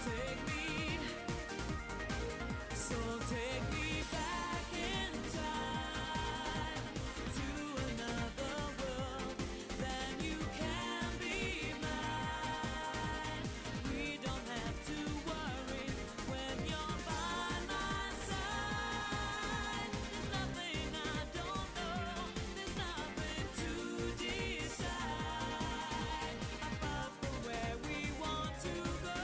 take me, so take me back in time to another world. Then you can be mine. We don't have to worry when you're by my side. There's nothing I don't know. There's nothing to decide apart from where we want to go.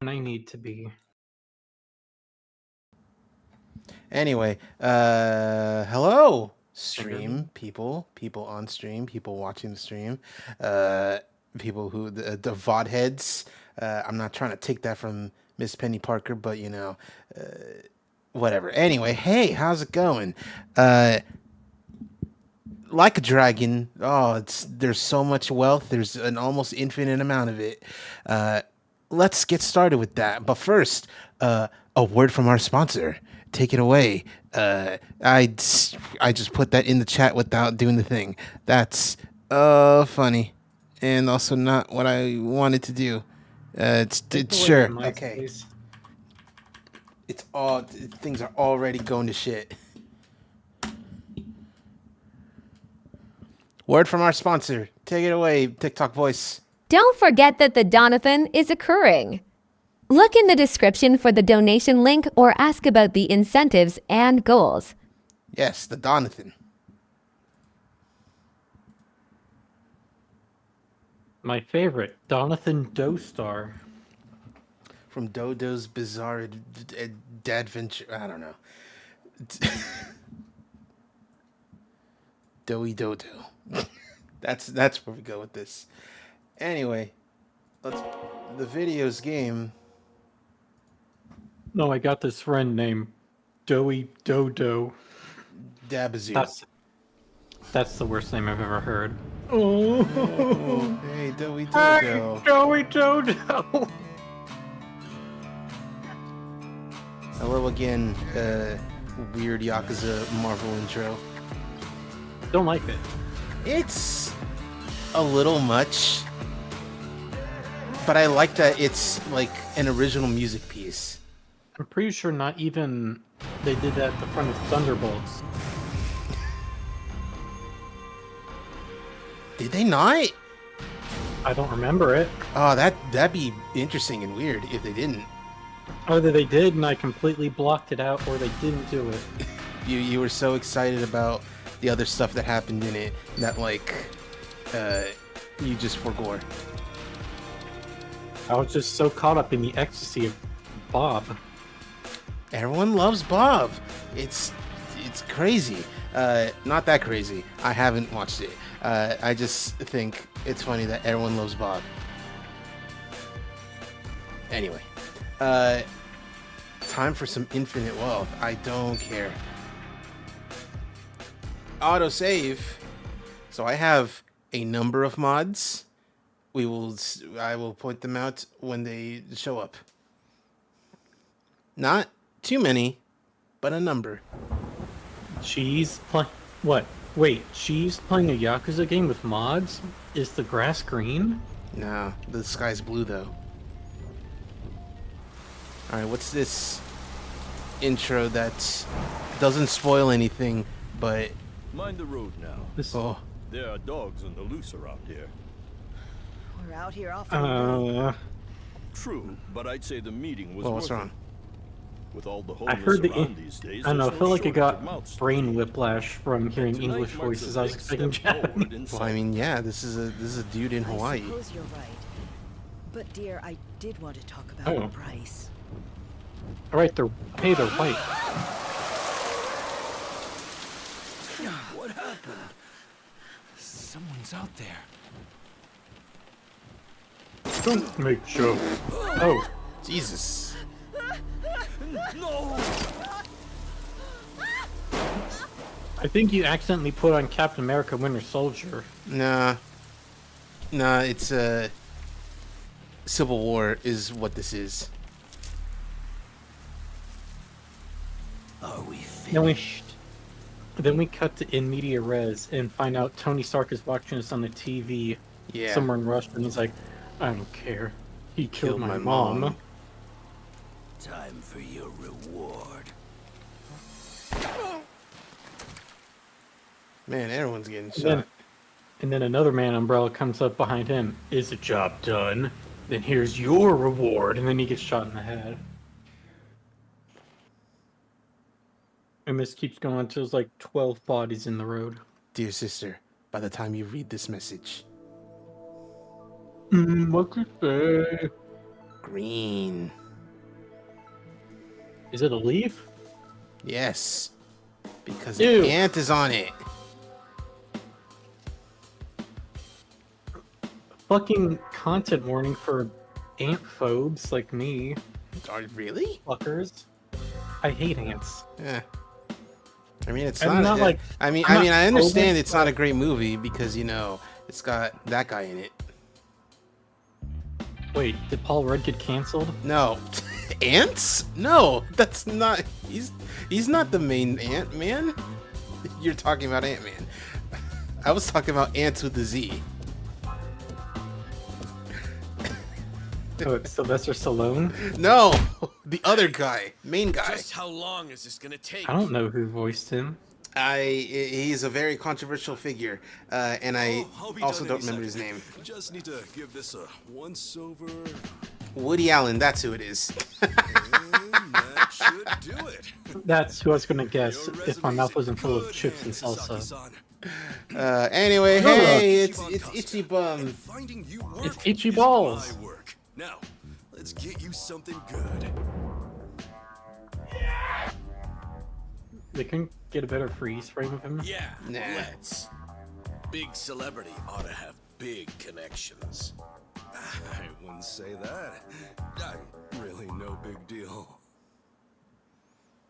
and I need to be. Anyway, hello, stream people on stream, people watching the stream, people who the VOD heads. I'm not trying to take that from Miss Penny Parker, but you know, whatever. Anyway, hey, how's it going? Like a dragon. Oh, there's so much wealth. There's an almost infinite amount of it. Let's get started with that. But first, a word from our sponsor. Take it away. I just put that in the chat without doing the thing. That's funny, and also not what I wanted to do. It's sure okay. It's all things are already going to shit. Word from our sponsor. Take it away, TikTok voice. Don't forget that the donathon is occurring. Look in the description for the donation link or ask about the incentives and goals. Yes, the donathon. My favorite, Donathan Dostar. From Dodo's Bizarre Adventure. I don't know. Doey Dodo. That's where we go with this. Anyway, the video's game. No, I got this friend named Doey Dodo. Dabazoo. That's the worst name I've ever heard. Oh, hey, Doey Dodo. Hey, Doey Dodo. Hello again, weird Yakuza Marvel intro. Don't like it. It's a little much, but I like that it's like an original music piece. I'm pretty sure not even they did that at the front of Thunderbolts. Did they not? I don't remember it. Oh, that'd be interesting and weird if they didn't. Either they did and I completely blocked it out, or they didn't do it. You were so excited about the other stuff that happened in it that like you just forgore. I was just so caught up in the ecstasy of Bob. Everyone loves Bob. It's crazy. Not that crazy. I haven't watched it. I just think it's funny that everyone loves Bob. Anyway, time for some infinite wealth. I don't care. Autosave. So I have a number of mods. I will point them out when they show up. Not too many, but a number. She's playing what? Wait, she's playing a Yakuza game with mods? Is the grass green? Nah, the sky's blue though. Alright, what's this intro that doesn't spoil anything, but... Mind the road now. Oh. There are dogs on the loose around here. We're out here often. True, but I'd say the meeting was what's wrong? With all the I heard these days, I don't know, I feel like I got brain whip. whiplash from hearing English voices. I was expecting Japanese. Well, I mean, yeah, this is a dude in Hawaii. I suppose you're right. But dear, I did want to talk about the price. Alright, they're white. What happened? Someone's out there. Don't make jokes. Oh. Jesus. No! I think you accidentally put on Captain America Winter Soldier. Nah, it's Civil War is what this is. Are we finished? Then we cut to in media res and find out Tony Stark is watching us on the TV somewhere in Russia, and he's like, I don't care. He killed my mom. Time for your reward. Man, everyone's getting shot. And then another man umbrella comes up behind him. Is the job done? Then here's your reward. And then he gets shot in the head. And this keeps going until there's like 12 bodies in the road. Dear sister, by the time you read this message... What could say? Green. Is it a leaf? Yes, because Ew. an ant is on it. Fucking content warning for ant phobes like me. Really? Fuckers. I hate ants. Yeah. I mean, it's I'm not not like. I mean, I'm not I understand phobic, it's not a great movie because it's got that guy in it. Wait, did Paul Rudd get canceled? No, ants? No, that's not. He's not the main Ant Man. You're talking about Ant Man. I was talking about ants with a Z. Oh, it's Sylvester Stallone? No, the other guy, main guy. Just how long is this gonna take? I don't know who voiced him. He's a very controversial figure, and I I'll be also done don't any remember his second. name. Just need to give this a once over. Woody Allen, that's who it is. And that should do it. That's who I was gonna guess Your if my mouth resume's in wasn't full of good chips and hands, salsa. Saki-san. Anyway, No, no. hey, it's Ichiban-san. Itchy Bum. And finding you work It's Itchy is Balls. my work. Now, let's get you something good. They couldn't get a better freeze frame of him. Yeah, Nah. let's. Big celebrity ought to have big connections. I wouldn't say that. I'm really no big deal.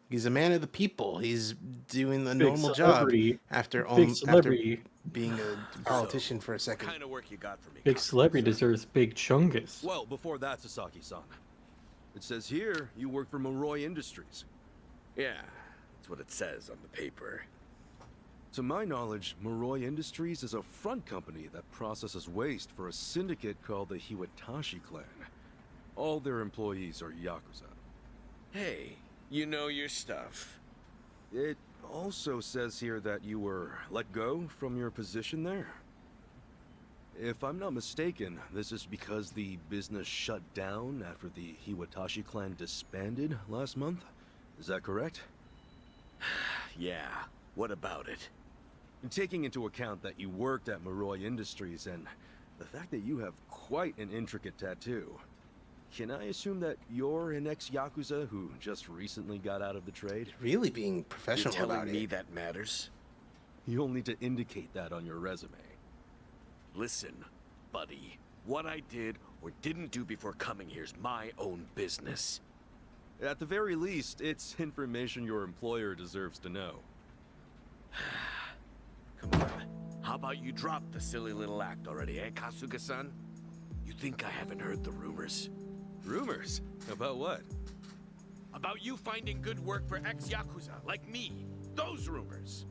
He's a man of the people. He's doing the Big normal job celebrity. after Big celebrity. being a politician for a second. What kind of work you got for me? Big Captain? celebrity deserves big chungus. Well, before that, Sasaki-san. It says here you work for Moroi Industries. Yeah, that's what it says on the paper. To my knowledge, Moroi Industries is a front company that processes waste for a syndicate called the Hiwatashi clan. All their employees are Yakuza. Hey, you know your stuff. It also says here that you were let go from your position there. If I'm not mistaken, this is because the business shut down after the Hiwatashi clan disbanded last month. Is that correct? Yeah, what about it? And taking into account that you worked at Moroi Industries and the fact that you have quite an intricate tattoo, can I assume that you're an ex-Yakuza who just recently got out of the trade? Really being You're professional telling about me it. that matters? You'll need to indicate that on your resume. Listen, buddy. What I did or didn't do before coming here's my own business. At the very least, it's information your employer deserves to know. Come on. How about you drop the silly little act already, eh, Kasuga-san? You think I haven't heard the rumors? Rumors? About what? About you finding good work for ex-Yakuza, like me. Those rumors.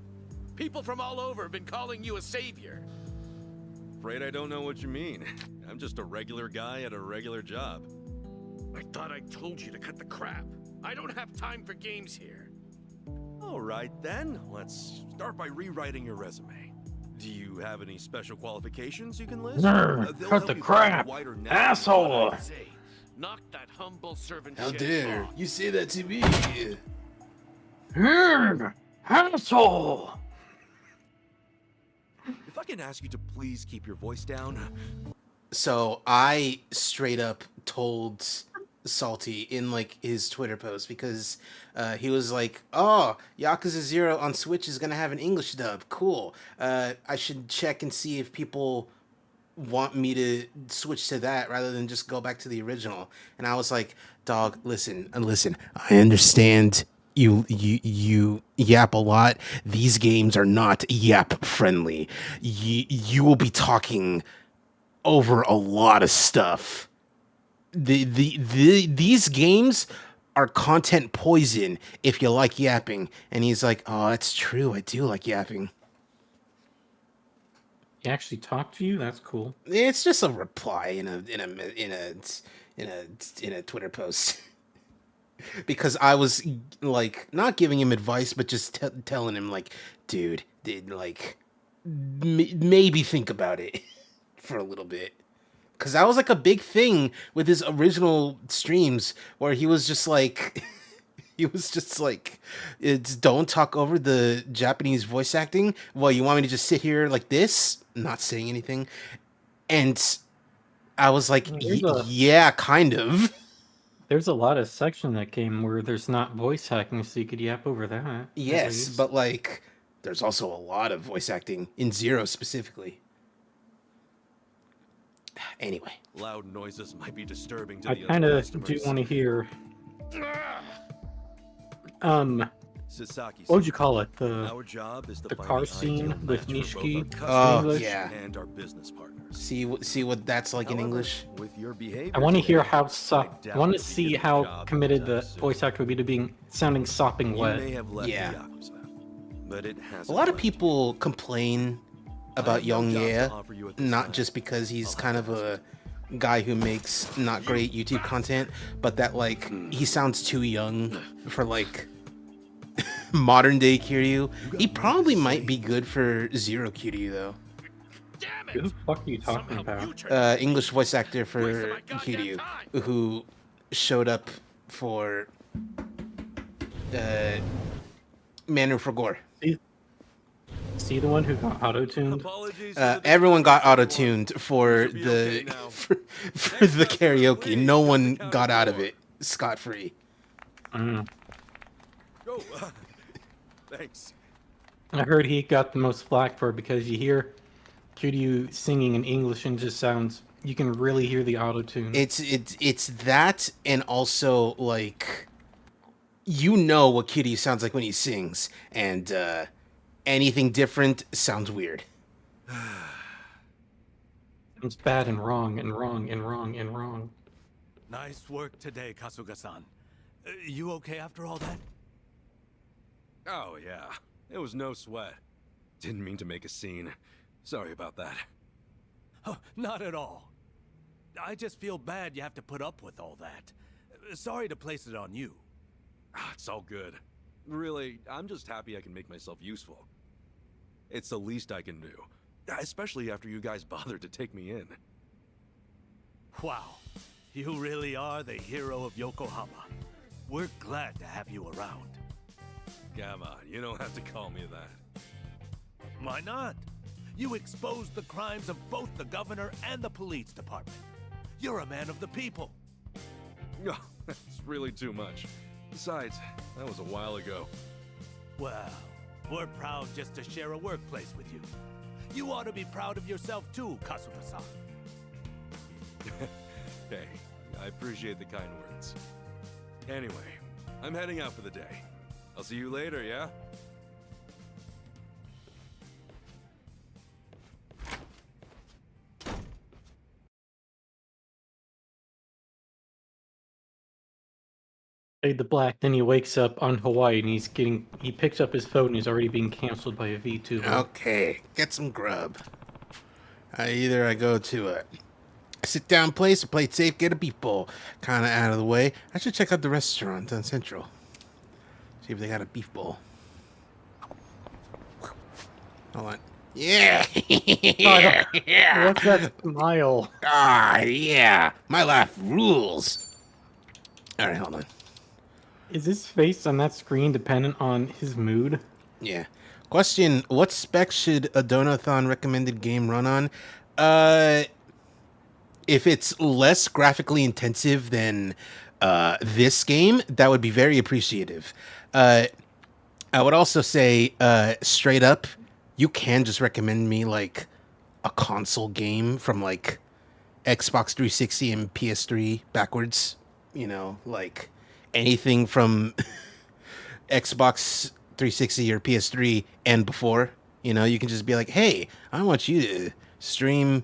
People from all over have been calling you a savior. Afraid I don't know what you mean. I'm just a regular guy at a regular job. I thought I told you to cut the crap. I don't have time for games here. All right then, let's start by rewriting your resume. Do you have any special qualifications you can list? Grr, They'll cut help the you find a crap, wider net. asshole! Say, knock that humble servant How shit dare off. you say that to me? Grr, asshole! If I can ask you to please keep your voice down. So I straight up told Salty in like his Twitter post because he was like, "Oh, Yakuza 0 on Switch is gonna have an English dub. Cool. I should check and see if people want me to switch to that rather than just go back to the original." And I was like, "Dog, listen. I understand you yap a lot. These games are not yap friendly. You will be talking over a lot of stuff. These games are content poison if you like yapping." And he's like, "Oh, that's true. I do like yapping." He actually talked to you? That's cool. It's just a reply in a Twitter post. Because I was like not giving him advice, but just telling him like, dude, like maybe think about it for a little bit. Because that was like a big thing with his original streams where he was just like, it's don't talk over the Japanese voice acting. Well, you want me to just sit here like this, not saying anything? And I was like, There's a- yeah, kind of. There's a lot of section in that game where there's not voice hacking, so you could yap over that. at Yes, least. but like, there's also a lot of voice acting in Zero specifically. Anyway, Loud noises might be disturbing to I the other kind of customers. do want to hear. Sasaki, What would you call it? our job is to the find car the scene ideal with match for both Nishiki our in English? yeah. and our business partners. See what that's like in However, English. with your behavior I want to hear today, how I I want to doubt see you'll be how getting a job committed the anytime soon. voice actor would be to sounding sopping You wet. may have left Yeah. the Yakuza, but it has A lot of people complain about Young Ye, not time. just because he's I'll kind have of to a guy who makes not great YouTube content, but that like he sounds too young for like modern day Kiryu. He probably might be good for Zero Kiryu though. Who the fuck are you talking about? English voice actor for Kiryu, who showed up for Manor for Gore. See the one who got auto-tuned? Apologies to the Everyone got disturbance, auto-tuned for You should be the okay now. for the karaoke. No one got out of it scot-free. Mm. Go. Thanks. I heard he got the most flack for it because you hear Kiryu singing in English and just sounds. You can really hear the auto-tune. It's that, and also like you know what Kiryu sounds like when he sings, and anything different sounds weird. It's bad and wrong and wrong and wrong and wrong. Nice work today, Kasuga-san. You okay after all that? Oh yeah, it was no sweat. Didn't mean to make a scene. Sorry about that. Oh, not at all. I just feel bad you have to put up with all that. Sorry to place it on you. It's all good. Really, I'm just happy I can make myself useful. It's the least I can do. Especially after you guys bothered to take me in. Wow, you really are the hero of Yokohama. We're glad to have you around. Come on, you don't have to call me that. Why not? You exposed the crimes of both the governor and the police department. You're a man of the people. No, that's really too much. Besides, that was a while ago. Well, we're proud just to share a workplace with you. You ought to be proud of yourself too, Kasuga-san. Hey, I appreciate the kind words. Anyway, I'm heading out for the day. I'll see you later, yeah? Fade the black, then he wakes up on Hawaii and he picks up his phone and he's already being canceled by a VTuber. Okay, get some grub. Either I go to a sit-down place or play it safe, get a beef bowl. Kind of out of the way. I should check out the restaurant on Central. See if they got a beef bowl. Hold on. Yeah! yeah! What's that smile? Ah, yeah! My laugh rules! Alright, hold on. Is his face on that screen dependent on his mood? Yeah. Question, what specs should a Donathon recommended game run on? If it's less graphically intensive than this game, that would be very appreciative. I would also say, straight up, you can just recommend me like a console game from like Xbox 360 and PS3 backwards. You know, like anything from Xbox 360 or PS3 and before. You know, you can just be like, hey, I want you to stream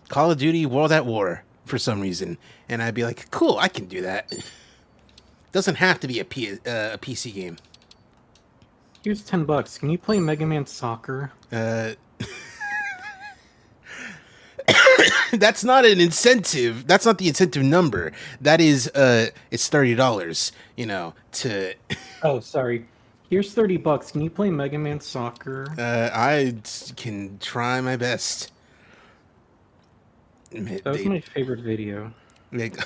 Call of Duty World at War for some reason. And I'd be like, cool, I can do that. Doesn't have to be a PC game. Here's $10. Can you play Mega Man Soccer? That's not an incentive. That's not the incentive number. That is, it's $30, you know, to... Oh, sorry. Here's $30. Can you play Mega Man Soccer? I can try my best. That was my favorite video. Like,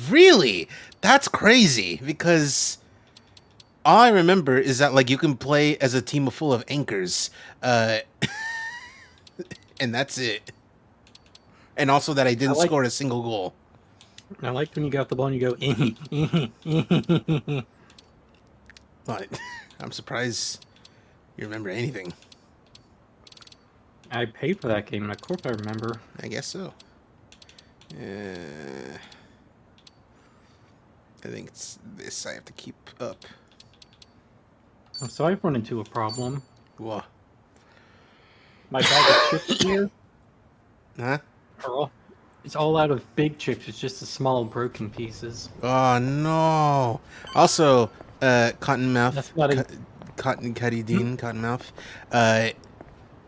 really? That's crazy, because all I remember is that, like, you can play as a team full of anchors, and that's it. And also that I didn't score a single goal. I like when you got the ball and you go. But I'm surprised you remember anything. I paid for that game. Of course, I remember. I guess so. I think it's this I have to keep up. So I've run into a problem. What? My bag of chips here Huh? it's all out of big chips. It's just the small broken pieces. Oh no! Also, Cottonmouth, That's not a- Cottonmouth.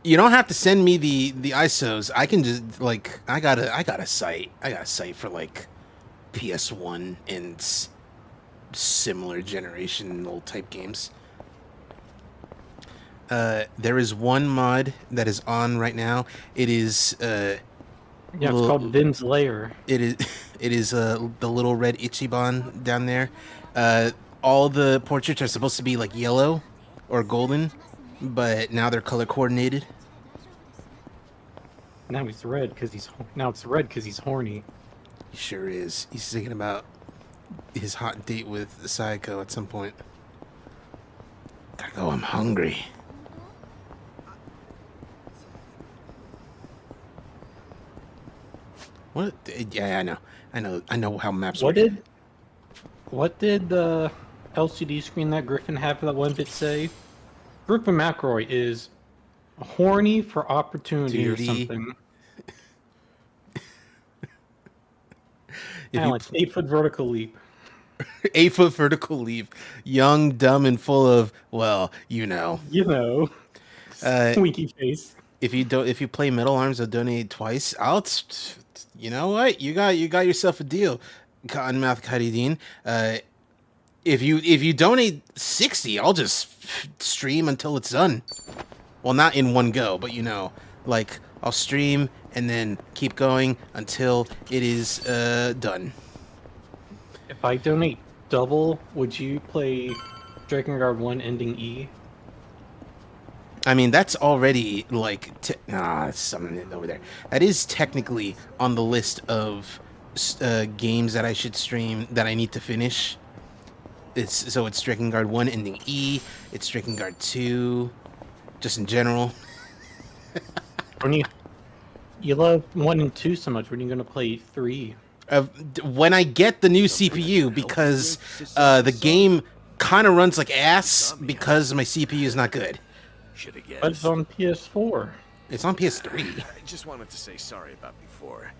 You don't have to send me the ISOs. I can just like I got a site. I got a site for like PS1 and similar generational type games. There is one mod that is on right now. It is Yeah, it's called Vin's Lair. It is it is the little red Ichiban down there. All the portraits are supposed to be like yellow or golden, but now they're color coordinated. Now it's red because he's horny. He sure is. He's thinking about his hot date with Sayako at some point. Gotta go. I'm hungry. What? Yeah, I know how maps work. What did the LCD screen that Griffin had for that one bit say? Griffin McElroy is horny for opportunity or something. It's 8-foot vertical leap. 8-foot vertical leap. Young, dumb, and full of, well, Squeaky face. If you play Metal Arms, I'll donate twice. You know what? You got yourself a deal, Cottonmouth Karidin. If you donate 60, I'll just stream until it's done. Well, not in one go, but like I'll stream and then keep going until it is done. If I donate double, would you play Drakengard 1 ending E? I mean, that's already like something over there. That is technically on the list of games that I should stream that I need to finish. It's Drakengard 1 ending E. It's Drakengard 2, just in general. You love 1 and 2 so much. When are you gonna play 3? When I get the new CPU, because the game kind of runs like ass because my CPU is not good. But it's on PS4. It's on PS3. I just wanted to say sorry about before.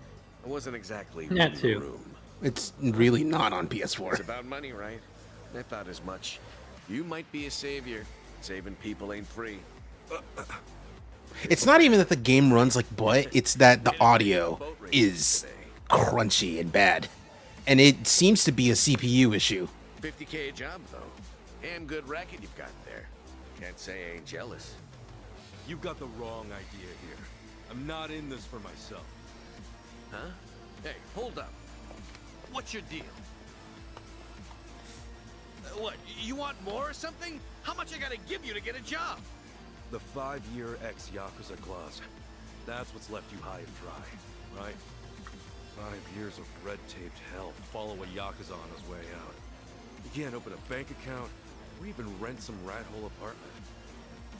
I wasn't exactly Yeah, in the too. room. It's really not on PS4. It's about money, right? I thought as much. You might be a savior. Saving people ain't free. It's not even that the game runs like butt, it's that the audio is crunchy and bad. And it seems to be a CPU issue. 50K a job, though. And good racket you've got there. Can't say I ain't jealous. You've got the wrong idea here. I'm not in this for myself. Huh? Hey, hold up. What's your deal? What, you want more or something? How much I gotta give you to get a job? The 5-year ex-Yakuza clause. That's what's left you high and dry, right? 5 years of red-taped hell to follow a Yakuza on his way out. You can't open a bank account or even rent some rat-hole apartment.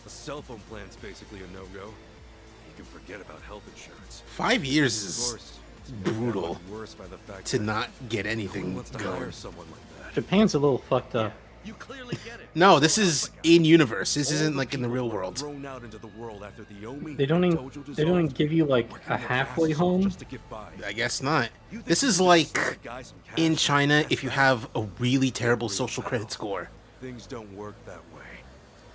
A cell phone plan's basically a no-go. You can forget about health insurance. 5 years Of is course, it's brutal made worse by the fact to that not get no one anything wants to going. hire someone like that. Japan's a little fucked up. You clearly get it. No, this is in universe. This All isn't the like in the real people world. thrown out into the world after the Omi They don't even Dojo they don't even dissolved, give you like working a their halfway asses off home. just to get by. I guess not. You think This you is can like just sell a guy some cash in and China get if you back? have a really terrible social credit score. Things don't work that way.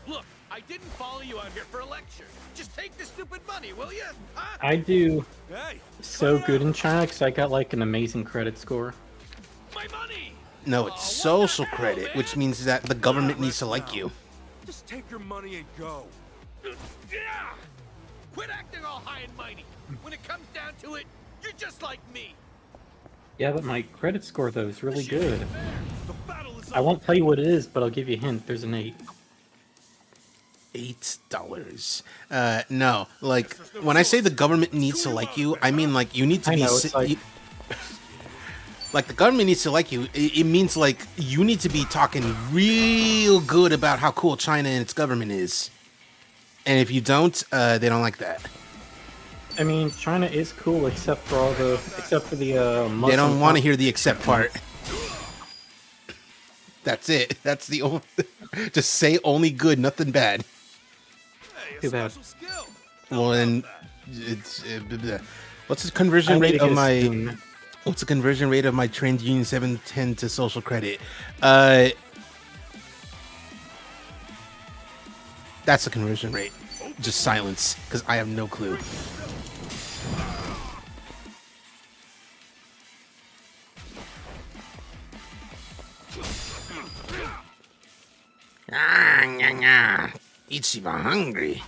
Look, I didn't follow you out here for a lecture. Just take the stupid money, will you? Huh? I do Hey, so cut it good out. in China because I got like an amazing credit score. My money! No, it's what the social hell, credit, man? which means that the government needs to like you. Just take your money and go. Yeah! Quit acting all high and mighty. When it comes down to it, you're just like me. Yeah, but my credit score though is really good. The battle is I won't tell you what it is, but I'll give you a hint. There's an 8. $8. No, like when I say the government needs to like you, I mean like you need to I be. know, it's like- Like the government needs to like you. It means like you need to be talking real good about how cool China and its government is. And if you don't, they don't like that. I mean, China is cool except for Muslim. They don't want to hear the except part. That's it. That's the only. Just say only good, nothing bad. Hey, a Too bad. special skill. Well, then it's what's the conversion rate of my? What's the conversion rate of my TransUnion 710 to social credit? That's the conversion rate. Just silence, because I have no clue. Ichiban hungry.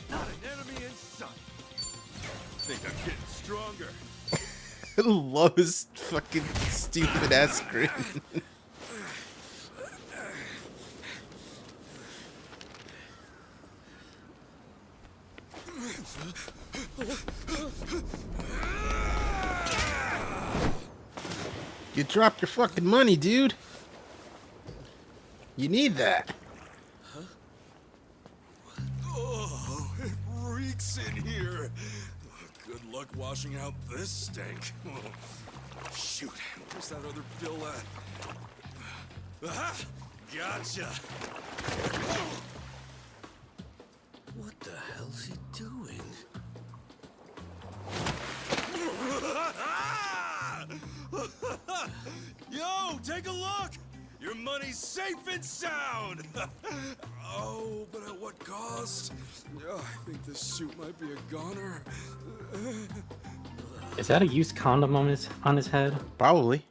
Not an enemy in sight. Think I'm getting stronger. Love his fucking stupid ass grin. You dropped your fucking money, dude. You need that. Oh, it reeks in here. Good luck washing out this stank. Shoot, where's that other bill at? Aha! Gotcha! What the hell's he doing? Yo, take a look! Your money's safe and sound! Oh, but at what cost? I think this suit might be a goner. Is that a used condom on his head? Probably.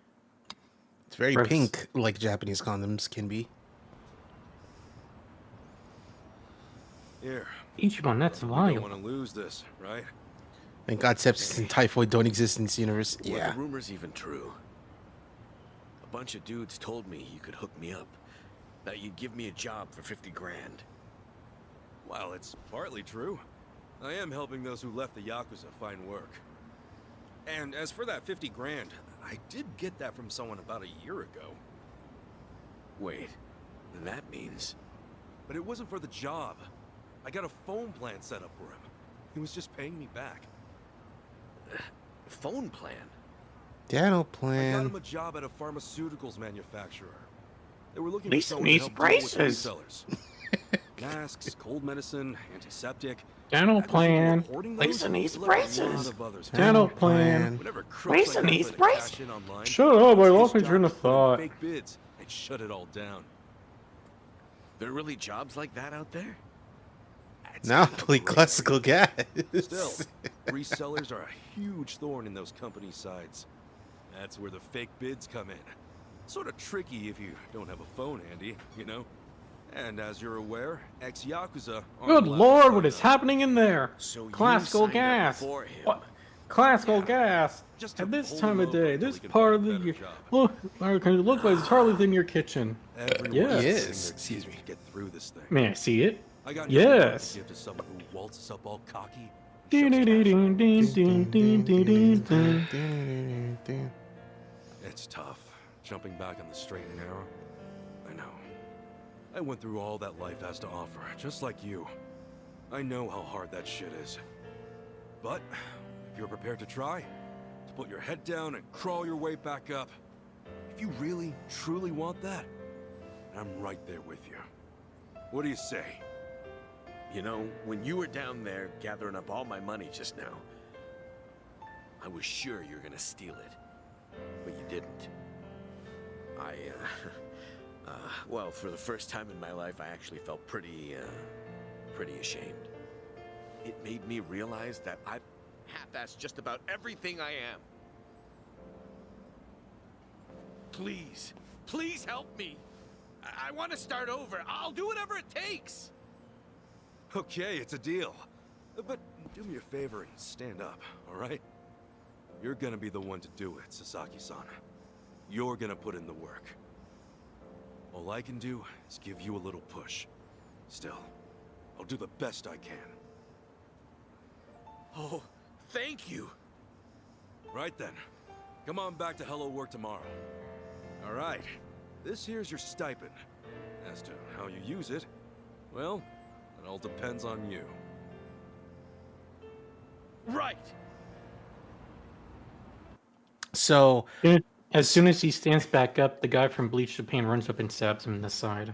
It's very Gross. pink, like Japanese condoms can be. Here. Ichiban, that's You don't vile. want to lose this, right? Thank God sepsis and typhoid don't exist in this universe. Were Yeah. the rumors even true? A bunch of dudes told me you could hook me up. That you'd give me a job for 50 grand. Well, it's partly true. I am helping those who left the Yakuza find work. And as for that 50 grand, I did get that from someone about a year ago. Wait, that means... But it wasn't for the job. I got a phone plan set up for him. He was just paying me back. phone plan? Dental I got plan. him a job at a pharmaceuticals manufacturer. They were looking Lisa for someone to needs help deal with braces. resellers. Masks, cold medicine, antiseptic. Dental Back when people were plan. hoarding Lisa those, needs he let a lot braces. of others Dental have them. plan. Whenever crooks Lisa like that needs tried to braces. cash in online, Shut up, I it's his lost my job train to of put in thought. fake bids and shut it all down. There are really jobs like that out there? It's Now not play great. classical gas. Still, resellers are a huge thorn in those companies' sides. That's where the fake bids come in. Sort of tricky if you don't have a phone handy, you know? And as you're aware, ex-Yakuza aren't Good allowed to lord, sign what is up. happening in there? So you Classical signed up gas. before him. What? Classical Yeah. gas. Just to At this hold time him of over day, until this he can part find of a the better year. job. Look, I can look like it's hardly in your kitchen. Everyone Yes. is Yes, excuse excuse me. me. Get through this thing. May I see it? I got nothing left Yes. to give to someone who waltzes up all cocky. and Ding, shoves ding, cash ding, in. ding, ding, ding, ding, ding, ding. It's tough, jumping back on the straight and narrow. I know. I went through all that life has to offer, just like you. I know how hard that shit is. But, if you're prepared to try, to put your head down and crawl your way back up, if you really, truly want that, I'm right there with you. What do you say? You know, when you were down there gathering up all my money just now, I was sure you were gonna steal it. But you didn't. Well, for the first time in my life, I actually felt pretty ashamed. It made me realize that I've half-assed just about everything I am. Please, please help me. I want to start over. I'll do whatever it takes. Okay, it's a deal. But do me a favor and stand up, alright? You're gonna be the one to do it, Sasaki-san. You're gonna put in the work. All I can do is give you a little push. Still, I'll do the best I can. Oh, thank you. Right then. Come on back to Hello Work tomorrow. All right. This here's your stipend. As to how you use it, well, it all depends on you. Right. So As soon as he stands back up, the guy from Bleach Japan runs up and stabs him in the side.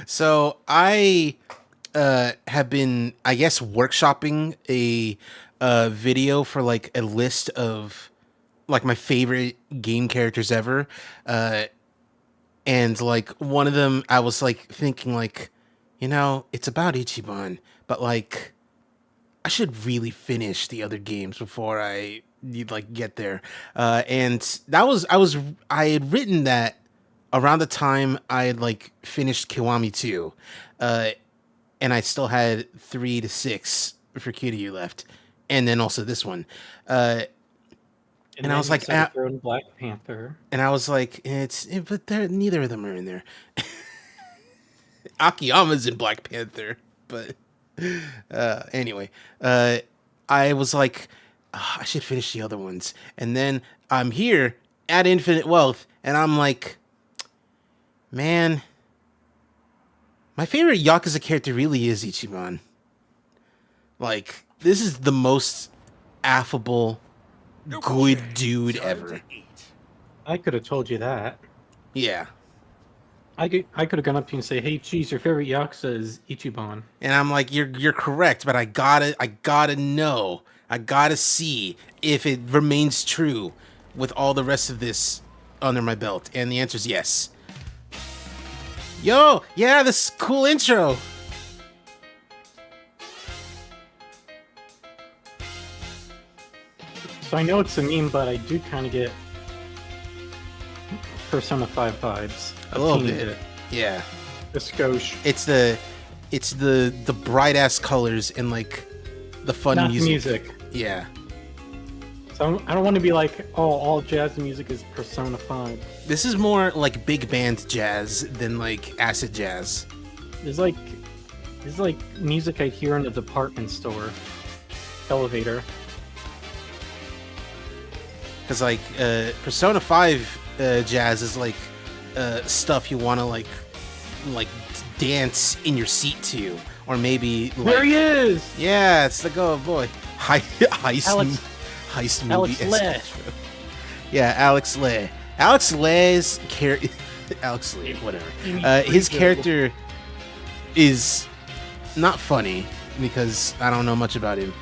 So I have been, I guess, workshopping a video for like a list of like my favorite game characters ever, and like one of them, I was like thinking like, it's about Ichiban, but like I should really finish the other games before I like get there. And I had written that around the time I had like finished Kiwami 2, and I still had 3 to 6 for Kiryu left, and then also this one. And I was like, throw in Black Panther. and I was like, but neither of them are in there. Akiyama's in Black Panther, but anyway, I was like, I should finish the other ones, and then I'm here at Infinite Wealth, and I'm like, man, my favorite Yakuza character really is Ichiban. Like, this is the most affable, good dude ever. I could have told you that. Yeah. I could have gone up to you and say, "Hey, Cheese, your favorite Yakuza is Ichiban." And I'm like, you're correct, but I gotta know. I gotta see if it remains true with all the rest of this under my belt. And the answer is yes. Yo, yeah, this cool intro. So I know it's a meme, but I do kind of get Persona 5 vibes. A little teeny bit. Yeah. The skosh. It's the bright ass colors and like the fun Not music. music. Yeah. So I don't want to be like, oh, all jazz music is Persona 5. This is more like big band jazz than like acid jazz. It's like music I hear in a department store elevator. Because like Persona 5 jazz is like stuff you want to like dance in your seat to, or maybe like, There he is. yeah, it's like, oh boy, heist movie. Alex Leh. Yeah, Alex Leh. Alex Leh's character. Alex Leh, whatever. His character is not funny because I don't know much about him,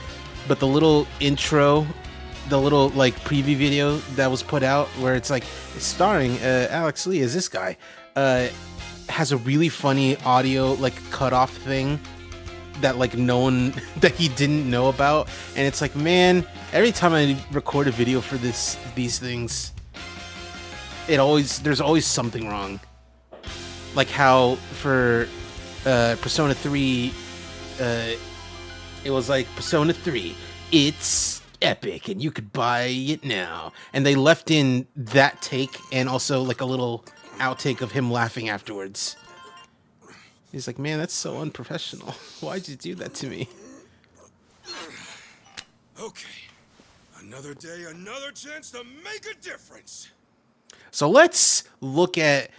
but the little intro, the little like preview video that was put out where it's like it's starring Alex Lee as this guy, has a really funny audio like cutoff thing that like no one that he didn't know about, and it's like, man, every time I record a video for these things, there's always something wrong. Like how for Persona 3, it was like Persona 3, it's epic and you could buy it now, and they left in that take and also like a little outtake of him laughing afterwards. He's like, man, that's so unprofessional. Why'd you do that to me? Okay. Another day, another chance to make a difference. So let's look at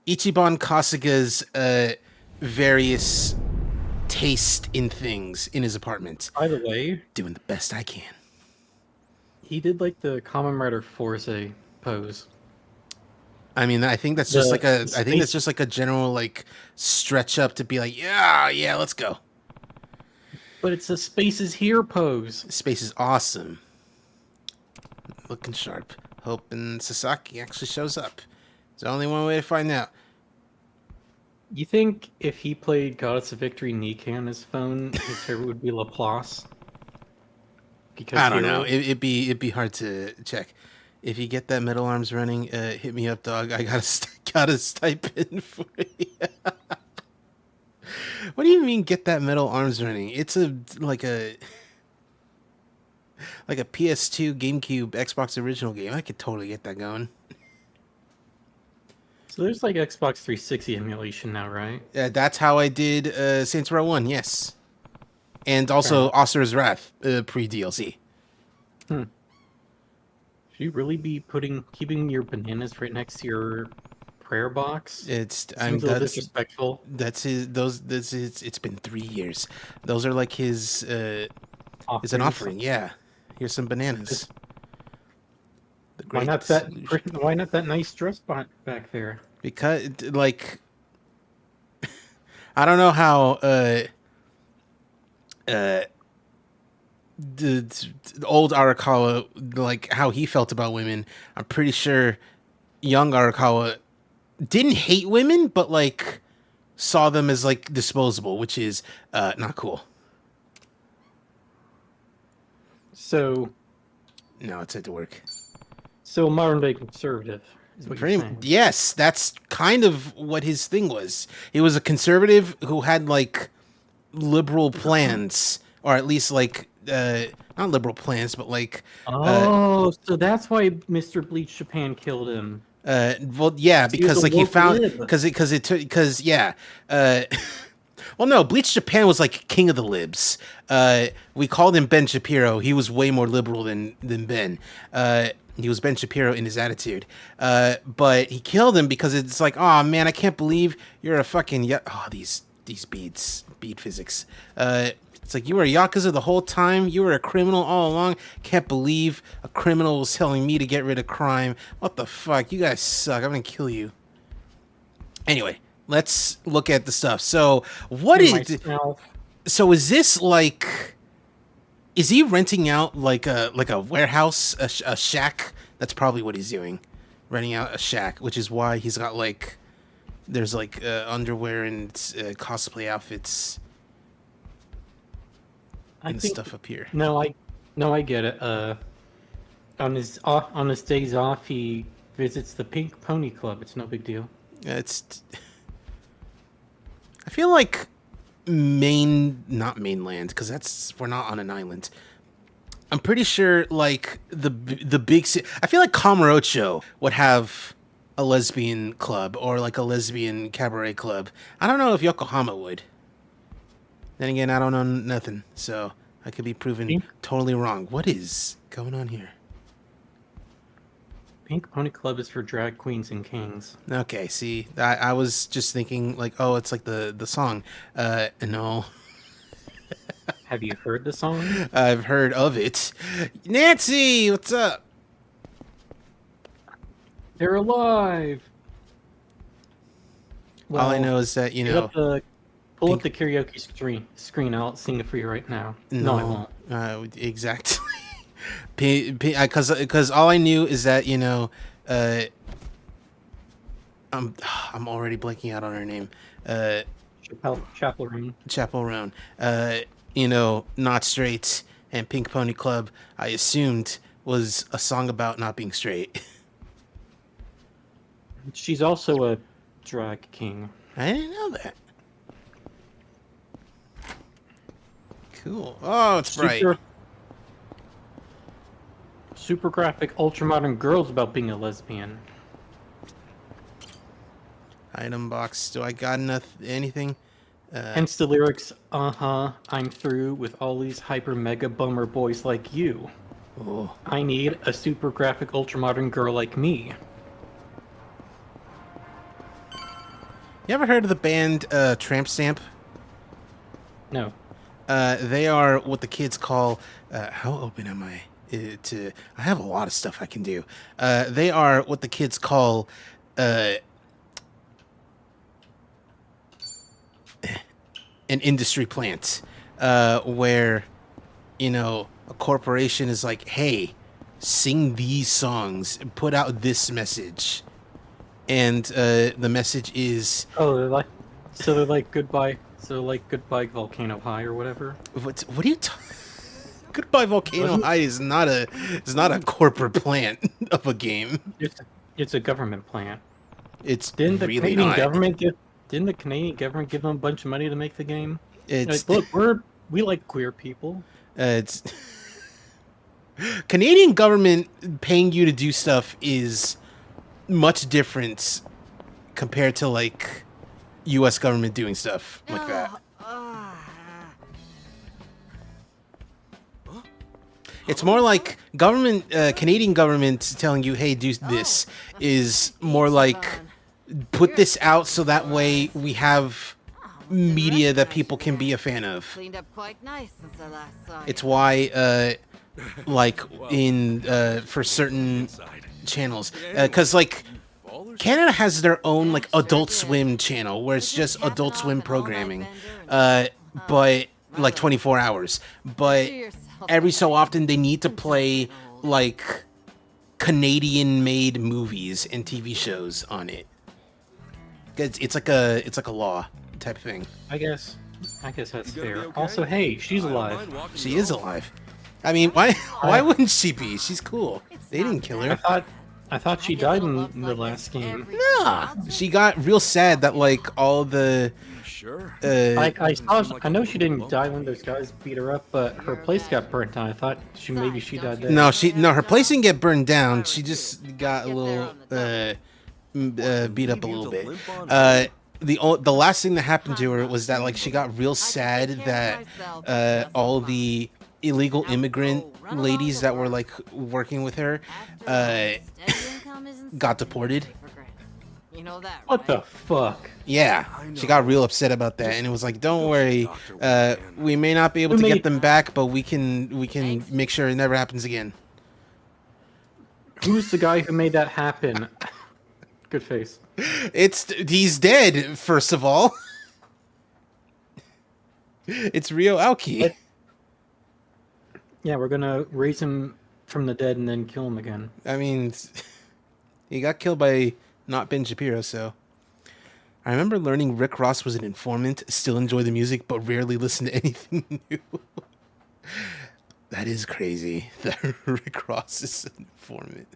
Ichiban Kasuga's various taste in things in his apartment. By the way, Doing the best I can. he did like the Kamen Rider Forza pose. I mean, I think that's just like a general like stretch up to be like, yeah, let's go. But it's a Space is Here pose. Space is awesome. Looking sharp. Hoping Sasaki actually shows up. There's only one way to find out. You think if he played Goddess of Victory Nikkei on his phone, his favorite would be Laplace? Because I don't know. It'd be hard to check. If you get that metal arms running, hit me up, dog. I got a stipend for you. What do you mean, get that metal arms running? It's like a PS2, GameCube, Xbox original game. I could totally get that going. So there's like Xbox 360 emulation now, right? That's how I did Saints Row 1, yes. And also enough. Oster's Wrath pre-DLC. Should you really be keeping your bananas right next to your prayer box? Seems a little disrespectful. That's his. It's been 3 years. Those are like his. It's an Offerings. offering. Yeah. Here's some bananas. Why not that nice dress back there? Because like, I don't know how the old Arakawa, like how he felt about women. I'm pretty sure young Arakawa didn't hate women, but like saw them as like disposable, which is not cool. So No, it's had to work. So modern day conservative is what you're saying. Yes, that's kind of what his thing was. He was a conservative who had like liberal plans, or at least like not liberal plans, but like so that's why Mr. Bleach Japan killed him. well, yeah, because like he found because yeah. Well, no, Bleach Japan was like king of the libs. We called him Ben Shapiro. He was way more liberal than Ben. He was Ben Shapiro in his attitude. But he killed him because it's like, oh man, I can't believe you're a fucking these beads, bead physics. It's like you were a Yakuza the whole time. You were a criminal all along. Can't believe a criminal was telling me to get rid of crime. What the fuck? You guys suck. I'm gonna kill you. Anyway. Let's look at the stuff. So, So is this like? Is he renting out like a warehouse, a shack? That's probably what he's doing, renting out a shack. Which is why he's got like, there's like underwear and cosplay outfits and stuff up here. No, I get it. On his days off, he visits the Pink Pony Club. It's no big deal. I feel like not mainland, because we're not on an island. I'm pretty sure like the big city. I feel like Kamurocho would have a lesbian club or like a lesbian cabaret club. I don't know if Yokohama would. Then again, I don't know nothing, so I could be proven totally wrong. What is going on here? Pink Pony Club is for drag queens and kings. Okay, see, I was just thinking like, oh, it's like the song. No. Have you heard the song? I've heard of it. Nancy, what's up? They're alive. Well, all I know is that pull up the karaoke screen. I'll sing it for you right now. No, I won't. Exactly. Because all I knew is that I'm already blanking out on her name. Chapel Roan. Not straight and Pink Pony Club. I assumed was a song about not being straight. She's also a drag king. I didn't know that. Cool. Oh, it's right. Super graphic, ultra modern girls about being a lesbian. Item box. Do I got anything? Hence the lyrics, I'm through with all these hyper mega bummer boys like you. Oh. I need a super graphic, ultra modern girl like me. You ever heard of the band Tramp Stamp? No. They are what the kids call, how open am I? I have a lot of stuff I can do. They are what the kids call an industry plant, where a corporation is like, hey, sing these songs, put out this message, and the message is they're like goodbye Volcano High or whatever. What are you talking? Goodbye Volcano High is not a corporate plant of a game. It's a government plant. Didn't the Canadian government give them a bunch of money to make the game? It's like, look, we like queer people. It's Canadian government paying you to do stuff is much different compared to like U.S. government doing stuff like that. It's more like government, Canadian government telling you, "Hey, do this," is more like put this out so that way we have media that people can be a fan of. Cleaned up quite nice since I last saw you. It's why, like in for certain channels, because like Canada has their own like Adult Swim channel where it's just Adult Swim programming, but like 24 hours. But every so often they need to play like Canadian-made movies and TV shows on it. It's like a law type of thing. I guess that's fair. Also, hey, she's alive. She is alive. I mean, why wouldn't she be? She's cool. They didn't kill her. I thought she died in the last game. Nah, she got real sad that like all the. Sure. I know she didn't die when those guys beat her up, but her place got burnt down. I thought maybe she died there. No, her place didn't get burned down. She just got a little beat up a little bit. The last thing that happened to her was that like she got real sad that all the illegal immigrant ladies that were like working with her got deported. You know that, right? What the fuck? Yeah, she got real upset about that, and it was like, "Don't worry, we may not be able to get them back, but we can make sure it never happens again." Who's the guy who made that happen? Good face. He's dead. First of all, it's Ryo Aoki. Yeah, we're gonna raise him from the dead and then kill him again. I mean, he got killed by not Ben Shapiro, so. I remember learning Rick Ross was an informant, still enjoy the music, but rarely listen to anything new. That is crazy that Rick Ross is an informant.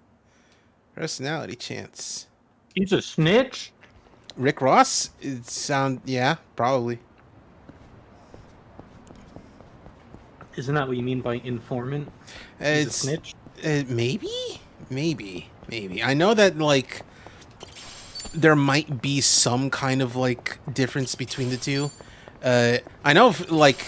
Personality chance. He's a snitch? Rick Ross? Yeah, probably. Isn't that what you mean by informant? He's a snitch? Maybe. I know that, like, there might be some kind of, like, difference between the two. I know, what's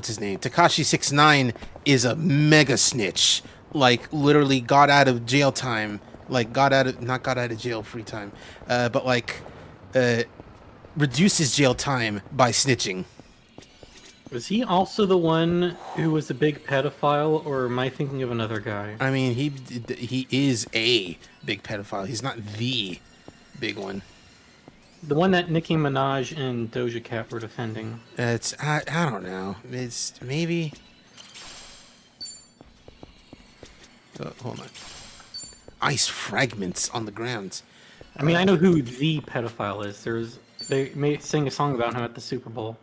his name? Tekashi 6ix9ine is a mega snitch. Like, literally got out of jail time. Like, not got out of jail, free time. But, like, reduces jail time by snitching. Was he also the one who was a big pedophile, or am I thinking of another guy? I mean, he is a big pedophile. He's not the big one. The one that Nicki Minaj and Doja Cat were defending. I don't know. It's maybe. Oh, hold on. Ice fragments on the ground. I mean, I know who the pedophile is. They sing a song about him at the Super Bowl.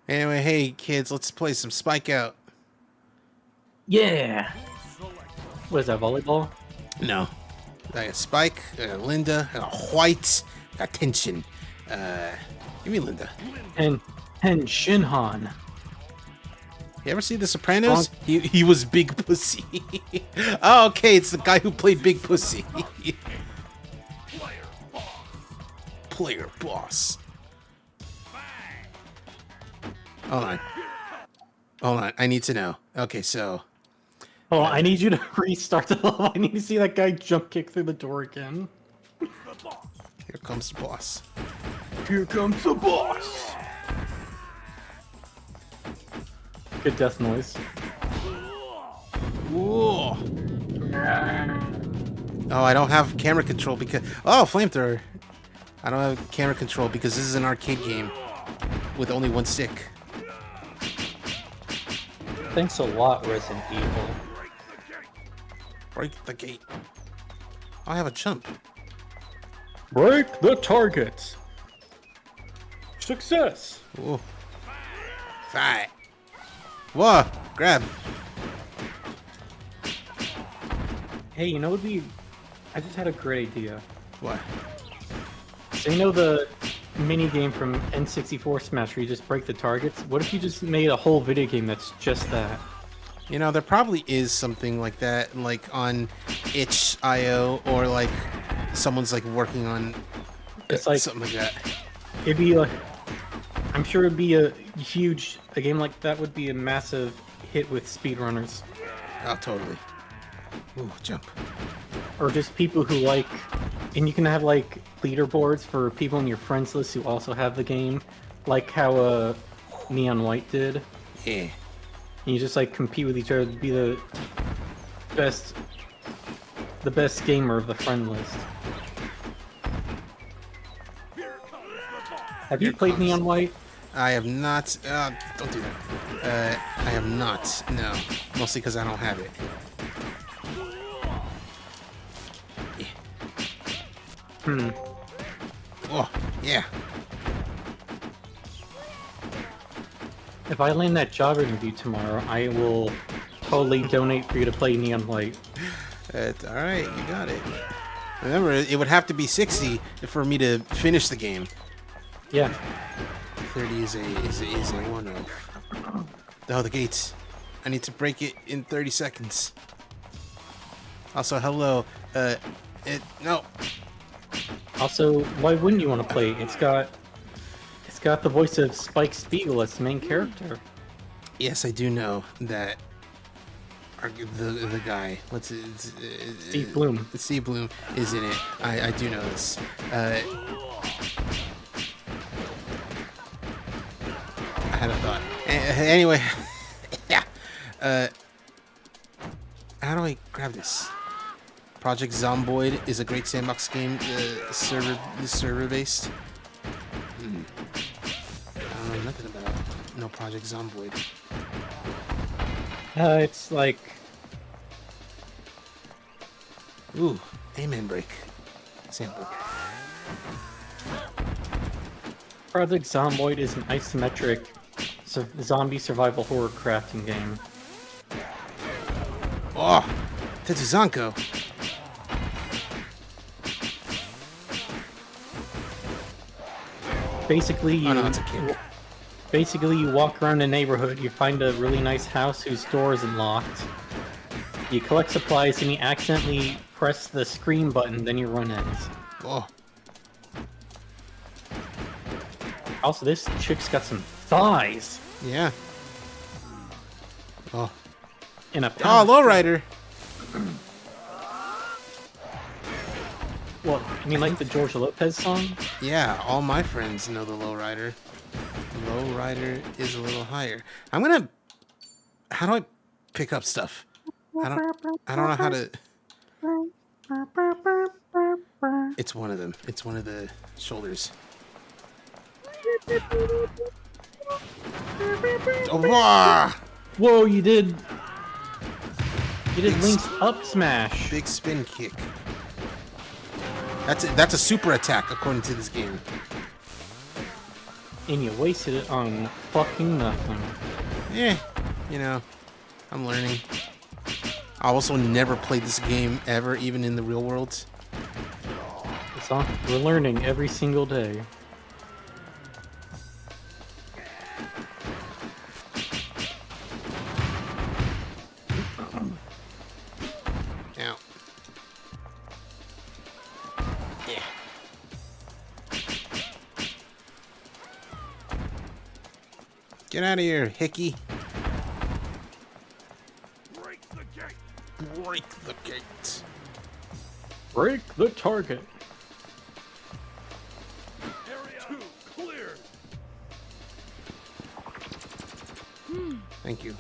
Anyway, hey kids, let's play some Spike Out. Yeah. What is that, volleyball? No. I got Spike, I got Linda, I got White, I got Tension. Give me Linda. And Shinhan. You ever see The Sopranos? He was Big Pussy. Oh, okay, it's the guy who played Big Pussy. Player boss. Hold on, I need to know. Okay, so. Oh, I need you to restart the level. I need to see that guy jump kick through the door again. Here comes the boss. Here comes the boss. Good death noise. Whoa. Oh, I don't have camera control because... Oh, flamethrower. I don't have camera control because this is an arcade game with only one stick. Thanks a lot, Resident Evil. Break the gate. I have a jump. Break the target. Success. Whoa. Fight. Whoa. Grab. Hey, you know what would be... I just had a great idea. What? So you know the mini game from N64 Smash where you just break the targets? What if you just made a whole video game that's just that? You know, there probably is something like that, like on itch.io, or like someone's like working on It's like something like that. it'd be like, I'm sure it'd be a game like that would be a massive hit with speedrunners, Oh, totally. Ooh, jump. or just people who like, and you can have like leaderboards for people in your friends list who also have the game, like how Neon White did. Yeah. And you just like compete with each other to be the best gamer of the friend list. Have you played Neon White? I have not. Don't do that. I have not. No, mostly because I don't have it. Yeah. Oh, yeah. If I land that job interview tomorrow, I will totally donate for you to play Neon White. All right, you got it. Remember, it would have to be 60 for me to finish the game. Yeah. 30 is a 1-0. Oh, the gates. I need to break it in 30 seconds. Also, hello. No. Also, why wouldn't you want to play? It's got the voice of Spike Spiegel as the main character. Yes, I do know that. The guy, Steve Bloom. Steve Bloom is in it. I do know this. I had a thought. Anyway, yeah. How do I grab this? Project Zomboid is a great sandbox game, server based. I don't know nothing about no Project Zomboid. It's like, Ooh, Amen Break sample. Project Zomboid is an isometric zombie survival horror crafting game. Oh, Tetsuzanko. Basically, Oh no, that's a kick. Basically, you walk around a neighborhood, you find a really nice house whose door isn't locked. You collect supplies and you accidentally press the screen button, then your run ends. Oh. Also, this chick's got some thighs. Yeah. Oh. In a Oh, lowrider. Well, you mean like the George Lopez song? Yeah, all my friends know the lowrider. Lowrider is a little higher. I'm gonna. How do I pick up stuff? I don't know how to. It's one of them. It's one of the shoulders. Oh, wah! Whoa, you did Link's up smash. Big spin kick. That's a super attack according to this game. And you wasted it on fucking nothing. Yeah, you know, I'm learning. I also never played this game ever, even in the real world. We're learning every single day. Now. Yeah. Get out of here, Hickey. Break the gate. Break the gate. Break the target. Area 2 cleared. Thank you.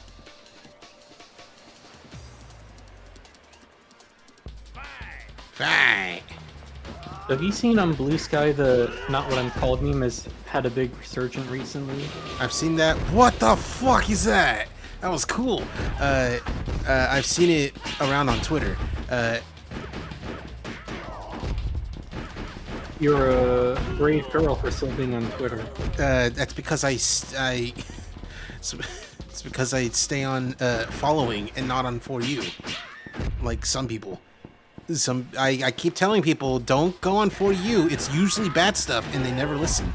Fight. Have you seen on Blue Sky the Not What I'm Called meme has had a big resurgence recently? I've seen that. What the fuck is that? That was cool. I've seen it around on Twitter. You're a brave girl for still being on Twitter. That's because it's because I stay on following and not on For You, like some people. I keep telling people don't go on For You. It's usually bad stuff, and they never listen.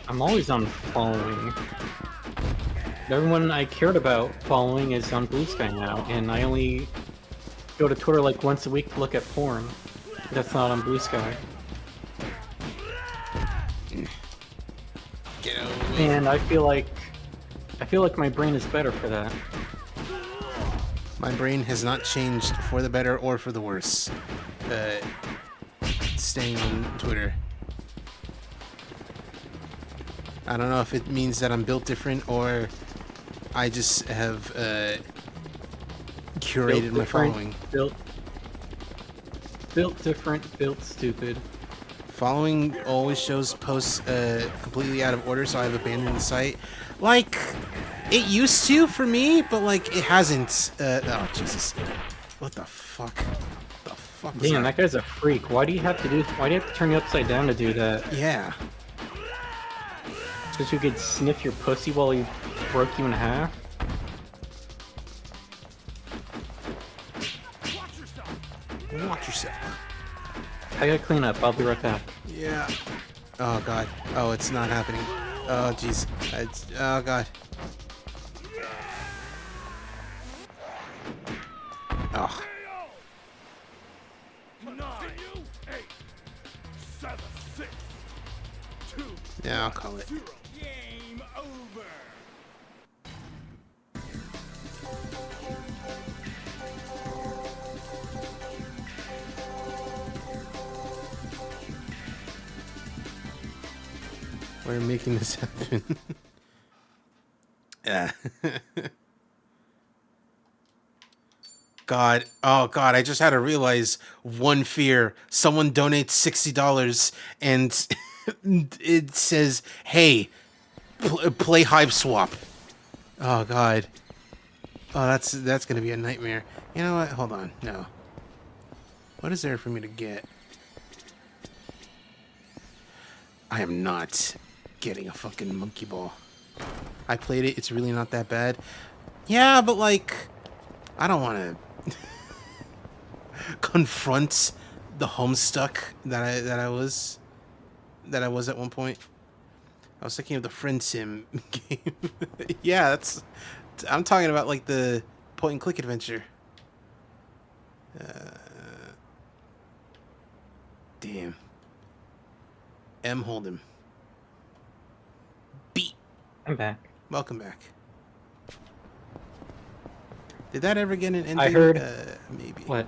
I'm always on following. Everyone I cared about following is on Blue Sky now, and I only go to Twitter like once a week to look at porn. That's not on Blue Sky. Get out of the way. And I feel like my brain is better for that. My brain has not changed for the better or for the worse. Staying on Twitter. I don't know if it means that I'm built different or I just have curated my following. Built different, built stupid. Following always shows posts completely out of order, so I've abandoned the site. Like, it used to for me, but like it hasn't. Oh Jesus! What the fuck? The fuck? Was Damn, that guy's a freak. Why do you have to turn you upside down to do that? Yeah. Just so you could sniff your pussy while he broke you in half? Watch yourself. I gotta clean up. I'll be right back. Yeah. Oh god. Oh, it's not happening. Oh jeez. Oh god. Oh. 9, 8, 7, 6, 2, Yeah, I'll call it. 0. Game over. We're making this happen. Yeah. God. Oh, God. I just had to realize one fear. Someone donates $60 and it says, hey, play Hive Swap. Oh, God. Oh, that's going to be a nightmare. You know what? Hold on. No. What is there for me to get? I am not getting a fucking monkey ball. I played it. It's really not that bad. Yeah, but like, I don't want to confront the Homestuck that I was at one point. I was thinking of the Friend Sim game. Yeah, I'm talking about like the point and click adventure. Damn. M. Hold'em. B. I'm back. Welcome back. Did that ever get an ending? I heard. Maybe. What?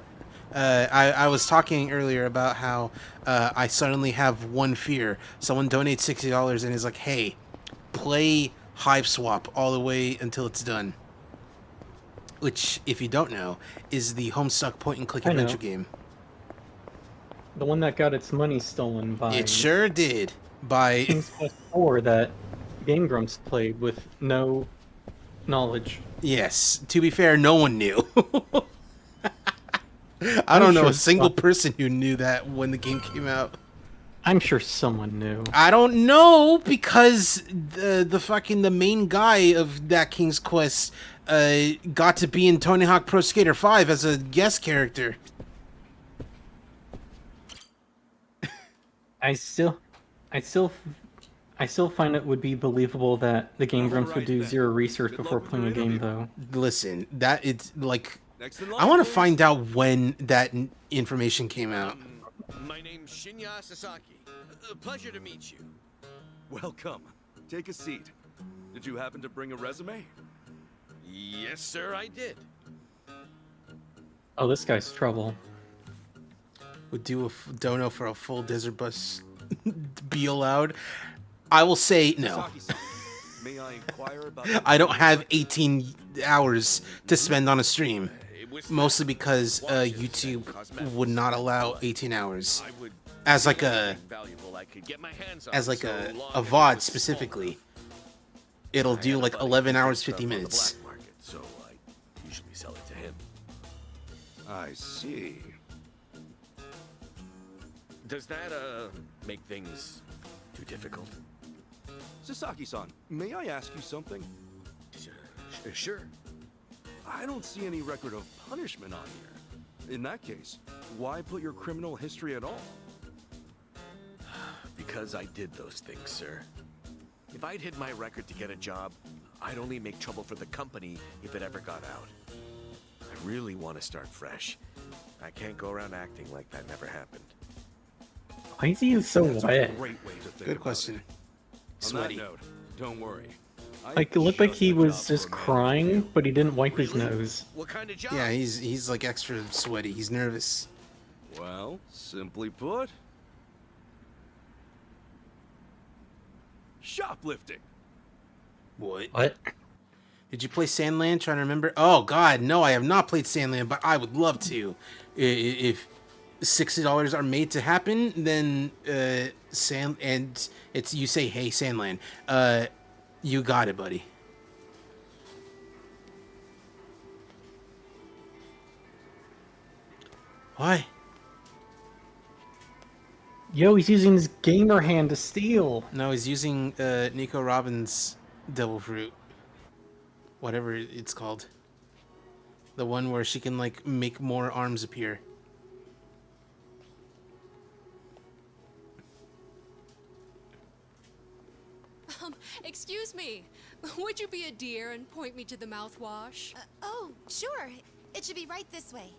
I was talking earlier about how I suddenly have one fear. Someone donates $60 and is like, hey, play Hive Swap all the way until it's done. Which, if you don't know, is the Homestuck point and click I know. adventure game. The one that got its money stolen by It sure did. By King's Quest 4 that Game Grumps played with no knowledge. Yes. To be fair, no one knew. I don't know a single person who knew that when the game came out. I'm sure someone knew. I don't know because the main guy of that King's Quest got to be in Tony Hawk Pro Skater 5 as a guest character. I still find it would be believable that the Game Grumps would do zero research before playing a game, though. Listen, that it's like Next in I line, want to please. find out when that information came out. My name's Shinya Sasaki. Pleasure to meet you. Welcome. Take a seat. Did you happen to bring a resume? Yes, sir, I did. Oh, this guy's trouble. Would do a dono for a full desert bus be allowed? I will say no. Sasaki-san, may I inquire about I don't have 18 hours to spend on a stream. It was Mostly because YouTube would not allow 18 hours. As like a a VOD specifically. It'll do like 11 hours 50 minutes. So I usually sell it to him. I see. Does that make things too difficult? Sasaki-san, may I ask you something? Sure. I don't see any record of punishment on here. In that case, why put your criminal history at all? Because I did those things, sir. If I'd hid my record to get a job, I'd only make trouble for the company if it ever got out. I really want to start fresh. I can't go around acting like that never happened. Why is he so That's a wet? great way to think Good about question. it. On Sweaty. that note, don't worry. I Like, it looked like just he a was job just for a man. crying, but he didn't wipe his Really? nose. What kind of job? Yeah, he's like extra sweaty. He's nervous. Well, simply put, shoplifting. What? Did you play Sandland? Trying to remember. Oh God, no, I have not played Sandland, but I would love to. If $60 are made to happen, then it's you say, hey, Sandland, you got it, buddy. Why? Yo, he's using his gamer hand to steal. No, he's using Nico Robbins' Devil Fruit. Whatever it's called. The one where she can, like, make more arms appear. Excuse me. Would you be a dear and point me to the mouthwash? Oh, sure. It should be right this way.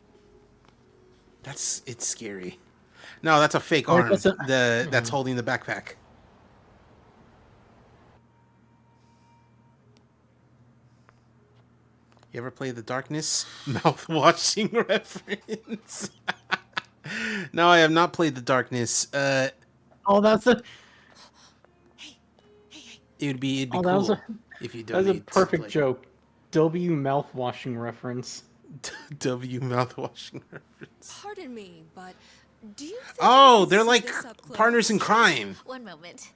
It's scary. No, that's a fake Or arm. that's a- That's holding the backpack. You ever play The Darkness? Mouth-washing reference. No, I have not played The Darkness. Oh, that's a It'd be Oh, that was cool a- if you that's a donate. to perfect play. joke. W mouth-washing reference. W mouth-washing reference. Pardon me, but do you think Oh, I can they're see like this up close? partners in crime. One moment.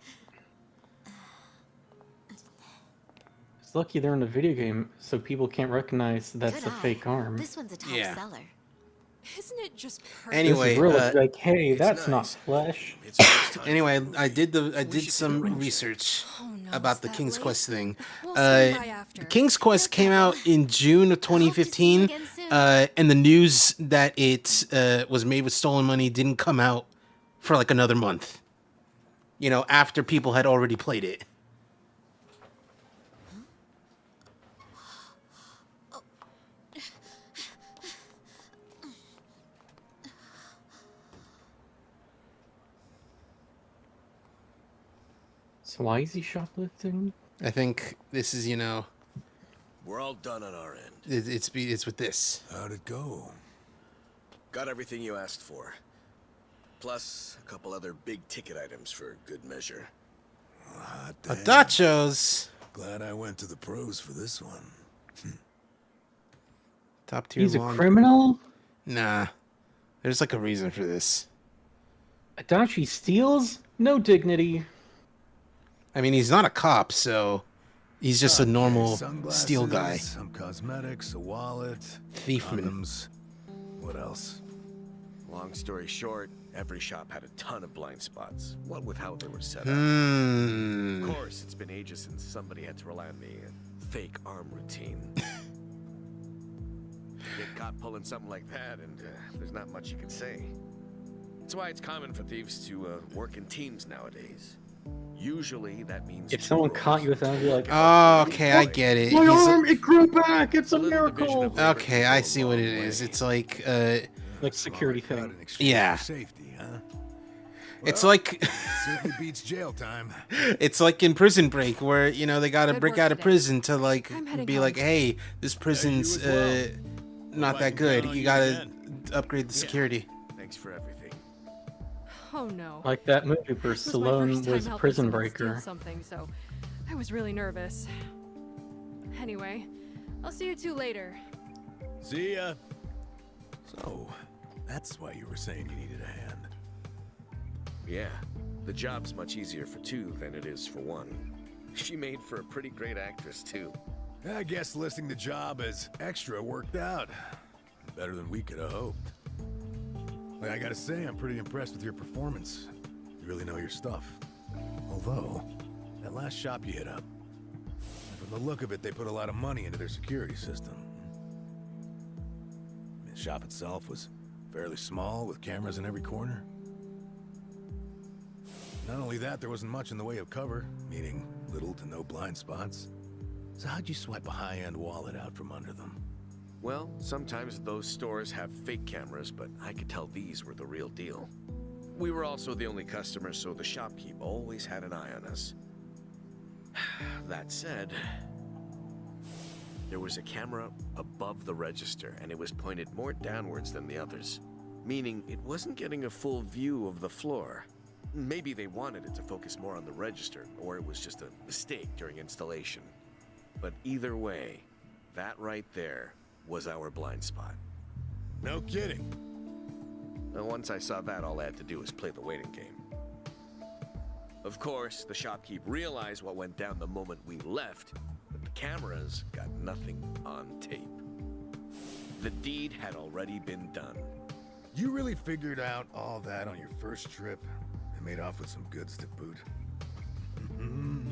It's lucky they're in a video game, so people can't recognize that's Good a eye. fake arm. This one's a top Yeah. seller. Isn't it just perfect? Anyway, This is really uh, like, hey, that's not nice. flesh. It's almost time Anyway, for a I movie. did should some arrange it. research Oh, no, about it's the that King's late? Quest thing. We'll swing by after. King's Quest came out in June of 2015, again soon. and the news that it was made with stolen money didn't come out for like another month. You know, after people had already played it. So why is he shoplifting? I think this is, you know, We're all done on our end. it's with this. How'd it go? Got everything you asked for. Plus, a couple other big ticket items for good measure. Hot damn. Adachos. Glad I went to the pros for this one. Top tier He's a long. criminal? Nah. There's like a reason for this. Adachi steals? No dignity. I mean, he's not a cop, so he's just a normal steel guy. Some cosmetics, a wallet, Thiefman. condoms. What else? Long story short, every shop had a ton of blind spots. What with how they were set up. Hmm. Of course, it's been ages since somebody had to rely on the fake arm routine. Get caught pulling something like that, and there's not much you can say. That's why it's common for thieves to work in teams nowadays. Usually, that means If someone caught you with that, I'd be like, Oh, okay, I get it. my He's- arm, it grew back! It's a little division miracle! of labor Okay, can I go a see what long it is. way. It's like, Like security Cut thing. in exchange Yeah. for safety, huh? it's Well, like, Certainly beats jail time. it's like in Prison Break, where you know they gotta Good break work out of today. prison to like I'm heading be home. like, hey, this prison's as well. not I that can good. count on You you gotta again. upgrade the security. Thanks for everything. Oh no. Like that movie where This was my Stallone first time was a helping prison someone steal breaker. something, so I was really nervous. Anyway, I'll see you two later. See ya. So, that's why you were saying you needed a hand. Yeah, the job's much easier for two than it is for one. She made for a pretty great actress, too. I guess listing the job as extra worked out. Better than we could have hoped. But I gotta say, I'm pretty impressed with your performance. You really know your stuff. Although, that last shop you hit up, from the look of it, they put a lot of money into their security system. The shop itself was fairly small, with cameras in every corner. Not only that, there wasn't much in the way of cover, meaning little to no blind spots. So how'd you swipe a high-end wallet out from under them? Well, sometimes those stores have fake cameras, but I could tell these were the real deal. We were also the only customers, so the shopkeep always had an eye on us. That said, there was a camera above the register, and it was pointed more downwards than the others, meaning it wasn't getting a full view of the floor. Maybe they wanted it to focus more on the register, or it was just a mistake during installation. But either way, that right there was our blind spot. No kidding. And once I saw that, all I had to do was play the waiting game. Of course, the shopkeep realized what went down the moment we left, but the cameras got nothing on tape. The deed had already been done. You really figured out all that on your first trip and made off with some goods to boot?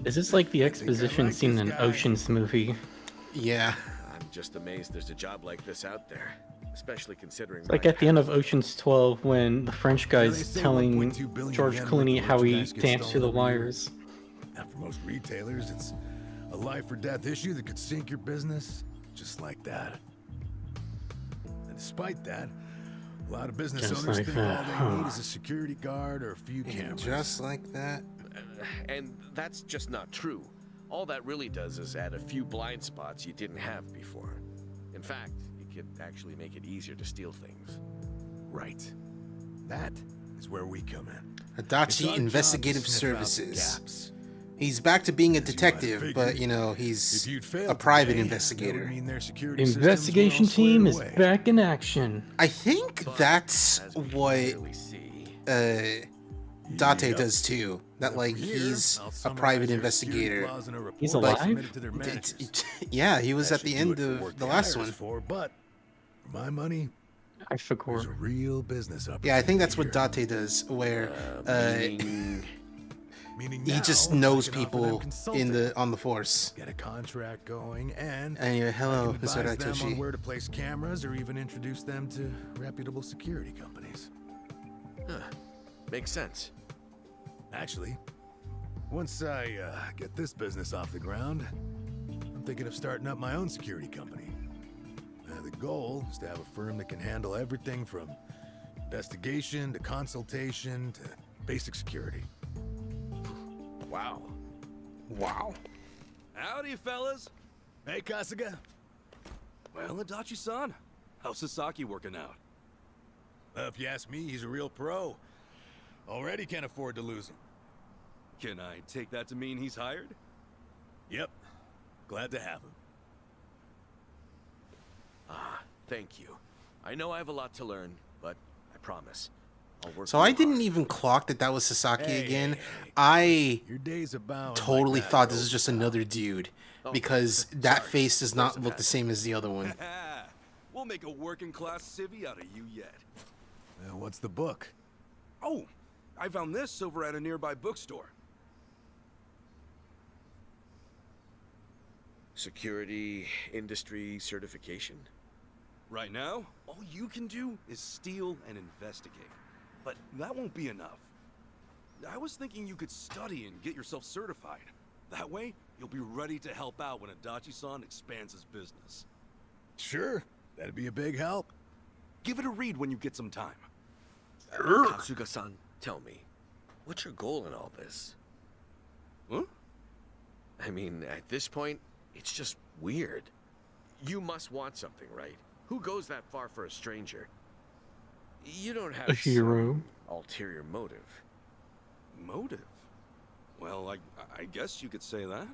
Is this like the exposition scene in an Ocean's movie? Yeah. I'm just amazed there's a job like this out there, especially considering. It's like at the end of Ocean's 12 when the French guy's telling George Clooney how he danced through the wires. Now, for most retailers, it's a life or death issue that could sink your business, just like that. And despite that, a lot of business Just owners like think that, all they need huh? is a security guard or a few cameras. Just like that. And that's just not true. All that really does is add a few blind spots you didn't have before. In fact, it could actually make it easier to steal things. Right. That is where we come in. It's Adachi our job Investigative to sniff out the Services. gaps. He's back to being a As you might detective, have but figured, you know, If he's you'd failed a private today, that investigator. would mean their The security systems were investigation all team is squared away. back in action. I think But, that's as we can what clearly see, Date Yep. does too. That And like from here, he's I'll a summarize private their security investigator. clause in a report He's they alive? submitted to their managers. Yeah, he was That at the should do end it for of work the they last hired us one. for, but for my money, I forgot. there's a real business opportunity. Yeah, I think that's what here. Date does, where Meaning he now, just I knows can offer them people in consulting, the on the force. get a contract going, and Anyway, hello, I can Mr. advise them on Daitoshi. where to place cameras or even introduce them to reputable security companies. makes sense. Actually, once I get this business off the ground, I'm thinking of starting up my own security company. The goal is to have a firm that can handle everything from investigation to consultation to basic security. Wow. Wow. Howdy, fellas. Hey, Kasuga. Well, Adachi-san, how's Sasaki working out? If you ask me, he's a real pro. Already can't afford to lose him. Can I take that to mean he's hired? Yep. Glad to have him. Thank you. I know I have a lot to learn, but I promise I'll work. So I real didn't hard. even clock that that was Sasaki Hey, again. hey, hey. I Your days about totally like that thought are this was over just now. another dude Oh, because that sorry. face does Of not course I've look had the same as the other one. We'll make a working-class civvy out of you yet. What's the book? Oh, I found this over at a nearby bookstore. Security industry certification. Right now, all you can do is steal and investigate. But that won't be enough. I was thinking you could study and get yourself certified. That way, you'll be ready to help out when Adachi-san expands his business. Sure. That'd be a big help. Give it a read when you get some time. Kasuga-san, tell me, what's your goal in all this? Huh? I mean, at this point, it's just weird. You must want something, right? Who goes that far for a stranger? You don't have A hero. some ulterior motive. Motive? Well, I guess you could say that.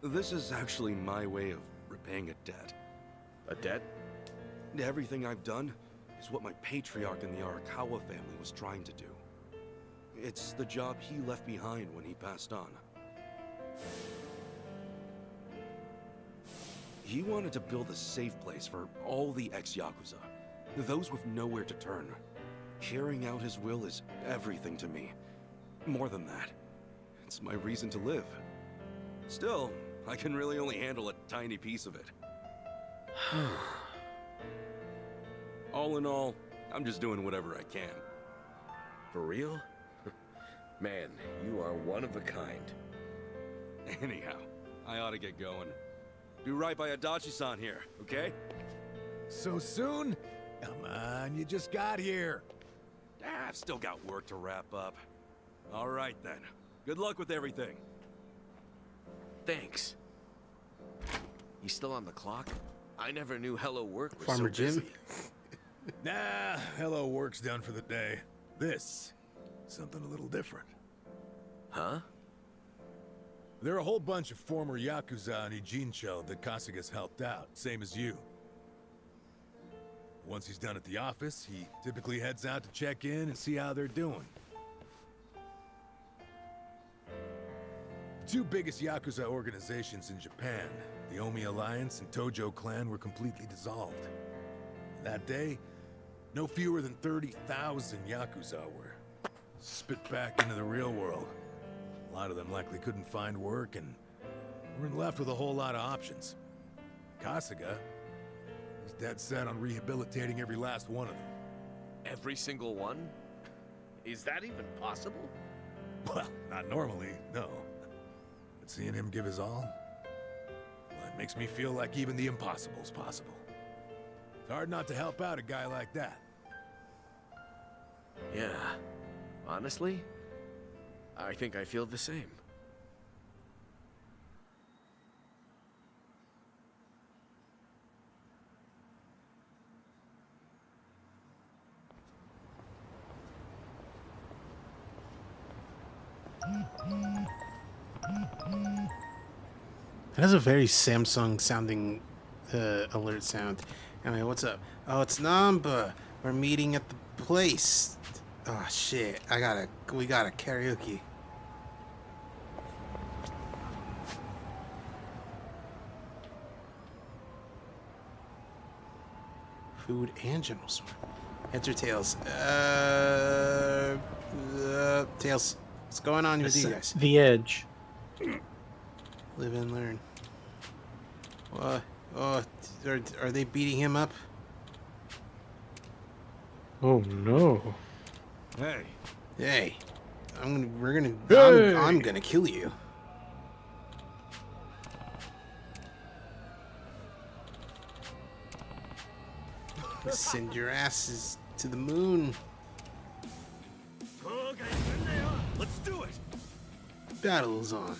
This is actually my way of repaying a debt. A debt? Everything I've done is what my patriarch in the Arakawa family was trying to do. It's the job he left behind when he passed on. He wanted to build a safe place for all the ex-Yakuza, those with nowhere to turn. Carrying out his will is everything to me. More than that, it's my reason to live. Still, I can really only handle a tiny piece of it. All in all, I'm just doing whatever I can. For real? Man, you are one of a kind. Anyhow, I ought to get going. Do right by Adachi-san here, okay? So soon? Come on, you just got here. I've still got work to wrap up. All right then. Good luck with everything. Thanks. You still on the clock? I never knew Hello Work was Farmer so Jim? busy. Nah, hello, work's done for the day. This, something a little different. Huh? There are a whole bunch of former Yakuza on Ijincho that Kasuga's helped out, same as you. Once he's done at the office, he typically heads out to check in and see how they're doing. The two biggest Yakuza organizations in Japan, the Omi Alliance and Tojo Clan, were completely dissolved. That day, no fewer than 30,000 Yakuza were spit back into the real world. A lot of them likely couldn't find work and weren't left with a whole lot of options. Kasuga, he's dead set on rehabilitating every last one of them. Every single one? Is that even possible? Well, not normally, no. But seeing him give his all, well, it makes me feel like even the impossible's possible. It's hard not to help out a guy like that. Yeah. Honestly, I think I feel the same. That has a very Samsung sounding alert sound. Anyway, what's up? Oh, it's Namba. We're meeting at the place. Oh shit! We gotta karaoke. Food and general store. Heads or tails? Tails. What's going on with you guys? The Edge. Live and learn. What? Oh, are they beating him up? Oh no. Hey. Hey, I'm gonna kill you. Send your asses to the moon. Let's do it. Battle's on.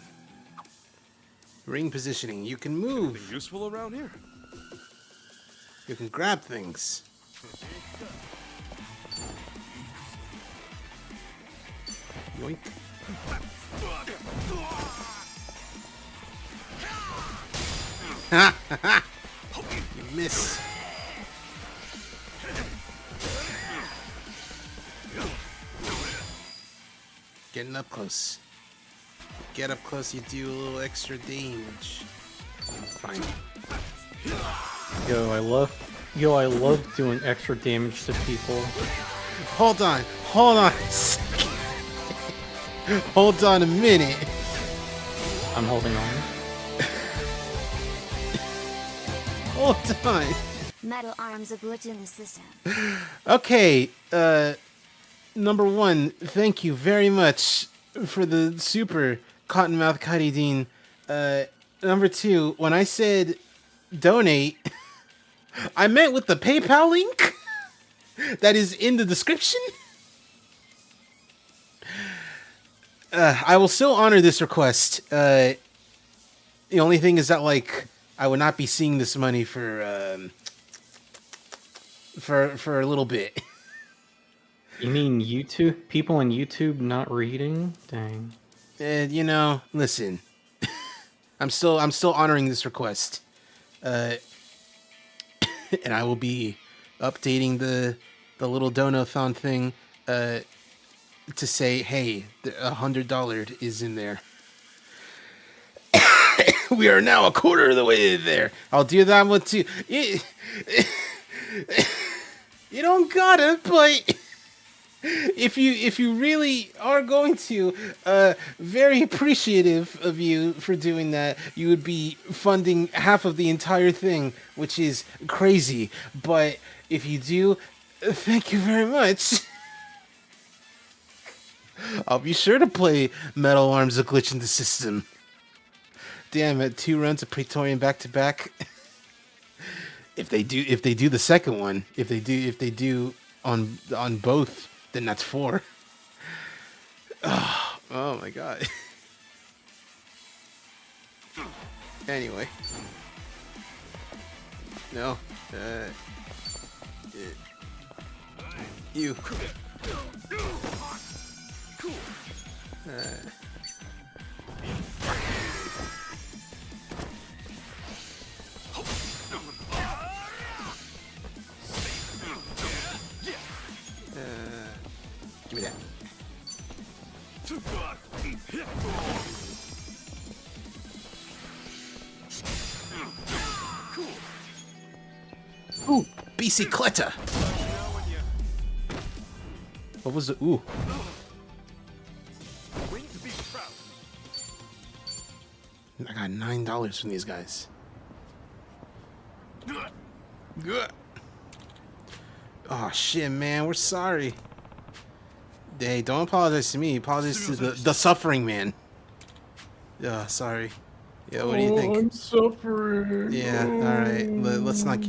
Ring positioning. You can move. Anything useful around here? You can grab things. Yoink. You miss. Getting up close. Get up close, you do a little extra damage. Fine. Yo, I love doing extra damage to people. Hold on a second. Hold on a minute. I'm holding on. Hold on. Metal arms are glitch in the system. Okay, number one, thank you very much for the super Cottonmouth Karidin. Number two, when I said donate, I meant with the PayPal link that is in the description. I will still honor this request. The only thing is that, like, I would not be seeing this money for a little bit. You mean YouTube? People on YouTube not reading? Dang. You know, listen. I'm still honoring this request. And I will be updating the little donathon thing to say, hey, $100 is in there. We are now a quarter of the way there. I'll do that one too. You don't gotta, but if you really are going to, very appreciative of you for doing that. You would be funding half of the entire thing, which is crazy. But if you do, thank you very much. I'll be sure to play Metal Arms: A Glitch in the System. Damn it! 2 runs of Praetorian back to back. If they do the second one, if they do on both, then that's 4. Oh my god. Anyway. No. You. Give me that. Ooh, bicicleta. What was it? Ooh. I got $9 from these guys. Oh shit, man, we're sorry. Hey, don't apologize to me. Apologize to the suffering man. Yeah, sorry. Yeah, what do you think? I'm suffering. Yeah, all right. Let's not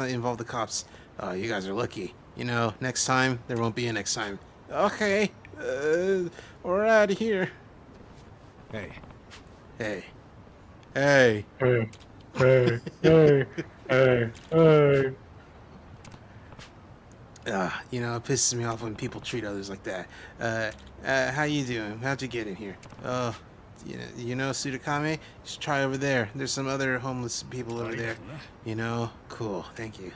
involve the cops. Oh, you guys are lucky. You know, next time there won't be a next time. Okay, we're out of here. Hey. Hey. Hey. Hey. Hey. Hey. Hey. Hey. You know, it pisses me off when people treat others like that. How you doing? How'd you get in here? Oh, you know Sudakame? Just try over there. There's some other homeless people over there. You know? Cool, thank you.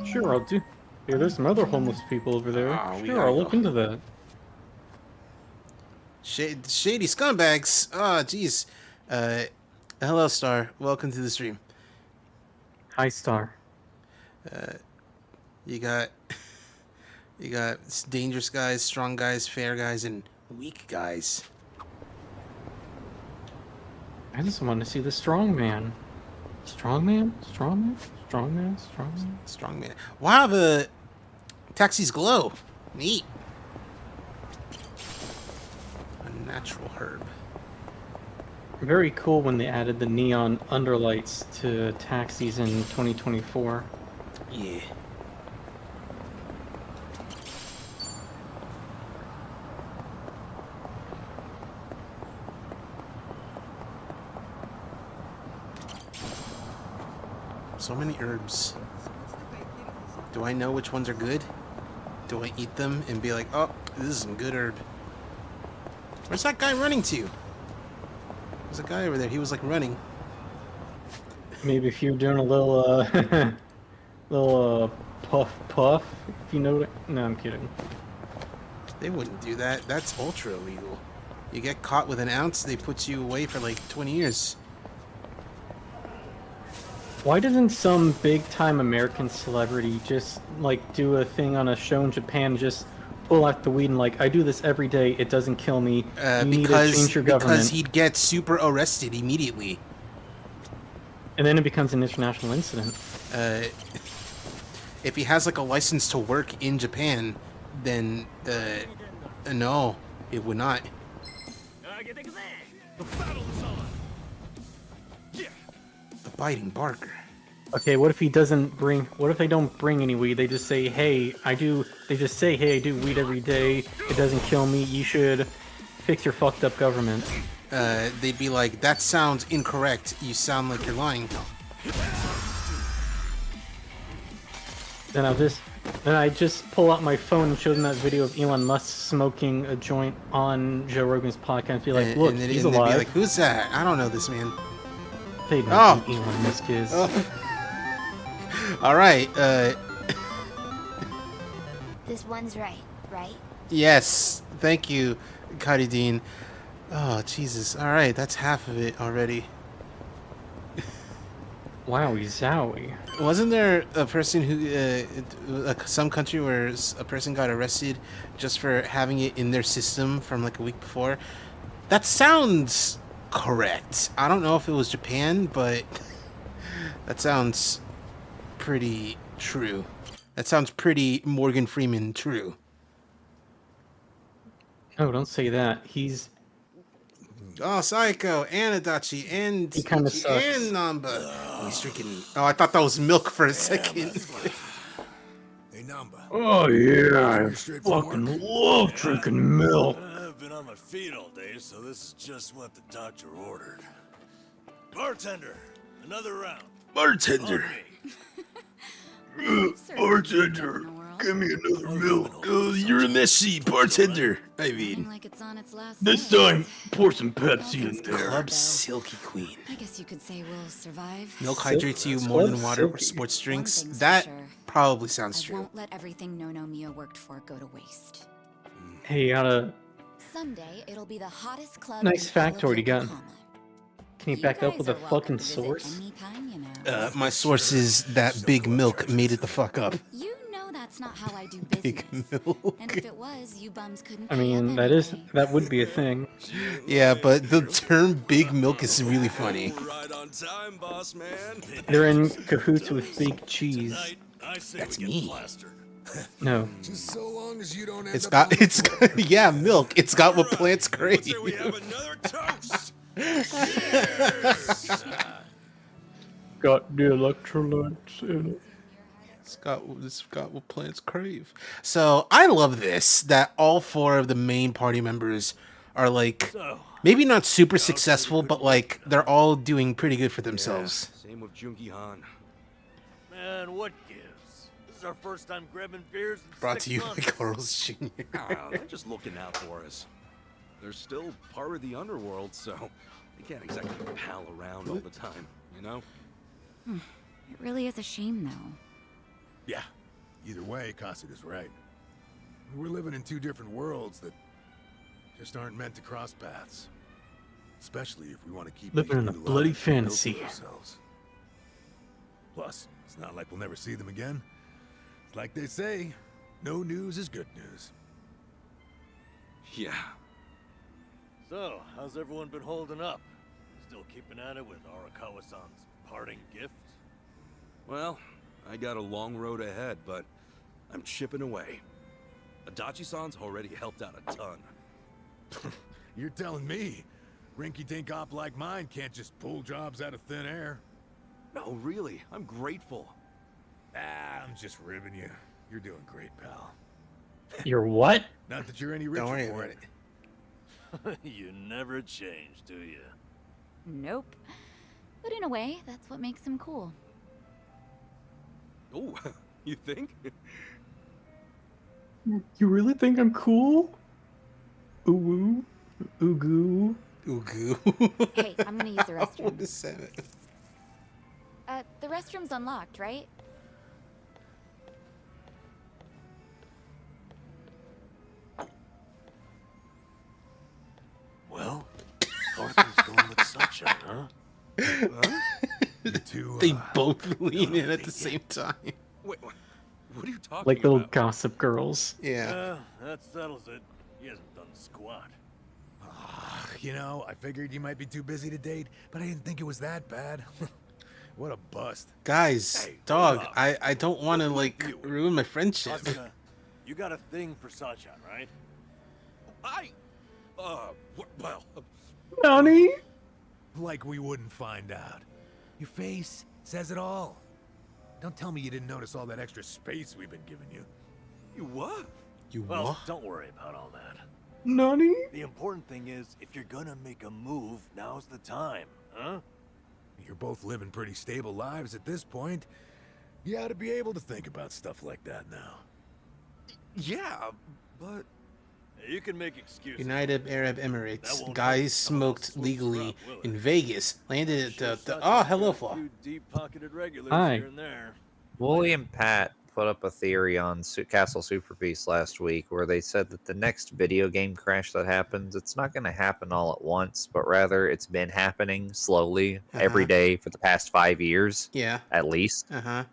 Sure, I'll do. Yeah, there's some other homeless people over there. We Sure, gotta I'll look go. into that. Shady scumbags. Oh, jeez. Hello, Star. Welcome to the stream. Hi, Star. You got dangerous guys, strong guys, fair guys, and weak guys. I just want to see the strong man. Strong man? Strong man? Strong man? Strong man? Strong man. Wow, the taxis glow. Neat. A natural herb. Very cool when they added the neon underlights to taxis in 2024. Yeah. So many herbs. Do I know which ones are good? Do I eat them and be like, oh, this is some good herb? Where's that guy running to? There's a guy over there. He was like running. Maybe if you're doing a little, little puff, if you know what no, I'm kidding. They wouldn't do that. That's ultra illegal. You get caught with an ounce, they put you away for like 20 years. Why doesn't some big-time American celebrity just, like, do a thing on a show in Japan, just pull out the weed and, like, I do this every day, it doesn't kill me, you need to change your government. Because he'd get super arrested immediately. And then it becomes an international incident. If he has, like, a license to work in Japan, then, no, it would not. The battle is on. Yeah. The biting barker. Okay, what if he doesn't bring, what if they don't bring any weed, they just say, hey, I do weed every day, it doesn't kill me, you should fix your fucked up government. They'd be like, that sounds incorrect, you sound like you're lying. Then I just pull out my phone and show them that video of Elon Musk smoking a joint on Joe Rogan's podcast and be like, look, he's alive. They'd be like, who's that? I don't know this man. They know who Elon Musk is. Oh. All right. This one's right? Yes. Thank you, Kari Dean. Oh, Jesus. All right. That's half of it already. Wowie zowie. Wasn't there a person who, some country where a person got arrested just for having it in their system from like a week before? That sounds correct. I don't know if it was Japan, but that sounds pretty true. That sounds pretty Morgan Freeman true. Oh, don't say that. He's Oh, Psycho and Adachi and He kinda Ichi sucks. and Namba. And he's drinking. Oh, I thought that was milk for a second. Hey, Namba. Oh yeah, I You're straight from fucking work? love drinking milk. I've been on my feet all day, so this is just what the doctor ordered. Bartender, another round. Bartender. Bartender, give me another milk. You're a messy bartender. I mean, Like it's on its last This leg. time, pour some Pepsi in there. Club Silky Queen. I guess you could say we'll survive. Milk hydrates you more than water or sports drinks. That probably sounds I true. won't let everything No Mia worked for go to waste. Hey, you got a Someday it'll be the hottest club. nice in all of factoid you got. Yokohama. Can you You back up guys with a are welcome fucking to visit source? anytime, you know. My source is that Big Milk made it the fuck up. You know that's not how I do Big business. Milk. And if it was, you bums couldn't I pay mean, up anyway. that would be a thing. Yeah, but the term Big Milk is really funny. Right on time, boss man. They're in cahoots with Big Cheese. I say That's we get me. plastered. No. Just so long as you don't end It's up got, on the it's floor. got, yeah, milk. It's got what plants crave. Say we have another toast. Got the electrolytes in it. It's got what plants crave. So I love this that all four of the main party members are like maybe not super successful, but like they're all doing pretty good for themselves. Same with Junkie Han. Man, what gives? This is our first time grabbing beers in Brought 6 to you by months. Carl's Jr. They're just looking out for us. They're still part of the underworld, so they can't exactly pal around all the time, you know? It really is a shame, though. Yeah. Either way, Kasuga's right. We're living in two different worlds that just aren't meant to cross paths. Especially if we want to keep Living in a these new bloody lives we built for fantasy. ourselves. Plus, it's not like we'll never see them again. It's like they say, no news is good news. Yeah. So, how's everyone been holding up? Still keeping at it with Arakawa-san's parting gift? Well, I got a long road ahead, but I'm chipping away. Adachi-san's already helped out a ton. You're telling me rinky-dink op like mine can't just pull jobs out of thin air? No, really, I'm grateful. Ah, I'm just ribbing you. You're doing great, pal. You're what? Not that you're any richer Don't worry for about it. You never change, do you? Nope. But in a way, that's what makes him cool. Oh, you think? You really think I'm cool? Ooh woo, ooh goo. Ugu. Hey, I'm gonna use the restroom. What is that? The restroom's unlocked, right? Well, Arthur's going with Sunshine, huh? You two, They both lean in at the same time. Wait, what are you talking Like little about? gossip girls. Yeah. That settles it. He hasn't done squat. you know, I figured you might be too busy to date, but I didn't think it was that bad. What a bust. Guys, Hey, dog, hold up. I don't want to like ruin my friendship. Asuka, you got a thing for Sunshine, right? Well, Nani? Like we wouldn't find out. Your face says it all. Don't tell me you didn't notice all that extra space we've been giving you. you what? You Well, what? don't worry about all that. Nani? The important thing is, if you're gonna make a move, now's the time, huh? You're both living pretty stable lives at this point. You ought to be able to think about stuff like that now. Yeah, but You can make excuses. United Arab That Emirates. won't Guys help. smoked Swoops her legally up, will it? in Vegas. Landed at Sure, the Sunshine oh, got hello, a Flaw. few deep-pocketed regulars Hi. here and there. Wooly and Pat put up a theory on Castle Superpiece last week where they said that the next video game crash that happens, it's not going to happen all at once, but rather it's been happening slowly every day for the past 5 years. Yeah. At least. Uh-huh.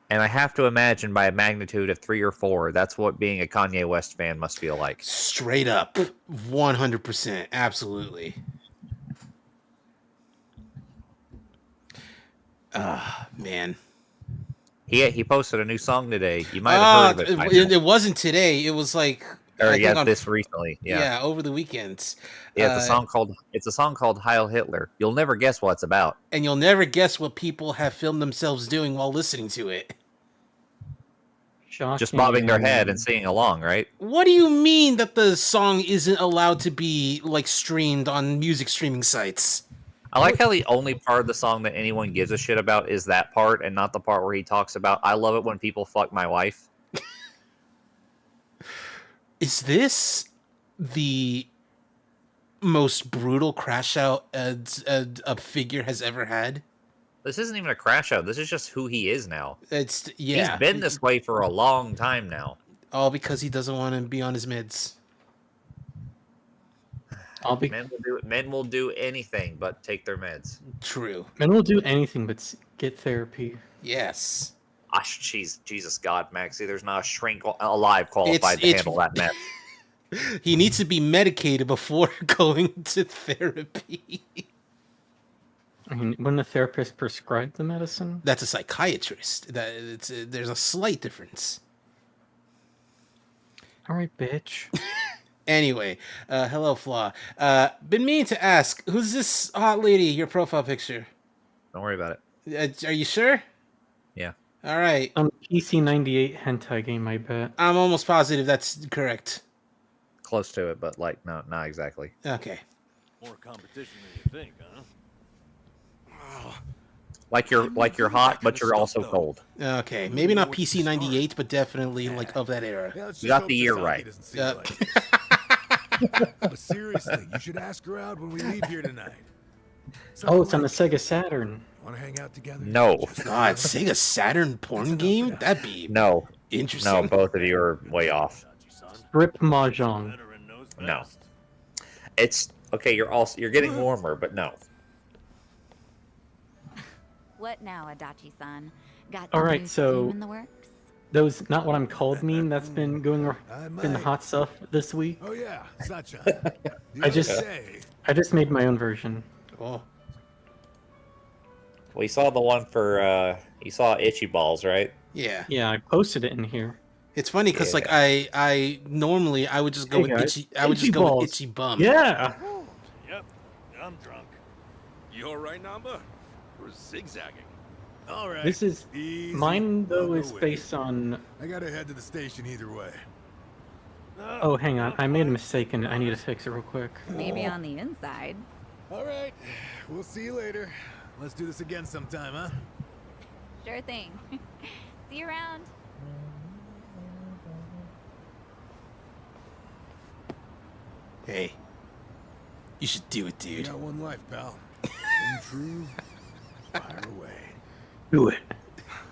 And I have to imagine by a magnitude of 3 or 4, that's what being a Kanye West fan must feel like. Straight up. 100%. Absolutely. Man. He posted a new song today. You might have heard of it. It wasn't today. It was like Or I think this recently. Yeah. over the weekends. Yeah, it's a song called Heil Hitler. You'll never guess what it's about. And you'll never guess what people have filmed themselves doing while listening to it. Shocking. Just bobbing their head and singing along, right? What do you mean that the song isn't allowed to be like streamed on music streaming sites? I like how the only part of the song that anyone gives a shit about is that part and not the part where he talks about, I love it when people fuck my wife. Is this the most brutal crash out a figure has ever had? This isn't even a crash out. This is just who he is now. Yeah. He's been this way for a long time now. All because he doesn't want to be on his meds. Men will do anything but take their meds. True. Men will do anything but get therapy. Yes. Jesus God, Maxie. There's not a shrink alive qualified to handle that mess. He needs to be medicated before going to therapy. I mean, wouldn't a therapist prescribe the medicine? That's a psychiatrist. There's a slight difference. All right, bitch. Anyway, hello, Flaw. Been meaning to ask, who's this hot lady? Your profile picture. Don't worry about it. Are you sure? Yeah. All right. PC98 hentai game, I bet. I'm almost positive that's correct. Close to it, but like, no, not exactly. Okay. More competition than you think, huh? Like you're hot, but you're also cold. Okay, maybe not PC98, but definitely like of that era. You got the year right. But seriously, you should ask her out when we leave here tonight. Oh, it's on the Sega Saturn. Want to hang out together? No. God, Sega Saturn porn game? That'd be interesting. No, both of you are way off. Strip Mahjong. No. It's okay. You're getting warmer, but no. What now, Adachi-san? Got All some right, new so steam in the works? those not what I'm called meme that's been been the hot stuff this week. Oh yeah, such I just made my own version. Oh. Well, you saw the one for you saw Itchy Balls, right? Yeah. Yeah, I posted it in here. It's funny because like I normally I would just go with guys, itchy. I would just go with itchy bum. Yeah. Yep, I'm drunk. You all right, Namba? We're zigzagging. All right. This is Easy. mine though I'll go is with based on. I gotta head to the station either way. Oh, hang on. I made a mistake and I need to fix it real quick. Maybe on the inside. All right. We'll see you later. Let's do this again sometime, huh? Sure thing. See you around. Hey, you should do it, You dude. got one life, pal. Come true. Fire away. Do it.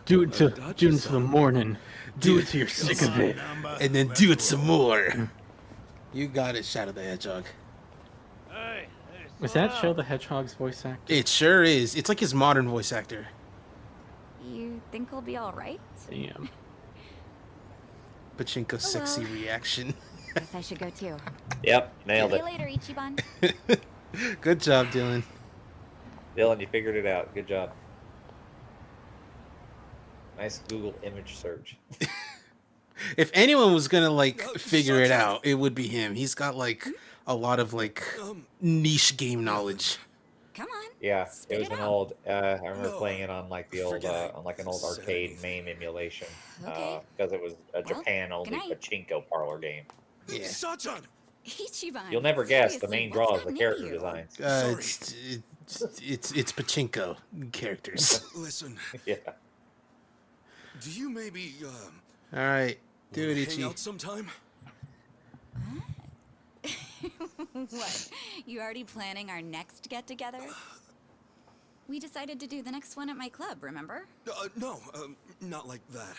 Do it into the morning. Do it till you're sick of it. And then do it some more. You got it, Shadow the Hedgehog. Was that Shadow the Hedgehog's voice actor? It sure is. It's like his modern voice actor. You think we'll be all right? Damn. Pachinko sexy reaction. Guess I should go too. Yep, nailed See it. you later, Ichiban. Good job, Dylan. Dylan, you figured it out. Good job. Nice Google image search. If anyone was gonna like figure it out, it would be him. He's got like a lot of like niche game knowledge. Come on. Yeah, it was an old. I remember playing it on like the old, on like an old arcade MAME emulation, because it was a Japan-only pachinko parlor game. Yeah. Ichiban. You'll never guess. The seriously, main what's draw is the happening to character you? designs. It's pachinko characters. Listen. Yeah. Do you maybe All right, do it, hang Ichi. out sometime? What? You already planning our next get-together? We decided to do the next one at my club, remember? No, not like that.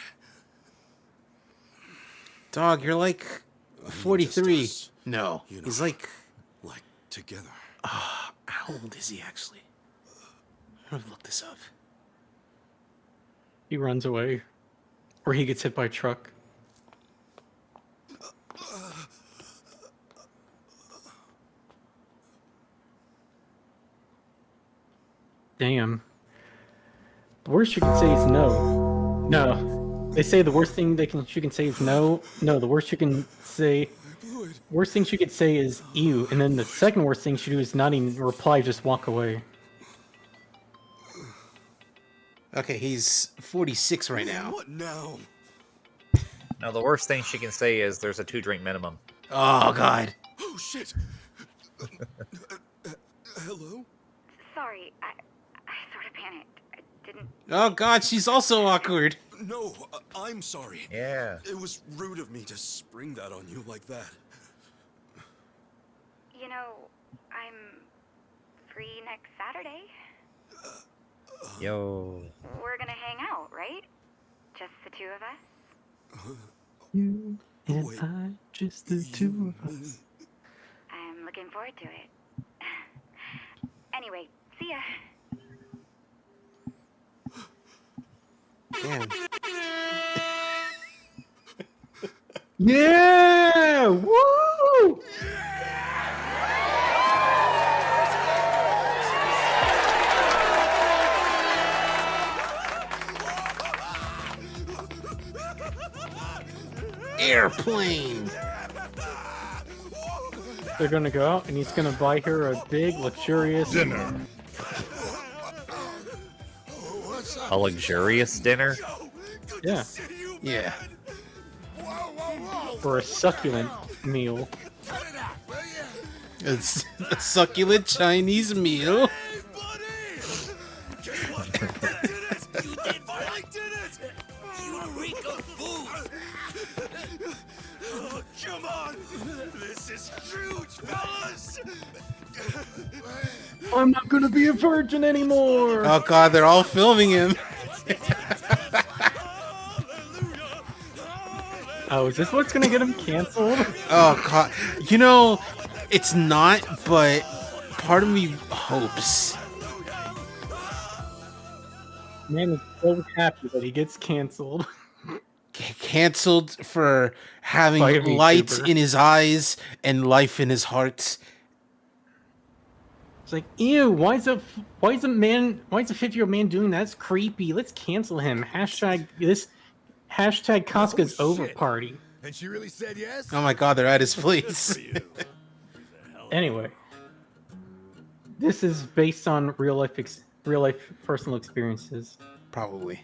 Dog, you're like 43. No, he's like together. How old is he actually? I'm gonna look this up. He runs away. Or he gets hit by a truck. Damn. The worst you can say is no. No. They say the worst thing she can say is no. No, the worst worst thing she could say is ew, and then the second worst thing she do is not even reply, just walk away. Okay, he's 46 right now. What now? No, the worst thing she can say is there's a 2-drink minimum. Oh God. Oh shit. Hello? Sorry, I sort of panicked. I didn't... Oh God, she's also awkward. No, I'm sorry. Yeah. It was rude of me to spring that on you like that. You know, I'm free next Saturday. Yo. We're gonna hang out, right? Just the two of us? You and I, just the two of us. I'm looking forward to it. Anyway, see ya. Damn. Yeah! Woo! Airplane. They're gonna go out, and he's gonna buy her a big, luxurious dinner. A luxurious dinner? Yeah. Yeah. For a succulent meal. It's a succulent Chinese meal. Come on! This is huge, fellas! I'm not gonna be a virgin anymore! Oh God, they're all filming him. Oh, is this what's gonna get him canceled? Oh God, you know, it's not, but part of me hopes. Man is so happy that he gets canceled. Canceled for having By a light VTuber. in his eyes and life in his heart. It's like, ew, why is a 50-year-old man doing that? That's creepy. Let's cancel him. Hashtag Casca's over party. And she really said yes? Oh my God, they're at his place. Anyway, this is based on real life personal experiences. Probably.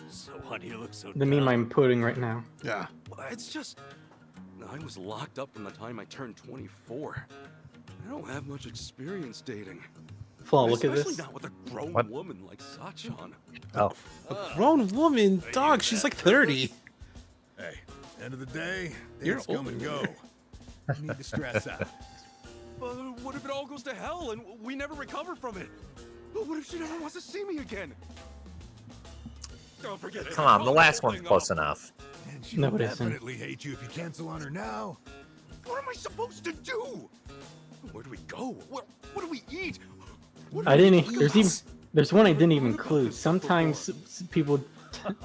So why do you look so The meme I'm putting right now. Yeah. It's just... I was locked up from the time I turned 24. I don't have much experience dating. Flaw, look at Especially this. not with a grown What? woman like Sachan. Oh. A grown woman, dog. She's like 30. Hey, end of the day, You're things come and go. You need to stress out. But what if it all goes to hell and we never recover from it? But what if she never wants to see me again? Oh, forget it. Come on, the Call last the whole one's thing close off. enough. And she No, will it isn't. definitely hate you if you cancel on her now. What am I supposed to do? Where do we go? What do we eat? I didn't. There's one I didn't even include. Sometimes people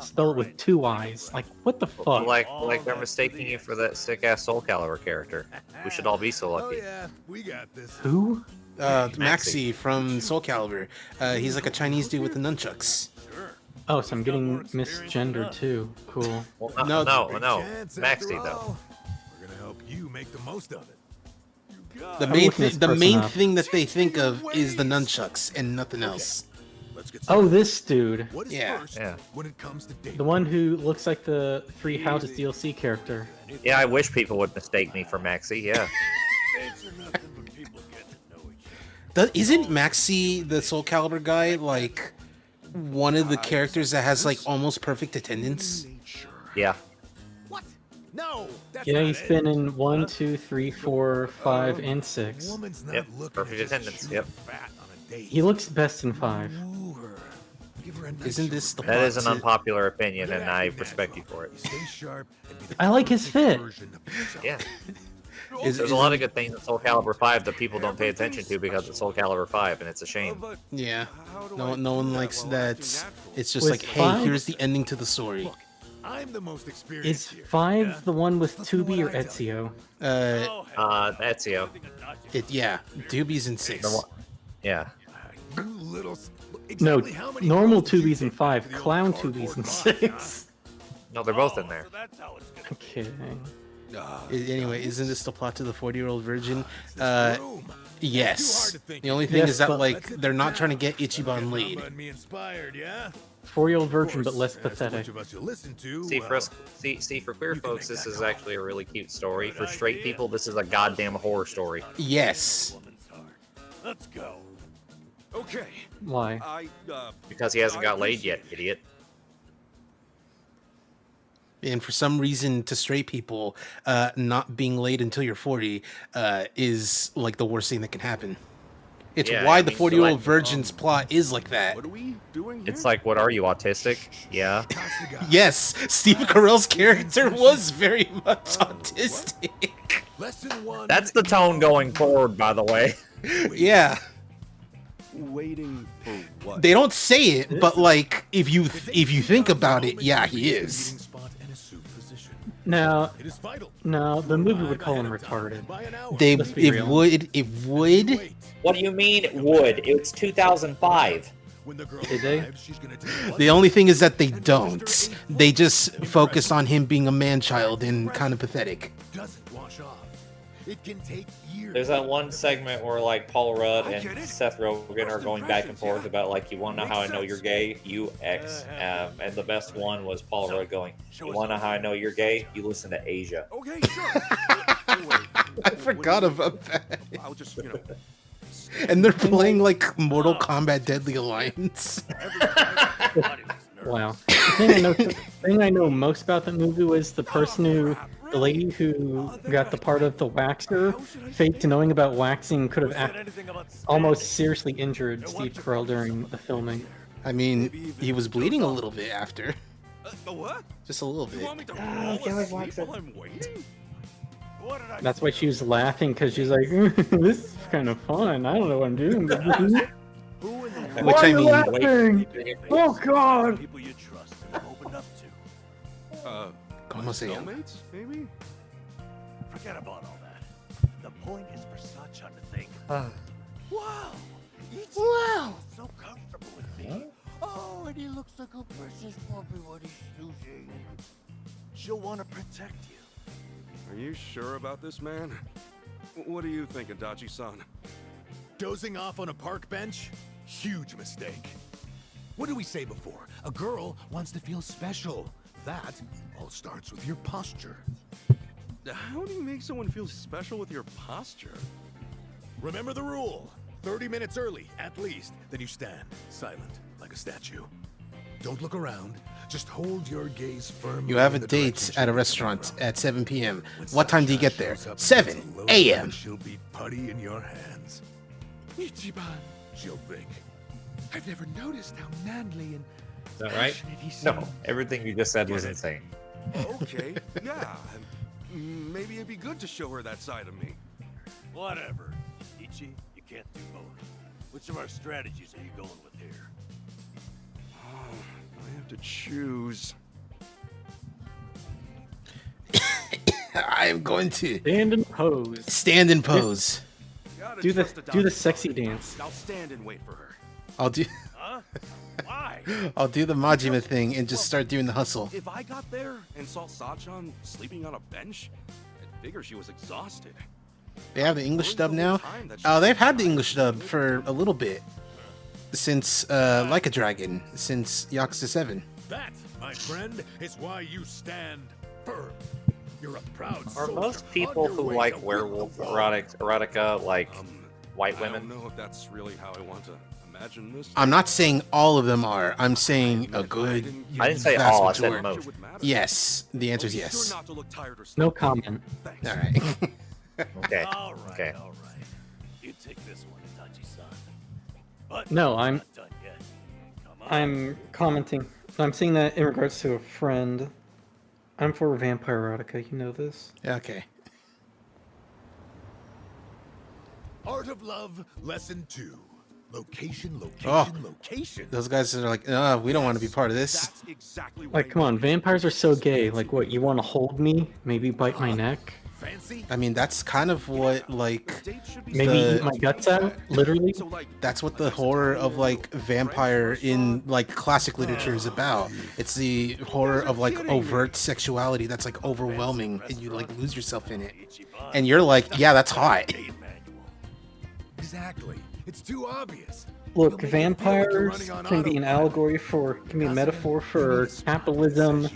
spell it with 2 I's. Like, what the fuck? Like they're mistaking you for that sick-ass Soul Calibur character. We should all be so Oh lucky. yeah, we got this. Who? Maxi from Soul Calibur. He's like a Chinese dude with the nunchucks. Oh, so I'm getting misgendered too. Cool. Well, No, no, Big no. chance Maxi, after though. all. We're gonna help you make the most of it. The I'm main looking this the person main up. thing that they think of is the nunchucks and nothing else. Let's get Oh, started. this dude. What is Yeah. first Yeah. when it comes to dating? The one who looks like the Three Houses DLC character. Yeah, I wish people would mistake me for Maxi, yeah. Dates are nothing but people getting to know each other. Isn't Maxi, the Soul Calibur guy, like one of the characters that has like almost perfect attendance? Yeah. What? No. That's Yeah, not he's it. been in 1, 2, 3, 4, 5, and 6. Woman's not Yep, looking perfect to just attendance, shoot yep. fat on a date. He looks best in 5. Woo her. Give her a nice Isn't this the That is an plot to- unpopular opinion, and I Good respect acting, you for it. Stay sharp and be the I like his perfect fit. version of yourself. Yeah. Is- There's a lot of good things in Soul Calibur 5 that people don't pay attention to because it's Soul Calibur 5, and it's a shame. Yeah. How do No, I no one do that likes while that. acting natural? It's just Was like, hey, 5 here's the ending to the story. Look, I'm the most experienced Is here. 5 yeah? the one with Listen to Tubi or what I tell you. Ezio? Ezio. Yeah, Doobie's in 6. The one- Yeah. You little... No, Exactly how many normal girls do you Tubi's in take 5, to the old clown cardboard Tubi's in box, 6. No, they're both in there. I'm kidding. Anyway, isn't this the plot to the 40-year-old virgin? Yes. The only thing Yes, is that but- like they're not trying to get Ichiban laid. 4-year-old virgin, but less pathetic. See, for us, see, for queer folks, this is actually a really cute story. For straight people, this is a goddamn horror story. Yes. Let's go. Okay. Why? Because he hasn't got laid yet, idiot. And for some reason, to straight people, not being laid until you're 40 is like the worst thing that can happen. It's Yeah, why I the mean, 40-year-old virgin's plot is like that. What are we doing here? It's like, what are you, autistic? Yeah. Yes, Steve Carell's character was very much autistic. That's the tone going forward, by the way. Yeah. Waiting for what? They don't say it, but like if you think about it, yeah, he is. Now, no, the movie would call him retarded. Let's be real. It would. What do you mean it would? It's 2005. Did they? The only thing is that they don't. They just focus on him being a man-child and kind of pathetic. It can take years. There's that one segment where like Paul Rudd and Seth Rogen are going back and forth about like, you want to know how I know you're gay? You X. And the best one was Paul Rudd going, you want to know how I know you're gay? You listen to Asia. Okay, sure. I forgot about that. I'll just, And they're playing like Mortal Kombat Deadly Alliance. Wow. The thing I know most about that movie was the lady who got the part of the waxer faked knowing about waxing could have almost seriously injured Steve Carell during the filming. I mean, he was bleeding a little bit after. What? Just a little bit. That's why she was laughing, because she's like, this is kind of fun. I don't know what I'm doing. But Which I mean, laughing? Oh God! People you trust and open up to. ¿Cómo se llama? Cellmates, maybe? Forget about all that. The point is for Sachan to think, wow, Wow. so comfortable with me. Oh, and he looks like a precious puppy when he's snoozing. She'll want to protect you. Are you sure about this, man? What do you think, Adachi-san? Dozing off on a park bench? Huge mistake. What did we say before? A girl wants to feel special. That all starts with your posture. How do you make someone feel special with your posture? Remember the rule. 30 minutes early, at least. Then you stand, silent, like a statue. Don't look around. Just hold your gaze firmly. You have a in the date direction at a she'll restaurant come from. at 7 p.m. When What time do you Sachan get there? shows up 7 just a little a.m. bit, she'll be putty in your hands. Ichiban, she'll think. I've never noticed how manly and Is that right? passionate he seems. No, everything you just said was insane. Okay, yeah. Maybe it'd be good to show her that side of me. Whatever. Ichi, you can't do both. Which of our strategies are you going with here? Oh, I have to choose. I am going to Stand and pose. stand and pose. Gotta Do the trust do the Adachi-san. sexy dance. I'll stand and wait for her. I'll do Huh? Why? I'll do the Majima thing and just start doing the hustle. If I got there and saw Sachan sleeping on a bench, I'd figure she was exhausted. They have the English dub now? Oh, they've had the English dub for a little bit. Since Like a Dragon, since Yakuza 7. That, my friend, is why you stand firm. You're a proud Are soldier most on people your who way like to win werewolf the war. erotica like white I women? don't know if that's really how I want to imagine this. I'm not saying all of them are. I'm saying a good. I didn't say vast all, I said majority. most. Yes, the answer is Be sure yes. not to look tired or No sloppy. comment. All right. Okay. All right, Okay. all right. You take this one, Itachi-san. But No, we're I'm- not done yet. Come on. I'm commenting. I'm saying that in regards to a friend. I'm for vampire erotica. You know this. Okay. Art of Love, Lesson 2. Location, location, Oh. location. Those guys are like, we don't want to be part of this. That's exactly Like, come on, vampires are so gay. Like, what? You want to hold me? Maybe bite my neck? Fancy? I mean, that's kind of what like maybe eat my guts out, literally. That's what the horror of like vampire in like classic literature is about. It's the horror of like overt sexuality that's like overwhelming, and you like lose yourself in it. And you're like, yeah, that's hot. Exactly. It's too obvious. Look, vampires can be an allegory can be a metaphor for capitalism,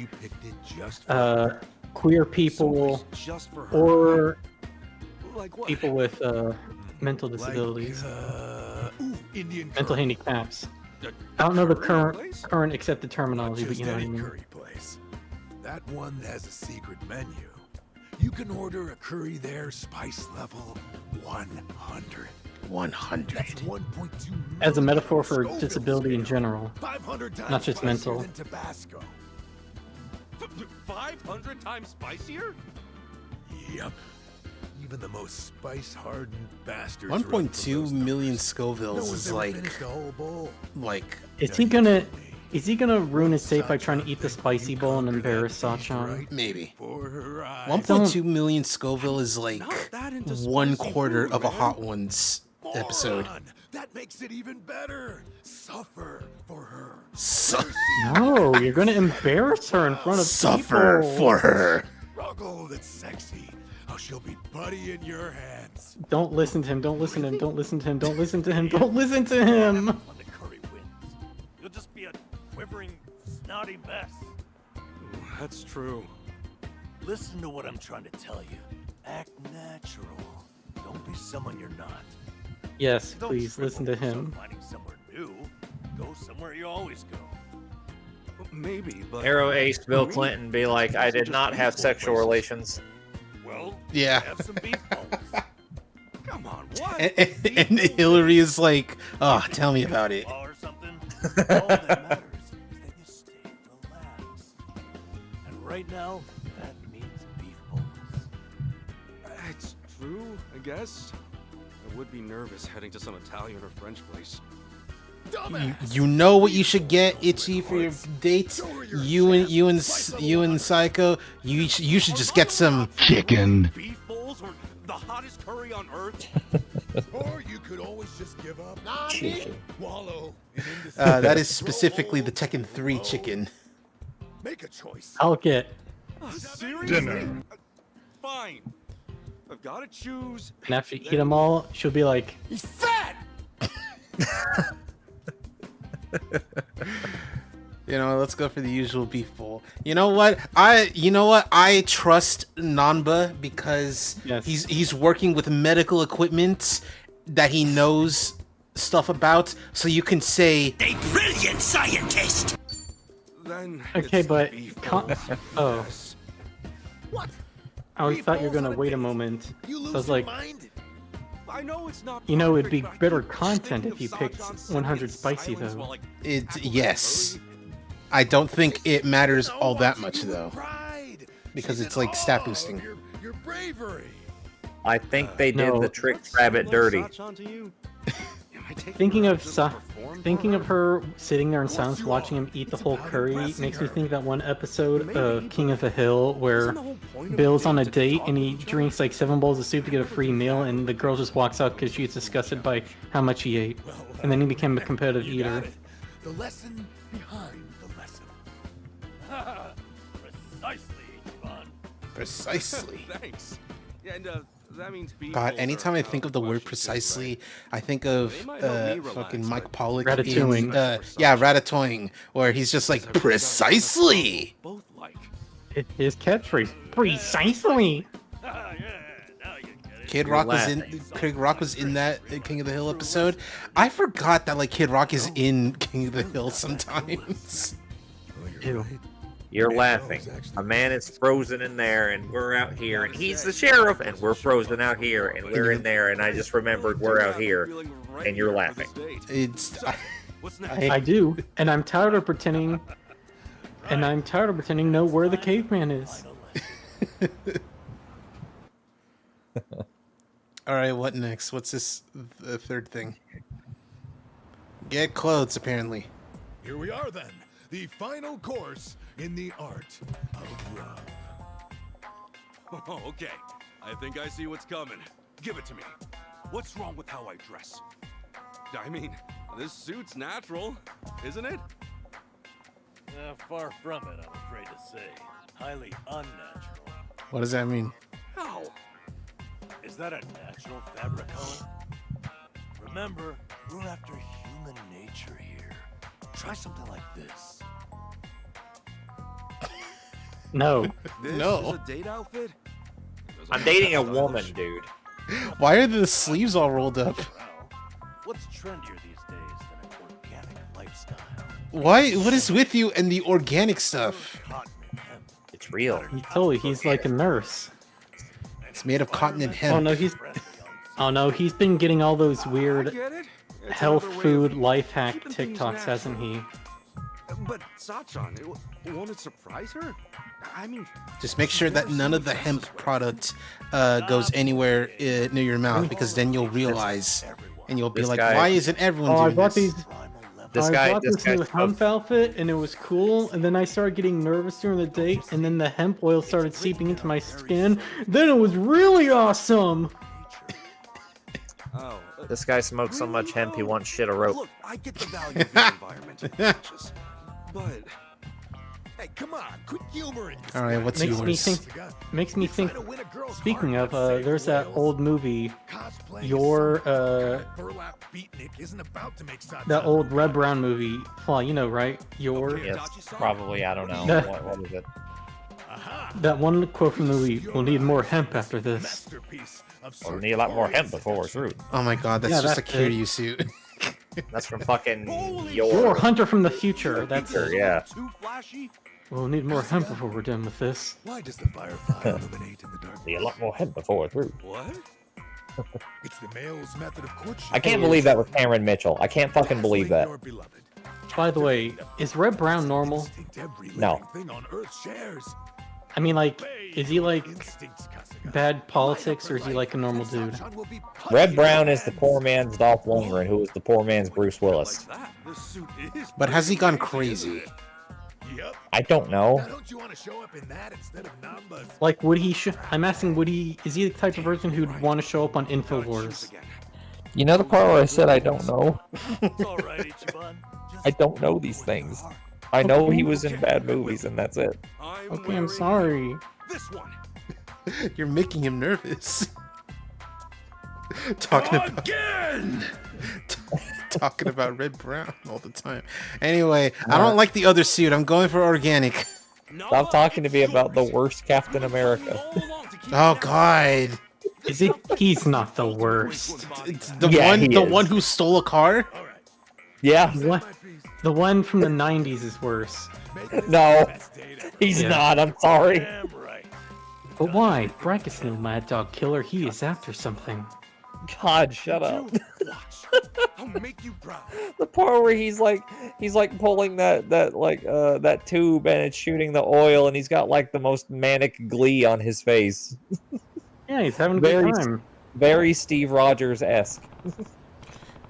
queer people, or people with mental disabilities, mental handicaps. I don't know the current accepted terminology, but you know what I mean. That one has a secret menu. You can order a curry there, spice level 100. 100. That's 1.2 As a metaphor for disability in general, 500 times not just mental. than Tabasco. 500 times spicier? Yep. Even the most spice-hardened bastards. 1.2 million Scovilles is like Is he gonna ruin his safe by trying to eat the spicy bowl and embarrass Sachan? maybe. 1.2 million Scoville is like 1/4 of a Hot Ones episode. That makes it even better. Suffer for her. No, you're gonna embarrass her in front of Suffer people. for her. Struggle that's sexy. How she'll be putty in your hands. Don't listen to him. Don't listen to him. Don't listen to him. Don't listen to him. Don't listen to him. You'll just be a quivering, snotty mess. That's true. Listen to what I'm trying to tell you. Act natural. Don't be someone you're not. Yes, Don't please trip listen to over yourself him. Finding somewhere new. Go somewhere you always go. Maybe, but Arrow Ace Bill Clinton be like, I did not have sexual relations. Well, Yeah. have some beef balls. Come on, what? And Hillary is like, oh, tell me about it. Or something. All that matters is that you stay relaxed. And right now, that means beef balls. It's true, I guess. I would be nervous heading to some Italian or French place. You know what you should get, Itchy, for your dates? You and Psycho. You should just get some chicken. Beef bowls or the hottest curry on earth? Or you could always just give up. Wallow. That is specifically the Tekken 3 chicken. Make a choice. I'll get. Seriously? Dinner. Fine. I've got to choose. And after you eat them all, she'll be like, He's fat. You know, let's go for the usual beef bowl. You know what? I trust Nanba because he's working with medical equipment that he knows stuff about. So you can say, A brilliant scientist. Then okay, it's but beef oh, What? I always thought you were gonna wait a moment. You So lose I was your like, mind? I know it's not you know, it'd be perfect, but better I keep content thinking if you of picked Sachan's 100 sitting in spicy silence though. while, like, yes. I don't think it matters all that much though, because it's like stat boosting. Your bravery. I think they did No. the trick rabbit dirty. Sachan to you? Am I taking Thinking her of out just to perform for her sitting there in silence watching him eat the whole curry makes me think that one episode of King of the Hill where Bill's on a date and he drinks like 7 bowls of soup to get a free meal, and the girl just walks out because she's disgusted by how much he ate, and then he became a competitive You got eater. it. The lesson behind the lesson. Precisely, Ivan. Precisely. Thanks. Yeah, and that means beef God, bowls anytime are I think of the much word too, precisely, right? I think of They might help me relax, fucking Mike but Pollock Ratatouille. in Ratatouille, where he's just like precisely. Both like. His catchphrase, precisely. Kid Rock was in that King of the Hill episode. I forgot that like Kid Rock is in King of the Hill sometimes. Ew. You're laughing. A man is frozen in there, and we're out here, and he's the sheriff, and we're frozen out here, and we're in there, and I just remembered we're out here, and you're laughing. It's I do, and I'm tired of pretending. No, where the caveman is. all right. What next? What's this? The third thing. Get clothes, apparently. Here we are then. The final course in the art of love. Oh, okay. I think I see what's coming. Give it to me. What's wrong with how I dress? I mean, this suit's natural, isn't it? Far from it, I'm afraid to say. Highly unnatural. What does that mean? How? Is that a natural fabric color? Remember, we're after human nature here. Try something like this. No. This No. is a date outfit? I'm dating a woman, dude. Why are the sleeves all rolled up? What's trendier these days than an organic lifestyle? Why? What is with you and the organic stuff? It's real. He's like a nurse. It's made of cotton and hemp. Oh no, he's been getting all those weird health food life hack TikToks, hasn't he? But Sachan, won't it surprise her? I mean, Just make sure that none of the hemp product goes anywhere near your mouth, because then you'll realize, and you'll be This like, guy- "Why isn't everyone I doing bought this?" these. I bought this new hemp outfit and it was cool, and then I started getting nervous during the date, and then the hemp oil started seeping into my skin. Then it was really awesome. This guy smokes so much hemp he wants shit a rope. Look, I get the value of the environmental conscious, but hey, come on, quit humoring. All right, what's Makes yours? me think. Speaking of, there's that old movie, Your Burlap beatnik isn't about to make that old Red Brown movie. Well, you know, right? Your Yes, probably. I don't know. That- What is it? that one quote from the movie. We'll need more hemp after this. We'll need a lot more hemp before we're through. Oh my god, that's Yeah, just a that's Kiryu suit. That's from fucking You're your Hunter from the future. That's Future, yeah. too flashy? We'll need more hemp before we're done with this. Why does the firefly illuminate in the dark? Need a lot more hemp before we're through. What? It's the male's method of courtship. I can't believe that was Cameron Mitchell. I can't fucking believe that. Your beloved. By the way, is Red Brown normal? Instinct every No. living thing on Earth shares. I mean, like, is he like Instincts, Kasuga. bad politics, or is he like a normal dude? Sachan will be Red Brown is the poor man's Dolph Lundgren, who was the poor man's Bruce Willis. Like that. This suit is But has he gone crazy? Yep. I don't know. Now don't you want to show up in that instead of Nambas? Like, would he? I'm asking, would he? Is he the type of person who'd want to show up on Infowars? You know the part where I said I don't know? It's all right, Ichiban. I don't know these things. I know he was in bad movies, and that's it. Okay, I'm sorry. This one. You're making him nervous. Talking about Again! talking about Red Brown all the time. Anyway, I don't like the other suit. I'm going for organic. Stop talking to me about the worst Captain America. Oh God. Is he? He's not the worst. It's the Yeah, he the is. one who stole a car? Yeah. What? The one from the '90s is worse. No. He's Yeah. not. I'm sorry. Damn right. But why? Brackus no mad dog killer. He is after something. God, shut up. Watch. I'll make you proud. The part where he's like pulling that tube and it's shooting the oil and he's got like the most manic glee on his face. Yeah, he's having a Very- good time. Very Steve Rogers-esque.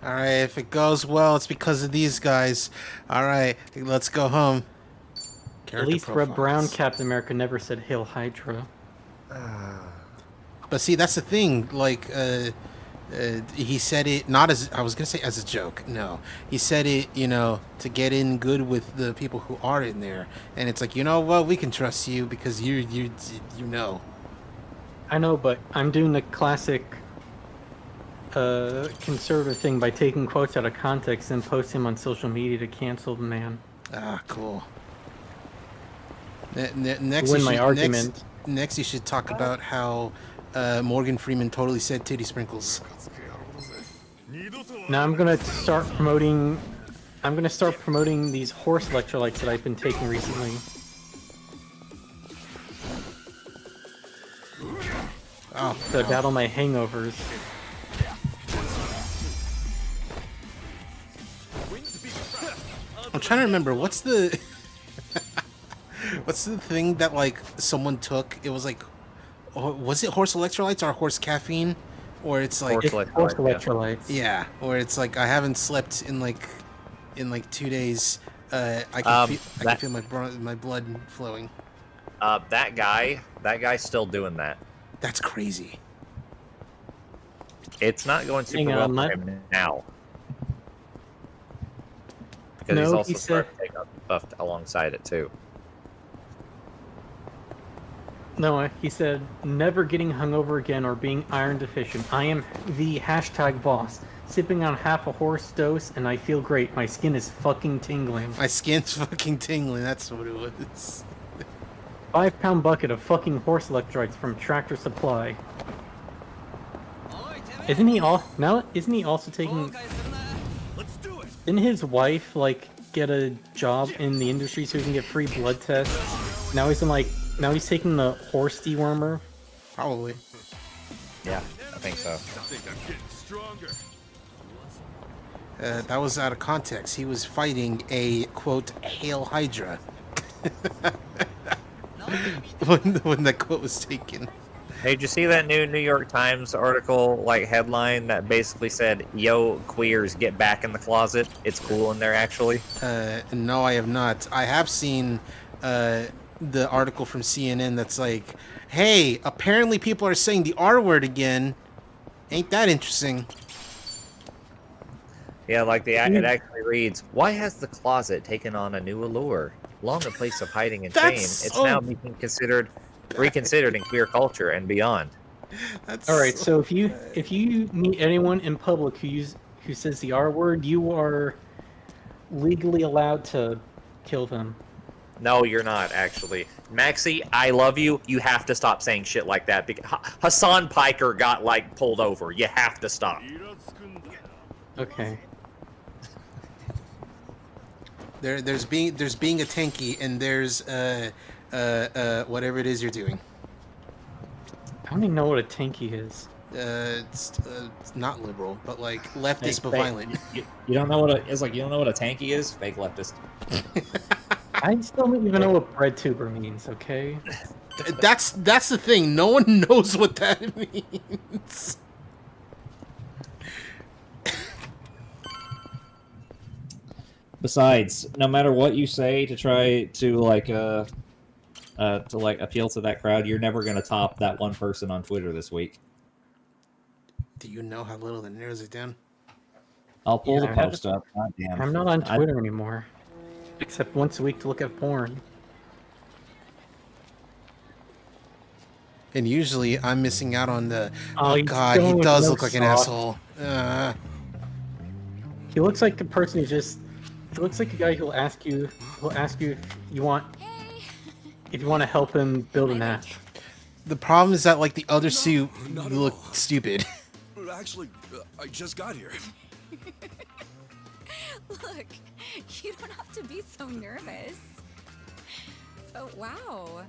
All right, if it goes well, it's because of these guys. All right, let's go home. At Character least Red Brown profiles. Captain America never said Hail Hydra. But see, that's the thing. Like, he said it not as I was gonna say as a joke. No, he said it, you know, to get in good with the people who are in there. And it's like, you know what, we can trust you because you know. I know, but I'm doing the classic conservative thing by taking quotes out of context and posting them on social media to cancel the man. Ah, cool. Next, Win you my should, argument. Next, you should talk about how Morgan Freeman totally said titty sprinkles. Now I'm gonna start promoting. I'm gonna start promoting these horse electrolytes that I've been taking recently. Oh, To battle my hangovers. I'm trying to remember what's the what's the thing that like someone took. It was like, was it horse electrolytes or horse caffeine, or it's like Horse electrolytes. Yeah, or it's like I haven't slept in like 2 days. I can feel my blood flowing. That guy's still doing that. That's crazy. It's not going super Hang well on, for let- him now. Because No, he's he also said- starting to take up stuff alongside it too. No, he said, never getting hungover again or being iron deficient. I am the #boss. Sipping on half a horse dose and I feel great. My skin is fucking tingling. My skin's fucking tingling. That's what it was. 5-pound bucket of fucking horse electrolytes from Tractor Supply. Isn't he also taking... Didn't his wife, like, get a job in the industry so he can get free blood tests? Now he's taking the horse dewormer? Probably. Yeah, I think so. I think I'm getting stronger. That was out of context. He was fighting a, quote, Hail Hydra. when that quote was taken. Hey, did you see that new New York Times article, like, headline that basically said, "Yo, queers, get back in the closet. It's cool in there, actually"? No, I have not. I have seen the article from CNN that's like, hey, apparently people are saying the R word again. Ain't that interesting? Yeah, like it actually reads, "Why has the closet taken on a new allure? Long a place of hiding and shame, it's now being reconsidered in queer culture and beyond." All right, so if you meet anyone in public who says the R word, you are legally allowed to kill them. No, you're not, actually. Maxie, I love you. You have to stop saying shit like that. Because Hassan Piker got, like, pulled over. You have to stop. Okay. There's being a tanky, and there's whatever it is you're doing. I don't even know what a tanky is. It's not liberal, but like leftist but violent. You don't know what it's like. You don't know what a tanky is? Fake leftist. I still don't even know what Vtuber means. Okay. That's the thing. No one knows what that means. Besides, no matter what you say to try to appeal to that crowd, you're never gonna top that one person on Twitter this week. Do you know how little that narrows it down? I'll pull the post up. God damn. I'm not on Twitter anymore, except once a week to look at porn. And usually I'm missing out on the. Oh, Oh God, he does look like an asshole. He looks like a person who just. He looks like a guy who'll ask you if you want to help him build an app. The problem is that like the other suit looked stupid. Actually, I just got here. Look, you don't have to be so nervous. Oh, wow.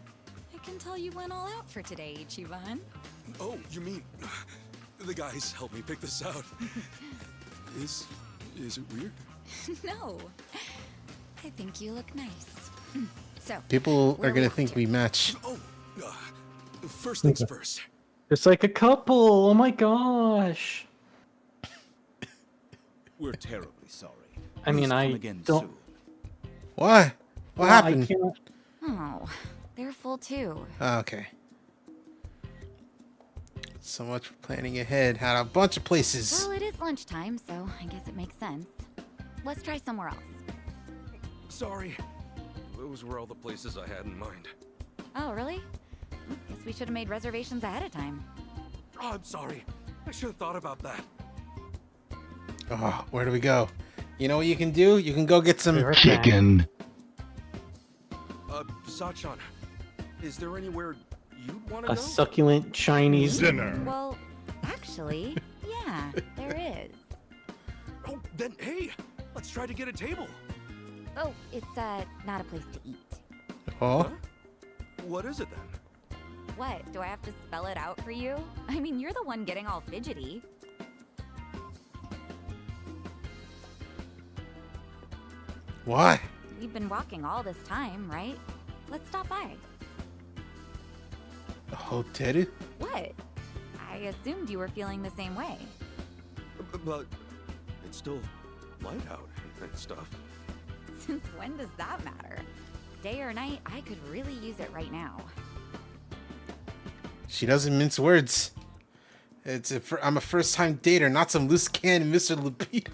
I can tell you went all out for today, Ichiban. Oh, you mean the guys helped me pick this out? Is it weird? No. I think you look nice. So, People are gonna think we match. Oh, first things first. Just like a couple. Oh my gosh. We're terribly sorry. I mean, Please I come again don't. soon. Why? What happened? Oh, they're full too. Oh, okay. So much for planning ahead. Had a bunch of places. Well, it is lunchtime, so I guess it makes sense. Let's try somewhere else. Sorry. Those were all the places I had in mind. Oh, really? Guess we should have made reservations ahead of time. Oh, I'm sorry. I should have thought about that. Oh, where do we go? You know what you can do? You can go get some chicken. Sachan, is there anywhere you'd want to A go? succulent Chinese dinner. Well, actually, yeah, there is. Oh, then hey, let's try to get a table. Oh, it's not a place to eat. Oh? Huh? What is it then? What? Do I have to spell it out for you? I mean, you're the one getting all fidgety. Why? We've been walking all this time, right? Let's stop by. A hotel? What? I assumed you were feeling the same way. But it's still light out and stuff. Since when does that matter? Day or night, I could really use it right now. She doesn't mince words. I'm a first-time dater, not some loose cannon Mr. Libido.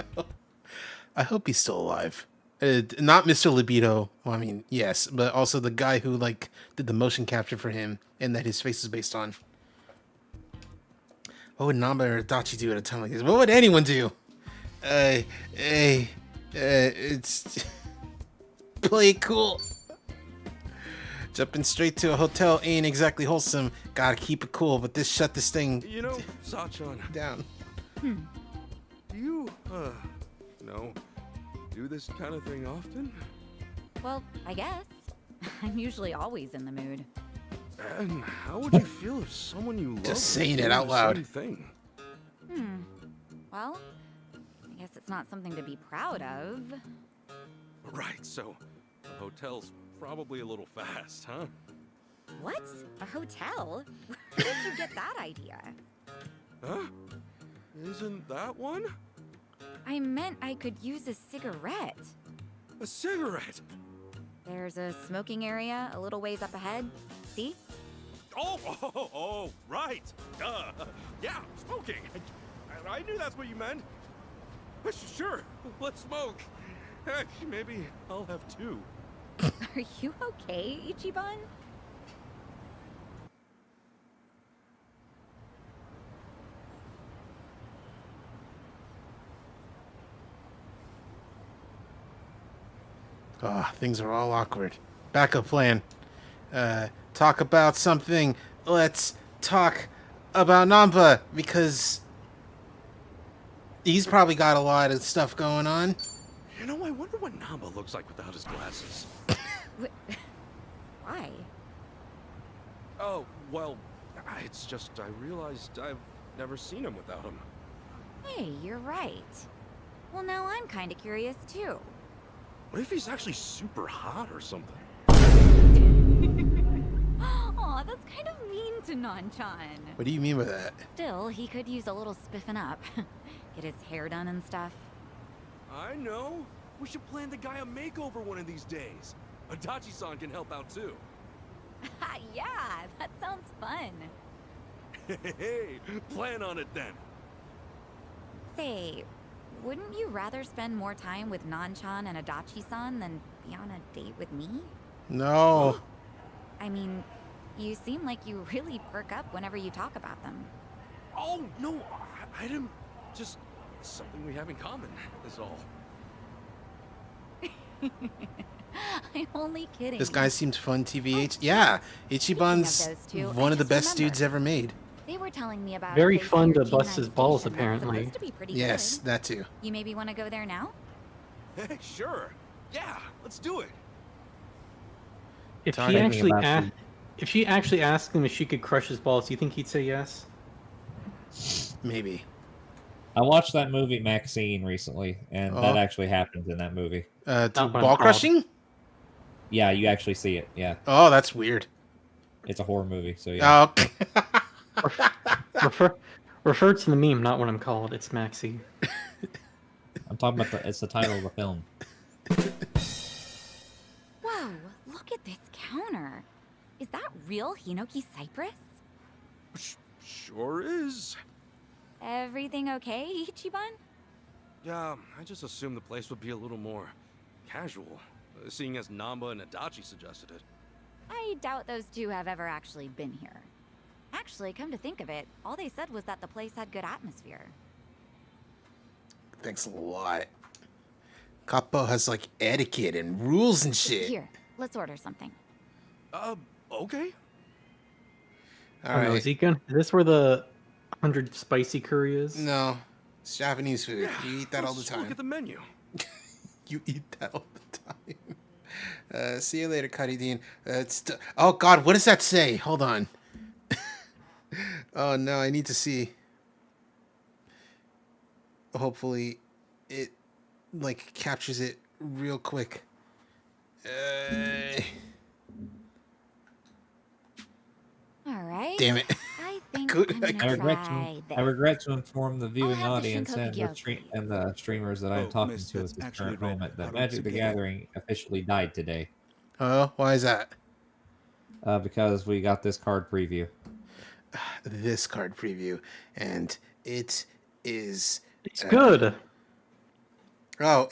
I hope he's still alive. Not Mr. Libido. Well, I mean, yes, but also the guy who like did the motion capture for him and that his face is based on. What would Namba or Adachi do at a time like this? What would anyone do? It's play it cool. Jumping straight to a hotel ain't exactly wholesome. Gotta keep it cool, but shut this thing. You know, Sachan, down. Do you, do this kind of thing often? Well, I guess. I'm usually always in the mood. And how would you feel if someone you love Just was saying it doing out the loud. same thing? Well, I guess it's not something to be proud of. Right, so a hotel's probably a little fast, huh? What? A hotel? Where did you get that idea? Huh? Isn't that one? I meant I could use a cigarette. A cigarette? There's a smoking area a little ways up ahead. See? Oh, right. Duh. Yeah, smoking. I knew that's what you meant. Sure, let's smoke. Heck, maybe I'll have two. Are you okay, Ichiban? Things are all awkward. Backup plan. Talk about something. Let's talk about Nampa, because he's probably got a lot of stuff going on. You know, I wonder what Namba looks like without his glasses. Why? Oh, well, it's just I realized I've never seen him without him. Hey, you're right. Well, now I'm kind of curious too. What if he's actually super hot or something? Aw, that's kind of mean to Nanchan. What do you mean by that? Still, he could use a little spiffing up. Get his hair done and stuff. I know. We should plan the guy a makeover one of these days. Adachi-san can help out too. Yeah, that sounds fun. Hey, plan on it then. Say, wouldn't you rather spend more time with Nanchan and Adachi-san than be on a date with me? No. I mean, you seem like you really perk up whenever you talk about them. Oh, no, I didn't. Just something we have in common, is all. I'm only kidding. This guy seems fun, TVH. Yeah, Ichiban's those two, one I of the just best remembered. dudes ever made. They were telling me about Very a place fun near to bust G9 his balls, station that's apparently. supposed to be pretty Yes, good. that too. You maybe want to go there now? Hey, sure. Yeah, let's do it. If Sorry, he thinking actually about asked, if she actually asked him if she could crush his balls, do you think he'd say yes? Maybe. I watched that movie Maxine recently, and that actually happens in that movie. Ball crushing? Yeah, you actually see it. Yeah. Oh, that's weird. It's a horror movie, so yeah. Refer to the meme, not what I'm called. It's Maxie. I'm talking about it's the title of the film. Whoa, look at this counter. Is that real Hinoki cypress? Sure is. Everything okay, Ichiban? Yeah, I just assumed the place would be a little more casual, seeing as Namba and Adachi suggested it. I doubt those two have ever actually been here. Actually, come to think of it, all they said was that the place had good atmosphere. Thanks a lot. Capo has like etiquette and rules and shit. Here, let's order something. Okay. All I don't know, right. is this where the 100 spicy curry is? No, it's Japanese food. Yeah, You eat that all the let's time. Look at the menu. You eat that all the time. See you later, Karidin. Oh God, what does that say? Hold on. Oh no, I need to see. Hopefully, it like captures it real quick. All right. Damn it. I think Good. I'm gonna try this. I regret to inform the viewing have the audience and Shinkoku the streamers that I'm Oh, talking miss, to at that's this actually current red. moment that How do Magic we the get it? Gathering officially died today. Oh, why is that? Because we got this card preview. this card preview, and it is. It's good. Oh.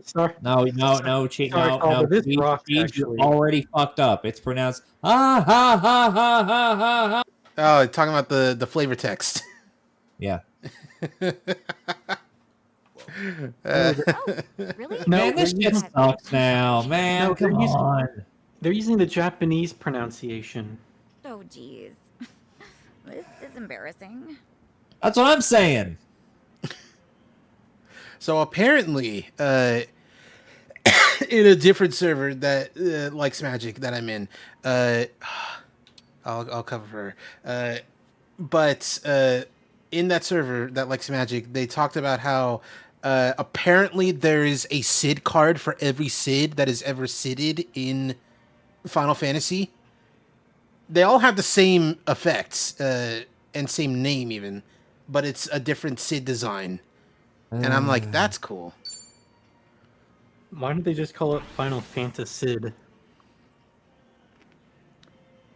Sorry. No, cheat. No. You're already fucked up. It's pronounced ha ha ha ha ha ha ha. Oh, talking about the flavor text. Yeah. Really? Man, this shit sucks now. Man, No, come on. They're using the Japanese pronunciation. Oh, geez. This is embarrassing. That's what I'm saying. So apparently, in a different server that likes Magic that I'm in, I'll cover her. But in that server that likes Magic, they talked about how apparently there is a Sid card for every Sid that is ever Sidded in Final Fantasy. They all have the same effects and same name even, but it's a different Sid design. And I'm like, that's cool. Why don't they just call it Final Fantasy?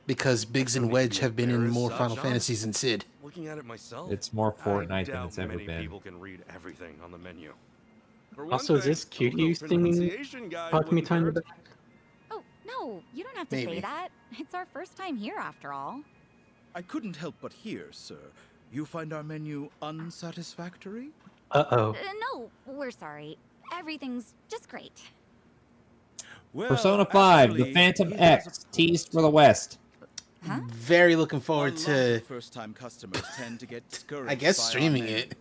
Because Biggs and Wedge have been in more Final Fantasies than Sid. Looking at it myself, It's more Fortnite I than doubt it's ever many been. people can read everything on the menu. For one Also, is thing, this cute a little you singing pronunciation guide Talk Me wouldn't Time hurt. back? Oh, no, you don't have to Maybe. say that. It's our first time here, after all. I couldn't help but hear, sir. You find our menu unsatisfactory? Uh-oh. No, we're sorry. Everything's just great. Well, Persona 5, actually, The Phantom he has X, teased for the West. Very looking a forward lot to, of first-time customers tend to get discouraged. I guess, by our streaming menu. it.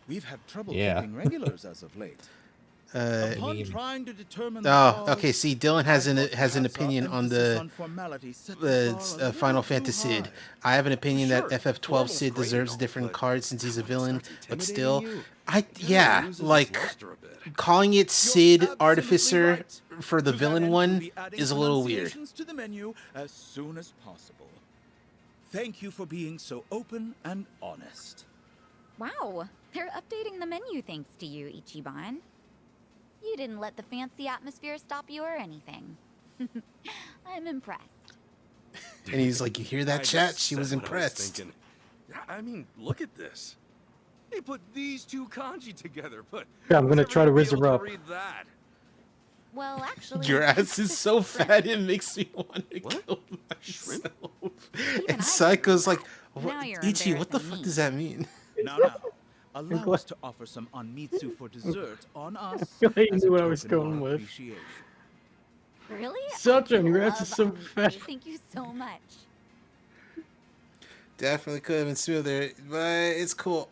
We've had trouble Yeah. keeping regulars as of late. Upon trying to determine the Oh, cause, okay. See, Dylan has an I thought has an perhaps our opinion on emphasis the on formality set the bar a Final little Fantasy too Sid. high. I have an opinion Sure, that FF12 formal's Sid great deserves a and all, different but card since he's a when it villain. starts But intimidating still, you, I it yeah, loses its like luster a bit. calling it Sid You're Artificer absolutely right. for the To that villain end, one we'll be adding is a little weird. pronunciations to the menu as soon as possible. Thank you for being so open and honest. Wow, they're updating the menu thanks to you, Ichiban. You didn't let the fancy atmosphere stop you or anything. I'm impressed. And he's like, "You hear that, I chat? just She said was what I impressed." thinking. I mean, look at this. They put these two kanji together, but Yeah, I'm gonna who's try ever to gonna whiz be her able up. to read that? Well, actually, Your ass is so fat it makes me want to What? kill myself. Even And I Psycho's like, Now what, you're Ichi, what the embarrassing fuck me. does that mean? Now, allow us to offer some onmitsu for dessert on us. feel like you as a knew what I was token of going our with. appreciation. Really? Such I a your ass is love so onigiri. fat. Thank you so much. Definitely could have been smoother, but it's cool.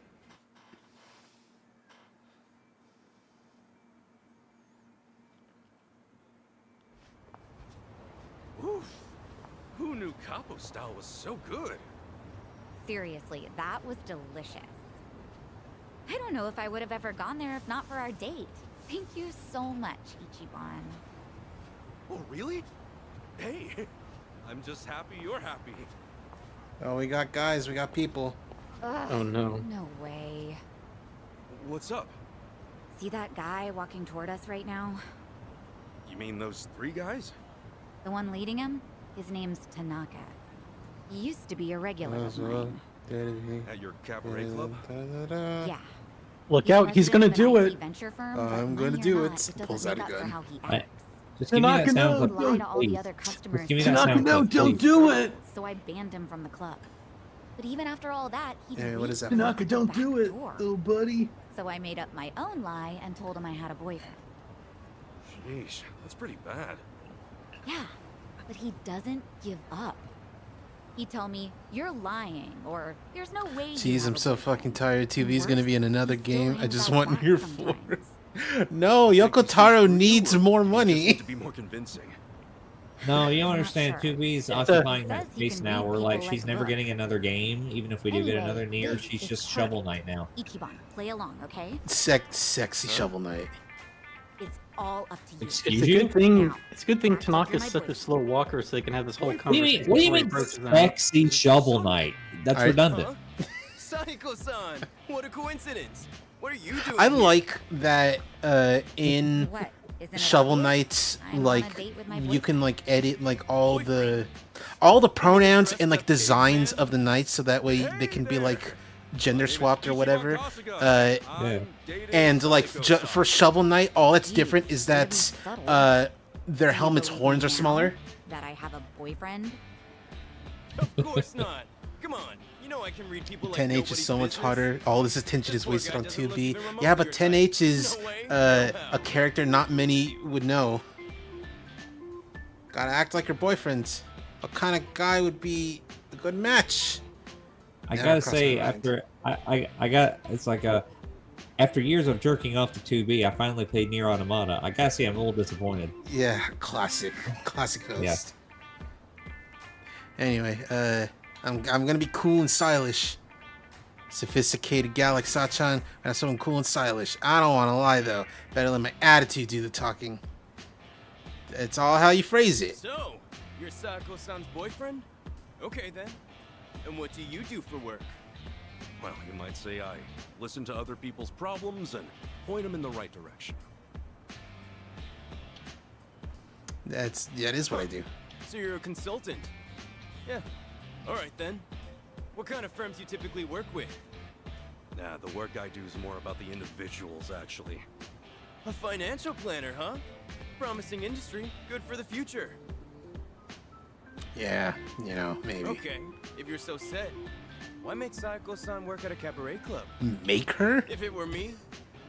Oof. Who knew capo style was so good? Seriously, that was delicious. I don't know if I would have ever gone there if not for our date. Thank you so much, Ichiban. Oh, really? Hey, I'm just happy you're happy. Oh, we got guys, we got people. Ugh, Oh, no. No way. What's up? See that guy walking toward us right now? You mean those three guys? The one leading him? His name's Tanaka. He used to be a regular of mine. At your cabaret club? Yeah. Look out, he's gonna do it. Venture firm, I'm but gonna money or do not, it. doesn't Pulls out make a up for gun. how he Right. acts. Just give me that Tanaka, sound no, clip, He lied to all please. the other customers. Just give me that Tanaka, sound no, clip, don't please. do it! So I banned him from the club. But even after all that, he Hey, what is that? Tanaka, don't back do it, door. little buddy. So I made up my own lie and told him I had a boyfriend. Sheesh, that's pretty bad. Yeah, but he doesn't give up. He'd tell me, "You're lying," or "There's no way you Jeez, have I'm a so boyfriend." fucking tired. 2V's gonna be in another He still game. I hangs just out want back Near sometimes. 4. No, Yokotaro needs more money. To be more convincing. No, you don't I'm not understand. sure. 2V's It's occupying a- that Says you space can now read where, like, people she's like never books. getting another game. Even if we do get Anyway, another Nier, this she's is just perfect. Shovel Knight now. Ichiban, play along, okay? Sexy Shovel Knight. It's all up to you. Excuse It's a you? good thing. Now, It's a good thing act like you're Tanaka's my such a boyfriend. slow walker, so they can have this whole What do you conversation. mean? What do you before he mean, approaches them. sexy Shovel Knight? That's Alright. redundant. Saiko-san, what a coincidence. What are you doing? I like that in What? Shovel Knight's like you can like edit like all the pronouns and like designs of the knights so that way they can be like gender swapped or whatever. And like for Shovel Knight, all that's different is that their helmet's horns are smaller. That I have a boyfriend? Of course not. Come on. You know I can read people like 10H is so much harder. All this attention is wasted on 2B. Yeah, but 10H is a character not many would know. Gotta act like your boyfriend. What kind of guy would be a good match? I gotta say, after after years of jerking off to 2B, I finally played Nier Automata. I gotta say, I'm a little disappointed. Yeah, classic host. Yeah. Anyway, I'm gonna be cool and stylish. Sophisticated Galax Sachan, and something cool and stylish. I don't want to lie though. Better let my attitude do the talking. It's all how you phrase it. So, you're Sako-san's boyfriend? Okay then. And what do you do for work? Well, you might say I listen to other people's problems and point them in the right direction. That is what I do. So you're a consultant? Yeah. All right then. What kind of firms you typically work with? Nah, the work I do is more about the individuals, actually. A financial planner, huh? Promising industry, good for the future. Yeah, you know, maybe. Okay, if you're so set, why make Sayako-san work at a cabaret club? Make her? If it were me,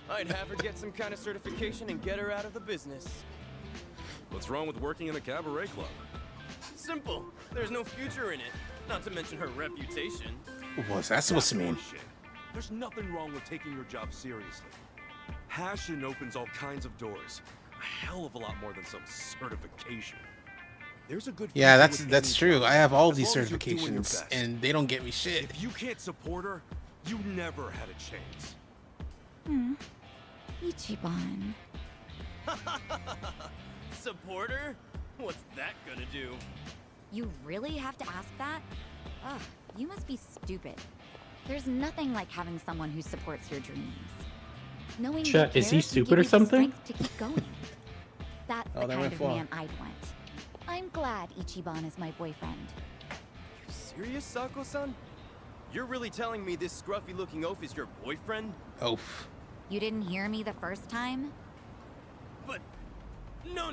I'd have her get some kind of certification and get her out of the business. What's wrong with working in a cabaret club? Simple. There's no future in it. Not to mention her reputation. What's that supposed to mean? Bullshit. There's nothing wrong with taking your job seriously. Passion opens all kinds of doors. A hell of a lot more than some certification. There's a good. Yeah, that's true. I have all these certifications, and they don't get me shit. If you can't support her, you never had a chance. Ichiban. Support her? What's that gonna do? You really have to ask that? Ugh, you must be stupid. There's nothing like having someone who supports your dreams. Knowing Chet, is he stupid or something? To keep going. That's the kind of man I'd want. I'm glad Ichiban is my boyfriend. You serious, Sako-san? You're really telling me this scruffy-looking oaf is your boyfriend? Oaf. You didn't hear me the first time? But no.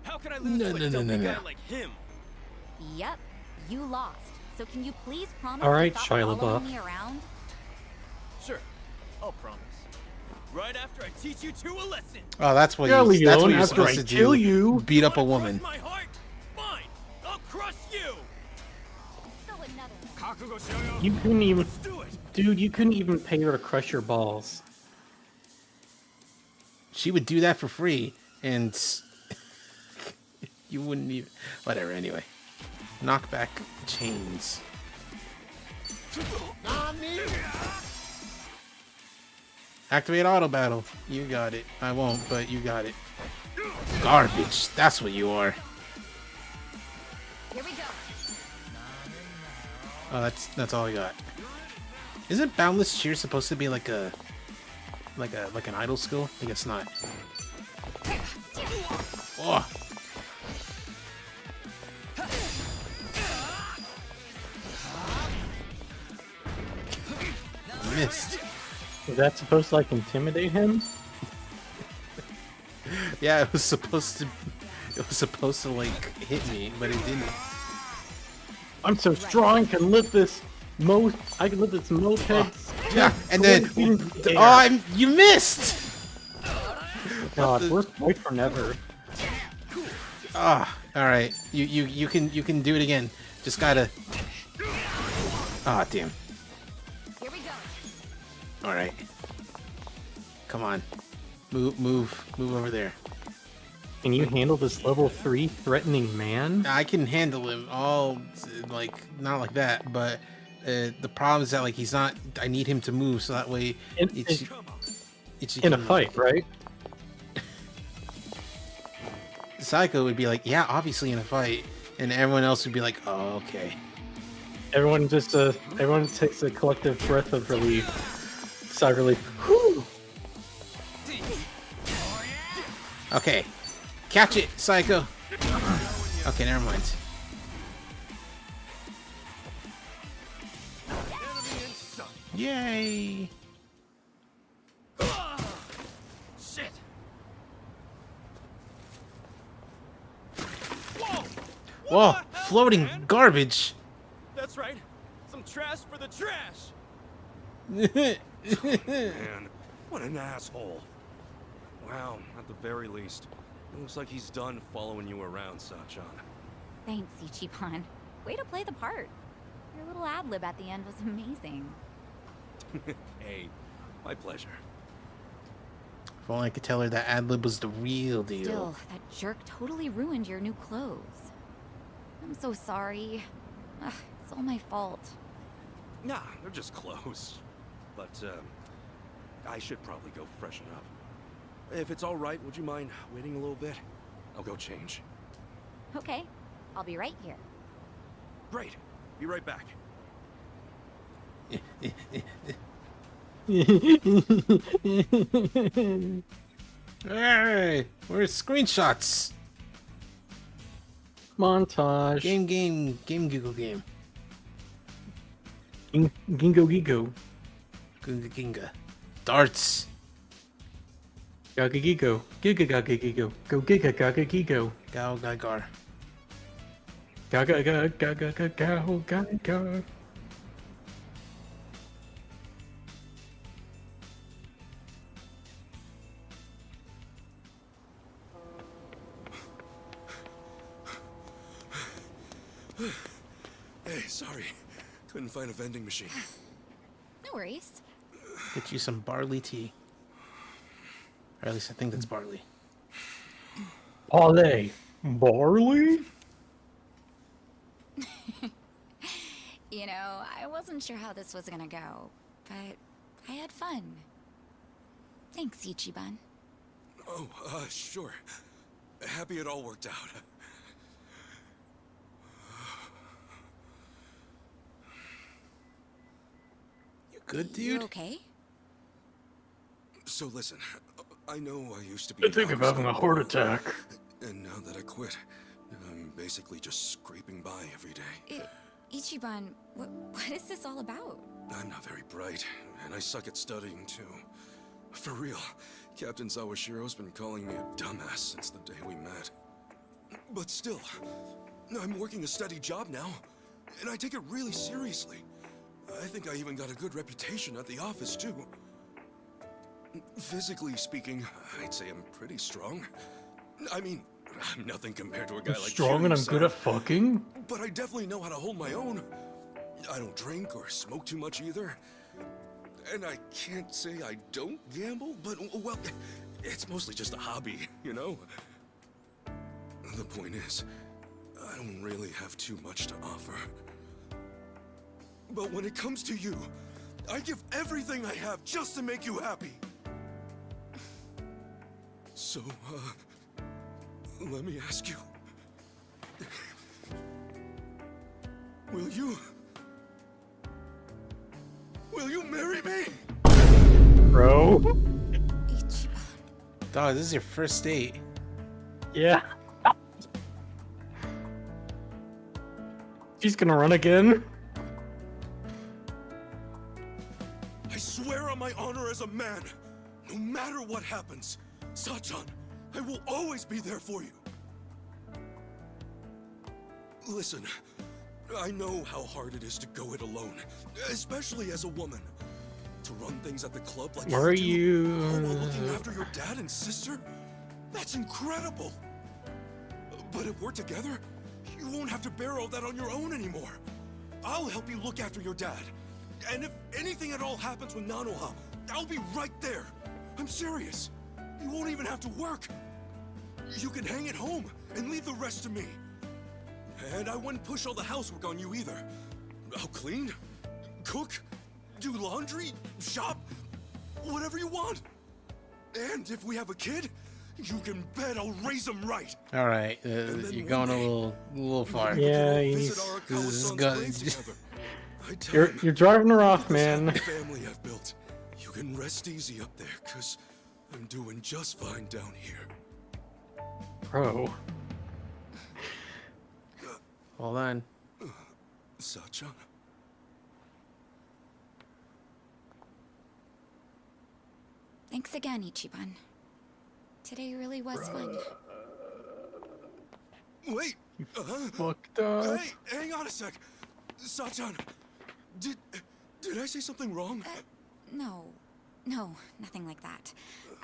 How can I lose to a dopey guy like him? Yep, you lost. So can you please promise All right, to stop Shia following LaBeouf. me around? Sure, I'll promise. Right after I teach you two a lesson. Oh, that's what Leon, you're after supposed I to do. kill you. Beat up a woman. My heart? Fine, I'll crush you. You couldn't even, dude. You couldn't even pay her to crush your balls. She would do that for free, and you wouldn't even. Whatever. Anyway, knockback chains. Activate auto battle. You got it. I won't, but you got it. Garbage. That's what you are. Here we go. Oh, that's all I got. Isn't Boundless Cheer supposed to be like an idle skill? I guess not. Oh. Missed. Was that supposed to like intimidate him? Yeah, it was supposed to like hit me, but it didn't. I'm so strong, I can lift this moped. Yeah, and then you missed. God, worst boyfriend ever. Ah, all right. You can do it again. Just gotta. Ah, damn. Here we go. All right. Come on. Move over there. Can you handle this level 3 threatening man? I can handle him all like not like that, but the problem is that like he's not. I need him to move so that way. In a fight, right? Psycho would be like, yeah, obviously in a fight, and everyone else would be like, oh, okay. Everyone takes a collective breath of relief. Sigh of relief. Whew. Okay. Catch it, Psycho. Okay, never mind. Yay! Shit! Whoa! Floating garbage! That's right. Some trash for the trash! Man, what an asshole. Wow, at the very least. It looks like he's done following you around, Sachan. Thanks, Ichiban. Way to play the part. Your little ad-lib at the end was amazing. Hey, my pleasure. If only I could tell her that ad-lib was the real deal. Still, that jerk totally ruined your new clothes. I'm so sorry. Ugh, it's all my fault. Nah, they're just clothes. But, I should probably go freshen up. If it's all right, would you mind waiting a little bit? I'll go change. Okay, I'll be right here. Great. Be right back. Hey, where's screenshots? Montage. Game, Google game. Gingo Gigo. Ginga. Darts. Gaga Gigo. Giga Gaga Gigo. Go Giga Gaga Gigo. Gao Gagar. Gaga Gaga Gaga Gaga Gaga. Hey, sorry. Couldn't find a vending machine. No worries. Get you some barley tea. Or at least I think that's barley. Parlay. Barley? You know, I wasn't sure how this was gonna go, but I had fun. Thanks, Ichiban. Oh, sure. Happy it all worked out. You good, dude? You okay? So listen, I know I used to be... I think I'm having a heart attack. And now that I quit, I'm basically just scraping by every day. Ichiban, what is this all about? I'm not very bright, and I suck at studying too. For real, Captain Sawashiro's been calling me a dumbass since the day we met. But still, I'm working a steady job now, and I take it really seriously. I think I even got a good reputation at the office too. Physically speaking, I'd say I'm pretty strong. I mean, I'm nothing compared to a guy like strong and I'm good at fucking? But I definitely know how to hold my own. I don't drink or smoke too much either. And I can't say I don't gamble, but, well, it's mostly just a hobby, you know? The point is, I don't really have too much to offer. But when it comes to you, I give everything I have just to make you happy. So, let me ask you. Will you marry me? Bro? Dog, this is your first date. Yeah. She's gonna run again. I swear on my honor as a man, no matter what happens, Sachan, I will always be there for you. Listen, I know how hard it is to go it alone, especially as a woman. To run things at the club like Where are do, you? all while looking after your dad and sister? That's incredible. But if we're together, you won't have to bear all that on your own anymore. I'll help you look after your dad. And if anything at all happens with Nanoha, I'll be right there. I'm serious. You won't even have to work. You can hang at home and leave the rest to me. And I wouldn't push all the housework on you either. I'll clean, cook, do laundry, shop, whatever you want. And if we have a kid, you can bet I'll raise him right. All right, you're going a little far. Yeah, this is good. You're driving her off, man. Family I've built. You can rest easy up there, cause I'm doing just fine down here. Bro. Hold on. Sachan? Thanks again, Ichiban. Today really was fun. Wait! Fucked up. Hey, hang on a sec! Sachan! Did I say something wrong? No, nothing like that.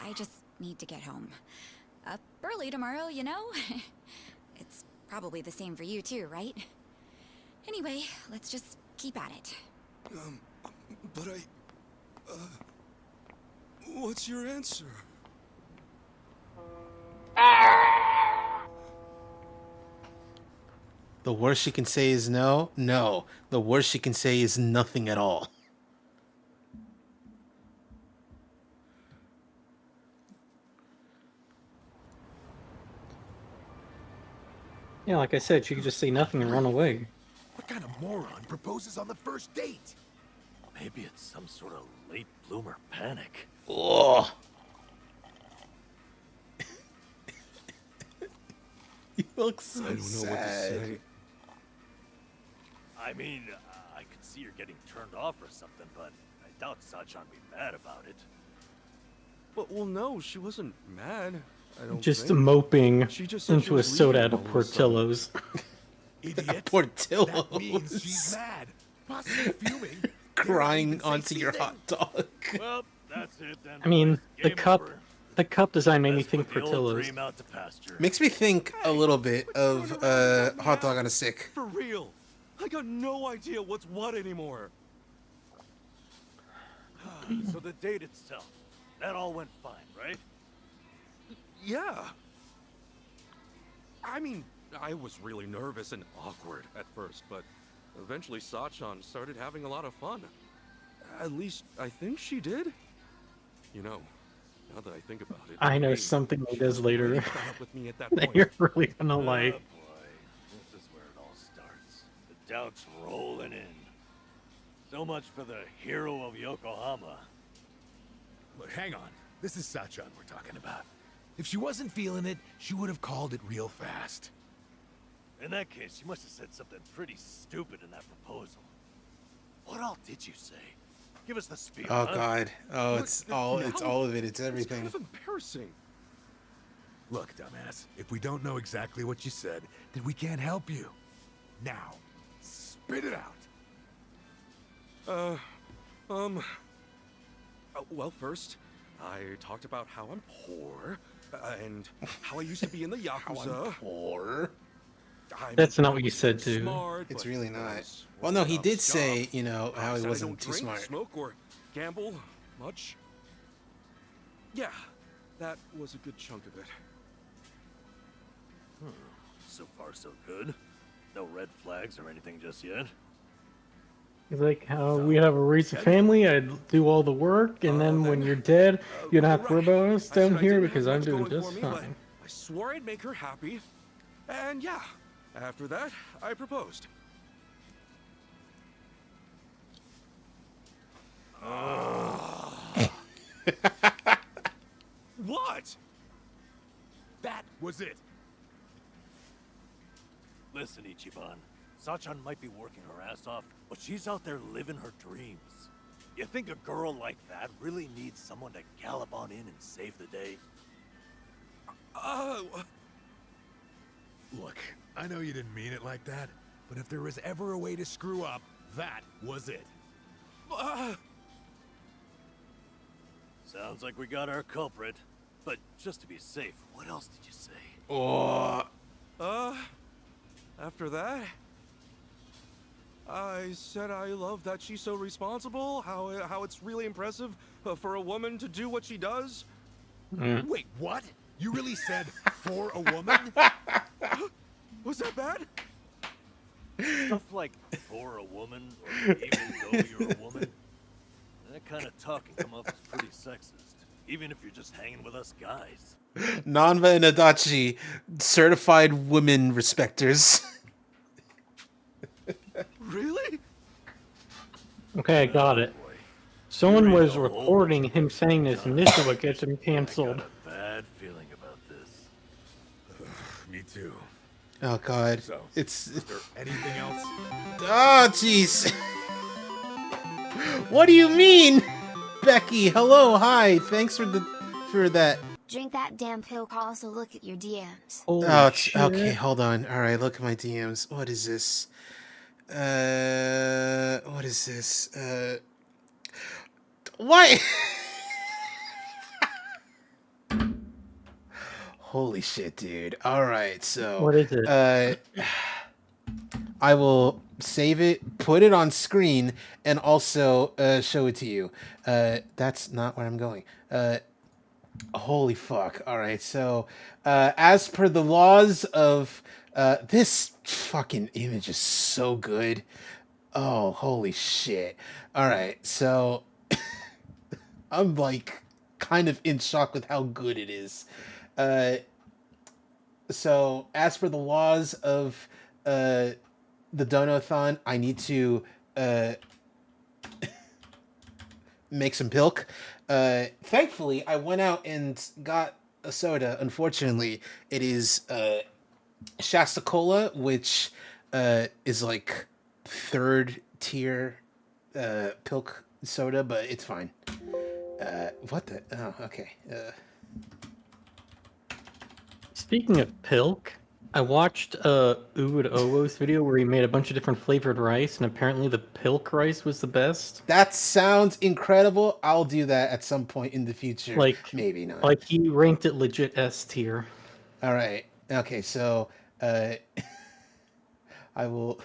I just need to get home. Up early tomorrow, you know? It's probably the same for you too, right? Anyway, let's just keep at it. But what's your answer? The worst she can say is no? No. The worst she can say is nothing at all. Yeah, like I said, she could just say nothing and run away. What kind of moron proposes on the first date? Maybe it's some sort of late bloomer panic. Oh. You look so I don't know sad. what to say. I mean, I could see her getting turned off or something, but I doubt Sachan be mad about it. Well, no, she wasn't mad. I don't Just think. moping She just said she into a was soda leaving at a all of a sudden. Portillo's. Idiot. Portillo's. That means she's mad. Possibly fuming. Crying onto your hot dog. Well, that's it then. I mean, boys. the Game cup, over. the cup design made me Let's think put the old Portillo's. dream out to pasture. Makes me think a little bit of hot dog on a stick. For real. I got no idea what's what anymore. So the date itself, that all went fine, right? Yeah. I mean, I was really nervous and awkward at first, but eventually Sachan started having a lot of fun. At least, I think she did. You know, now that I think about it... I know hey, something he she does was later really caught up with me at that that point. you're really gonna Oh like. boy, this is where it all starts. The doubts rolling in. So much for the hero of Yokohama. Look, hang on. This is Sachan we're talking about. If she wasn't feeling it, she would have called it real fast. In that case, you must have said something pretty stupid in that proposal. What all did you say? Give us the spiel. Oh huh? God. Oh, Look, it's no, all of it. It's It's kind everything. of embarrassing. Look, dumbass, if we don't know exactly what you said, then we can't help you. Now, spit it out. Well, first, I talked about how I'm poor, and how I used to be in the Yakuza. Poor. I'm That's not what you said, dude. smart, It's but really I not. was Well, no, he without did job. say, you know, how he said I wasn't don't too drink, smart. smoke, or gamble much. Yeah, that was a good chunk of it. So far, so good. No red flags or anything just yet. He's like, how we have a raise a family, I'd do all the work, and then when you're dead, you don't have to worry about us I said down I here didn't have because I'm much doing going for just me, but fine. I swore I'd make her happy, and yeah, after that, I proposed. What? That was it. Listen, Ichiban. Sachan might be working her ass off, but she's out there living her dreams. You think a girl like that really needs someone to gallop on in and save the day? Look, I know you didn't mean it like that, but if there was ever a way to screw up, that was it. Sounds like we got our culprit. But just to be safe, what else did you say? Oh. After that, I said I love that she's so responsible, how it's really impressive for a woman to do what she does. Wait, what? You really said for a woman? Was that bad? Stuff like for a woman, or even though you're a woman, that kind of talk can come off as pretty sexist, even if you're just hanging with us guys. Nanba and Adachi, certified women respecters. Really? Okay, I got it. Someone was recording him saying this, and this is what gets him canceled. Bad feeling about this. too. Oh God. So, It's. is there anything else? Oh jeez. What do you mean, Becky? Hello, hi. Thanks for that. Drink that damn pill, also look at your DMs. Oh, it's okay. Hold on. All right, look at my DMs. What is this? What is this? What? Holy shit, dude. All right, so what is it? I will save it, put it on screen, and also show it to you. That's not where I'm going. Holy fuck. All right, so as per the laws of this fucking image is so good. Oh, holy shit. All right, so I'm like kind of in shock with how good it is. So as per the laws of the Donathon, I need to make some pilk. Thankfully, I went out and got a soda. Unfortunately, it is Shasta Cola, which is like third tier pilk soda, but it's fine. What the? Oh, okay. Speaking of pilk, I watched Uwood Owo's video where he made a bunch of different flavored rice, and apparently the pilk rice was the best. That sounds incredible. I'll do that at some point in the future. Like maybe not. Like he ranked it legit S tier. All right. Okay. So I will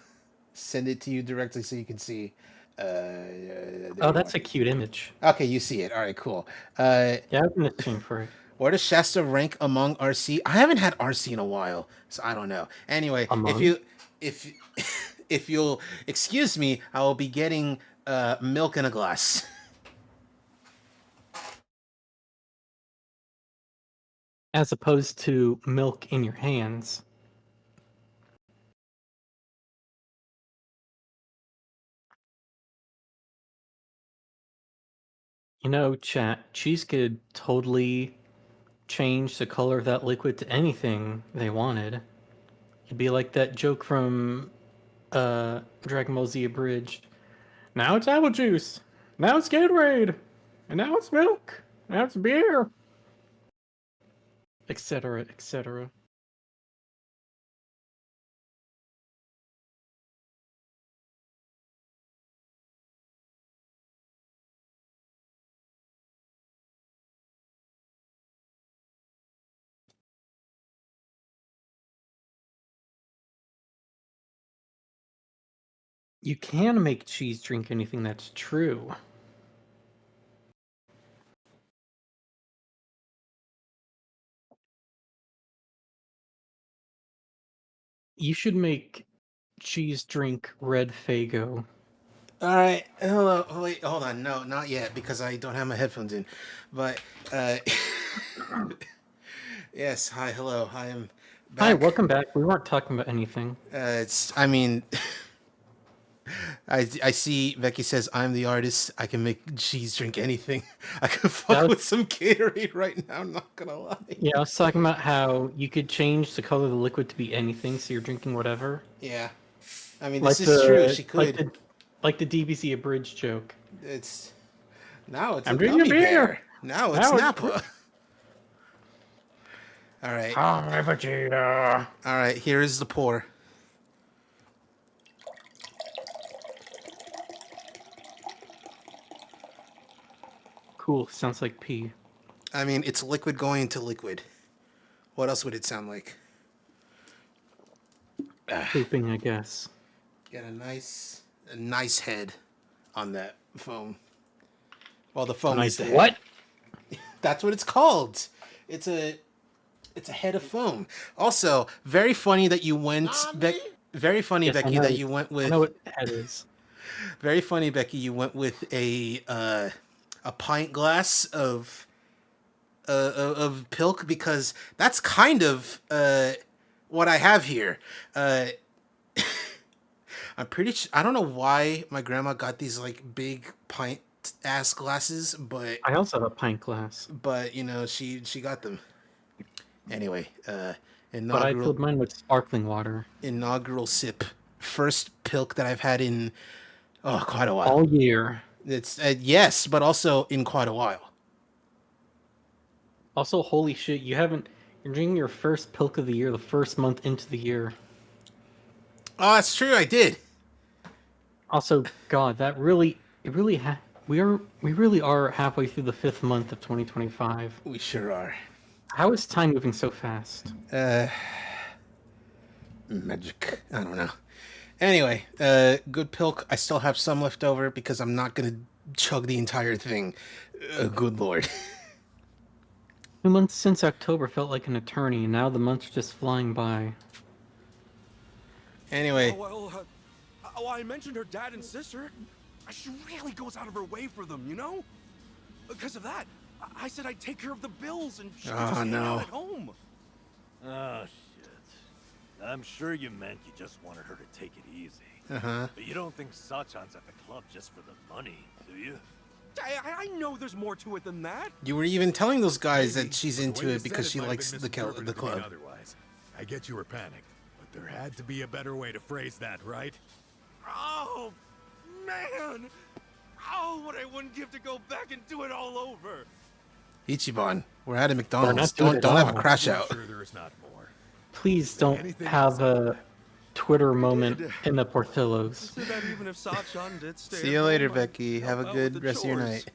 send it to you directly so you can see. Oh, that's a cute image. Okay, you see it. All right, cool. Yeah, I've been itching for it. Where does Shasta rank among RC? I haven't had RC in a while, so I don't know. Anyway, if you'll excuse me, I will be getting milk in a glass. As opposed to milk in your hands. You know, chat, Cheese could totally change the color of that liquid to anything they wanted. It'd be like that joke from Dragon Ball Z Abridged. Now it's apple juice. Now it's Gatorade. And now it's milk. Now it's beer. Etc., etc. You can make Cheese drink anything, that's true. You should make Cheese drink Red Fago. All right. Hello. Wait, hold on. No, not yet, because I don't have my headphones in. But yes. Hi. Hello. I am back. Hi. Welcome back. We weren't talking about anything. I mean, I see Becky says I'm the artist. I can make Cheese drink anything. I can fuck with some Gatorade right now. I'm not gonna lie. Yeah, I was talking about how you could change the color of the liquid to be anything, so you're drinking whatever. Yeah. I mean, this is true. She could. Like the DBZ Abridged joke. It's now it's I'm a drinking gummy beer. bear. Now it's Napa. All right. Hi, Vegeta. All right. Here is the pour. Cool. Sounds like pee. I mean, it's liquid going into liquid. What else would it sound like? Pooping, I guess. Get a nice head on that foam. Well, the foam is the head. What? That's what it's called. It's a head of foam. Also, very funny that you went. Very funny, Yes, Becky, that you went with. I know what head is. Very funny, Becky. You went with a pint glass of pilk, because that's kind of what I have here. I'm pretty sure. I don't know why my grandma got these like big pint ass glasses, but I also have a pint glass. But you know, she got them. Anyway, But I filled mine with sparkling water. Inaugural sip. First pilk that I've had in quite a while. All year. It's yes, but also in quite a while. Also, holy shit, you're drinking your first pilk of the year, the first month into the year. Oh, that's true. I did. Also, God, we really are halfway through the 5th month of 2025. We sure are. How is time moving so fast? Magic. I don't know. Anyway, good pilk. I still have some left over because I'm not gonna chug the entire thing. Good lord. 2 months since October felt like an eternity, and now the months are just flying by. Anyway. I mentioned her dad and sister. She really goes out of her way for them, you know? Because of that, I said I'd take care of the bills and she could just hang out at home. Oh, shit. I'm sure you meant you just wanted her to take it easy. Uh-huh. But you don't think Sachan's at the club just for the money, do you? I know there's more to it than that. You were even telling those guys that she's into it because she likes the club. Otherwise, I get you were panicked, but there had to be a better way to phrase that, right? Oh, man! Oh, what I wouldn't give to go back and do it all over. Ichiban, we're at a McDonald's. Don't have a crash out. Sure there is not more. Please don't have a Twitter moment in the Portillos. Even if Sachan did stay See you later, Becky. Have a good rest of your night.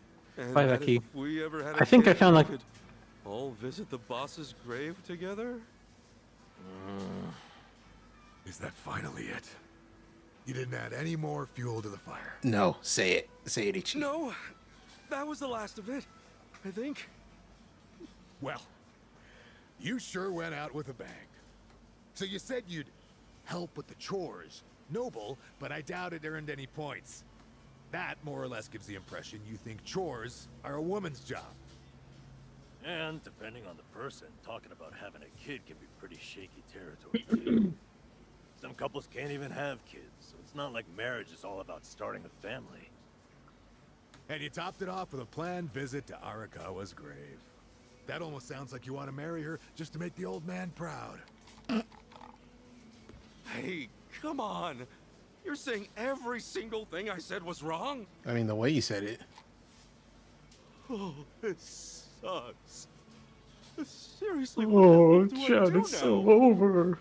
Bye, Becky. We ever had I think I found like all visit the boss's grave together. Is that finally it? You didn't add any more fuel to the fire. No, say it. Say it, Ichi. No, that was the last of it, I think. Well, you sure went out with a bang. So you said you'd help with the chores. Noble, but I doubt it earned any points. That more or less gives the impression you think chores are a woman's job. And depending on the person, talking about having a kid can be pretty shaky territory too. Some couples can't even have kids, so it's not like marriage is all about starting a family. And you topped it off with a planned visit to Arakawa's grave. That almost sounds like you want to marry her just to make the old man proud. Hey, come on. You're saying every single thing I said was wrong? I mean, the way you said it. Oh, it sucks. Seriously, oh, what Chad, it's so over.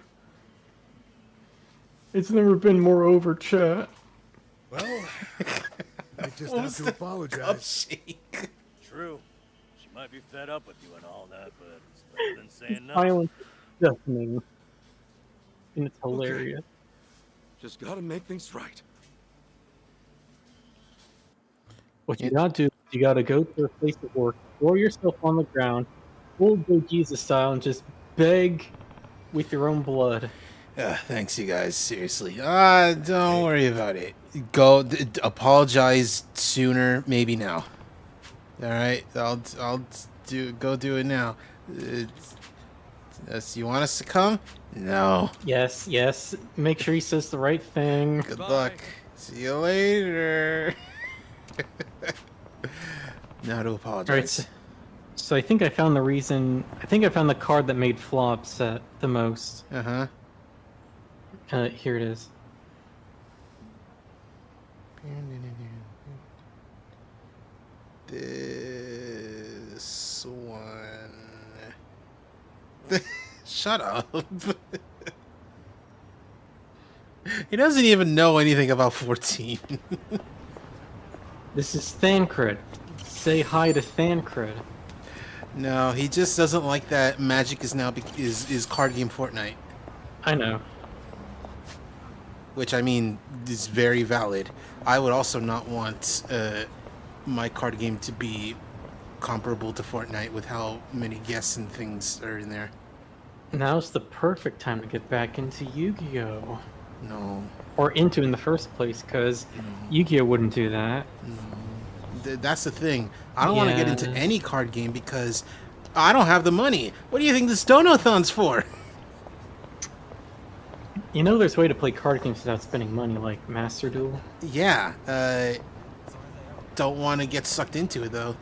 It's never been more over, chat. Well, I just have to apologize. True. She might be fed up with you and all that, but it's better than saying no. Silence is deafening. And it's hilarious. Okay. Just gotta make things right. What you gotta do, you gotta go to a place of work, throw yourself on the ground, full Go Jesus style, and just beg with your own blood. Thanks, you guys. Seriously. Don't worry about it. Go apologize sooner, maybe now. All right, I'll go do it now. You want us to come? No. Yes. Make sure he says the right thing. Good luck. See you later. Now to apologize. All right, so I think I found the reason. I think I found the card that made Flaw upset the most. Here it is. This one. Shut up. He doesn't even know anything about 14. This is Thancred. Say hi to Thancred. No, he just doesn't like that Magic is now is card game Fortnite. I know. Which, I mean, is very valid. I would also not want my card game to be comparable to Fortnite with how many guests and things are in there. Now's the perfect time to get back into Yu-Gi-Oh! No. Or into in the first place, because Yu-Gi-Oh! Wouldn't do that. No. That's the thing. I don't want to get into any card game because I don't have the money. What do you think this Donathon's for? You know there's a way to play card games without spending money, like Master Duel? Yeah. Don't want to get sucked into it, though.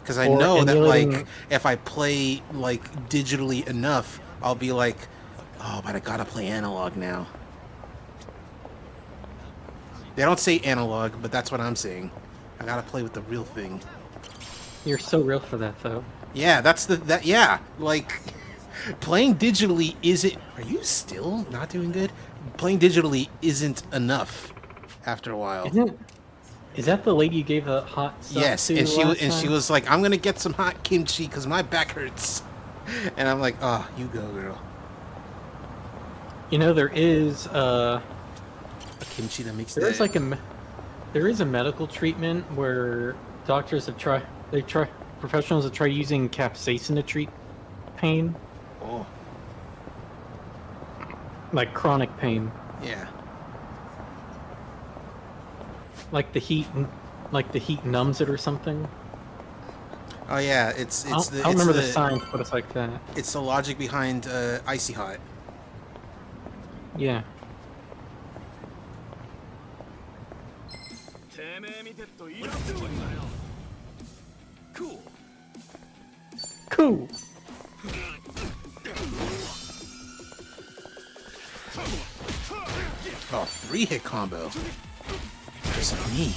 Because I know that, like, if I play, like, digitally enough, I'll be like, Oh, but I gotta play analog now. They don't say analog, but that's what I'm saying. I gotta play with the real thing. You're so real for that, though. Yeah, yeah, like, playing digitally isn't... Are you still not doing good? Playing digitally isn't enough after a while. Is that the lady you gave the hot stuff Yes, to and she time? was like, I'm gonna get some hot kimchi because my back hurts. And I'm like, oh, you go, girl. You know, there is a kimchi that makes there is a medical treatment where doctors have professionals have tried using capsaicin to treat pain. Oh. Like chronic pain. Yeah. Like the heat numbs it or something. Oh yeah, I don't remember the science, but it's like that. It's the logic behind Icy Hot. Yeah. Cool. Cool. Oh, 3-hit combo. Just like me.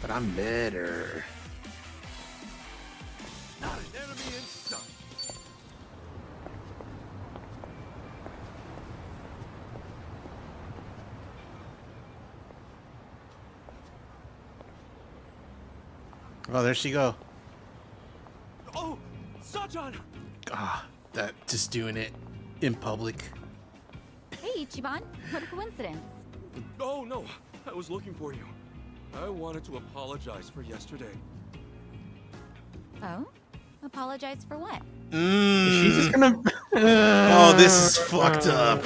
But I'm better. Not an enemy in sight. Oh, there she go. Oh, Sajan! Ah, that just doing it in public. Hey, Ichiban. What a coincidence. Oh, no. I was looking for you. I wanted to apologize for yesterday. Oh? Apologize for what? She's just gonna... Oh, this is fucked up.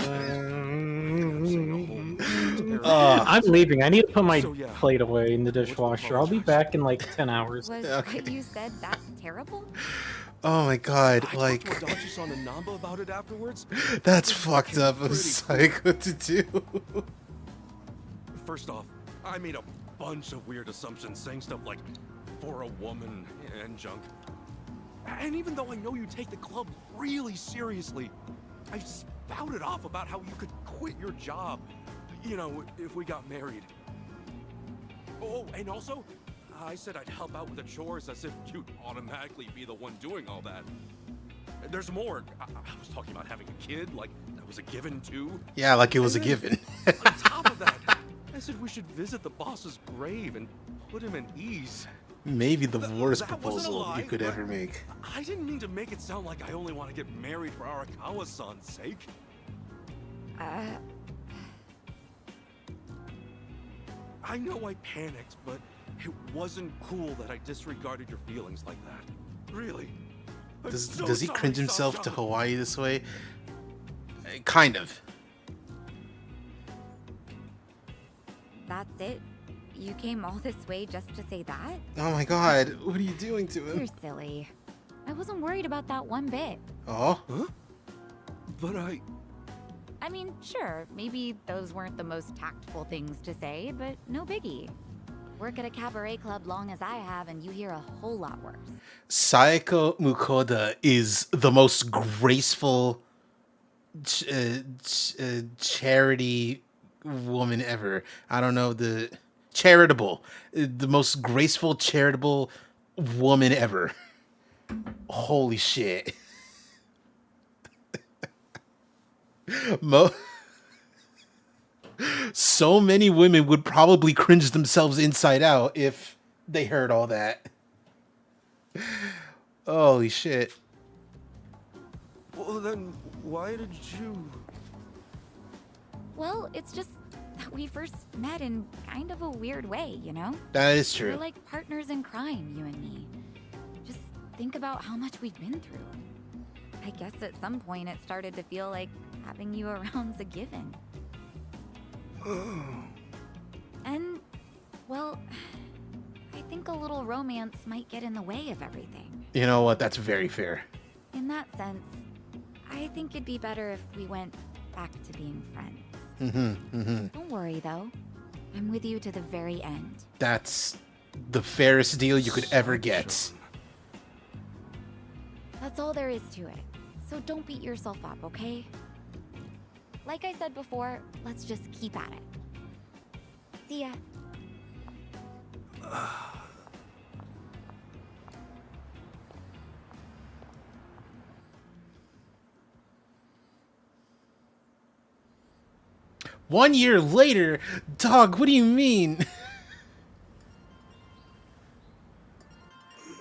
I'm leaving. I need to put my plate away in the dishwasher. I'll be back in like 10 hours. Was what you said that terrible? Oh my god, I like... talked to Adachi-san and Namba about it afterwards. That's fucked up. I'm like, what to do? First off, I made a bunch of weird assumptions, saying stuff like, for a woman and junk. And even though I know you take the club really seriously, I spouted off about how you could quit your job, you know, if we got married. Oh, and also, I said I'd help out with the chores as if you'd automatically be the one doing all that. There's more. I was talking about having a kid, like that was a given too. Yeah, like it was a given. On top of that, I said we should visit the boss's grave and put him at ease. Maybe the worst proposal you could ever make. I didn't mean to make it sound like I only want to get married for Arakawa-san's sake. I know I panicked, but it wasn't cool that I disregarded your feelings like that. Really. Does he cringe himself to Hawaii this way? Kind of. That's it? You came all this way just to say that? Oh my god, what are you doing to him? You're silly. I wasn't worried about that one bit. Oh? Huh? But I mean, sure, maybe those weren't the most tactful things to say, but no biggie. Work at a cabaret club long as I have, and you hear a whole lot worse. Sayako Mukoda is the most graceful charity woman ever. I don't know, the most graceful, charitable woman ever. Holy shit. So many women would probably cringe themselves inside out if they heard all that. Holy shit. well, then why did you? Well, it's just that we first met in kind of a weird way, you know? That is true. We're like partners in crime, you and me. Just think about how much we've been through. I guess at some point it started to feel like having you around's a given. And, well, I think a little romance might get in the way of everything. You know what? That's very fair. In that sense, I think it'd be better if we went back to being friends. Don't worry, though. I'm with you to the very end. That's the fairest deal you could ever get. That's all there is to it. So don't beat yourself up, okay? Like I said before, let's just keep at it. See ya. One year later, dog, what do you mean?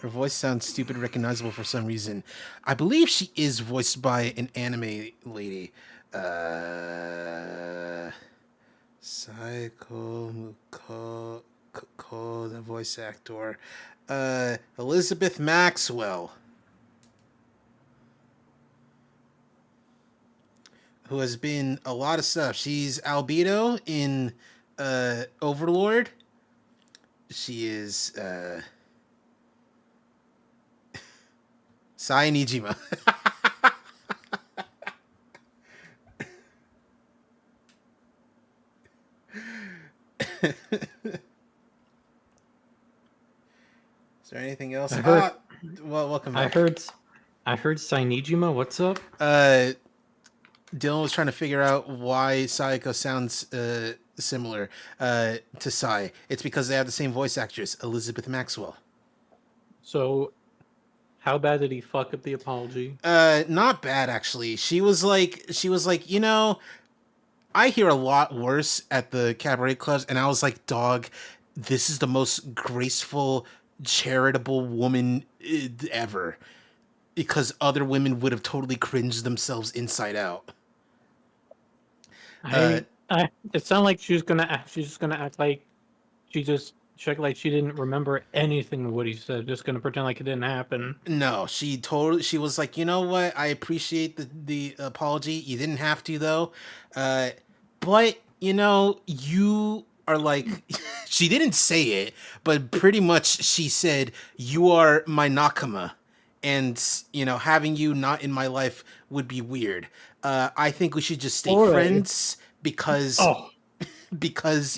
Her voice sounds stupid, recognizable for some reason. I believe she is voiced by an anime lady. Saiko Muko, the voice actor. Elizabeth Maxwell, who has been a lot of stuff. She's Albedo in Overlord. She is Sai Nijima. Is there anything else? Well, welcome back. I heard Sainijima. What's up? Dylan was trying to figure out why Sayako sounds similar to Sai. It's because they have the same voice actress, Elizabeth Maxwell. So, how bad did he fuck up the apology? Not bad actually. She was like, you know, I hear a lot worse at the cabaret clubs, and I was like, dog, this is the most graceful, charitable woman ever. Because other women would have totally cringed themselves inside out. It sounded like she's just gonna act like she just checked, like she didn't remember anything of what he said. Just gonna pretend like it didn't happen. No, she was like, you know what? I appreciate the apology. You didn't have to though. But you know, you are like, she didn't say it, but pretty much she said, you are my nakama. And, you know, having you not in my life would be weird. I think we should just stay friends because,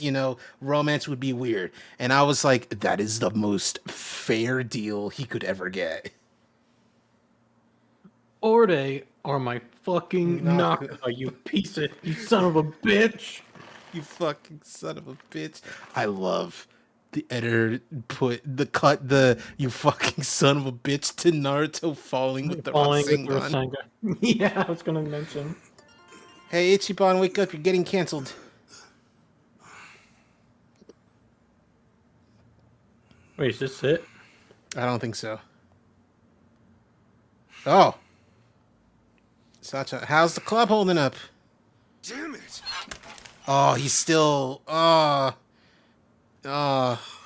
you know, romance would be weird. And I was like, that is the most fair deal he could ever get. Orde are my fucking Nakama, you piece of, you son of a bitch. You fucking son of a bitch. I love the editor cut the you fucking son of a bitch to Naruto falling with the Rasengan. Yeah, I was gonna mention. Hey Ichiban, wake up, you're getting cancelled. Wait, is this it? I don't think so. Oh. Sacha, how's the club holding up? Damn it. Oh, he's still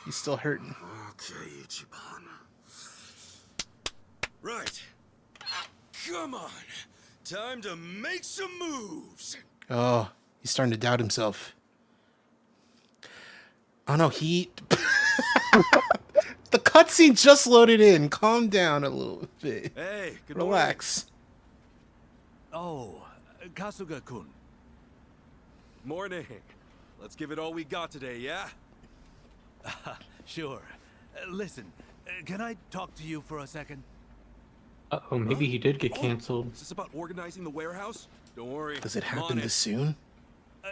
he's still hurting. Okay, Ichiban. Right. Come on. Time to make some moves. Oh, he's starting to doubt himself. Oh no, the cutscene just loaded in. Calm down a little bit. Hey, good Relax. Oh, Kasuga-kun. Morning. Let's give it all we got today, yeah? Sure. Listen, can I talk to you for a second? Uh-oh, maybe he did get canceled. Is this about organizing the warehouse? Don't worry. Does it happen this soon?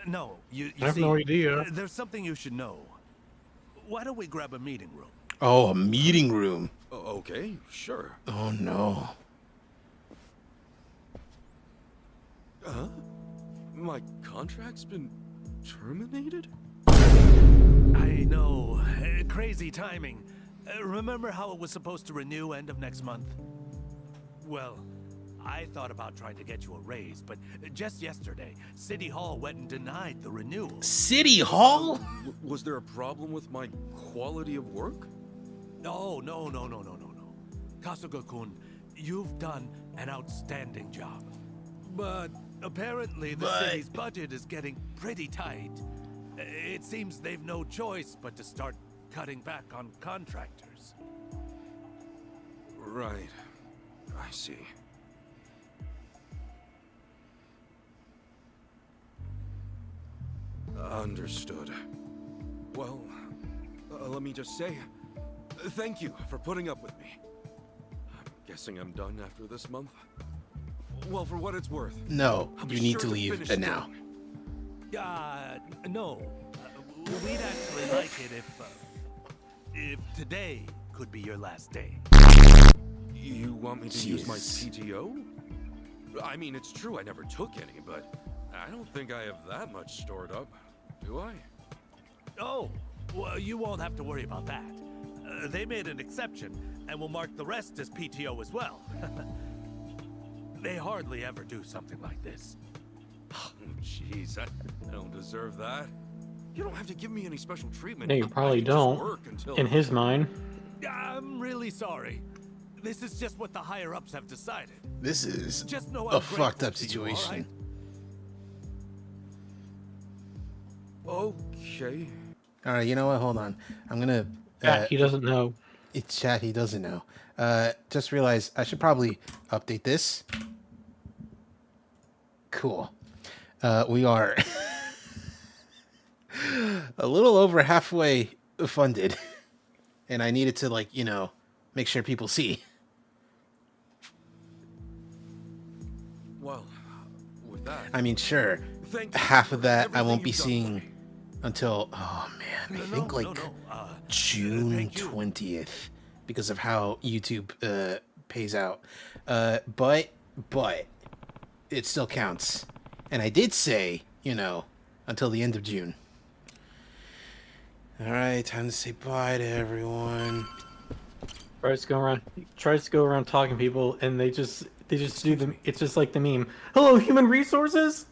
No, you I have no idea. There's something you should know. Why don't we grab a meeting room? Oh, a meeting room. Okay, sure. Oh no. My contract's been terminated? I know. Crazy timing. Remember how it was supposed to renew end of next month? Well, I thought about trying to get you a raise, but just yesterday, City Hall went and denied the renewal. City Hall? Was there a problem with my quality of work? No. Kasuga-kun, you've done an outstanding job. But apparently the city's budget is getting pretty tight. It seems they've no choice but to start cutting back on contractors. Right. I see. Understood. Well, let me just say, thank you for putting up with me. I'm guessing I'm done after this month. Well, for what it's worth. No, I'll you be need sure to leave finish now. No. We'd actually like it if today could be your last day. You want me to use my PTO? I mean, it's true I never took any, but I don't think I have that much stored up, do I? Oh, well, you won't have to worry about that. They made an exception, and will mark the rest as PTO as well. They hardly ever do something like this. Oh, jeez, I don't deserve that. You don't have to give me any special treatment. No, you probably I can just don't. work until... In his mind. I'm really sorry. This is just what the higher-ups have decided. This is just know a fucked up situation. Okay. All right, you know what? Hold on. I'm gonna. Chat, he doesn't know. It's chat. He doesn't know. Just realized I should probably update this. Cool. We are a little over halfway funded, and I needed to, like, you know, make sure people see. Well, with that... I mean, sure, half of that I won't be seeing until, oh man, I think like June 20th, because of how YouTube pays out. But it still counts. And I did say, you know, until the end of June. All right, time to say bye to everyone. Tries to go around talking to people, and they just do them. It's just like the meme. Hello, human resources.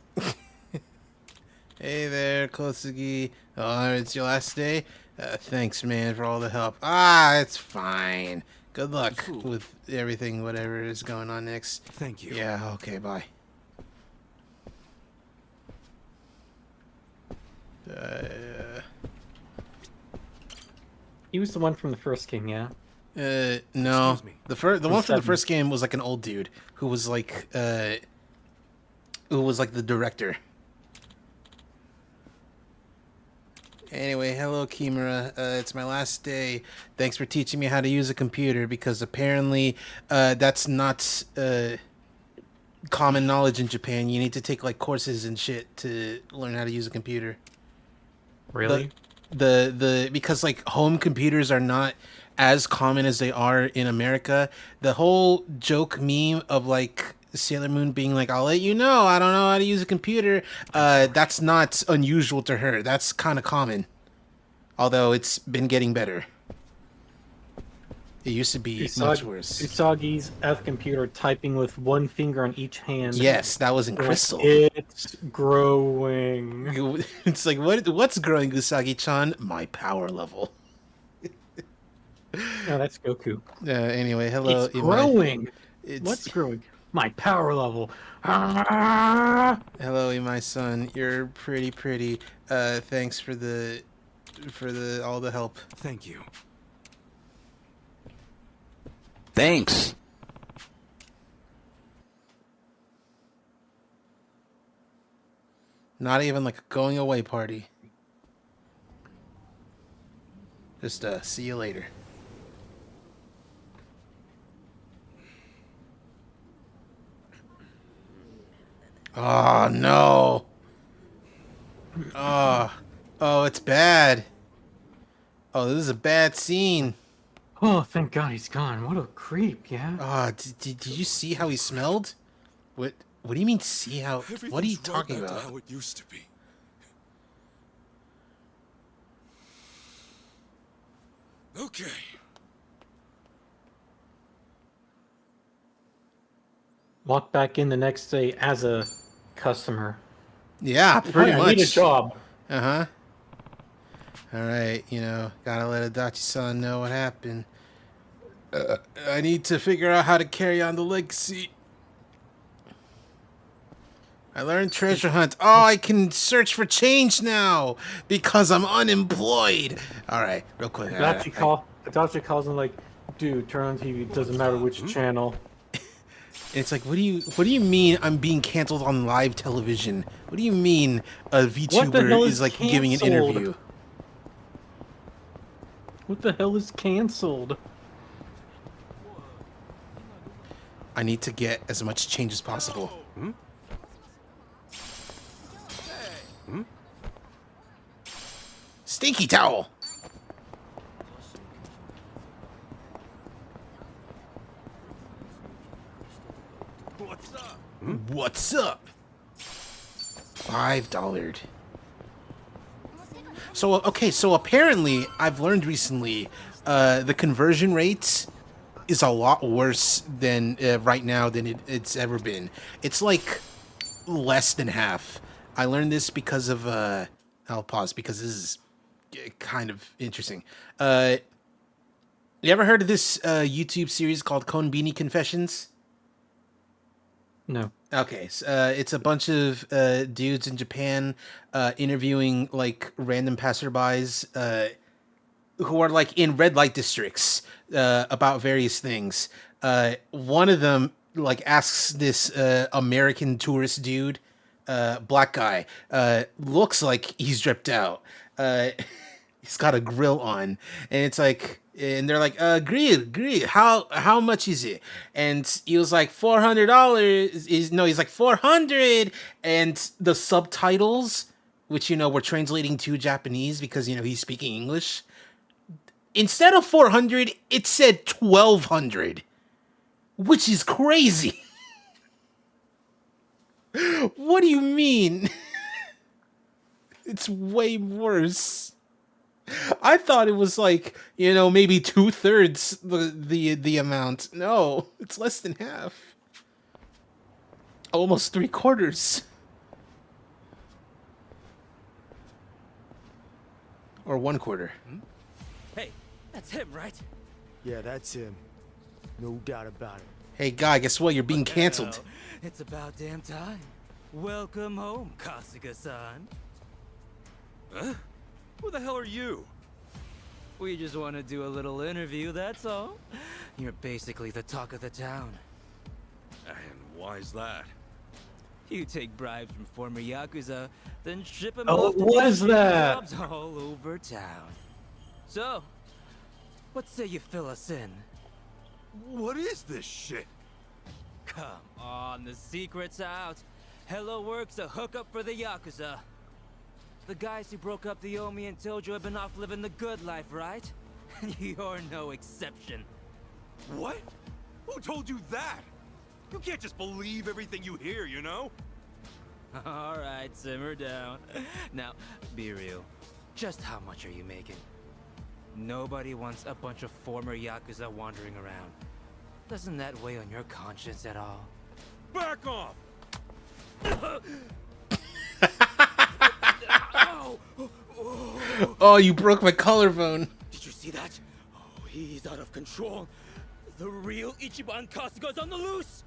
Hey there, Kosugi. Oh, it's your last day? Thanks, man, for all the help. Ah, it's fine. Good luck with everything, whatever is going on next. Thank you. Yeah, okay, bye. He was the one from the first game, yeah? No. The one from the first game was like an old dude who was like the director. Anyway, hello Kimura. It's my last day. Thanks for teaching me how to use a computer, because apparently that's not common knowledge in Japan. You need to take like courses and shit to learn how to use a computer. Really? Because like home computers are not as common as they are in America. The whole joke meme of like Sailor Moon being like, I'll let you know, I don't know how to use a computer. That's not unusual to her. That's kind of common. Although it's been getting better. It used to be much worse. Usagi's at the computer typing with one finger on each hand. Yes, that was in Crystal. It's growing. It's like, what's growing, Usagi-chan? My power level. No, that's Goku. Anyway, hello. It's growing. What's growing? My power level. Hello, my son. You're pretty. Thanks for all the help. Thank you. Thanks. Not even like a going away party. Just see you later. Oh no. Oh, it's bad. Oh, this is a bad scene. Oh, thank God he's gone. What a creep, yeah? Did you see how he smelled? What do you mean see how? What are you talking right back about? to how it used to be. Okay. Walk back in the next day as a customer. Yeah, pretty much. I need a job. Uh-huh. All right, you know, gotta let Adachi-san know what happened. I need to figure out how to carry on the legacy. I learned treasure hunt. Oh, I can search for change now because I'm unemployed. All right, real quick. Adachi calls him like, dude, turn on TV. It doesn't matter which channel. It's like, what do you mean I'm being canceled on live television? What do you mean a VTuber is like giving an interview? What the hell is canceled? I need to get as much change as possible. Stinky towel. What's up? $5. So okay, so apparently I've learned recently the conversion rate is a lot worse than right now than it's ever been. It's like less than half. I learned this because of I'll pause because this is kind of interesting. You ever heard of this YouTube series called Konbini Confessions? No. Okay, so, it's a bunch of dudes in Japan interviewing like random passerbys who are like in red light districts about various things. One of them like asks this American tourist dude, black guy, looks like he's dripped out. He's got a grill on, and it's like, and they're like, grill, how much is it? And he was like, $400. He's like 400, and the subtitles, which we're translating to Japanese because he's speaking English. Instead of 400, it said 1,200, which is crazy. What do you mean? It's way worse. I thought it was like, maybe 2/3 the amount. No, it's less than half. Almost 3/4. Or 1/4. Hey, that's him, right? Yeah, that's him. No doubt about it. Hey, guy, guess what? You're being canceled. It's about damn time. Welcome home, Kasuga-san. Huh? Who the hell are you? We just want to do a little interview, that's all. You're basically the talk of the town. And why's that? You take bribes from former Yakuza, then ship them Oh, off to what is do that? jobs all over town. So, what say you fill us in? What is this shit? Come on, the secret's out. Hello Works a hookup for the Yakuza. The guys who broke up the Omi and Tojo have been off living the good life, right? You're no exception. What? Who told you that? You can't just believe everything you hear, you know? All right, simmer down. Now, be real. Just how much are you making? Nobody wants a bunch of former Yakuza wandering around. Doesn't that weigh on your conscience at all? Back off! Oh, you broke my collarbone. Did you see that? Oh, he's out of control. The real Ichiban Kasuga's on the loose.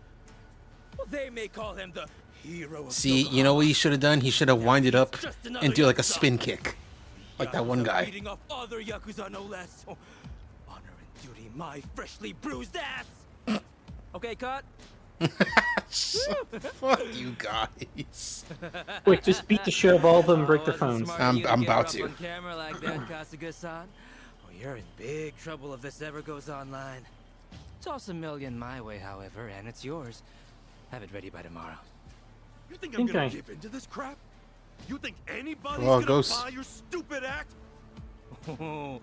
Well, they may call him the hero of See, you know what he should have done? He should have winded up and do like a spin kick. Like that one guy. Beating off other Yakuza, no less. Oh, honor and duty, my freshly bruised ass. Okay, cut. Fuck you guys. Wait, just beat the shit out of all of them and break their phones. I'm about to. On camera like that, Kasuga-san. Oh, you're in big trouble if this ever goes online. Toss $1 million my way, however, and it's yours. Have it ready by tomorrow. You think I'm gonna give into this crap? You think anybody's Well, gonna buy your stupid act? Oh,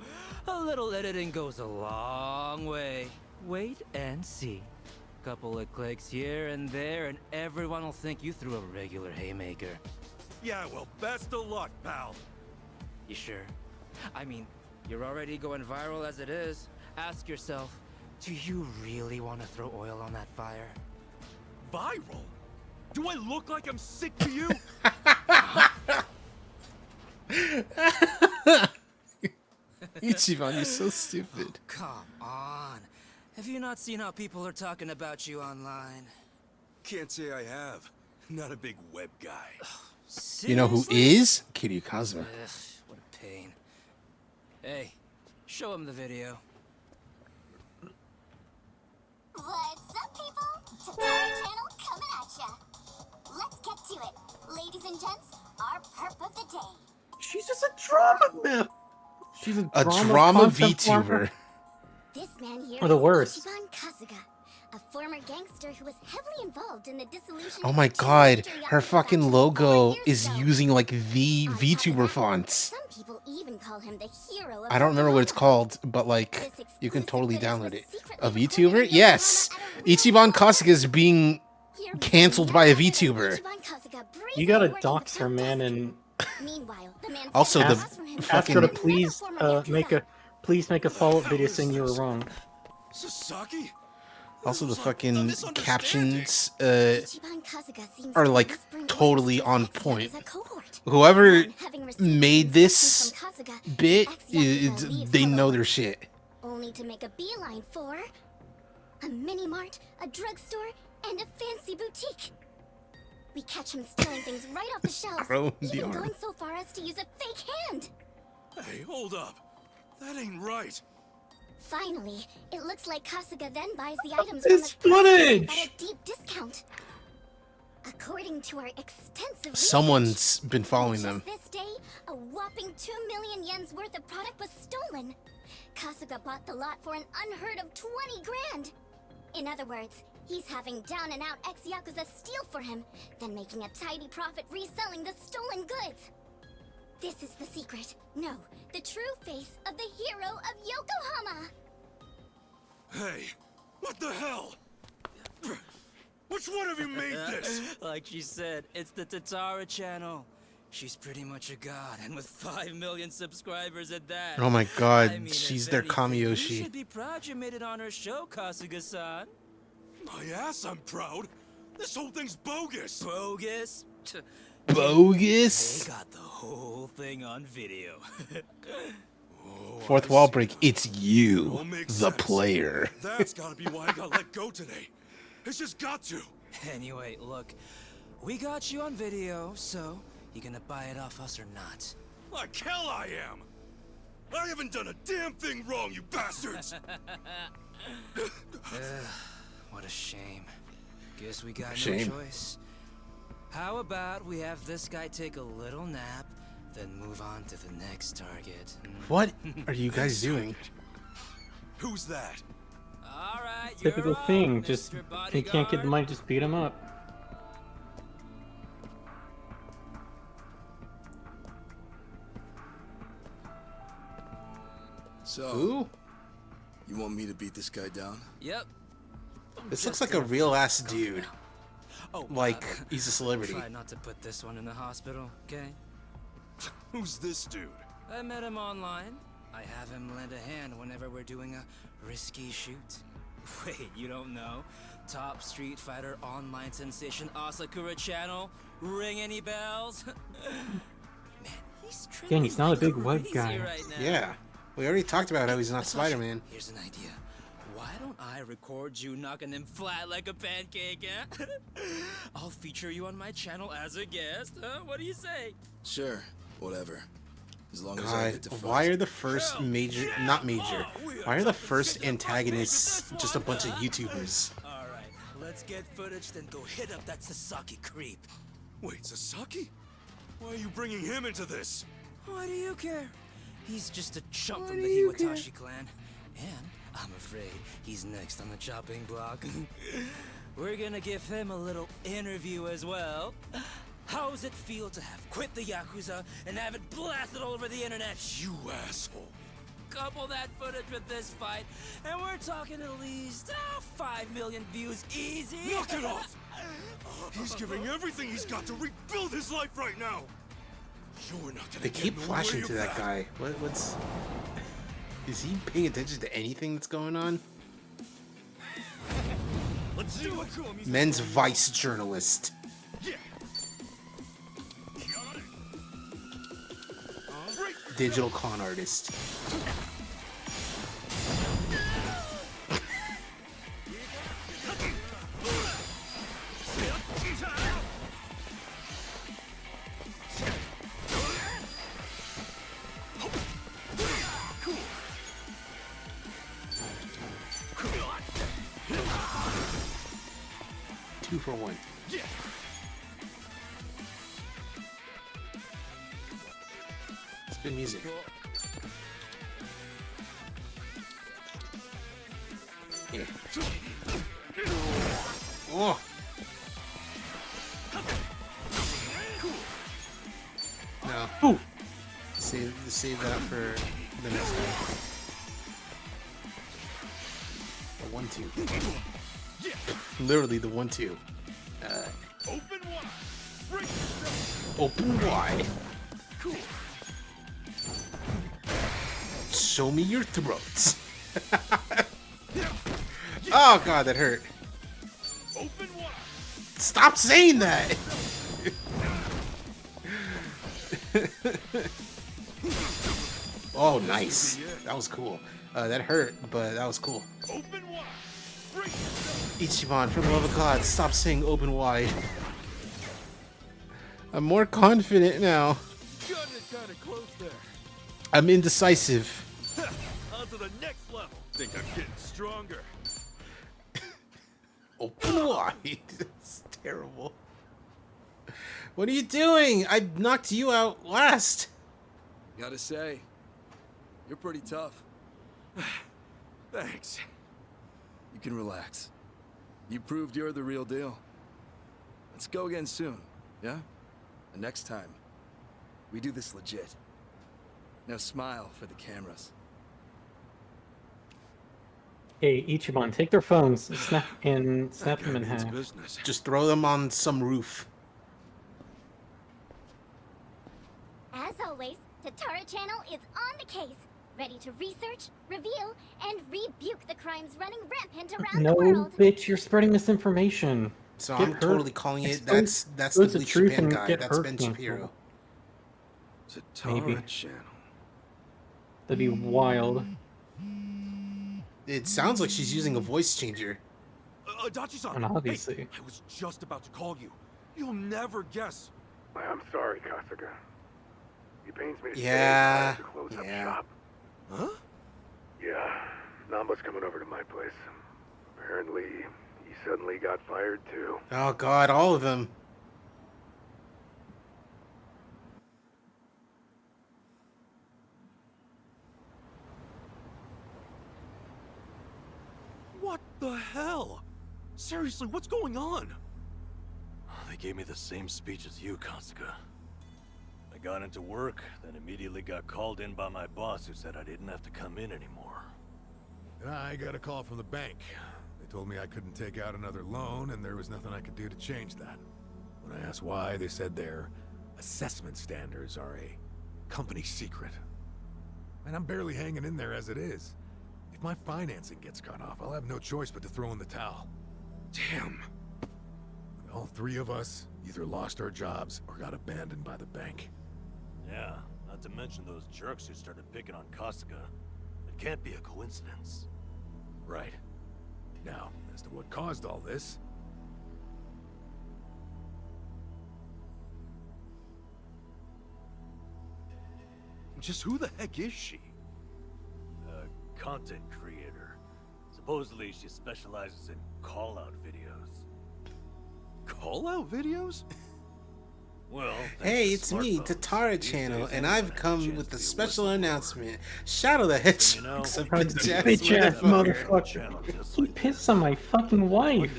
a little editing goes a long way. Wait and see. Couple of clicks here and there, and everyone will think you threw a regular haymaker. Yeah, well, best of luck, pal. You sure? I mean, you're already going viral as it is. Ask yourself, do you really want to throw oil on that fire? Viral? Do I look like I'm sick to you? Ichiban, you're so stupid. Oh, come on. Have you not seen how people are talking about you online? Can't say I have. Not a big web guy. You know who is? Kiryu Kazuma. Ugh, what a pain. Hey, show him the video. What's up, people? Tutorial channel coming at ya. Let's get to it. Ladies and gents, our perp of the day. She's just a drama myth. She's a drama VTuber. This man here Or the is worst. Ichiban Kasuga, a former gangster who was heavily involved in the dissolution. Oh my god, her fucking logo is using like the VTuber fonts. Some people even call him the hero of I don't remember what it's called, but like you can totally download it. A VTuber? Yes. Ichiban Kasuga is being canceled by a VTuber. You gotta dox her, man, and Also, the ask her to fucking please make a follow-up video saying you were wrong. Sasaki? also the fucking captions are like totally on point. Whoever made this bit, they know their shit. Only to make a beeline for a mini mart, a drugstore, and a fancy boutique. We catch him stealing things right off the shelves, even going so far as to use a fake hand. Hey, hold up. That ain't right. Finally, it looks like Kasuga then buys the items It's from the footage! at a deep discount. According to our extensive Someone's been following them. this day, a whopping 2 million yen's worth of product was stolen. Kasuga bought the lot for an unheard of 20 grand. In other words, he's having down-and-out ex-Yakuza steal for him, then making a tidy profit reselling the stolen goods. This is the secret. No, the true face of the hero of Yokohama. Hey, what the hell? Which one of you made this? Like she said, it's the Tatara channel. She's pretty much a god, and with 5 million subscribers at that. Oh my god, I mean, she's if their anything, You Kamiyoshi. should be proud you made it on her show, Kasuga-san. My ass, I'm proud. This whole thing's bogus. Bogus? Bogus? They got the whole thing on video. Fourth wall break, it's you, the player. That's gotta be why I got let go today. It's just got to. Anyway, look, we got you on video, so you gonna buy it off us or not? Like hell I am. I haven't done a damn thing wrong, you bastards. What a shame. Guess we got no Shame. choice. How about we have this guy take a little nap, then move on to the next target? What are you guys doing? Who's that? All right, Typical thing, just he can't get the money, just beat him up. So, Who? you want me to beat this guy down? Yep. This looks like a real ass dude. Oh, Like he's a celebrity. Try not to put this one in the hospital, okay? Who's this dude? I met him online. I have him lend a hand whenever we're doing a risky shoot. Wait, you don't know? Top Street Fighter online sensation Asakura channel? Ring any bells? Man, Again, he's not a big web guy. right now. Yeah. We already talked about how he's not Spider-Man. Here's an idea. Why don't I record you knocking him flat like a pancake, eh? I'll feature you on my channel as a guest, huh? What do you say? Sure, whatever. As long as I God, get to fight. why are the first major, not major, why are the first antagonists just a bunch of YouTubers? Alright, let's get footage, then go hit up that Sasaki creep. Wait, Sasaki? Why are you bringing him into this? Why do you care? He's just a chump from the Hiwatashi clan. And I'm afraid he's next on the chopping block. We're gonna give him a little interview as well. How's it feel to have quit the Yakuza and have it blasted all over the internet? You asshole. Couple that footage with this fight, and we're talking at least 5 million views easy. Knock it off! He's giving everything he's got to rebuild his life right now. You're not gonna They get keep in the flashing way to of that guy. What's... Is he paying attention to anything that's going on? Let's do it. Men's Vice journalist. Yeah. Digital con artist. Two for one. It's good music. Yeah. Oh. No. Ooh. Save that for the next time. The 1-2. Literally the 1-2. Open wide. Cool. Show me your throats. Oh god, that hurt. Stop saying that. Oh, nice. That was cool. That hurt, but that was cool. Ichiban, for the love of God, stop saying open wide. I'm more confident now. I'm indecisive. On to the next level. Think I'm getting stronger. Open wide. It's terrible. What are you doing? I knocked you out last. Gotta say, you're pretty tough. Thanks. You can relax. You proved you're the real deal. Let's go again soon, yeah? And next time, we do this legit. Now smile for the cameras. Hey, Ichiban, take their phones, snap them in half. Just throw them on some roof. As always, Tatara Channel is on the case, ready to research, reveal, and rebuke the crimes running rampant around No, the world. bitch, you're spreading misinformation. So Get I'm hurt. totally calling it. Expose That's the the Bleach truth Japan and guy. get That's hurt Ben people. Shapiro. Maybe. Tatara Channel. That'd be wild. It sounds like she's using a voice changer. Adachi-san, And obviously. hey, I was just about to call you. You'll never guess. I'm sorry, Kasuga. It pains me to say Yeah, I have to close up yeah. shop. Huh? Yeah, Namba's coming over to my place. Apparently, he suddenly got fired too. Oh god, all of them. What the hell? Seriously, what's going on? They gave me the same speech as you, Kasuga. I got into work, then immediately got called in by my boss who said I didn't have to come in anymore. And I got a call from the bank. They told me I couldn't take out another loan and there was nothing I could do to change that. When I asked why, they said their assessment standards are a company secret. And I'm barely hanging in there as it is. If my financing gets cut off, I'll have no choice but to throw in the towel. Damn. All three of us either lost our jobs or got abandoned by the bank. Yeah, not to mention those jerks who started picking on Kasuga. It can't be a coincidence. Right. Now, as to what caused all this... Just who the heck is she? A content creator. Supposedly she specializes in call-out videos. Call-out videos? Well, Hey, it's me, Tatara Channel, and I've come with a special announcement. Shadow the Hedgehog, some Bitch ass motherfucker. He pissed on my fucking wife.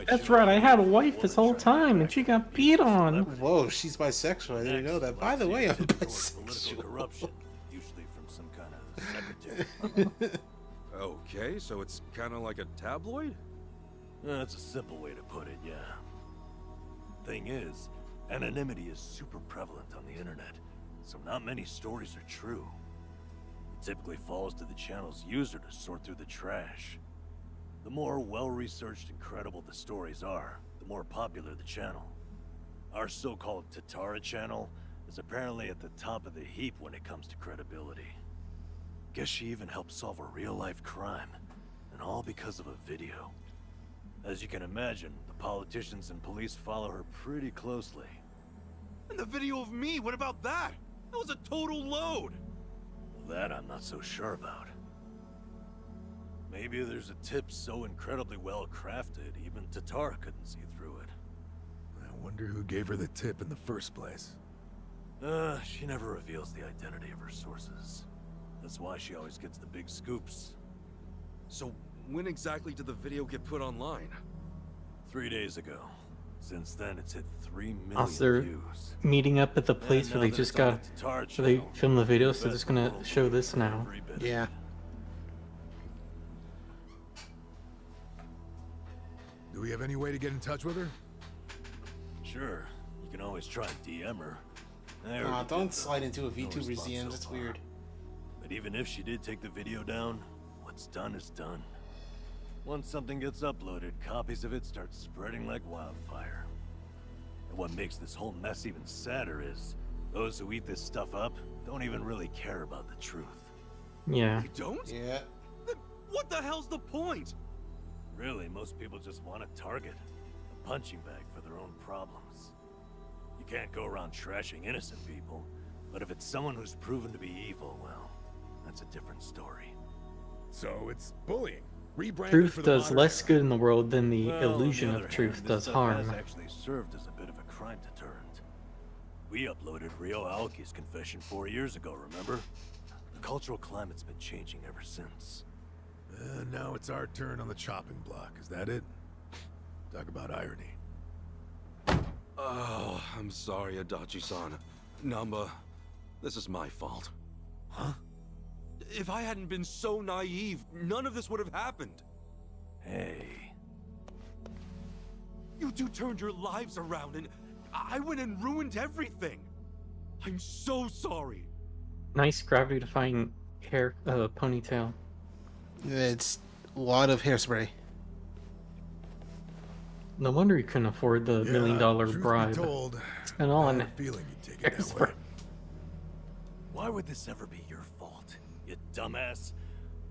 That's right, I had a wife this whole time and she got beat on. Whoa, she's bisexual. I didn't know that. By the way, I'm bisexual. Corruption, usually from some kind of secretary. Okay, so it's kind of like a tabloid? That's a simple way to put it, yeah. Thing is, anonymity is super prevalent on the internet, so not many stories are true. It typically falls to the channel's user to sort through the trash. The more well-researched and credible the stories are, the more popular the channel. Our so-called Tatara channel is apparently at the top of the heap when it comes to credibility. Guess she even helped solve a real-life crime, and all because of a video. As you can imagine, the politicians and police follow her pretty closely. And the video of me, what about that? That was a total load! That I'm not so sure about. Maybe there's a tip so incredibly well crafted, even Tatara couldn't see through it. I wonder who gave her the tip in the first place. She never reveals the identity of her sources. That's why she always gets the big scoops. So when exactly did the video get put online? 3 days ago. Since then, it's hit 3 million Also, views. meeting up at the place And where they now that just it's on got, the Tard where they channel, filmed the video, so they're bet just gonna we'll show pay this for now. every bit of Yeah. it. Do we have any way to get in touch with her? Sure, you can always try and DM her. Aw, don't slide into a VTuber's DMs, it's weird. But even if she did take the video down, what's done is done. Once something gets uploaded, copies of it start spreading like wildfire. And what makes this whole mess even sadder is, those who eat this stuff up don't even really care about the truth. Yeah. You don't? Yeah. Then what the hell's the point? Really, most people just want a target, a punching bag for their own problems. You can't go around trashing innocent people, but if it's someone who's proven to be evil, well, that's a different story. So it's bullying. Rebranded Truth for the does modern less era. good in the world than the Well, illusion on the of other truth hand, does this stuff harm. has actually served as a bit of a crime deterrent. We uploaded Ryo Aoki's confession 4 years ago, remember? The cultural climate's been changing ever since. Now it's our turn on the chopping block. Is that it? Talk about irony. Oh, I'm sorry, Adachi-san. Namba, this is my fault. Huh? If I hadn't been so naive, none of this would have happened. Hey. You two turned your lives around and I went and ruined everything. I'm so sorry. Nice gravity-defying hair, ponytail. It's a lot of hairspray. No wonder you couldn't afford the $1 million truth be bribe. told, And all I in had a feeling you'd take it that way. Why would this ever be your fault, you dumbass?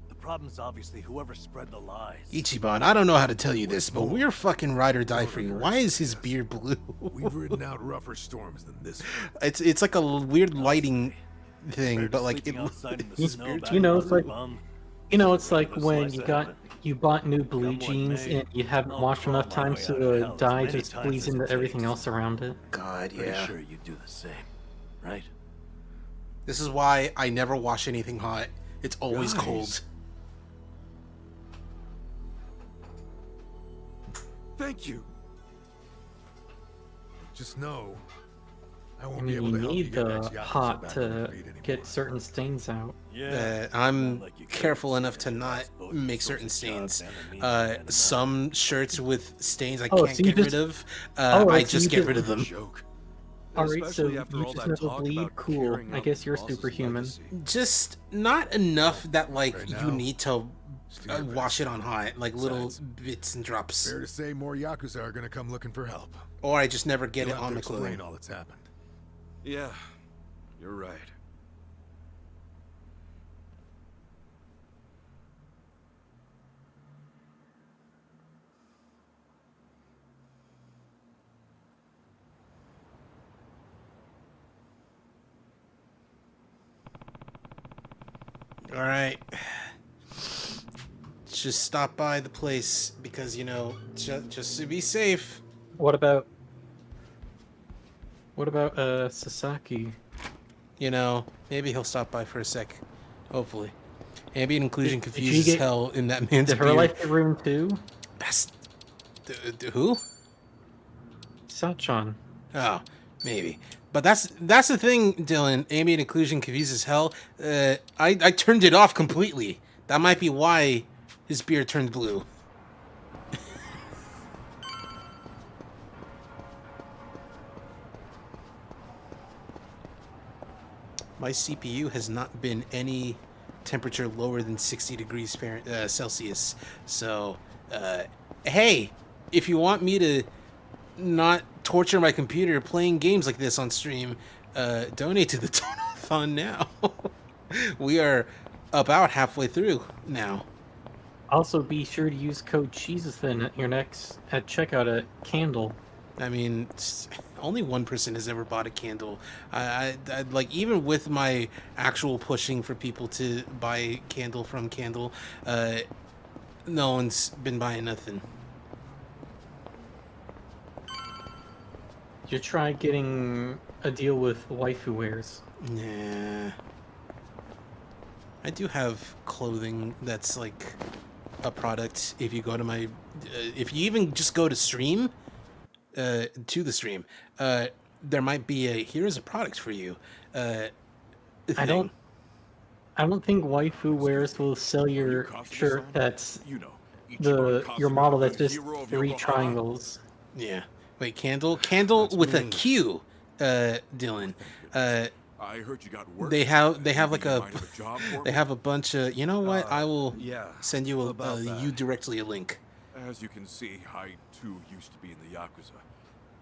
The problem's obviously whoever spread the lies. Ichiban, I don't know how to tell you this, but we're fucking ride or die for you. Why is his beard blue? We've ridden out rougher storms than this. It's like a weird lighting thing, but like it. You know, it's like, you know, it's like when you bought new blue jeans and you haven't washed enough times so the dye just bleeds into everything else around it. God, Pretty yeah. sure you do the same, right? This is why I never wash anything hot. It's always Guys. cold. Thank you. Just know, I I won't be mean, able you to help you need get the ex-Yakuza hot back on their to feet anymore. get certain stains out. I'm careful enough to not make certain stains. Some shirts with stains I Oh, can't so you get just- rid of. oh, I so just you get just- rid of them. Alright, so Especially after you all just that never talk bleed? about Cool. carrying I out guess the you're boss's superhuman. legacy. Just not enough that like Right you now, need to your wash it on hot, like little Besides, bits and drops. Fair to say, more Yakuza are gonna come looking for help. Or I just never get You'll it have on to the explain clothing. all that's happened. Yeah, you're right. All right. Just stop by the place because you know, just to be safe. What about Sasaki? You know, maybe he'll stop by for a sec. Hopefully. Ambient inclusion Did confused she as get- hell in that man's Did her beard. life get ruined too? Best. Who? Sachan. Oh, maybe. But that's the thing, Dylan. Ambient inclusion confused as hell. I turned it off completely. That might be why his beard turned blue. My CPU has not been any temperature lower than 60 degrees Celsius. So, hey, if you want me to not torture my computer playing games like this on stream, donate to the Tonathon now. We are about halfway through now. Also, be sure to use code CheezVT at your next at checkout at Candle. I mean, only one person has ever bought a candle. I like, even with my actual pushing for people to buy candle from Candle, no one's been buying nothing. You try getting a deal with waifu wares. Nah. I do have clothing that's like a product if you go to my, if you even just go to stream, to the stream, there might be a here's a product for you. Thing. I don't think Waifu Wares will sell your shirt that's your model that's just 3 triangles. Yeah. Wait, Candle with a Q, Dylan. I heard you got work. They have like a they have a bunch of, you know what? I will send you you directly a link. As you can see, I too used to be in the Yakuza.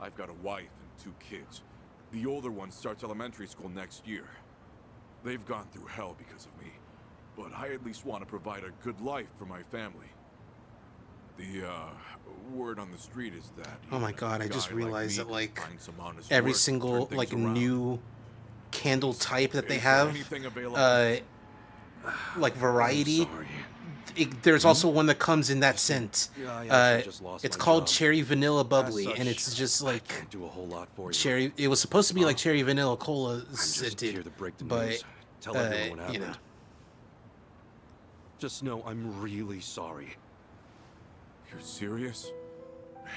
I've got a wife and 2 kids. The older one starts elementary school next year. They've gone through hell because of me, but I at least want to provide a good life for my family. The word on the street is that oh my god, I just realized that like every single like new candle type that they have, like variety, there's also one that comes in that scent. It's called Cherry Vanilla Bubbly, and it's just like cherry. It was supposed to be like cherry vanilla cola scented, but you know. Just know I'm really sorry. You're serious? Man,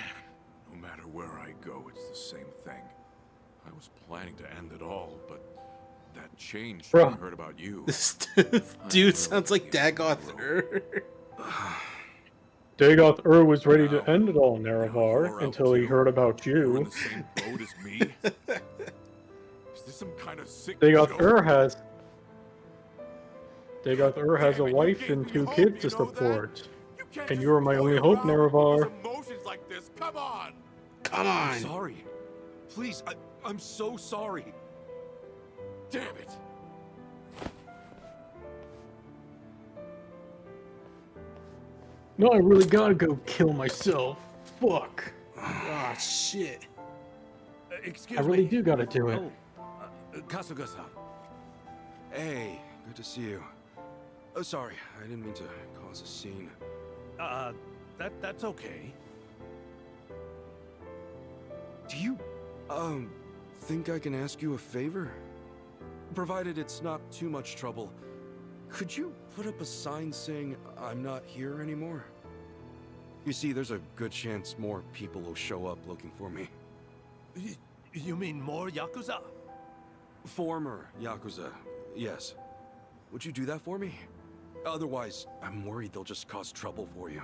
no matter where I go, it's the same thing. I was planning to end it all, but that changed when I heard about you. This dude sounds like Dagoth. Dagoth was ready to end it all, Nerevar, until he heard about you. In the same boat as me? Is this some kind of sick Dagoth has a wife and 2 kids to support. And you are my only hope, Nerevar. Emotions like this, come on! Come on! I'm sorry. Please, I'm so sorry. Damn it! No, I really gotta go kill myself. Fuck. Ah, shit. I really do gotta do it. Kasuga-san. Hey, good to see you. Oh, sorry, I didn't mean to cause a scene. That's okay. Do you, think I can ask you a favor? Provided it's not too much trouble, could you put up a sign saying I'm not here anymore? You see, there's a good chance more people will show up looking for me. You mean more Yakuza? Former Yakuza, yes. Would you do that for me? Otherwise, I'm worried they'll just cause trouble for you.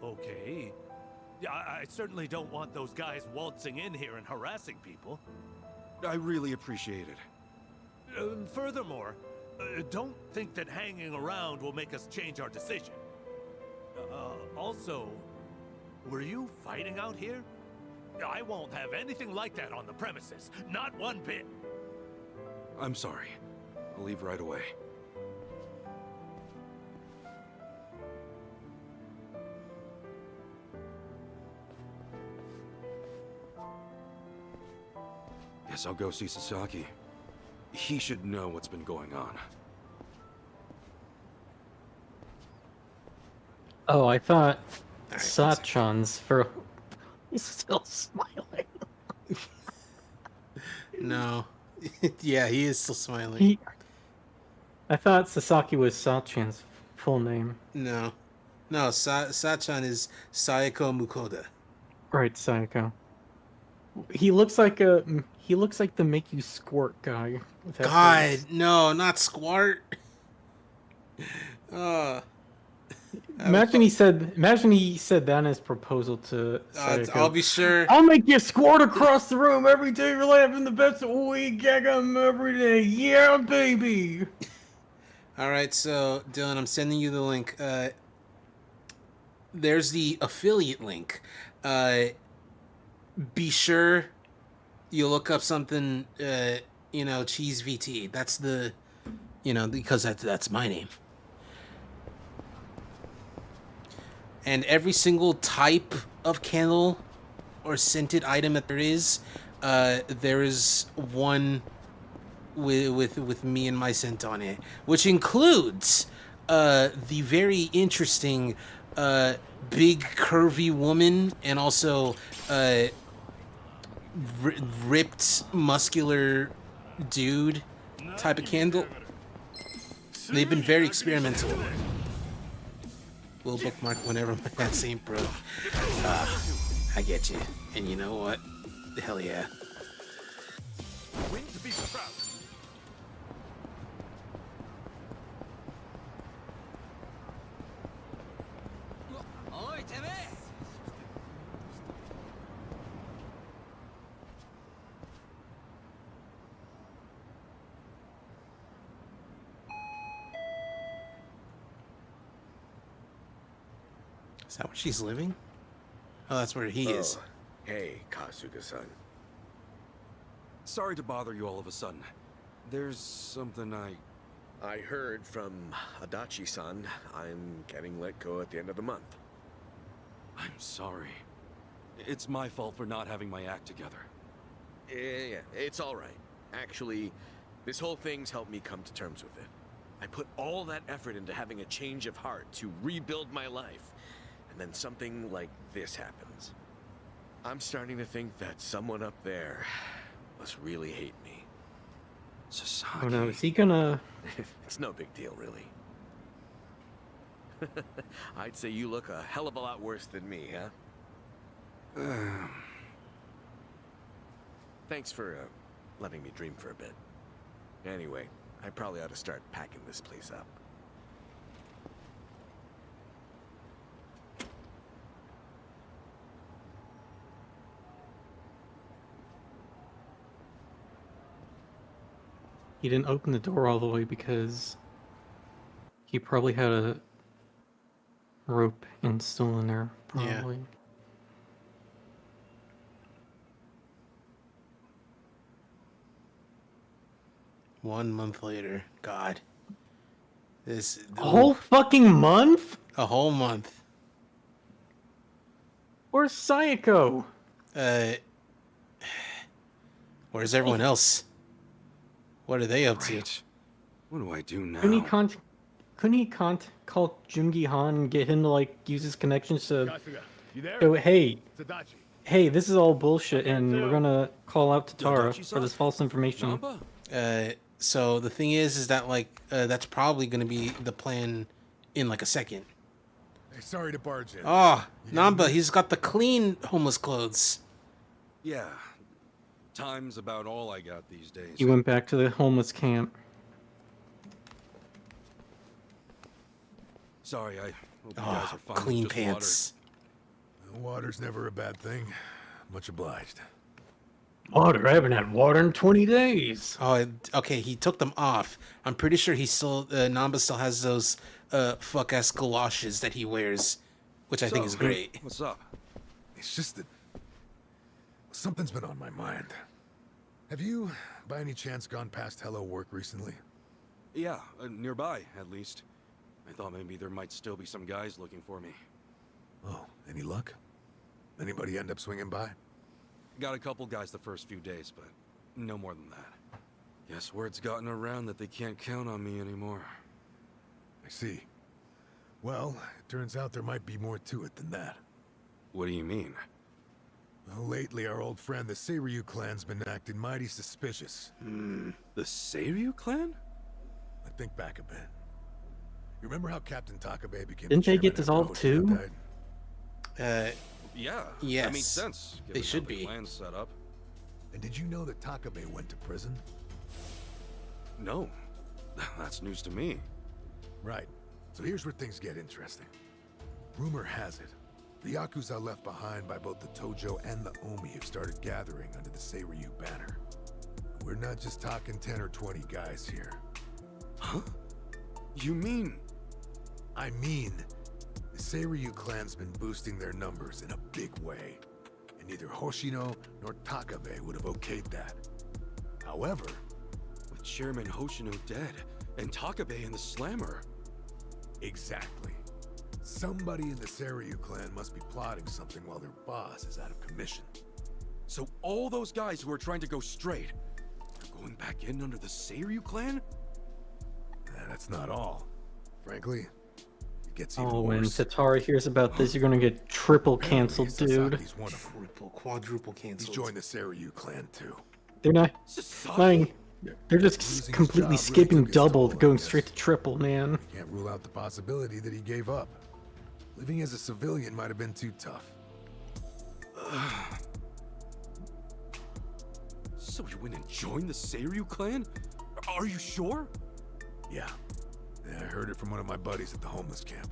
Okay. Yeah, I certainly don't want those guys waltzing in here and harassing people. I really appreciate it. Furthermore, don't think that hanging around will make us change our decision. Also, were you fighting out here? I won't have anything like that on the premises. Not one bit. I'm sorry. I'll leave right away. Guess I'll go see Sasaki. He should know what's been going on. Oh, I thought Sachan's for... He's still smiling. No. Yeah, he is still smiling. I thought Sasaki was Sachan's full name. No. No, Sachan is Sayako Mukoda. Right, Sayako. He looks like the make you squirt guy. God, face. No, not squirt. Imagine he said that in his proposal to Sayako. I'll be sure. I'll make you squirt across the room every day you're having the best week. I got him every day. Yeah, baby. All right, so Dylan, I'm sending you the link. There's the affiliate link. Be sure you look up something. CheezVT. That's the, because that's my name. And every single type of candle or scented item that there is one with me and my scent on it, which includes the very interesting big curvy woman and also ripped muscular dude type of candle. They've been very experimental. We'll bookmark whenever that scene broke. I get you. And you know what? Hell yeah. Win to be proud. Is that where she's living? Oh, that's where he is. Hey, Kasuga-san. Sorry to bother you all of a sudden. There's something I heard from Adachi-san. I'm getting let go at the end of the month. I'm sorry. It's my fault for not having my act together. Yeah, it's all right. Actually, this whole thing's helped me come to terms with it. I put all that effort into having a change of heart to rebuild my life. And then something like this happens. I'm starting to think that someone up there must really hate me. Oh no, is he gonna... It's no big deal, really. I'd say you look a hell of a lot worse than me, huh? Thanks for letting me dream for a bit. Anyway, I probably ought to start packing this place up. He didn't open the door all the way because he probably had a rope still in there, probably. Yeah. One month later. God. A whole fucking month? A whole month. Where's Sayako? Where's everyone else? What are they up to? What do I do now? Couldn't he call Jungi Han and get him to like use his connections to You there? go, hey, It's Adachi. hey, this is all bullshit, and we're gonna call out to Tara for this false information. So the thing is that like that's probably gonna be the plan in like a second. Hey, sorry to barge in. Oh, Namba, he's got the clean homeless clothes. Yeah. Time's about all I got these days. He went back to the homeless camp. Sorry, I hope you guys are fine. with Clean just pants. Water's never a bad thing. Much obliged. Water? I haven't had water in 20 days. Oh, okay. He took them off. I'm pretty sure he still Namba still has those fuck ass galoshes that he wears, which I think is great. What's up? It's just that something's been on my mind. Have you, by any chance, gone past Hello Work recently? Yeah, nearby, at least. I thought maybe there might still be some guys looking for me. Oh, any luck? Anybody end up swinging by? Got a couple guys the first few days, but no more than that. Guess word's gotten around that they can't count on me anymore. I see. Well, it turns out there might be more to it than that. What do you mean? Well, lately our old friend, the Seiryu clan's been acting mighty suspicious. The Seiryu clan? I think back a bit. You remember how Captain Takabe became Didn't they get the dissolved too? Yeah. Yes. That makes sense. They given should how the be. clan's set up. And did you know that Takabe went to prison? No. That's news to me. Right. So here's where things get interesting. Rumor has it, the Yakuza left behind by both the Tojo and the Omi have started gathering under the Seiryu banner. We're not just talking 10 or 20 guys here. Huh? You mean? I mean, the Seiryu clan's been boosting their numbers in a big way, and neither Hoshino nor Takabe would have okayed that. However, with Chairman Hoshino dead, and Takabe in the slammer. Exactly. Somebody in the Seiryu clan must be plotting something while their boss is out of commission. So all those guys who are trying to go straight are going back in under the Seiryu clan? That's not all. Frankly, it gets even When worse. Tatara hears about this, you're gonna get triple canceled, dude. He's one of them. Quadruple canceled. He's joined the Seiryu clan too. They're not They're just completely skipping double, going straight to triple, man. Can't rule out the possibility that he gave up. Living as a civilian might have been too tough. So you went and joined the Seiryu clan? Are you sure? Yeah. I heard it from one of my buddies at the homeless camp.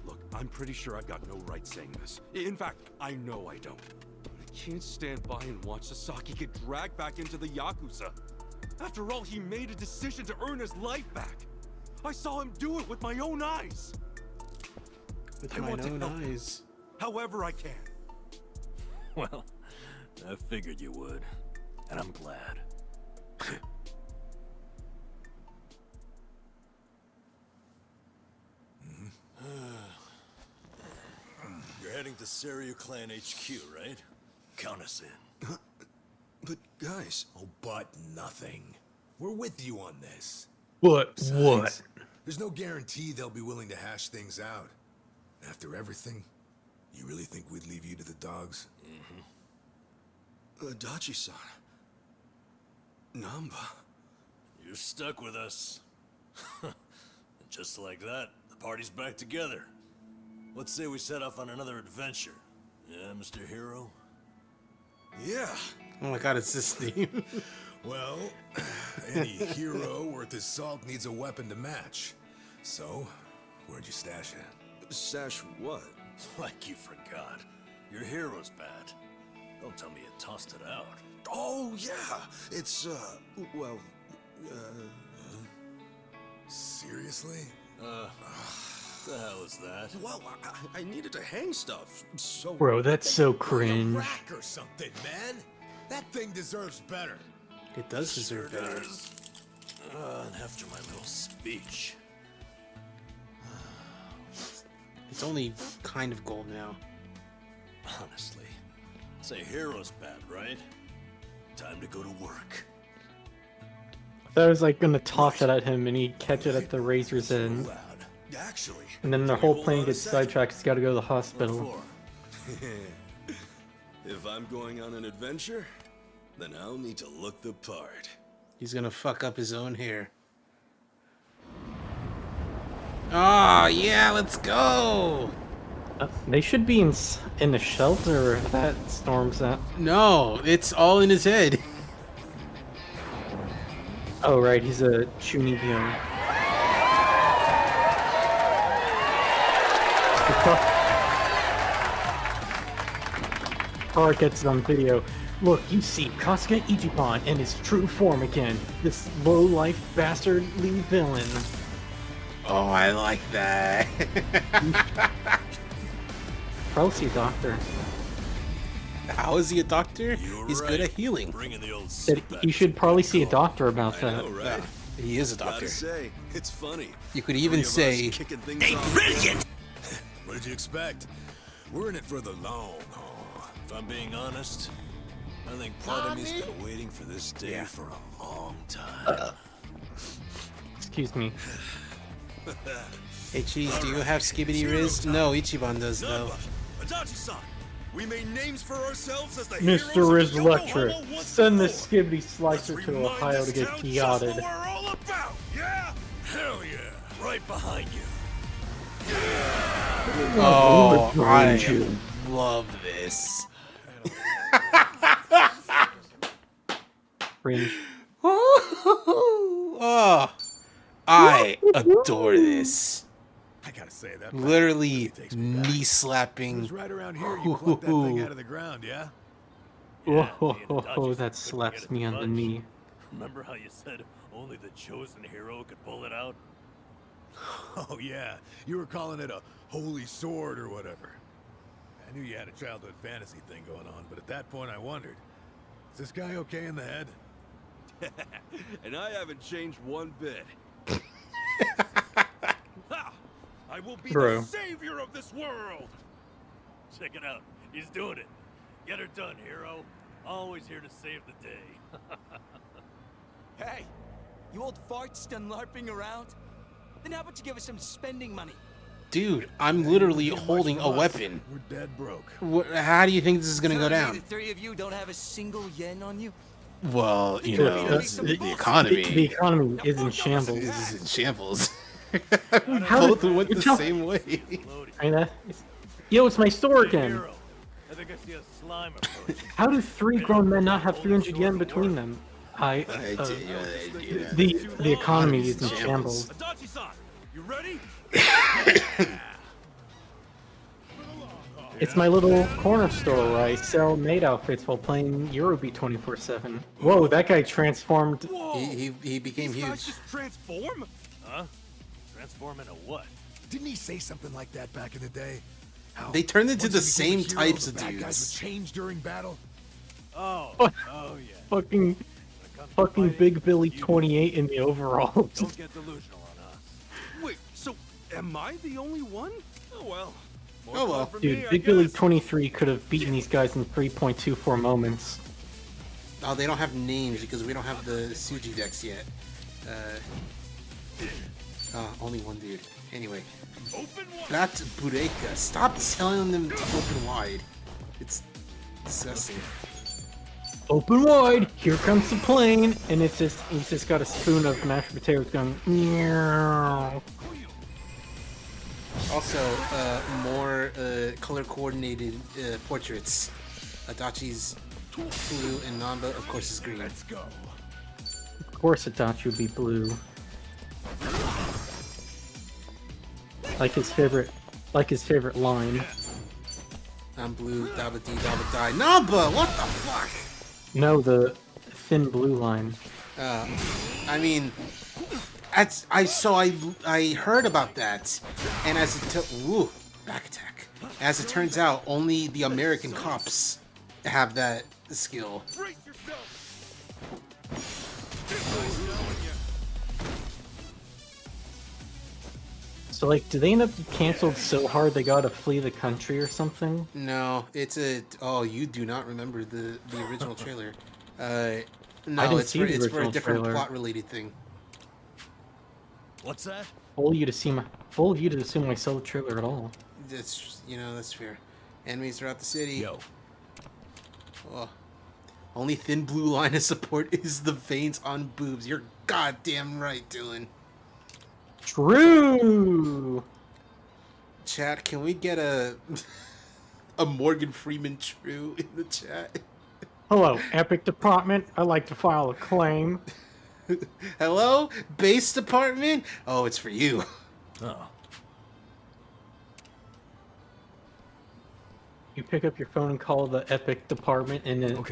Look, I'm pretty sure I've got no right saying this. In fact, I know I don't. I can't stand by and watch Sasaki get dragged back into the Yakuza. After all, he made a decision to earn his life back. I saw him do it with my own eyes. With my own eyes. However I can. Well, I figured you would, and I'm glad. You're heading to Seiryu Clan HQ, right? Count us in. But guys... Oh, but nothing. We're with you on this. What? Besides, What? There's no guarantee they'll be willing to hash things out. After everything, you really think we'd leave you to the dogs? Dachi-san. Namba. You're stuck with us. Just like that, the party's back together. Let's say we set off on another adventure. Yeah, Mr. Hero? Yeah. Oh my god, it's this theme. Well, any hero worth his salt needs a weapon to match. So, where'd you stash it? Stash what? Like you forgot. Your hero's bad. Don't tell me you tossed it out. Oh, yeah. It's, well, Seriously? The hell is that? Well, I needed to hang stuff, so... Bro, that's so cringe. Rack or something, man. That thing deserves better. It does deserve better. And after my little speech. It's only kind of gold now. Honestly, say hero's bad, right? Time to go to work. I thought I was like gonna toss it at him and he'd catch it at the razor's end. Actually, And then their whole plan gets sidetracked. He's got to go to the hospital. If I'm going on an adventure, then I'll need to look the part. He's gonna fuck up his own hair. Oh yeah, let's go. They should be in the shelter that Storm's at. No, it's all in his head. Oh right, he's a Chunibyo. Car gets it on video. Look, you see Kasuga Ichiban in his true form again. This low-life, bastardly villain. Oh, I like that. Probably see a doctor. How is he a doctor? He's good at healing. Said you should probably see a doctor about that. know, right? He is a doctor. Gotta say, it's funny. You could even say, "Hey, brilliant!" What did you expect? We're in it for the long haul. If I'm being honest, I think part of me's been waiting for this day for a long time. Excuse me. Hey Cheese, do you have Skibbity Riz? No, Ichiban does though. Adachi-san, we made names for ourselves as the Mr. Riz Electric, send this Skibbity Slicer to Ohio to get kiated. Yeah? Hell yeah! Right behind you. Oh, I love this. Cringe. Oh, I adore this. I gotta say that. Literally knee slapping. Right around here, you plucked that thing out of the ground, yeah? Oh, that slaps me on the knee. Remember how you said only the chosen hero could pull it out? Oh yeah, you were calling it a holy sword or whatever. I knew you had a childhood fantasy thing going on, but at that point I wondered, is this guy okay in the head? And I haven't changed one bit. Ha! I will be Bro. the savior of this world! Check it out. He's doing it. Get her done, hero. Always here to save the day. Hey, you old farts done LARPing around? Then how about you give us some spending money? Dude, I'm literally holding a weapon. We're dead broke. How do you think this is gonna go Telling me down? The three of you don't have a single yen on you? Well, you know, the economy. The economy is in shambles. Is in shambles. How Both went the same way. Yo, it's my store again. I think I see a slime approach. How do 3 grown men not have 300 yen between them? The economy is in shambles. Adachi-san, you ready? It's my little corner store where I sell maid outfits while playing Eurobeat 24/7. Whoa, that guy transformed. He became These huge. guys just transform? Huh? Transform into what? Didn't he say something like that back in the day? How They turned into once the he same became a hero, types the of bad guys dudes. would change during battle. Oh yeah. Fucking Big Billy 28 in the overalls. Don't get delusional on us. Wait, so am I the only one? Oh well. More Oh, well. fun for Dude, me, I Big Billy guess. 23 could have beaten these guys in 3.24 moments. Oh, they don't have names because we don't have the Suji decks yet. Only one dude. Anyway. That Bureka. Stop telling them to open wide. It's disgusting. Open wide, here comes the plane, and he's just got a spoon of mashed potatoes going. Meow. Also, more color coordinated portraits. Adachi's blue and Namba, of course, is green. Let's go. Of course, Adachi would be blue. Like his favorite line. I'm blue, Daba dee, Daba die. Namba, what the fuck? No, the thin blue line. I mean, I heard about that, and back attack. As it turns out, only the American cops have that skill. So, like, do they end up canceled so hard they gotta flee the country or something? No, it's a. Oh, you do not remember the original trailer. I No, didn't it's see for the it's for a original different trailer. plot-related thing. What's that? Full of you to assume I saw the trailer at all. That's that's fair. Enemies throughout the city. Yo. Oh. Only thin blue line of support is the veins on boobs. You're goddamn right, Dylan. True. Chat, can we get a Morgan Freeman true in the chat? Hello, Epic Department. I'd like to file a claim. Hello, base department. Oh, it's for you. Oh. You pick up your phone and call the Epic Department, and then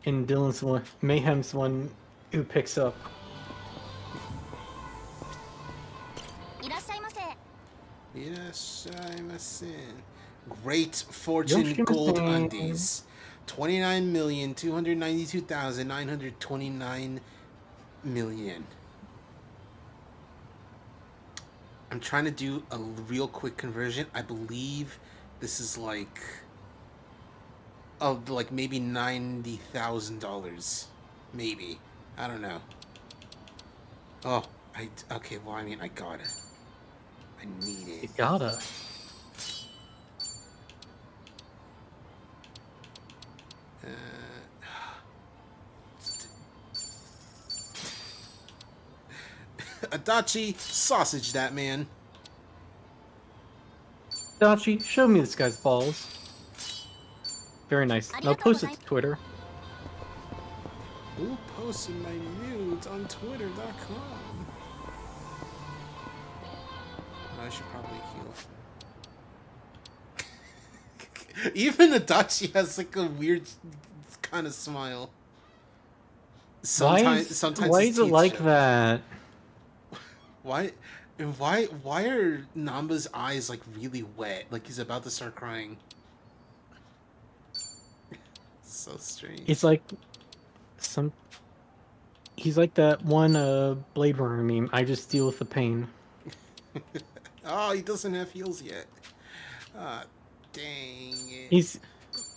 and Dylan's one, Mayhem's one who picks up. Great Fortune Yoshima-san. Gold Undies. 29,292,929 million. I'm trying to do a real quick conversion. I believe this is like maybe $90,000. Maybe. I don't know. Oh, okay, well, I mean, I gotta. I need it. You gotta. Adachi, sausage that man. Adachi, show me this guy's balls. Very nice. Now post it to Twitter. Who posted my nudes on Twitter.com? I should probably heal. Even Adachi has like a weird kind of smile. Why Sometimes is it like that? Why are Namba's eyes like really wet? Like he's about to start crying. So strange. He's like he's like that one Blade Runner meme. I just deal with the pain. Oh, he doesn't have heels yet. Ah, dang it.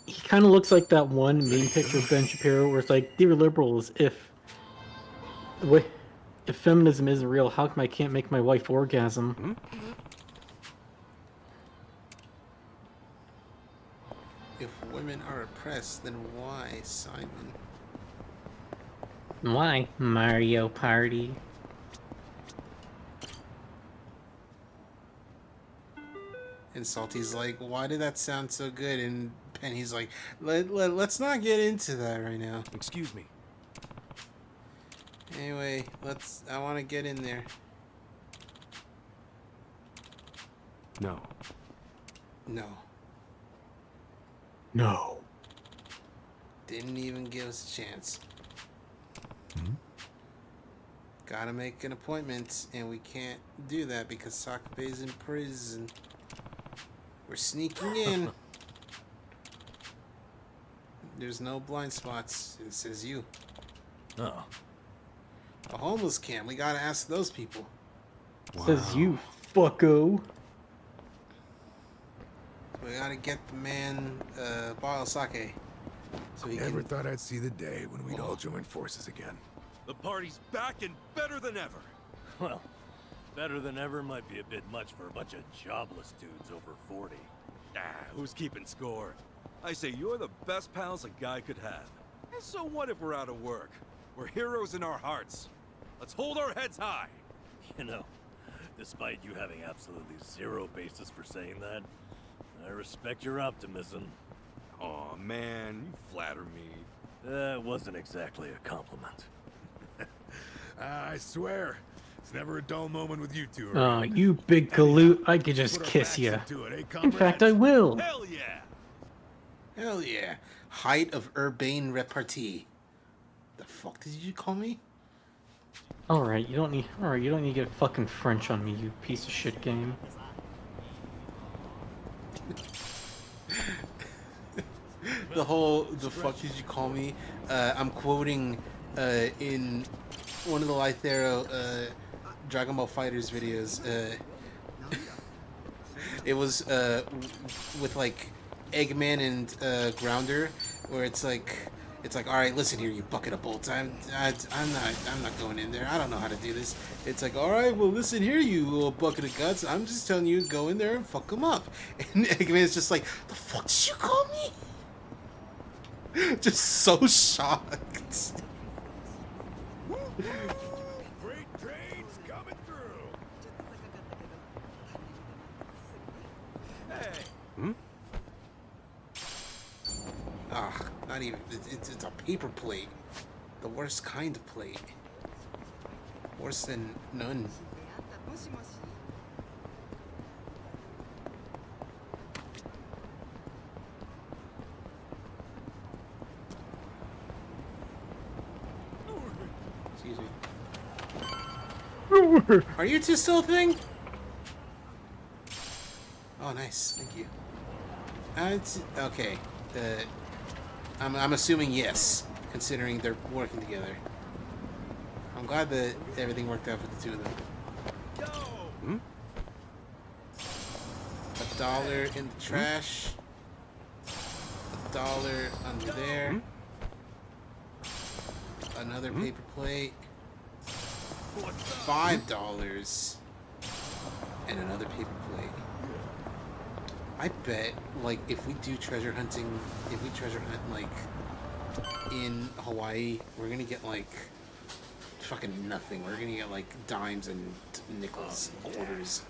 He kind of looks like that one meme picture of Ben Shapiro where it's like, dear liberals, if feminism isn't real, how come I can't make my wife orgasm? If women are oppressed, then why, Simon? Why Mario Party? And Salty's like, why did that sound so good? And Penny's like, let's not get into that right now. Excuse me. Anyway, I want to get in there. No. No. No. Didn't even give us a chance. Gotta make an appointment, and we can't do that because Sakabe's in prison. We're sneaking in. There's no blind spots. It says you. Oh. A homeless camp. We gotta ask those people. Says you, fucko. We gotta get the man a bottle of sake. So he Never can... thought I'd see the day when we'd all join forces again. The party's back and better than ever. Well, better than ever might be a bit much for a bunch of jobless dudes over 40. Who's keeping score? I say you're the best pals a guy could have. And so what if we're out of work? We're heroes in our hearts. Let's hold our heads high. You know, despite you having absolutely zero basis for saying that, I respect your optimism. Aw, man, you flatter me. That wasn't exactly a compliment. I swear, it's never a dull moment with you two. Oh, you big galoot, I could just kiss you. In fact, I will. Hell yeah! Hell yeah. Height of urbane repartee. The fuck did you call me? Alright, you don't need to get fucking French on me, you piece of shit game. The fuck did you call me? I'm quoting in one of the Lythero Dragon Ball Fighters videos. It was with like Eggman and Grounder, where it's like, all right, listen here, you bucket of bolts. I'm not going in there. I don't know how to do this. It's like, all right, well, listen here, you little bucket of guts. I'm just telling you, go in there and fuck them up. And Eggman's just like, the fuck did you call me? Just so shocked. Great trains coming through. Hey. Ah, not even. It's a paper plate. The worst kind of plate. Worse than none. Excuse me. Are you two still a thing? Oh, nice. Thank you. It's okay. I'm assuming yes, considering they're working together. I'm glad that everything worked out for the two of them. $1 in the trash. $1 under there. Another paper plate. $5 and another paper plate. I bet, like, if we do treasure hunting, if we treasure hunt, like, in Hawaii, we're gonna get, like, fucking nothing. We're gonna get, like, dimes and nickels, quarters.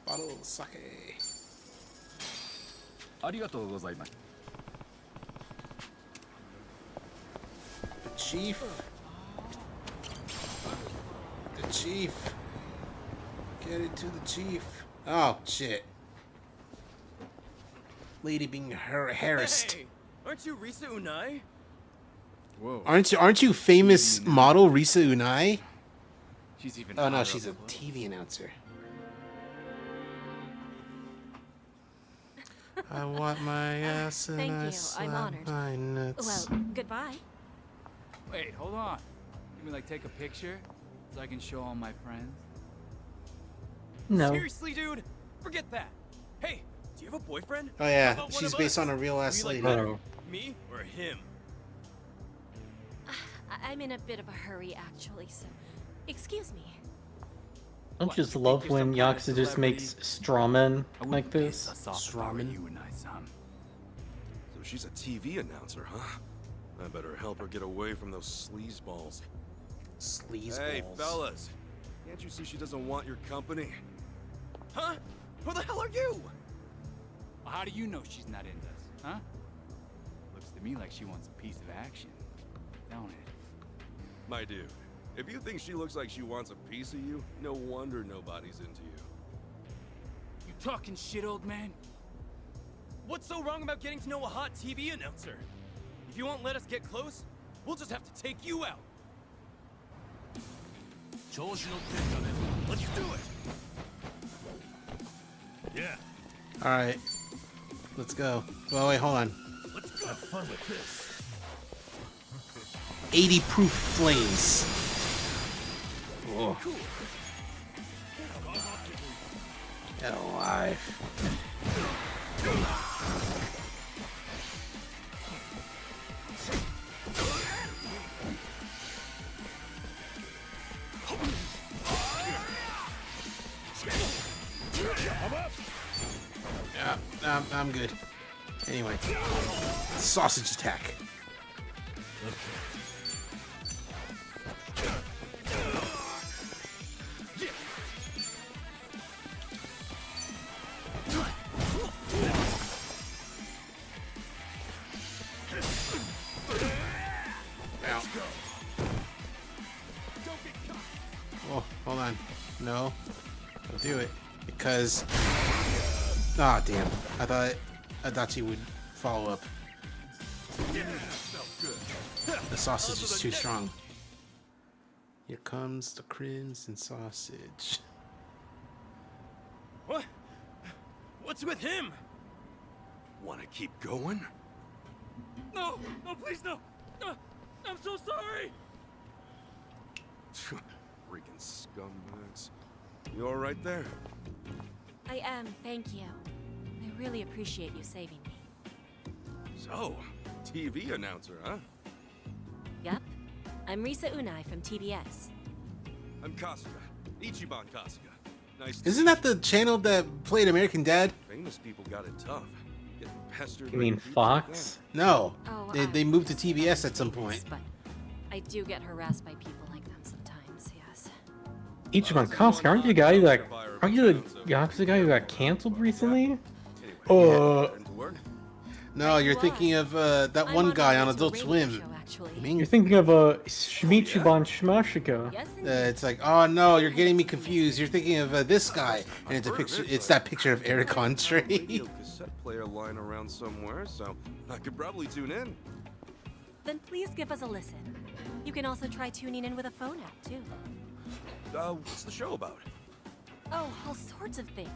Bottle of sake. The chief. The chief. Get it to the chief. Oh, shit. Lady being harassed. Hey, aren't you Risa Unai? Whoa. Aren't you famous model Risa Unai? She's even Oh no, she's a TV announcer. I want my ass and Thank I you, I'm slap honored. my nuts. Well, goodbye. Wait, hold on. You mean like take a picture so I can show all my friends? No. Seriously, dude? Forget that. Hey, do you have a boyfriend? Oh How yeah, about one she's of based us? on a real ass Do you lady. like better, me or him? I'm in a bit of a hurry, actually, so excuse me. I just love when Yakuza just makes strawmen like this. Strawmen. So she's a TV announcer, huh? I better help her get away from those sleazeballs. Sleazeballs. Hey, fellas. Can't you see she doesn't want your company? Huh? Who the hell are you? Well, how do you know she's not into us, huh? Looks to me like she wants a piece of action, don't it? My dude, if you think she looks like she wants a piece of you, no wonder nobody's into you. You talking shit, old man? What's so wrong about getting to know a hot TV announcer? If you won't let us get close, we'll just have to take you out. Let's do it. Yeah. All right, let's go. Oh wait, hold on. Let's go. Have fun with this. 80 proof flames. Oh. Get alive. Yeah, I'm good. Anyway, sausage attack. Oh, hold on. No, don't do it because. Ah, damn! I thought she would follow up. The sausage is too strong. Here comes the crimson sausage. What? What's with him? Want to keep going? No, no, please no. I'm so sorry. Freaking scumbags. You all right there? I am, thank you. I really appreciate you saving me. So, TV announcer, huh? Yep. I'm Risa Unai from TBS. I'm Kasuga. Ichiban Kasuga. Nice to Isn't that the channel that played American Dad? Famous people got it tough. Getting pestered. You mean Fox? No. Oh, They moved to TBS at some point. But I do get harassed by people like them sometimes, yes. Ichiban Kasuga, aren't you the guy that... Aren't you the Yakuza guy who got canceled recently? No, you're thinking of that one guy on Adult Swim. You're thinking of Shmichiban Shmashika. It's like, oh no, you're getting me confused. You're thinking of this guy, and it's a picture. It's that picture of Eric Andre. Cassette player lying around somewhere, so I could probably tune in. Then please give us a listen. You can also try tuning in with a phone app, too. What's the show about? Oh, all sorts of things.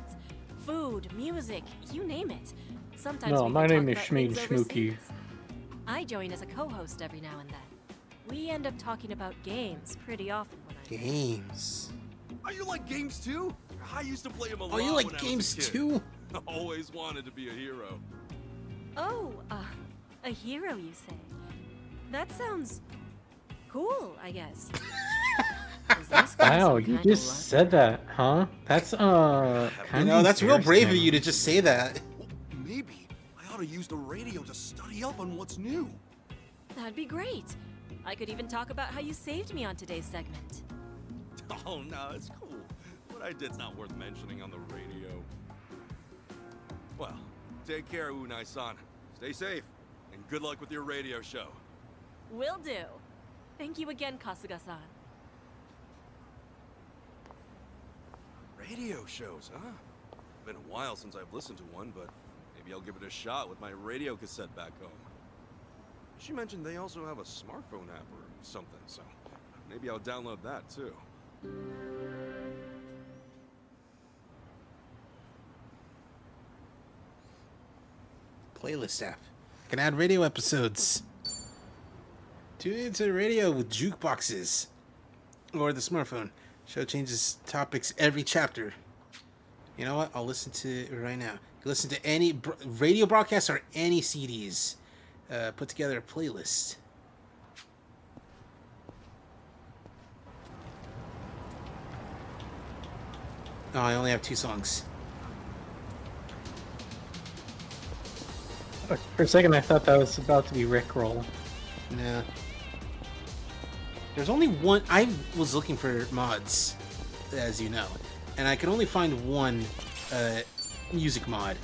Food, music, you name it. Sometimes No, we my can name talk is about Shmeed things Shmooky. overseas. I join as a co-host every now and then. We end up talking about games pretty often when I'm Games. Are you like games too? I used to play them a lot. Oh, you like when I games was a kid. too? I always wanted to be a hero. Oh, a hero, you say? That sounds cool, I guess. Wow, you just said that, huh? That's kind of. That's real brave of you to just say that. Maybe I ought to use the radio to study up on what's new. That'd be great. I could even talk about how you saved me on today's segment. Oh no, it's cool. What I did's not worth mentioning on the radio. Well, take care, Unai-san. Stay safe, and good luck with your radio show. Will do. Thank you again, Kasuga-san. Radio shows, huh? Been a while since I've listened to one, but maybe I'll give it a shot with my radio cassette back home. She mentioned they also have a smartphone app or something, so maybe I'll download that too. Playlist app. Can add radio episodes. Tune into the radio with jukeboxes. Or the smartphone. Show changes topics every chapter. You know what? I'll listen to it right now. You listen to any radio broadcasts or any CDs. Put together a playlist. Oh, I only have 2 songs. For a second, I thought that was about to be Rickroll. Nah. There's only one. I was looking for mods, as you know, and I could only find one music mod.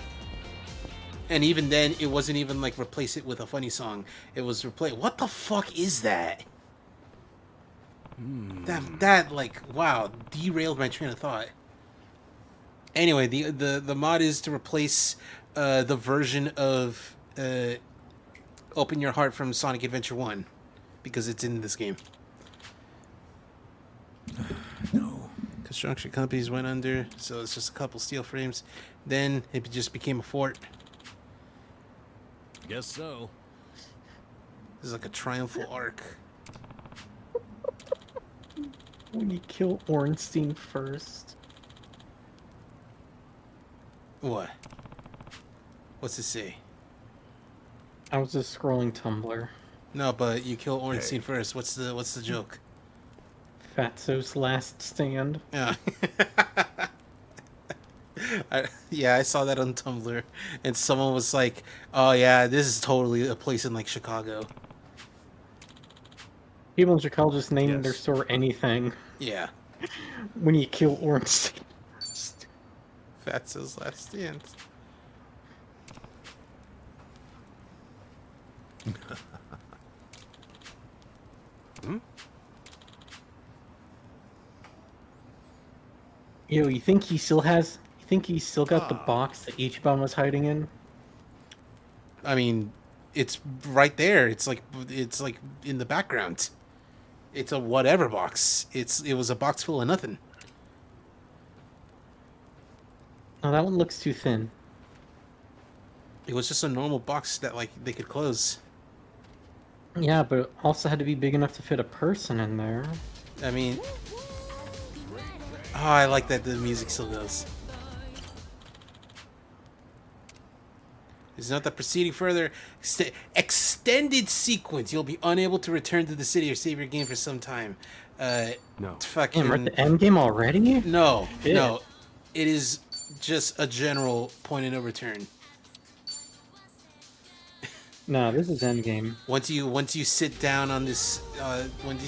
And even then, it wasn't even like replace it with a funny song. It was replace. What the fuck is that? That like wow, derailed my train of thought. Anyway, the mod is to replace the version of Open Your Heart from Sonic Adventure 1 because it's in this game. No. Construction companies went under, so it's just a couple steel frames. Then it just became a fort. Guess so. This is like a triumphal arc. When you kill Ornstein first. What? What's it say? I was just scrolling Tumblr. No, but you kill Ornstein first. What's the joke? Fatso's last stand. Yeah. I saw that on Tumblr, and someone was like, "Oh yeah, this is totally a place in like Chicago." People in Chicago just named their store anything. Yeah. When you kill Ornstein first. Fatso's last stand. Hmm? Yo, you think he still has? You think he's still got the box that Ichiban was hiding in? I mean, it's right there. It's like in the background. It's a whatever box. It was a box full of nothing. Oh, that one looks too thin. It was just a normal box that like they could close. Yeah, but it also had to be big enough to fit a person in there. I mean, oh, I like that the music still goes. Is not that proceeding further. Extended sequence. You'll be unable to return to the city or save your game for some time. No. Fucking. Damn, we're at the end game already? No, Shit. no. It is just a general point of no return. No, this is end game. Once you sit down on this, once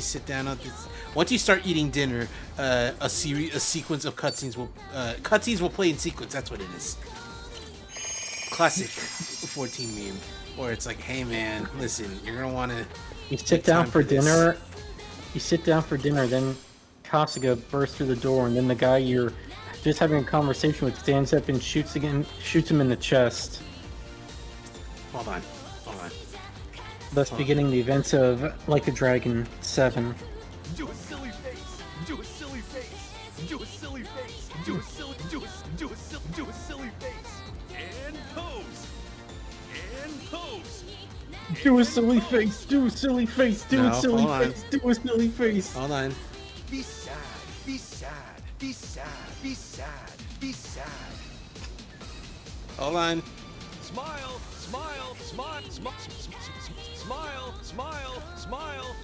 you start eating dinner, a sequence of cutscenes will play in sequence. That's what it is. Classic 14 meme, where it's like, hey man, listen, you're gonna want to. You sit down for dinner. You sit down for dinner, then Kasuga bursts through the door, and then the guy you're just having a conversation with stands up and shoots him in the chest. Hold on. Thus beginning the events of Like a Dragon 7. Do a silly face. Do a silly face. Do a silly face. Do a silly face. And pose. And pose. Do a silly face. Do a silly face. Do a silly face. Do a silly face. Hold on. Be sad. Be sad. Be sad. Be sad. Be sad. Hold on. Smile. Smile. Smile. Smile. Smile. Smile.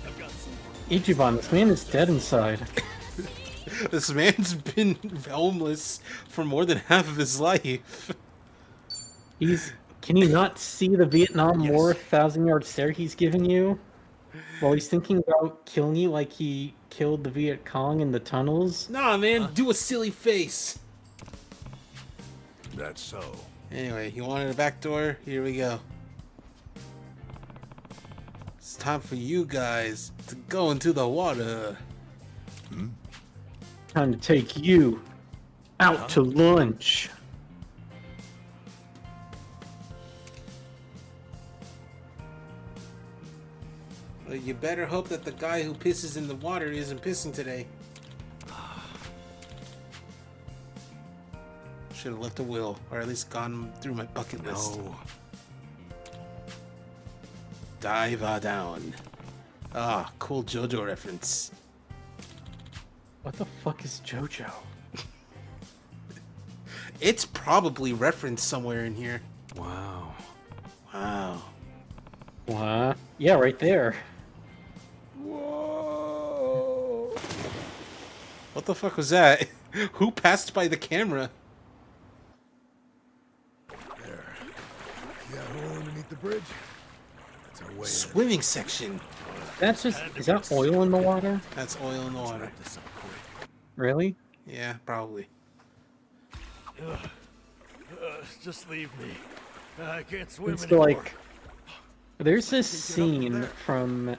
I've got some more. Ichiban, this man is dead inside. This man's been homeless for more than half of his life. Can you not see the Vietnam War 1,000-yard stare he's giving you? While he's thinking about killing you like he killed the Viet Cong in the tunnels? Nah, man, do a silly face. That's so. Anyway, you wanted a back door? Here we go. It's time for you guys to go into the water. Time to take you out to lunch. Well, you better hope that the guy who pisses in the water isn't pissing today. Should have left a will, or at least gone through my bucket list. No. Dive down. Ah, cool JoJo reference. What the fuck is JoJo? It's probably referenced somewhere in here. Wow. Wow. What? Yeah, right there. Whoa. What the fuck was that? Who passed by the camera? There. See that hole underneath the bridge? That's Swimming section. That's just, is that oil in the water? That's oil in the water. Really? Yeah, probably. Just leave me. I can't swim It's anymore. like, there's this scene from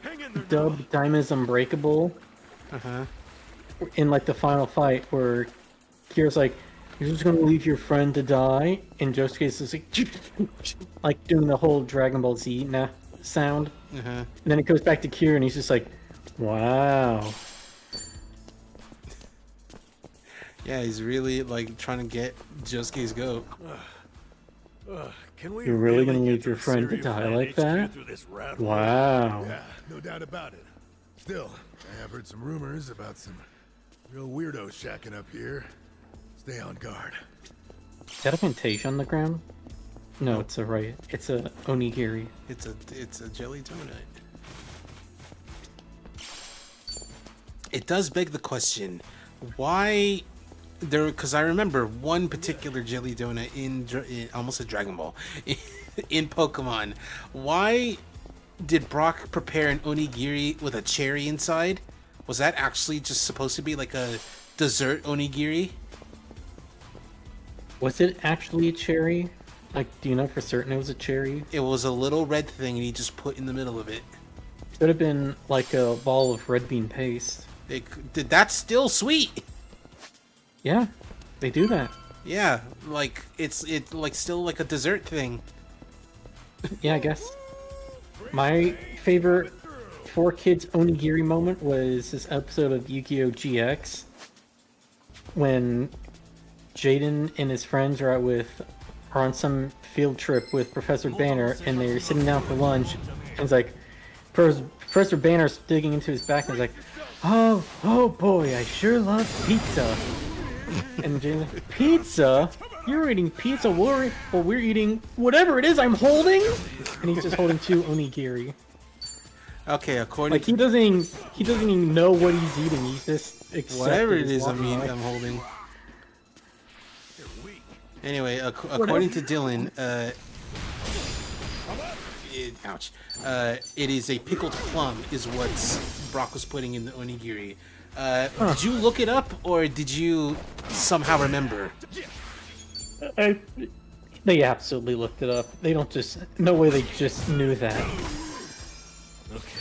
dubbed Diamond's Unbreakable. In like the final fight where Kira's like, "You're just gonna leave your friend to die," and Josuke's just like doing the whole Dragon Ball Z sound. And then it goes back to Kira, and he's just like, "Wow." Yeah, he's really like trying to get Josuke's goat. Can we You're really gonna leave your friend to die like that? Wow. Yeah, no doubt about it. Still, I have heard some rumors about some real weirdos shacking up here. Stay on guard. Is that a Fantasia on the ground? No, it's a right. It's a onigiri. It's a jelly donut. It does beg the question, why there? Because I remember one particular jelly donut in almost a Dragon Ball in Pokemon. Why did Brock prepare an onigiri with a cherry inside? Was that actually just supposed to be like a dessert onigiri? Was it actually a cherry? Like, do you know for certain it was a cherry? It was a little red thing, and he just put in the middle of it. Could have been like a ball of red bean paste. That's still sweet. Yeah, they do that. Yeah, like it's like still like a dessert thing. Yeah, I guess. My favorite 4Kids onigiri moment was this episode of Yu-Gi-Oh! GX when Jaden and his friends are on some field trip with Professor Banner, and they're sitting down for lunch, and it's like Professor Banner's digging into his back, and he's like, oh boy, I sure love pizza. And Jaden's like, pizza? You're eating pizza? We're eating whatever it is I'm holding? And he's just holding 2 onigiri. Okay, according to... he doesn't even know what he's eating. He's just whatever it is I'm holding. Anyway, according to Dylan, ouch. It is a pickled plum is what Brock was putting in the onigiri. Did you look it up, or did you somehow remember? They absolutely looked it up. They don't just... No way they just knew that. Okay.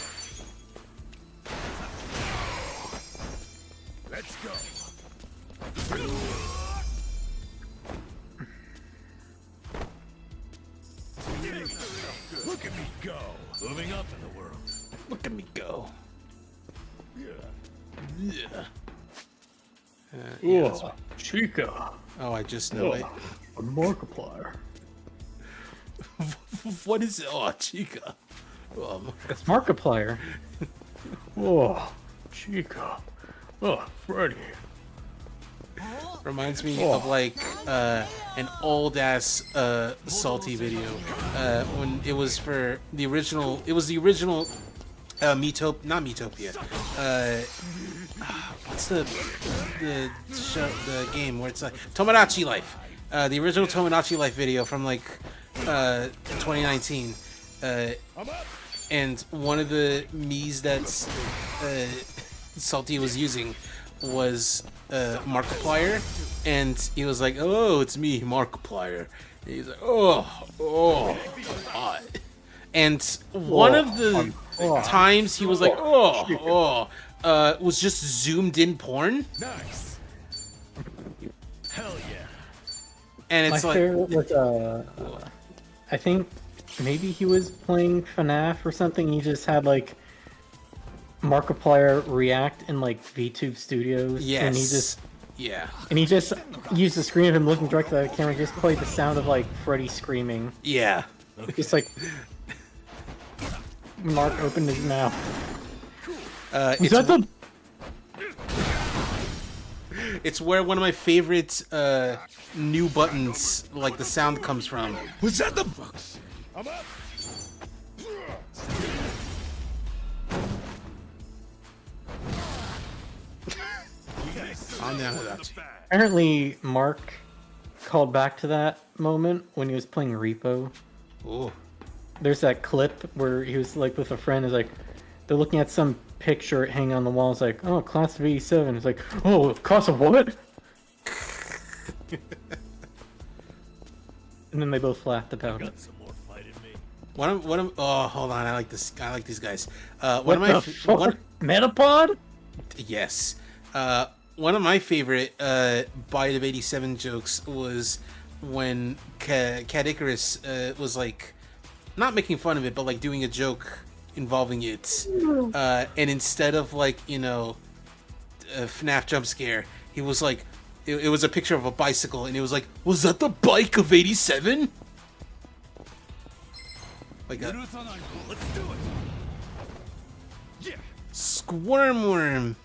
Let's go. Look at me go. Moving up in the world. Look at me go. Yeah. Yeah. Chica. Oh, I just know it. A Markiplier. What is it? Oh, Chica. It's Markiplier. Oh, Chica. Oh, Freddy. Reminds me of like an old ass Salty video when it was for the original. It was the original not Metopia. What's the game where it's like Tomodachi Life? The original Tomodachi Life video from like 2019. And one of the Miis that's Salty was using was Markiplier, and he was like, "Oh, it's me, Markiplier." And he's like, "Oh, God." And one of the times he was like, was just zoomed in porn. Nice. Hell yeah. And it's my favorite was I think maybe he was playing FNAF or something. He just had like Markiplier react in like VTube Studios. Yes. And he just used the screen of him looking directly at the camera, just played the sound of like Freddy screaming. Yeah. Just like Mark opened his mouth. It's where one of my favorite new buttons, like the sound, comes from. Was that the bugs? I'm up. Apparently, Mark called back to that moment when he was playing Repo. Oh. there's that clip where he was like with a friend. Is like they're looking at some picture hanging on the wall. It's like, oh, class of '87. It's like, oh, class of what? And then they both laughed about it. Oh, hold on. I like this. I like these guys. Metapod? Yes. One of my favorite Bite of 87 jokes was when Cat Icarus was like not making fun of it, but like doing a joke involving it. And instead of like, you know, a FNAF jump scare, he was like, it was a picture of a bicycle, and it was like, was that the bike of 87? Like a squirm worm.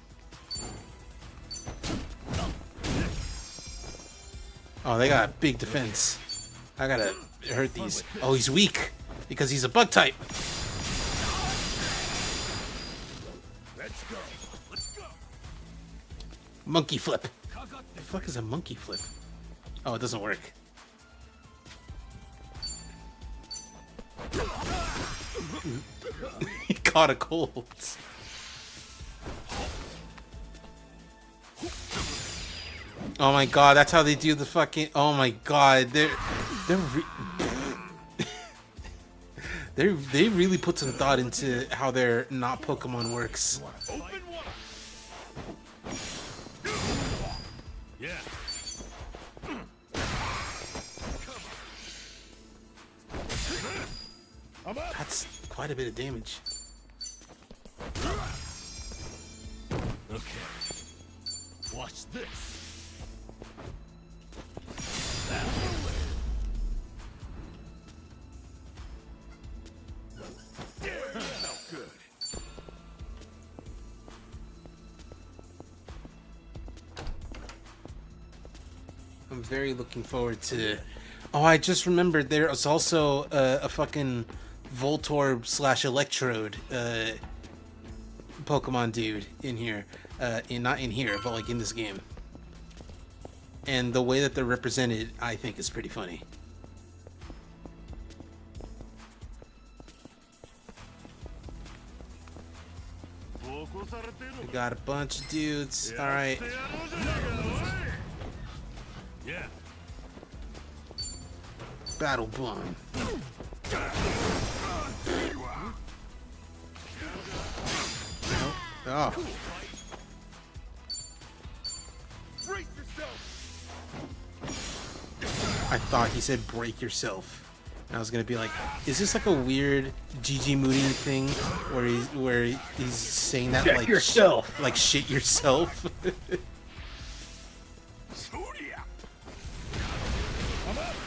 Oh, they got a big defense. I gotta hurt these. Oh, he's weak because he's a bug type. Let's go. Let's go. Monkey flip. The fuck is a monkey flip? Oh, it doesn't work. He caught a cold. Oh my god, that's how they do the fucking. Oh my god, they really put some thought into how their not Pokemon works. Yeah. That's quite a bit of damage. Okay. Watch this. I'm very looking forward to. Oh, I just remembered there was also a fucking Voltorb / Electrode Pokemon dude in here. Not in here, but like in this game. And the way that they're represented, I think, is pretty funny. We got a bunch of dudes. All right. Yeah. Battle bomb. Oh. I thought he said break yourself. And I was gonna be like, is this like a weird Gigi Moody thing where he's saying that Check like yourself. like shit yourself?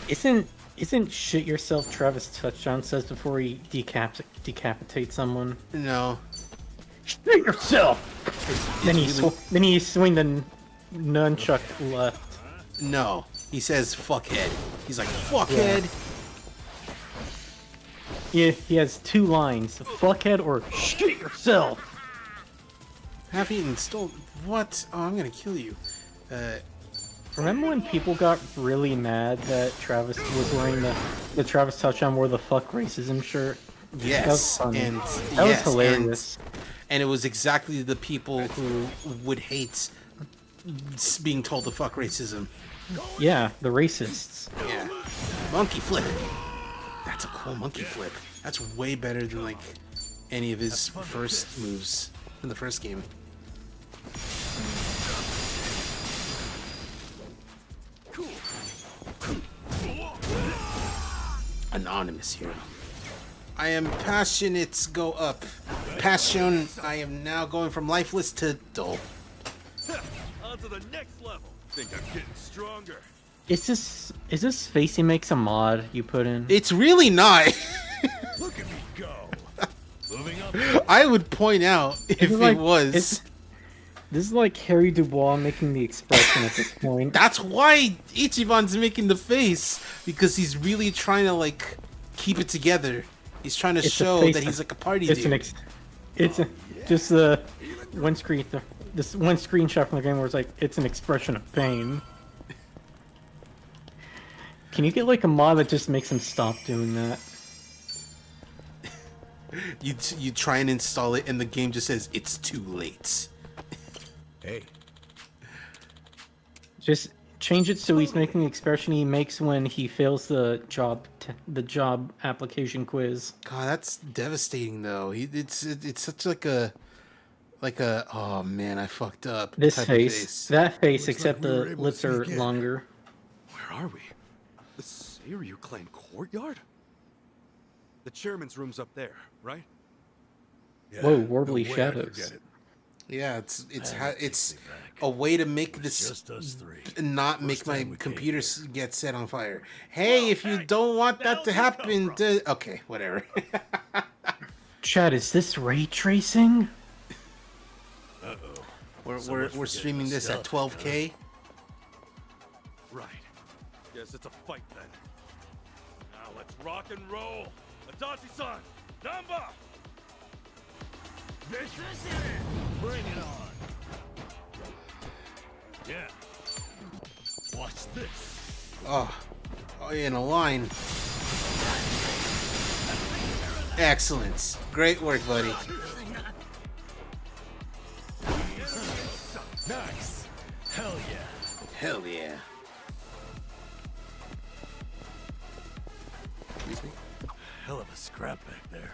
Isn't shit yourself Travis Touchdown says before he decapitates someone? No. Shit yourself. Then he swing the nunchuck left. No, he says fuckhead. He's like fuckhead. Yeah, he has two lines: fuckhead or shit yourself. Have eaten stole what? Oh, I'm gonna kill you. Remember when people got really mad that Travis was wearing the Travis Touchdown wore the fuck racism shirt? Yes, that was funny. and that yes, was hilarious. And it was exactly the people who would hate being told to fuck racism. Yeah, the racists. Yeah. Monkey flip. That's a cool monkey flip. That's way better than like any of his first moves in the first game. Anonymous hero. I am passionate. Go up. Passion. I am now going from lifeless to dull. On to the next level. Think I'm getting stronger. Is this face he makes a mod you put in? It's really not. Look at me go. Moving up. I would point out if it was. This is like Harry Dubois making the expression at this point. That's why Ichiban's making the face, because he's really trying to like keep it together. He's trying to show that he's like a party dude. Just the one screenshot from the game where it's like it's an expression of pain. Can you get like a mod that just makes him stop doing that? You try and install it, and the game just says it's too late. Hey. Just change it so he's making the expression he makes when he fails the job application quiz. God, that's devastating though. It's such like a oh man, I fucked up. This type face, of face. that face, except the lips are longer. Where are we? The Seiryu clan courtyard? The chairman's room's up there, right? Yeah, Whoa, warbly no way I'd shadows. forget it. Yeah, it's a way to make this just us three. not make my computer get set on fire. Hey, if you don't want that to happen, okay, whatever. Chad, is this ray tracing? We're streaming this at 12K. Right. Guess it's a fight then. Now let's rock and roll. Adachi-san, number! This is it! Bring it on! Yeah. Watch this. Oh, in a line. Excellent. Great work, buddy. Nice. Hell yeah. Hell yeah. Excuse me? Hell of a scrap back there.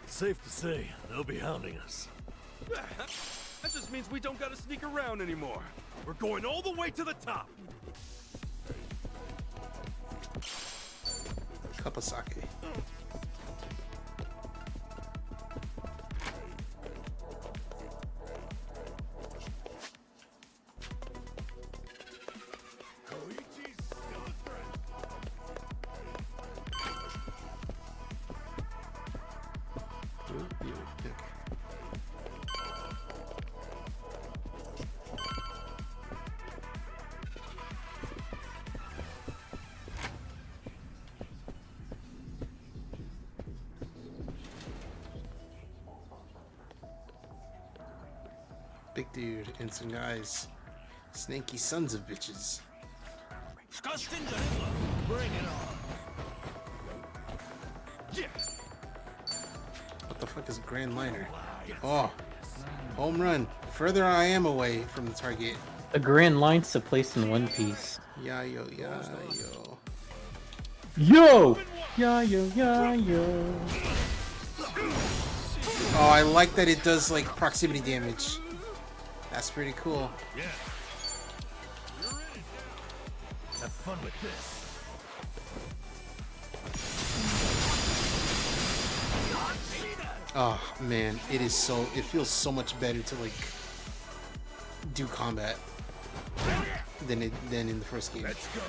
Safe to say, they'll be hounding us. That just means we don't gotta sneak around anymore. We're going all the way to the top. Cup of sake. Big dude and some guys. Snaky sons of bitches. Bring it on. Yeah. What the fuck is a grand liner? Oh, home run. Further I am away from the target. A grand line's a place in One Piece. Yeah, yo, yeah, yo. Yo! Yeah, yo, yeah, yo. Oh, I like that it does like proximity damage. That's pretty cool. Yeah. Have fun with this. Oh man, it feels so much better to like do combat than in the first game. Let's go.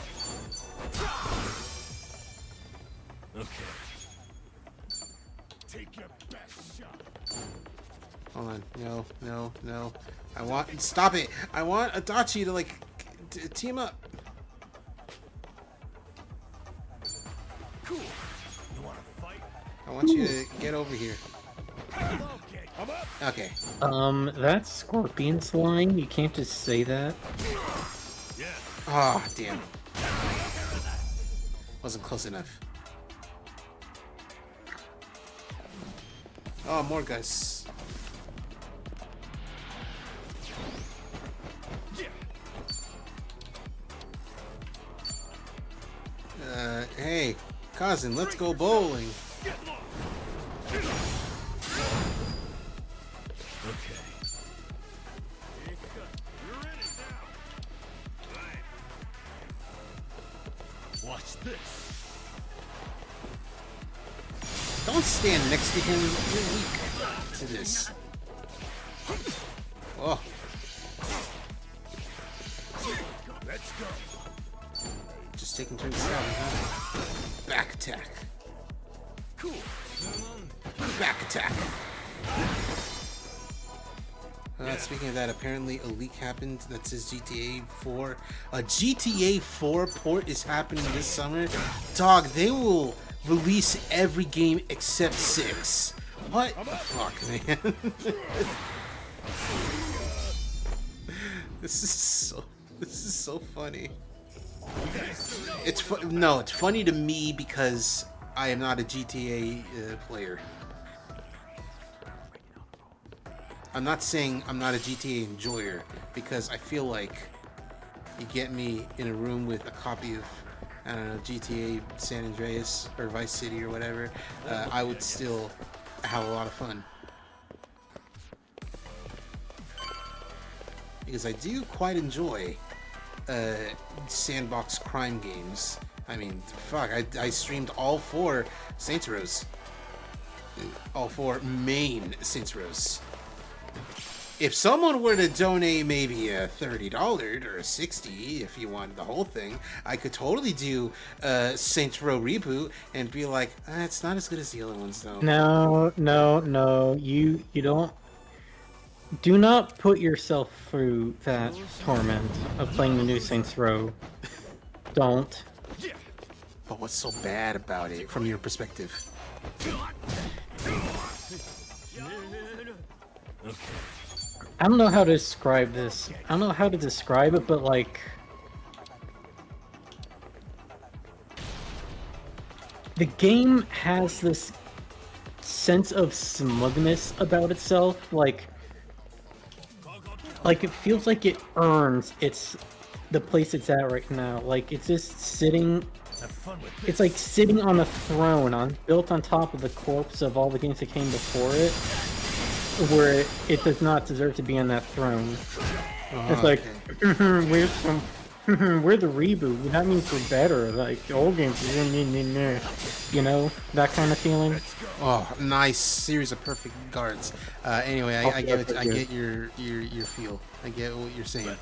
Okay. Take your best shot. Hold on. No. Stop it. I want Adachi to like team up. Cool. You want to fight? I want you to get over here. Okay, I'm up. Okay. That's Scorpion's line. You can't just say that. Yeah. Oh, damn. Wasn't close enough. Oh, more guys. Hey, cousin, let's go bowling. Okay. Watch this. Don't stand next to him. You're weak to this. Oh. Let's go. Just taking turns stabbing, huh? Back attack. Cool. Back attack. Speaking of that, apparently a leak happened that says GTA 4. A GTA 4 port is happening this summer. Dog, they will release every game except 6. What the fuck, man? This is so funny. It's funny to me because I am not a GTA player. I'm not saying I'm not a GTA enjoyer, because I feel like you get me in a room with a copy of, I don't know, GTA San Andreas or Vice City or whatever, I would still have a lot of fun. Because I do quite enjoy sandbox crime games. I mean, fuck, I streamed all 4 Saints Rows. All 4 main Saints Rows. If someone were to donate maybe a $30 or a $60, if you want the whole thing, I could totally do Saints Row reboot and be like, it's not as good as the other ones though. No. You don't. Do not put yourself through that torment of playing the new Saints Row. Don't. But what's so bad about it from your perspective? I don't know how to describe this. I don't know how to describe it, but like... The game has this sense of smugness about itself, like it feels like it earns the place it's at right now. Like it's just sitting, it's like sitting on a throne built on top of the corpse of all the games that came before it, where it does not deserve to be on that throne. It's like, we're the reboot. That means we're better. Like the old games, you know, that kind of feeling. Oh, nice series of perfect guards. Anyway, I get your feel. I get what you're saying.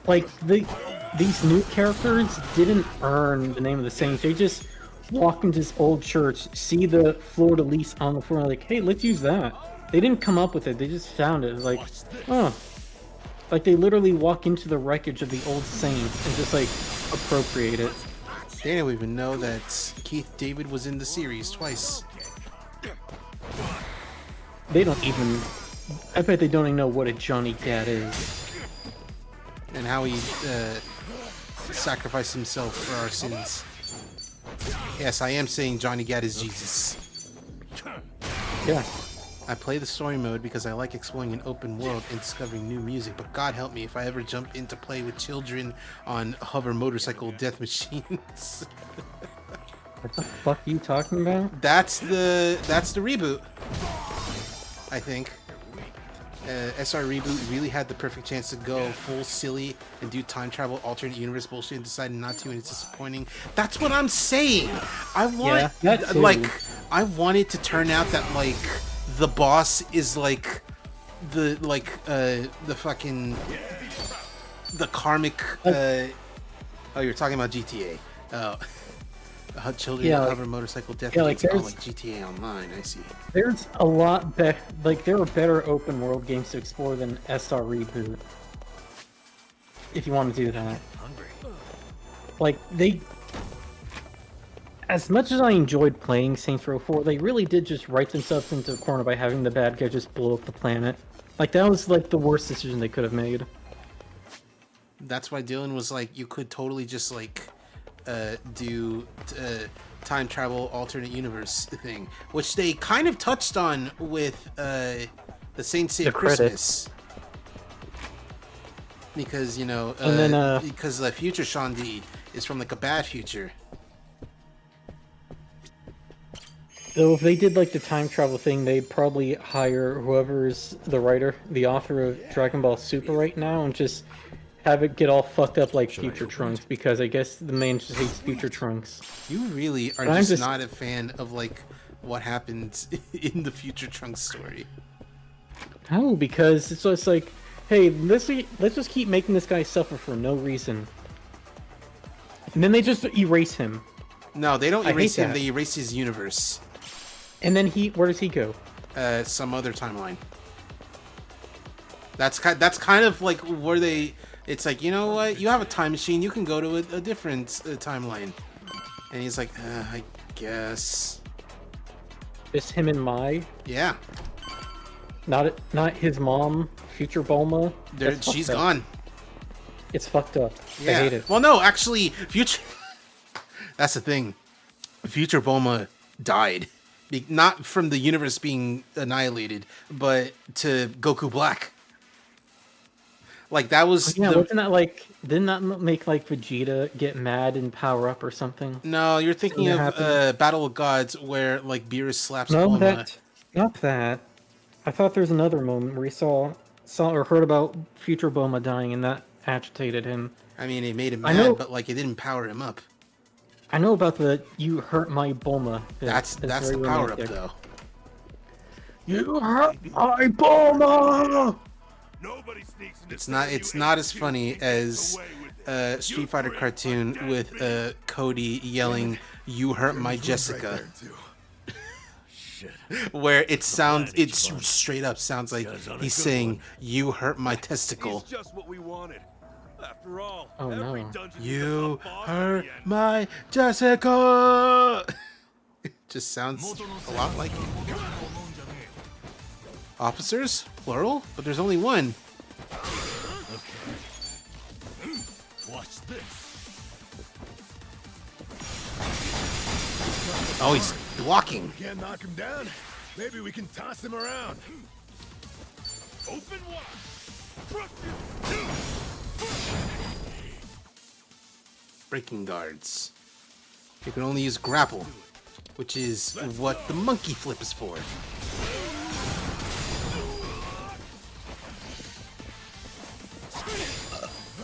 Like these new characters didn't earn the name of the Saints. They just walked into this old church, see the fleur-de-lis on the floor, and like, hey, let's use that. They didn't come up with it. They just found it. It was like, oh. Like, they literally walk into the wreckage of the old Saints and just, like, appropriate it. They don't even know that Keith David was in the series twice. They don't even... I bet they don't even know what a Johnny Gat is. And how he sacrificed himself for our sins. Yes, I am saying Johnny Gat is Jesus. Yeah. I play the story mode because I like exploring an open world and discovering new music, but God help me if I ever jump in to play with children on hover motorcycle death machines. What the fuck are you talking about? That's the reboot, I think. SR Reboot really had the perfect chance to go full silly and do time travel, alternate universe bullshit, and decided not to, and it's disappointing. That's what I'm saying. I want I want it to turn out that like the boss is like the fucking the karmic. Oh, you're talking about GTA. Oh. Children hover motorcycle death like GTA Online. I see. There's a lot better. Like there are better open world games to explore than SR Reboot. If you want to do that, like they. As much as I enjoyed playing Saints Row 4, they really did just write themselves into a corner by having the bad guy just blow up the planet. Like that was like the worst decision they could have made. That's why Dylan was like, you could totally just like. Do time travel alternate universe thing, which they kind of touched on with the Saints Save Christmas, because you know because the future Shandi is from like a bad future. So if they did like the time travel thing, they'd probably hire whoever's the writer, the author of Dragon Ball Super right now, and just have it get all fucked up like Future Trunks, because I guess the man just hates Future Trunks. You really are just not a fan of like what happens in the Future Trunks story. No, because it's just like, hey, let's just keep making this guy suffer for no reason, and then they just erase him. No, they don't erase him. They erase his universe. And then where does he go? Some other timeline. That's kind of like where they. It's like, you know what? You have a time machine. You can go to a different timeline. And he's like, I guess. Just him and Mai? Yeah. Not his mom, Future Bulma. She's gone. It's fucked up. Yeah. I hate it. Well, no, actually, Future. That's the thing. Future Bulma died Not from the universe being annihilated, but to Goku Black. Like that was wasn't that like, didn't that make like Vegeta get mad and power up or something? No, you're thinking of Battle of Gods where like Beerus slaps Bulma. Not that. I thought there was another moment where he saw or heard about future Bulma dying and that agitated him. I mean, it made him mad, but like it didn't power him up. I know about the "you hurt my Bulma." That's the power up though. You hurt my Bulma. It's not as funny as Street Fighter cartoon with Cody yelling, "You hurt my Jessica." Where it straight up sounds like he's saying, "You hurt my testicle." He's just what we wanted. After all, oh no! You hurt my Jessica. It just sounds a lot like it. Officers, plural, but there's only one. Watch this. Oh, he's blocking. We can't knock him down. Maybe we can toss him around. Open wide. Breaking guards. You can only use grapple, which is what the monkey flip is for.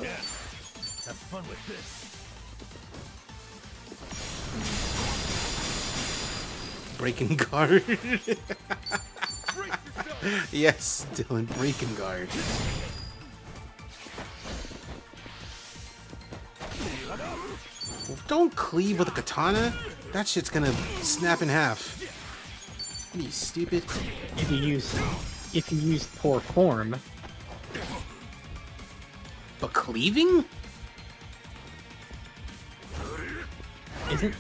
Yeah. Have fun with this. Breaking guard. Yes, Dylan, breaking guard. Don't cleave with a katana. That shit's gonna snap in half. Are you stupid? If you use poor form. But cleaving? Isn't...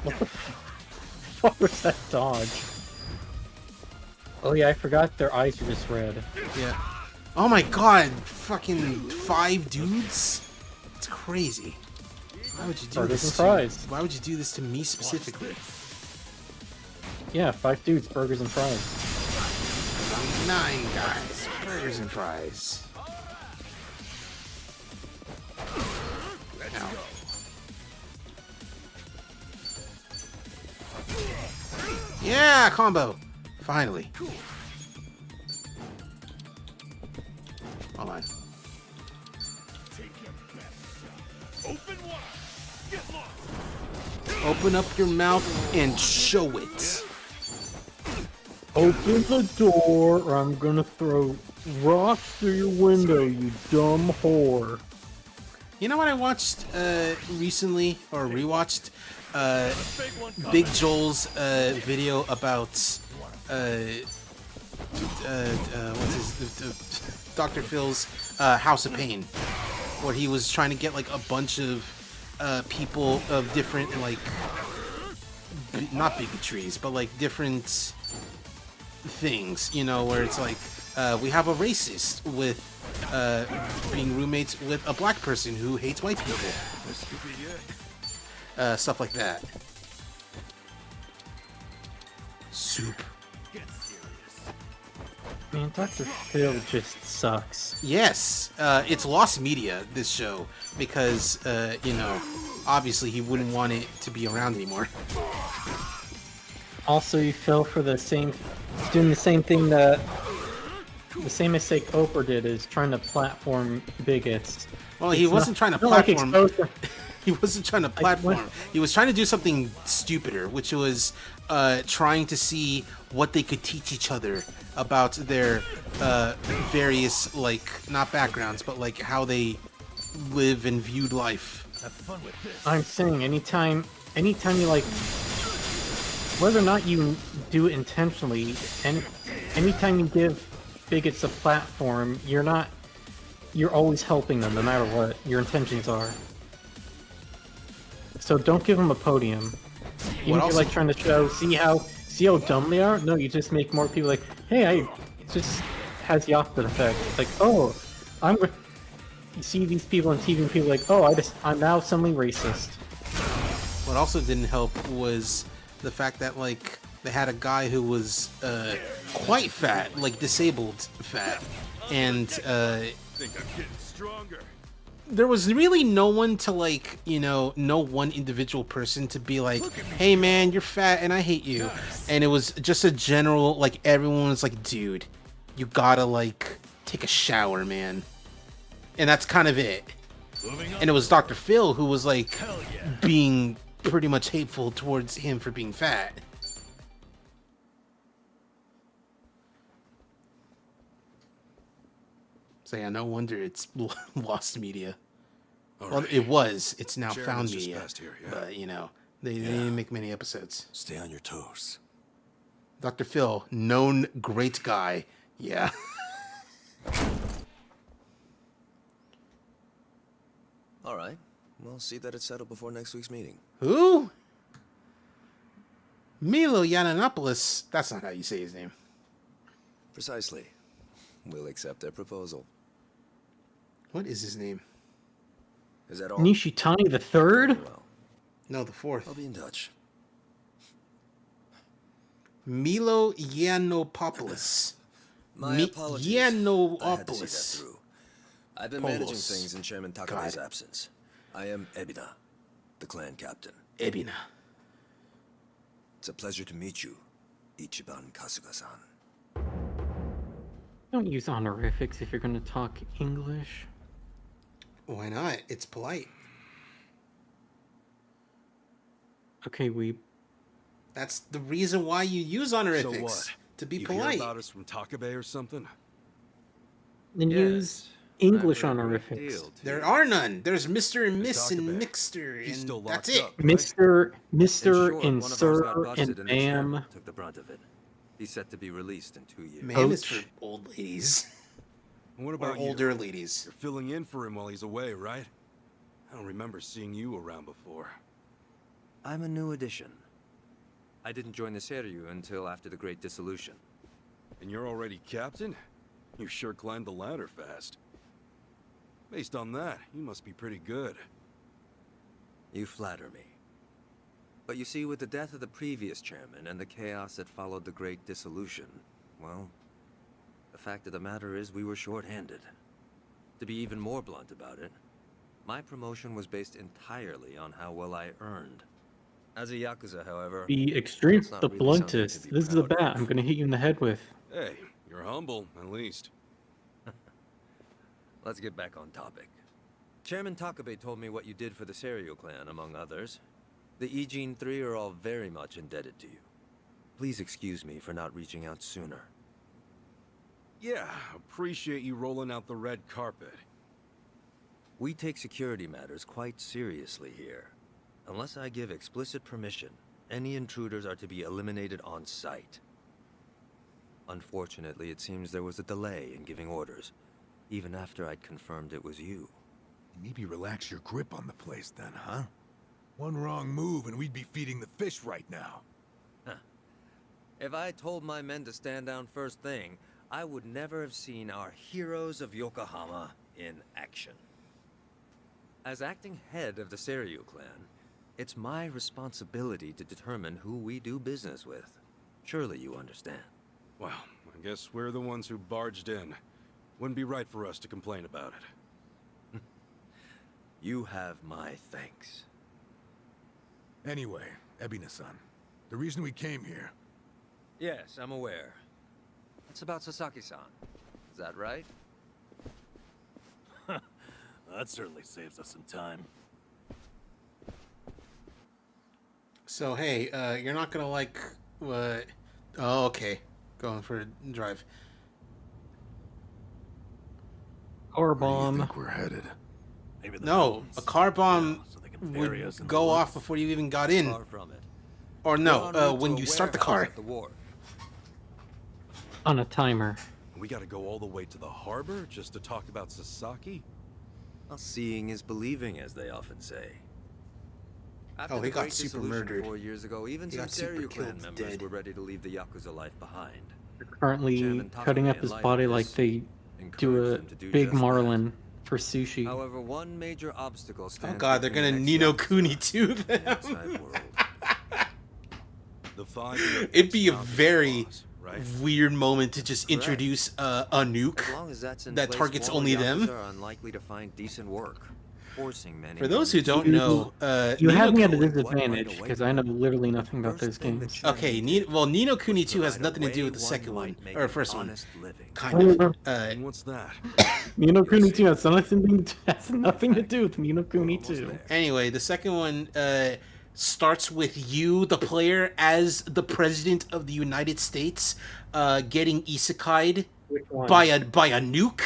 What the fuck was that dodge? Oh yeah, I forgot their eyes are just red. Yeah. Oh my god, fucking 5 dudes? It's crazy. Why would you do this? Why would you do this to me specifically? Yeah, 5 dudes, burgers and fries. 9 guys, burgers and fries. Ow. Yeah, combo. Finally. Hold on. Open up your mouth and show it. Open the door or I'm gonna throw rocks through your window, you dumb whore. You know what I watched recently, or rewatched? Big Joel's video about what's his Dr. Phil's House of Pain, where he was trying to get like a bunch of people of different like not bigotries, but like different things, you know, where it's like we have a racist with being roommates with a black person who hates white people. Stuff like that. Soup. Man, Dr. Phil just sucks. Yes, it's lost media, this show, because, you know, obviously he wouldn't want it to be around anymore. Also, he fell for doing the same thing the mistake Oprah did, is trying to platform bigots. Well, he wasn't trying to platform. He wasn't trying to platform. He was trying to do something stupider, which was trying to see what they could teach each other about their various, like, not backgrounds, but like how they live and viewed life. Have fun with this. I'm saying anytime you like, whether or not you do it intentionally, and anytime you give bigots a platform, you're always helping them, no matter what your intentions are. So don't give them a podium. Even if you're like trying to show, see how dumb they are. No, you just make more people like, hey, it just has the opposite effect. It's like, oh, you see these people on TV and people like, oh, I'm now suddenly racist. What also didn't help was the fact that like they had a guy who was quite fat, like disabled fat, and Think I'm getting stronger. there was really no one to like, you know, no one individual person to be like, hey man, you're fat and I hate you. And it was just a general, like, everyone was like, dude, you gotta like take a shower, man. And that's kind of it. And it was Dr. Phil who was like being pretty much hateful towards him for being fat. So yeah, no wonder it's lost media. Well, it was. It's now found media. But, you know, they didn't make many episodes. Stay on your toes. Dr. Phil, known great guy. Yeah. All right. We'll see that it's settled before next week's meeting. Who? Milo Yiannopoulos. That's not how you say his name. Precisely. We'll accept their proposal. What is his name? Is that all? Nishitani the Third? No, the fourth. I'll be in touch. Milo Yiannopoulos. My apologies. I had to see that Yiannopoulos. through. I've been managing Polos. things in Chairman Takabe's absence. I am Ebina, the clan captain. Ebina. It's a pleasure to meet you, Ichiban Kasuga-san. Don't use honorifics if you're going to talk English. Why not? It's polite. Okay, That's the reason why you use honorifics. So what? To be you polite. Hear about us from Takabe or something? Then use English honorifics. There are none. There's Mr. and Miss and Mixter, and that's it. Mr. In short, and one of ours Sir got busted and the Ma'am. chairman took the brunt of it. He's set to be released in 2 years. Ma'am is for old ladies. What about or older ladies. You're filling in for him while he's away, right? I don't remember seeing you around before. I'm a new addition. I didn't join the Seiryu until after the Great Dissolution. And you're already captain? You sure climbed the ladder fast. Based on that, you must be pretty good. You flatter me. But you see, with the death of the previous chairman and the chaos that followed the Great Dissolution, well, the fact of the matter is we were short-handed. To be even more blunt about it, my promotion was based entirely on how well I earned. As a Yakuza, however... Be extreme, it's not the really bluntest. something to be This is a proud of. bat I'm going to hit you in the head with. Hey, you're humble, at least. Let's get back on topic. Chairman Takabe told me what you did for the Seiryu clan, among others. The Ijin 3 are all very much indebted to you. Please excuse me for not reaching out sooner. Yeah, appreciate you rolling out the red carpet. We take security matters quite seriously here. Unless I give explicit permission, any intruders are to be eliminated on sight. Unfortunately, it seems there was a delay in giving orders, even after I'd confirmed it was you. Maybe relax your grip on the place then, huh? One wrong move and we'd be feeding the fish right now. If I told my men to stand down first thing, I would never have seen our heroes of Yokohama in action. As acting head of the Seiryu clan, it's my responsibility to determine who we do business with. Surely you understand. Well, I guess we're the ones who barged in. Wouldn't be right for us to complain about it. You have my thanks. Anyway, Ebina-san, the reason we came here... Yes, I'm aware. It's about Sasaki-san. Is that right? That certainly saves us some time. So, hey, you're not gonna like what... Oh, okay. Going for a drive. Car bomb. Where do you think we're headed? Maybe the No, mountains. a car bomb Yeah, so they can bury us in would the go off woods. before you even got in. Far from it. Or We're no, en route when to a you start the warehouse car. at the wharf. On a timer. We gotta go all the way to the harbor just to talk about Sasaki? Well, seeing is believing, as they often say. After Oh, he the got Great super Dissolution murdered. 4 years ago, even He some got super Seiryu clan killed members dead. were ready to leave the Yakuza life behind. Currently Chairman cutting Takabe, up in his light of body this, like they do encouraged a them to do big just marlin for sushi. However, one major obstacle stands Oh god, they're gonna between Nino ex-Yakuza Kuni to and the them. outside world. The 5 It'd be a very right? weird moment to just introduce a nuke As long as that's in that place, targets smaller only Yakuza them. are unlikely to find decent work. Forcing many For those who don't know, You have me at a Kuni- disadvantage because I know literally nothing about those games. Okay, Ni no Kuni 2 has nothing to do with the second one or first one. Kind of. And what's that? Ni no Kuni 2 has nothing to do with Ni no Kuni 2. Anyway, the second one starts with you, the player, as the president of the United States, getting isekai'd by a nuke.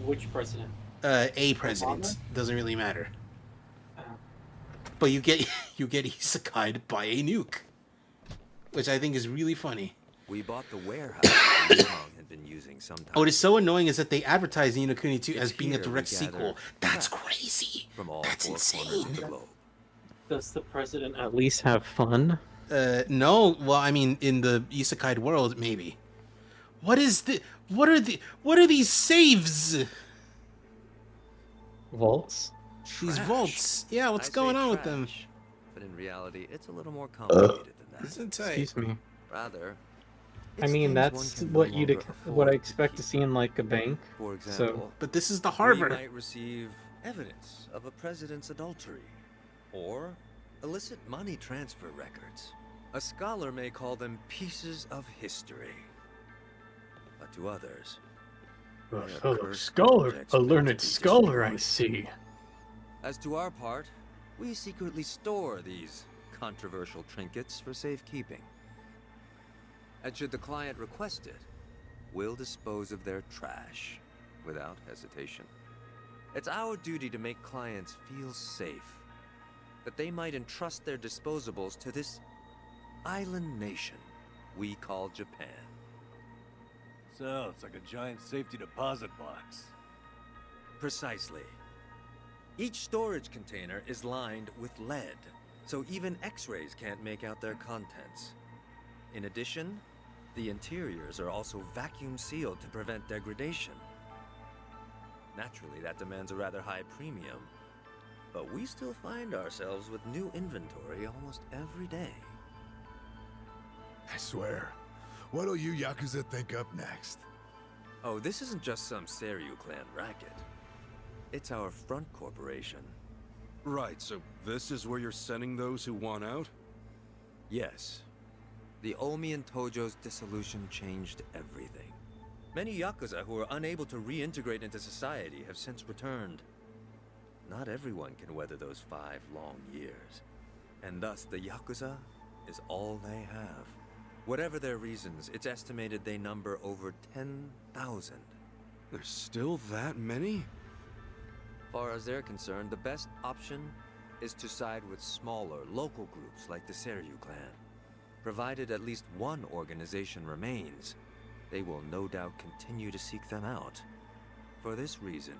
Which president? A president, doesn't really matter. But you get isekai'd by a nuke, which I think is really funny. We bought the warehouse that Yumong had been using sometime. What is so annoying is that they advertise Ni no Kuni 2 as being a here we direct gather sequel. That's crazy. From all That's 4 corners insane. of the globe. Does the president at least have fun? No. Well, I mean, in the isekai world, maybe. What are these saves? Vaults? These vaults. Yeah, what's going on with them? But in reality, it's a little more complicated than that. Isn't it? Excuse me. Rather, I mean, that's what I expect to see in like a bank. for example, So, but this is the we harbor. might receive evidence of a president's adultery, or illicit money transfer records. A scholar may call them pieces of history, but to others, a they are fellow cursed scholar, objects a meant to learned be scholar, I destroyed. see. As to our part, we secretly store these controversial trinkets for safekeeping. And should the client request it, we'll dispose of their trash without hesitation. It's our duty to make clients feel safe, that they might entrust their disposables to this island nation we call Japan. Sounds like a giant safety deposit box. Precisely. Each storage container is lined with lead, so even X-rays can't make out their contents. In addition, the interiors are also vacuum sealed to prevent degradation. Naturally, that demands a rather high premium, but we still find ourselves with new inventory almost every day. I swear. What'll you Yakuza think up next? Oh, this isn't just some Seiryu clan racket. It's our front corporation. Right, so this is where you're sending those who want out? Yes. The Omi and Tojo's dissolution changed everything. Many Yakuza who were unable to reintegrate into society have since returned. Not everyone can weather those 5 long years. And thus the Yakuza is all they have. Whatever their reasons, it's estimated they number over 10,000. There's still that many? Far as they're concerned, the best option is to side with smaller, local groups like the Seiryu clan. Provided at least one organization remains, they will no doubt continue to seek them out. For this reason,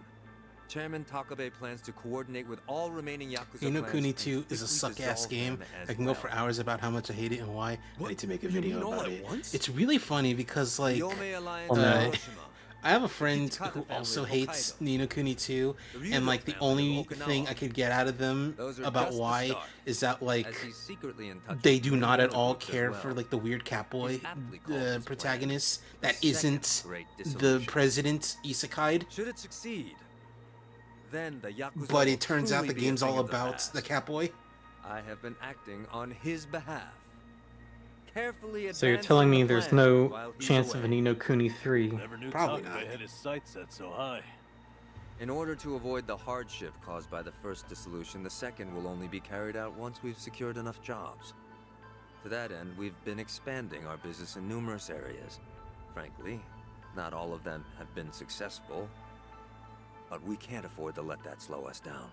Chairman Takabe plans to coordinate with all remaining Yakuza Ni no clans Kuni and 2 is a quickly suck-ass dissolve game. them as I can go for hours about how much I hate it and why. I need to make a You mean video all about at it. once? It's really funny because, like, Yomei Alliance Oh, no. Hiroshima. I have a friend Kitakata who family also of hates Hokkaido. Ni no Kuni 2, The and, like, Ryudo the family only of Okinawa. thing I could get out of them Those are about just the why start, is that, like, as he's secretly in touch they with do many not at other all groups as care well. for, like, the weird catboy He's aptly called his protagonist plan, that the second isn't great the dissolution. president isekai'd. Should it succeed, then the Yakuza But will it turns out truly the be a game's thing all of the about past. the catboy. I have been acting on his behalf. Carefully So you're advancing telling me the there's plan no while he's chance of away. a Ni no Kuni 3? Never knew Probably Takabe not. had his sights set so high. In order to avoid the hardship caused by the first dissolution, the second will only be carried out once we've secured enough jobs. To that end, we've been expanding our business in numerous areas. Frankly, not all of them have been successful, but we can't afford to let that slow us down.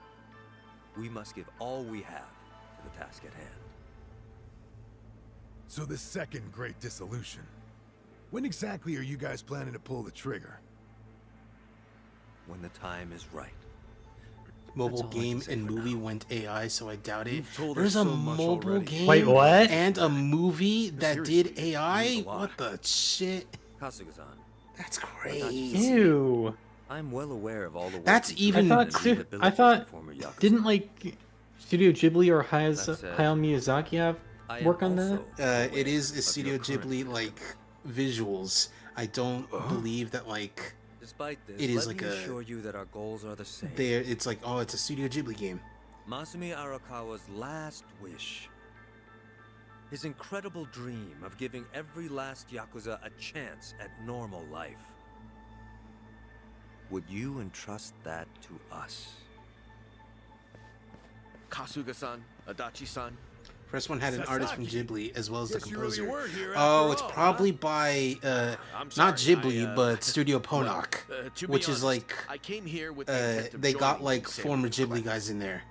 We must give all we have to the task at hand. So the second great dissolution. When exactly are you guys planning to pull the trigger? When the time is right. Mobile That's all I can game say and for movie went AI, so I doubt it. You've told There's us a so much mobile already. game Wait, what? and a movie that Seriously, did it AI? means a lot. What the shit? Kasuga-san, That's just crazy. Ew. I'm well aware of all the work That's you've even- done I and thought, the I ability thought, of former Yakuza. didn't like Studio Ghibli or That said, Hayao Miyazaki have work on that? It is a Studio Ghibli like visuals. I don't believe that like. Despite this, it is let like me a. assure you that our goals are the same. There, it's like it's a Studio Ghibli game. Masumi Arakawa's last wish. His incredible dream of giving every last Yakuza a chance at normal life. Would you entrust that to us? Kasuga-san, Adachi-san. First one had an artist from Ghibli as well as the composer. Really were here it's probably by not Ghibli but Studio Ponok, which is like I came here with they got like former Ghibli guys in there.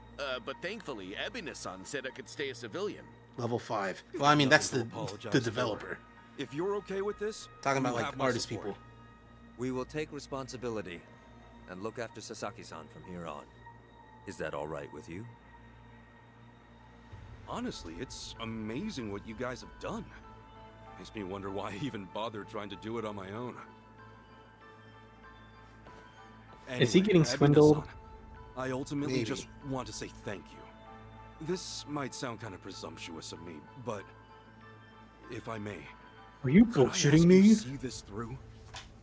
But thankfully, Ebina-san said I could stay a civilian. Level 5. Well, I mean that's the developer. If you're okay with this, talking about like artist people. We will take responsibility and look after Sasaki-san from here on. Is that all right with you? Honestly, it's amazing what you guys have done. Makes me wonder why I even bothered trying to do it on my own. Anyway, is he getting swindled? I ultimately just want to say thank you. This might sound kind of presumptuous of me, but if I may, are you bullshitting me? See this through?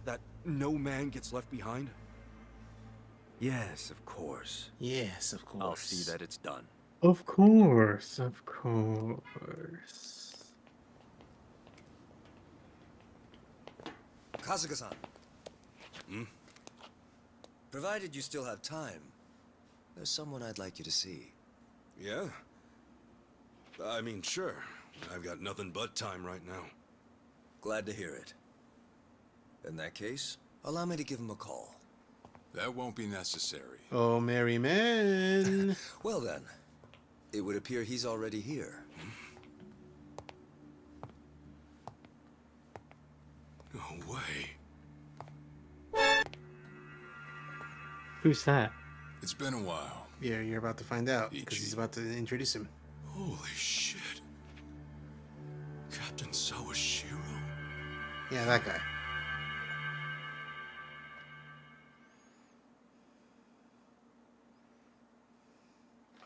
That no man gets left behind? Yes, of course. Yes, of course. I'll see that it's done. Of course, of course. Kasuga-san. Provided you still have time, there's someone I'd like you to see. Yeah? I mean, sure. I've got nothing but time right now. Glad to hear it. In that case, allow me to give him a call. That won't be necessary. Oh, merry man. Well then, it would appear he's already here. No way. Who's that? It's been a while. Yeah, you're about to find out because he's about to introduce him. Holy shit. Captain Sawashiro. Yeah, that guy.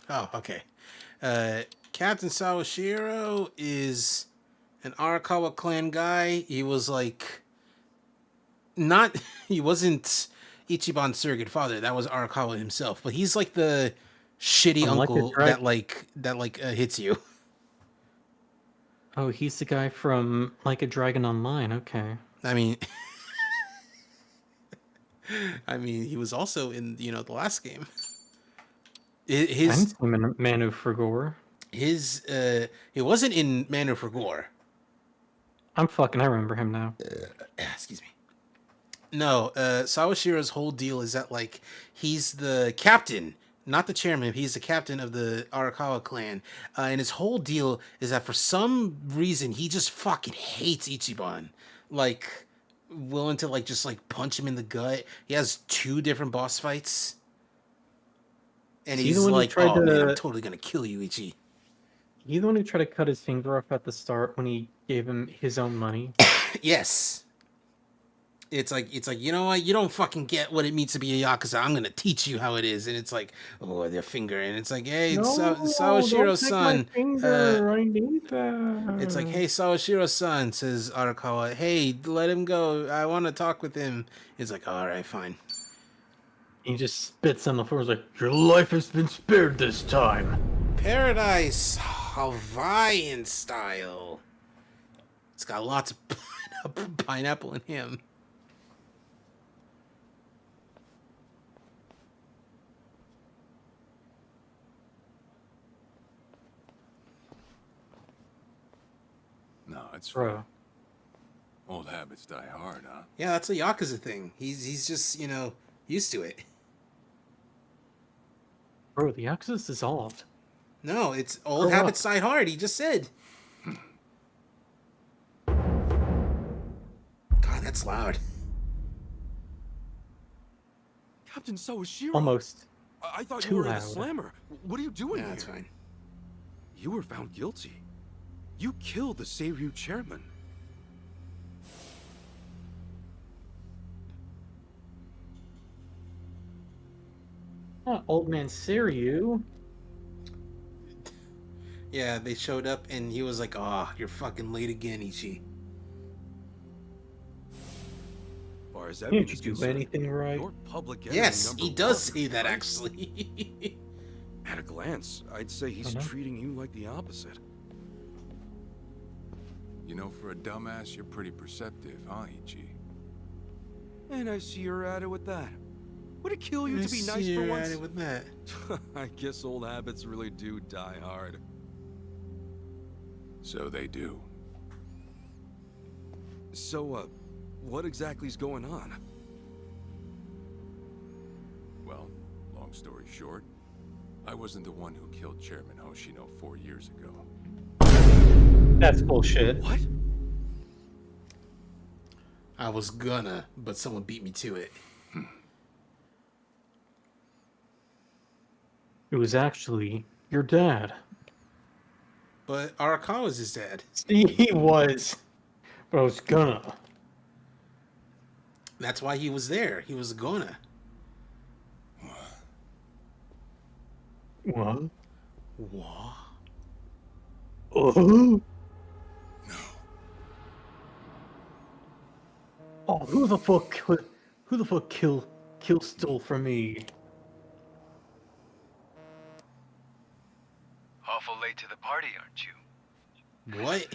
Oh, okay. Captain Sawashiro is an Arakawa clan guy. He was like he wasn't Ichiban's surrogate father. That was Arakawa himself. But he's like the shitty uncle that hits you. Oh, he's the guy from Like a Dragon Online. Okay. I mean, he was also in the last game. His Manu Fragor. It wasn't in Manu Fragor. I remember him now. Excuse me. No, Sawashiro's whole deal is that like he's the captain, not the chairman. He's the captain of the Arakawa clan, and his whole deal is that for some reason he just fucking hates Ichiban, like willing to just punch him in the gut. He has 2 different boss fights. And he's like, oh man, I'm totally gonna kill you, Ichi. He's the one who tried to cut his finger off at the start when he gave him his own money. Yes. It's like you know what? You don't fucking get what it means to be a Yakuza. I'm gonna teach you how it is. And it's like, oh, their finger. And it's like, hey, Sawashiro-san. I need that. It's like, hey, Sawashiro-san, says Arakawa. Hey, let him go. I want to talk with him. He's like, all right, fine. He just spits on the floor. He's like, your life has been spared this time. Paradise Hawaiian style. It's got lots of pineapple in him. No, it's fine. Old habits die hard, huh? Yeah, that's a Yakuza thing. He's just, used to it. Bro, the Yakuza's dissolved. No, it's old habits die hard. He just said. God, that's loud. Captain Sawashiro. Almost. I thought too you were loud. the slammer. What are you doing here? That's fine. You were found guilty. You killed the Seiryu chairman. Old man Seiryu. Yeah, they showed up and he was like, "Oh, you're fucking late again, Ichi." Far as Can't you evidence do concerned, anything right? you're public enemy Yes, number he does one, say that right? actually. At a glance, I'd say he's Uh-huh. treating you like the opposite. You know, for a dumbass, you're pretty perceptive, huh, Ichi? And I see you're at it with that. Would it kill you I to be see nice for you're once? at it with that. I guess old habits really do die hard. So they do. So, what exactly's going on? Well, long story short, I wasn't the one who killed Chairman Hoshino 4 years ago. That's bullshit. What? I was gonna, but someone beat me to it. It was actually your dad. But Arakawa's his dad. He was. But I was gonna. That's why he was there. He was gonna. What? What? Oh. Oh, who the fuck stole from me? Awful late to the party, aren't you? What?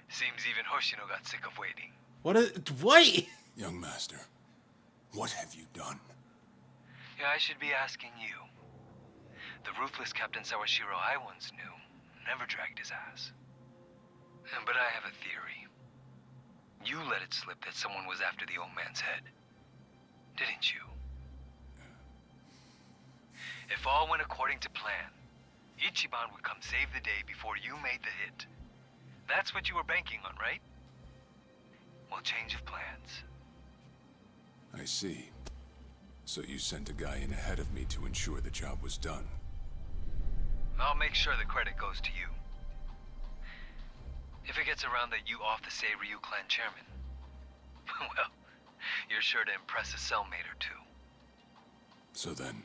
Seems even Hoshino got sick of waiting. What? Young master, what have you done? Yeah, I should be asking you. The ruthless Captain Sawashiro I once knew never dragged his ass. But I have a theory. You let it slip that someone was after the old man's head. Didn't you? If all went according to plan, Ichiban would come save the day before you made the hit. That's what you were banking on, right? Well, change of plans. I see. So you sent a guy in ahead of me to ensure the job was done. I'll make sure the credit goes to you. If it gets around that you off the Seiryu clan chairman, well, you're sure to impress a cellmate or two. So then,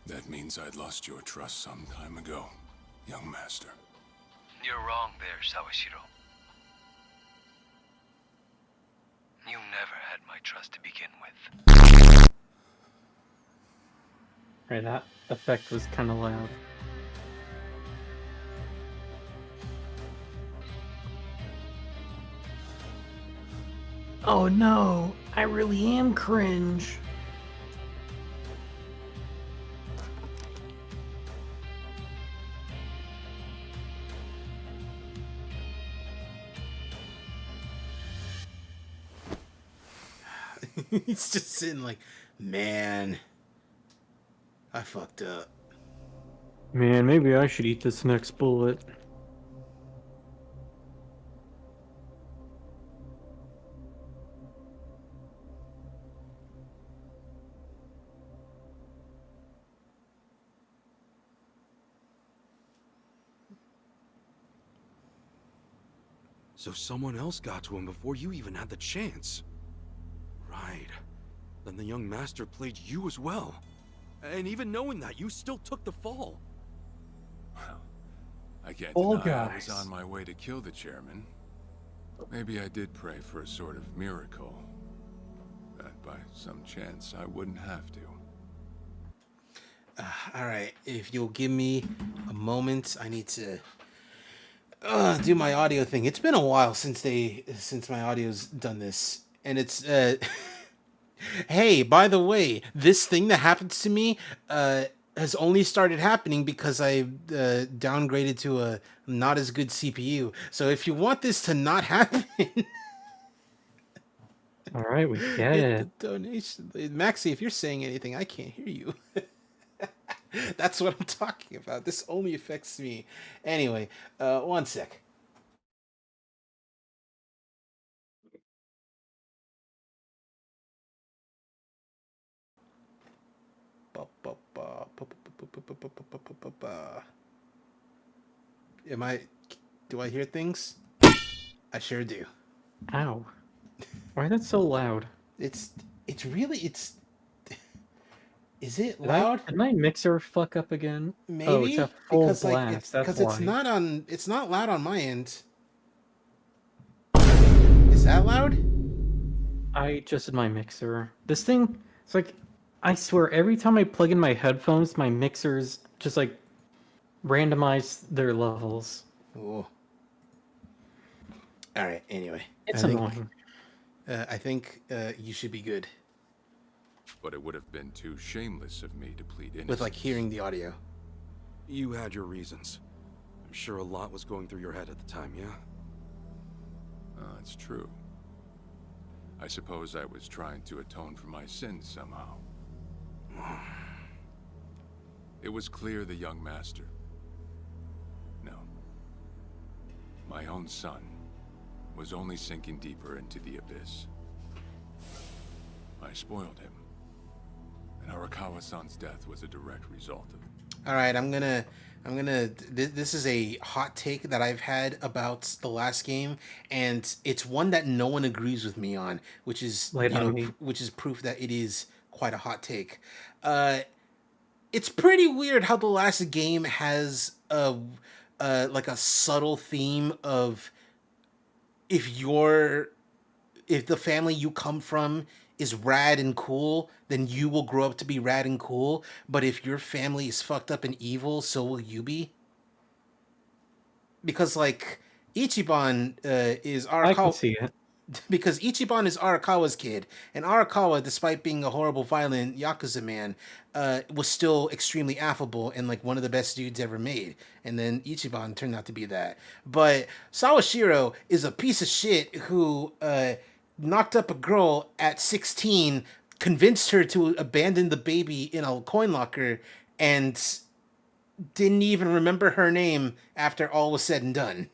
that means I'd lost your trust some time ago, young master. You're wrong there, Sawashiro. You never had my trust to begin with. Right, that effect was kind of loud. Oh no, I really am cringe. He's just sitting like, man, I fucked up. Man, maybe I should eat this next bullet. So someone else got to him before you even had the chance. Right. Then the young master played you as well. And even knowing that, you still took the fall. Well, I can't All deny I was guys. on my way to kill the chairman. Maybe I did pray for a sort of miracle. That by some chance I wouldn't have to. All right, if you'll give me a moment, I need to do my audio thing. It's been a while since my audio's done this, and it's hey, by the way, this thing that happens to me has only started happening because I downgraded to a not as good CPU. So if you want this to not happen, All right, we get it. the donation, Maxie, if you're saying anything, I can't hear you. That's what I'm talking about. This only affects me. Anyway, one sec. Do I hear things? I sure do. Ow. Why is that so loud? It's really Is it loud? Did my mixer fuck up again? Maybe Oh, it's at full because like blast. That's because why. it's not loud on my end. Is that loud? I adjusted my mixer. This thing, it's like, I swear, every time I plug in my headphones, my mixers just like randomize their levels. Ooh. All right. Anyway, It's annoying. I think you should be good. But it would have been too shameless of me to plead innocence. With like hearing the audio. You had your reasons. I'm sure a lot was going through your head at the time, yeah? It's true. I suppose I was trying to atone for my sins somehow. It was clear the young master... No. My own son was only sinking deeper into the abyss. I spoiled him. And Arakawa-san's death was a direct result of it. All right, I'm gonna. This is a hot take that I've had about the last game, and it's one that no one agrees with me on, which is which is proof that it is quite a hot take. It's pretty weird how the last game has like a subtle theme of if the family you come from is rad and cool, then you will grow up to be rad and cool. But if your family is fucked up and evil, so will you be. Because like Ichiban is Arakawa. I can see it. Because Ichiban is Arakawa's kid, and Arakawa, despite being a horrible, violent Yakuza man, was still extremely affable and like one of the best dudes ever made. And then Ichiban turned out to be that. But Sawashiro is a piece of shit who knocked up a girl at 16, convinced her to abandon the baby in a coin locker, and didn't even remember her name after all was said and done.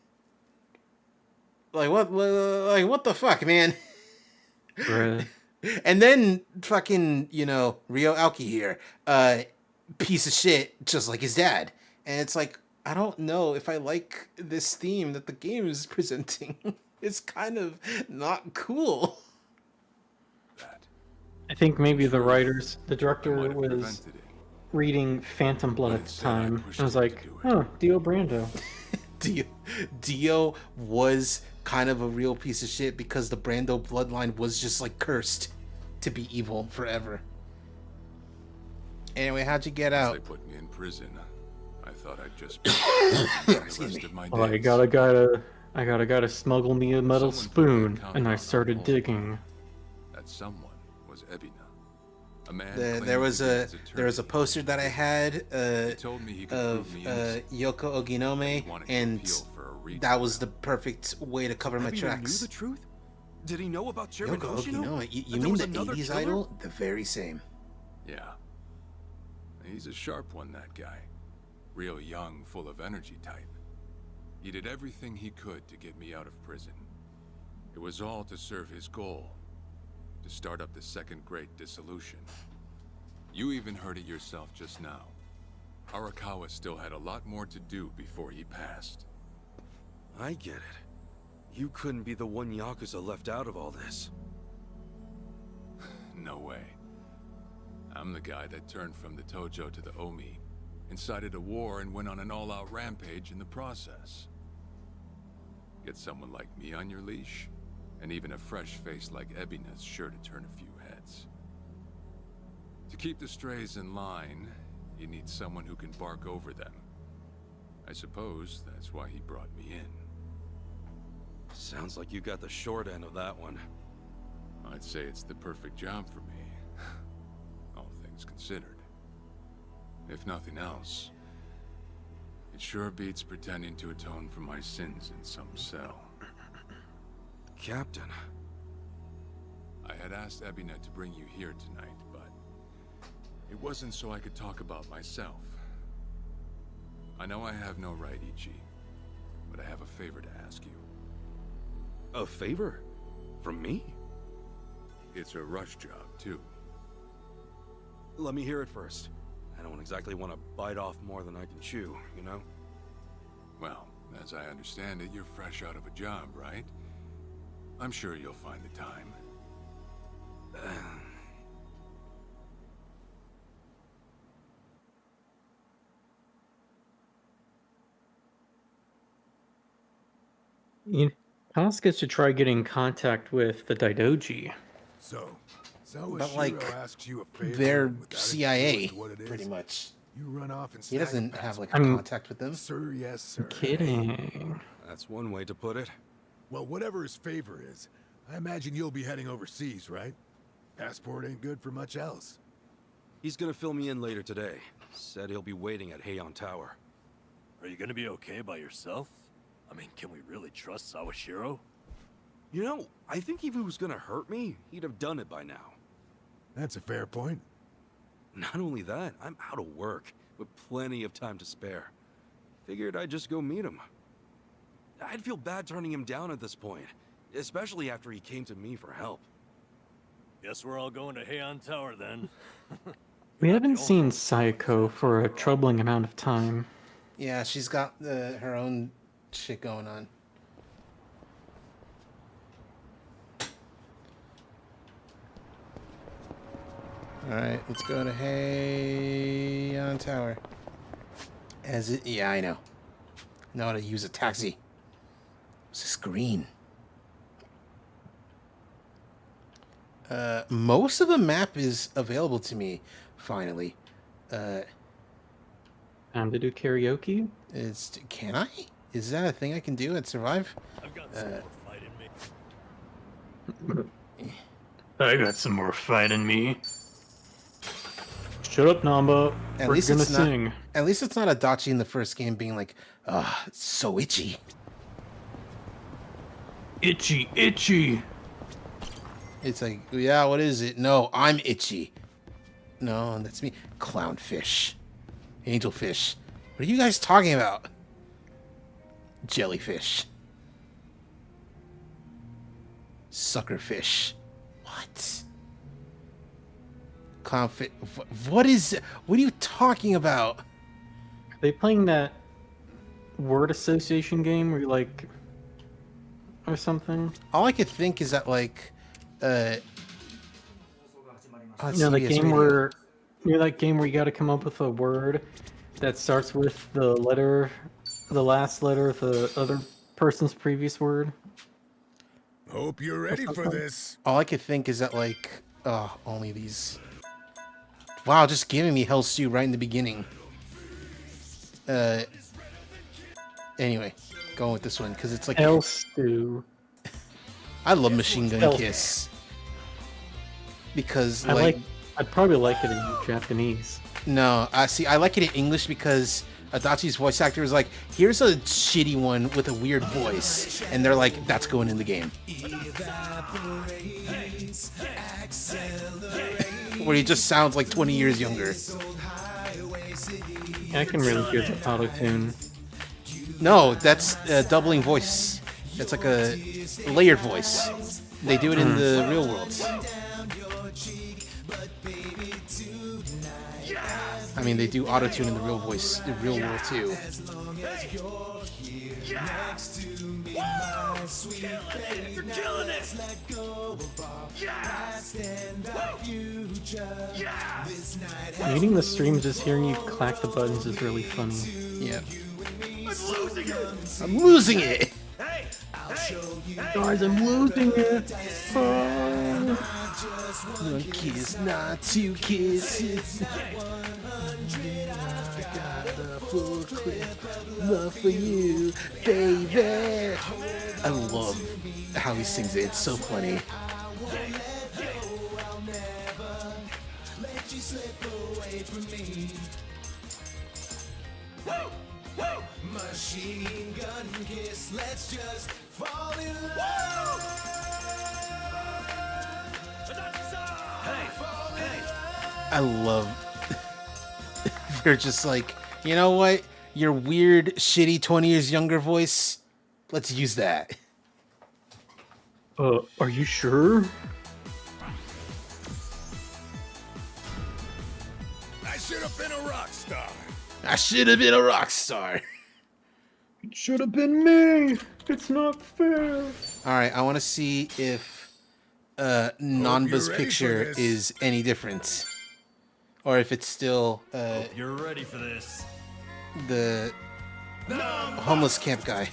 Like what the fuck, man? Bruh. And then fucking, Ryo Aoki here, piece of shit, just like his dad. And it's like, I don't know if I like this theme that the game is presenting. It's kind of not cool. I think maybe the director was reading Phantom Blood at the time. I was like, oh, Dio Brando. Dio was kind of a real piece of shit because the Brando bloodline was just like cursed to be evil forever. Anyway, how'd you get out? They put me in prison. I thought I'd just be the rest of my days. Well, I got a guy to smuggle me a metal spoon, and I started digging. That someone was Ebina. A man there was a poster that I had of Yoko Oginome, and that was the perfect way to cover my tracks. Knew the truth? Did he know about Chairman Yoko Hoshino? Oginome? You mean the 80s idol? The very same. Yeah. He's a sharp one, that guy. Real young, full of energy type. He did everything he could to get me out of prison. It was all to serve his goal. To start up the second great dissolution. You even heard it yourself just now. Arakawa still had a lot more to do before he passed. I get it. You couldn't be the one Yakuza left out of all this. No way. I'm the guy that turned from the Tojo to the Omi, incited a war and went on an all-out rampage in the process. Get someone like me on your leash, and even a fresh face like Ebina's sure to turn a few heads. To keep the strays in line, you need someone who can bark over them. I suppose that's why he brought me in. Sounds like you got the short end of that one. I'd say it's the perfect job for me. All things considered. If nothing else, it sure beats pretending to atone for my sins in some cell. Captain. I had asked Ebina to bring you here tonight, but it wasn't so I could talk about myself. I know I have no right, Ichi, but I have a favor to ask you. A favor? From me? It's a rush job, too. Let me hear it first. I don't exactly want to bite off more than I can chew, you know? Well, as I understand it, you're fresh out of a job, right? I'm sure you'll find the time. Kasuga should try getting in contact with the Daidoji. So But like, asks you a favor they're without CIA, what it is, pretty much. You run off and He snag a doesn't have like a I'm- contact with them. Sir, yes, sir. Kidding. That's one way to put it. Well, whatever his favor is, I imagine you'll be heading overseas, right? Passport ain't good for much else. He's gonna fill me in later today. Said he'll be waiting at Heian Tower. Are you gonna be okay by yourself? I mean, can we really trust Sawashiro? You know, I think if he was gonna hurt me, he'd have done it by now. That's a fair point. Not only that, I'm out of work, with plenty of time to spare. Figured I'd just go meet him. I'd feel bad turning him down at this point, especially after he came to me for help. Guess we're all going to Heian Tower then. We haven't seen Sayako for a troubling amount of time. Yeah, she's got her own shit going on. Alright, let's go to Heian Tower. Yeah, I know. Know how to use a taxi. What's this green? Most of the map is available to me, finally. Time to do karaoke? Can I? Is that a thing I can do at Survive? I've got some more fight in me. I got some more fight in me. Shut up, Namba. At We're least gonna it's not. sing. At least it's not Adachi in the first game being like, it's so itchy. Itchy, itchy. It's like, yeah, what is it? No, I'm itchy. No, that's me. Clownfish. Angelfish. What are you guys talking about? Jellyfish. Suckerfish. What? Clownfish. What are you talking about? Are they playing that word association game where you like, or something? All I could think is that like, You know, that game where you got to come up with a word that starts with the last letter of the other person's previous word. Hope you're ready for this. All I could think is that like, only these. Wow, just giving me Hell Stew right in the beginning. Anyway, going with this one because it's like Hell Stew. I love Machine Gun Kiss because like I'd probably like it in Japanese. No, I like it in English because Adachi's voice actor is like, here's a shitty one with a weird voice, and they're like, that's going in the game. Where he just sounds like 20 years younger. I can really hear the auto-tune. No, that's doubling voice. It's like a layered voice. They do it in the real world. I mean, they do auto-tune in the real world too. You're killing it! Reading the stream, just hearing you clack the buttons is really funny. Yeah. I'm losing it! I'm losing it! Guys, I'm losing it! One kiss, not two kisses. I got the full clip. Love for you, baby. I love how he sings it. It's so funny. Machine gun kiss, let's just fall in love. I love. They're just like, you know what? Your weird, shitty 20 years younger voice. Let's use that. Are you sure? I should have been a rock star. I should have been a rock star. It should have been me. It's not fair. All right, I want to see if Nanba's picture is any different, or if it's still You're ready for this. the homeless camp guy.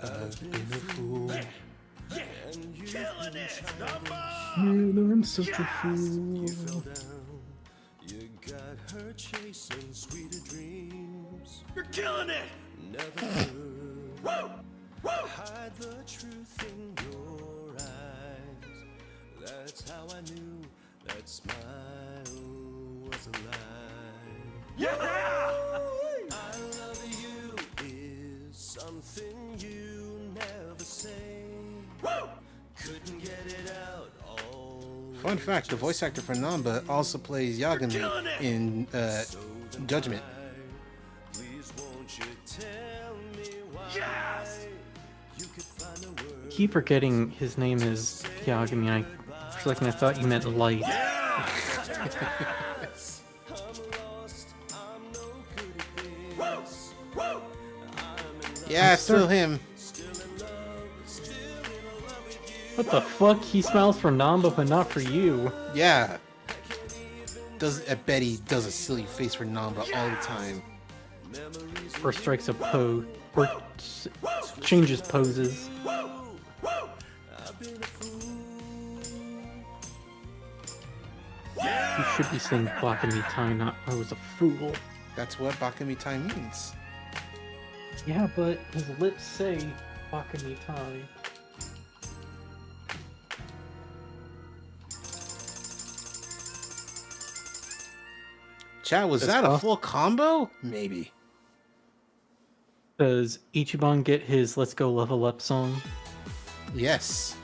I've been a fool. Killing it, number. Man, I'm such a fool. You fell down. You got her chasing sweeter dreams. You're killing it. Never could hide the truth in your eyes. That's how I knew that smile was a lie. Yeah! I love you is something you never say. Couldn't get it out all. Fun fact, the voice actor for Namba also plays Yagami in Judgment. Please won't you tell me why? Yes! You could find a word. Keep forgetting his name is Yagami. I for a second I thought you meant light. Yeah, still him. What the fuck? He smiles for Namba, but not for you. Yeah. I bet he does a silly face for Namba all the time. Or strikes a pose. Or changes poses. You should be saying Bakamitai, not I was a fool. That's what Bakamitai means. Yeah, but his lips say Bakamitai. Chat, was that a full combo? Maybe. Does Ichiban get his Let's Go Level Up song? Yes.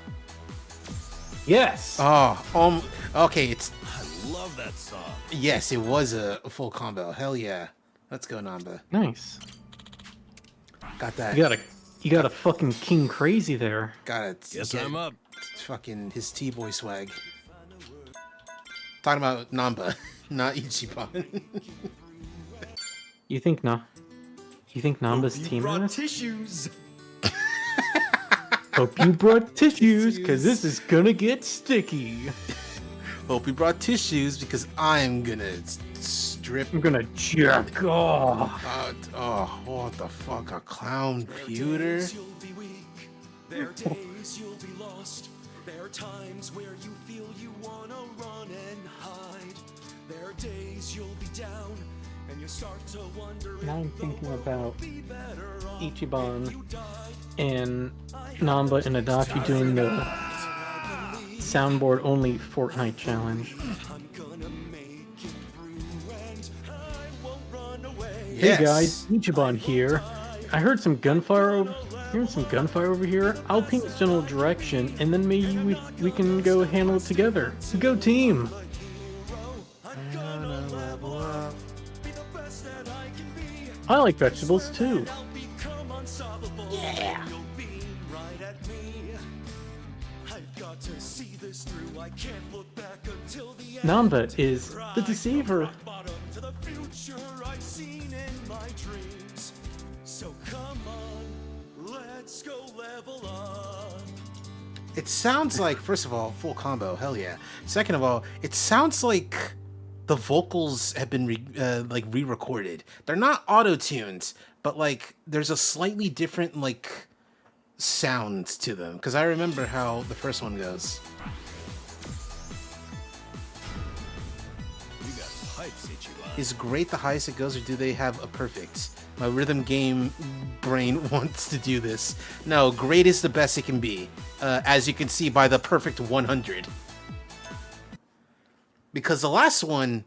Yes! Okay, it's... I love that song. Yes, it was a full combo. Hell yeah. Let's go, Namba. Nice. Got that. You got a fucking King Crazy there. Got it. Guess I'm up. Fucking his T-boy swag. Talking about Namba, not Ichiban. You think Namba's team brought is? tissues. Hope you brought tissues, cause this is gonna get sticky. Hope you brought tissues, because I'm gonna strip. I'm gonna jerk off. What the fuck? A clown pewter? There are days you'll be lost. There are times where you feel you wanna run and hide. There are days you'll be down and you start to wonder. Now I'm thinking about Ichiban and Namba and Adachi doing the soundboard only Fortnite challenge. Yes. Hey guys, Ichiban here. I heard some gunfire over here. I'll ping its general direction, and then maybe we can go handle it together. Go team! I like vegetables too. Yeah. Namba is the deceiver. So come on, let's go level up. It sounds like, first of all, full combo, hell yeah. Second of all, it sounds like the vocals have been re-recorded. They're not auto-tuned, but like there's a slightly different like sound to them. Because I remember how the first one goes. You got pipes, Ichiban. Is great the highest it goes, or do they have a perfect? My rhythm game brain wants to do this. No, great is the best it can be, as you can see by the perfect 100. Because the last one,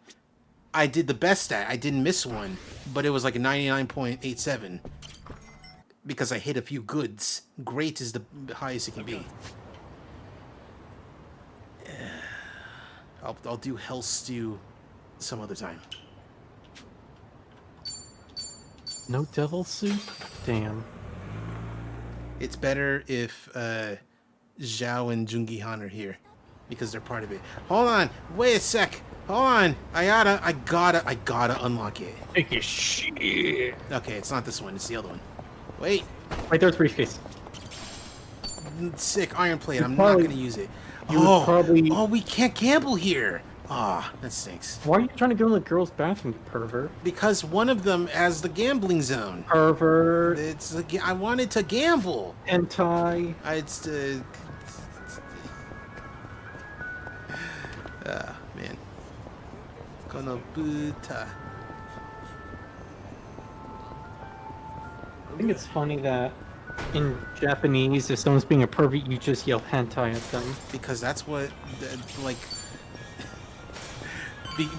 I did the best at. I didn't miss one, but it was like a 99.87. Because I hit a few goods. Great is the highest it can be. I'll do Hell Stew some other time. No devil soup? Damn. It's better if Zhao and Jungi-han are here, because they're part of it. Hold on, wait a sec. Hold on, I gotta unlock it. Take your shit. Okay, it's not this one, it's the other one. Wait. Right there's briefcase. Sick iron plate. I'm not gonna use it. Oh, we can't gamble here. Ah, that stinks. Why are you trying to go in the girls' bathroom, you pervert? Because one of them has the gambling zone. Pervert. I wanted to gamble. Hentai. Man. Konobuta. I think it's funny that in Japanese, if someone's being a pervert, you just yell hentai at them. Because that's what, like...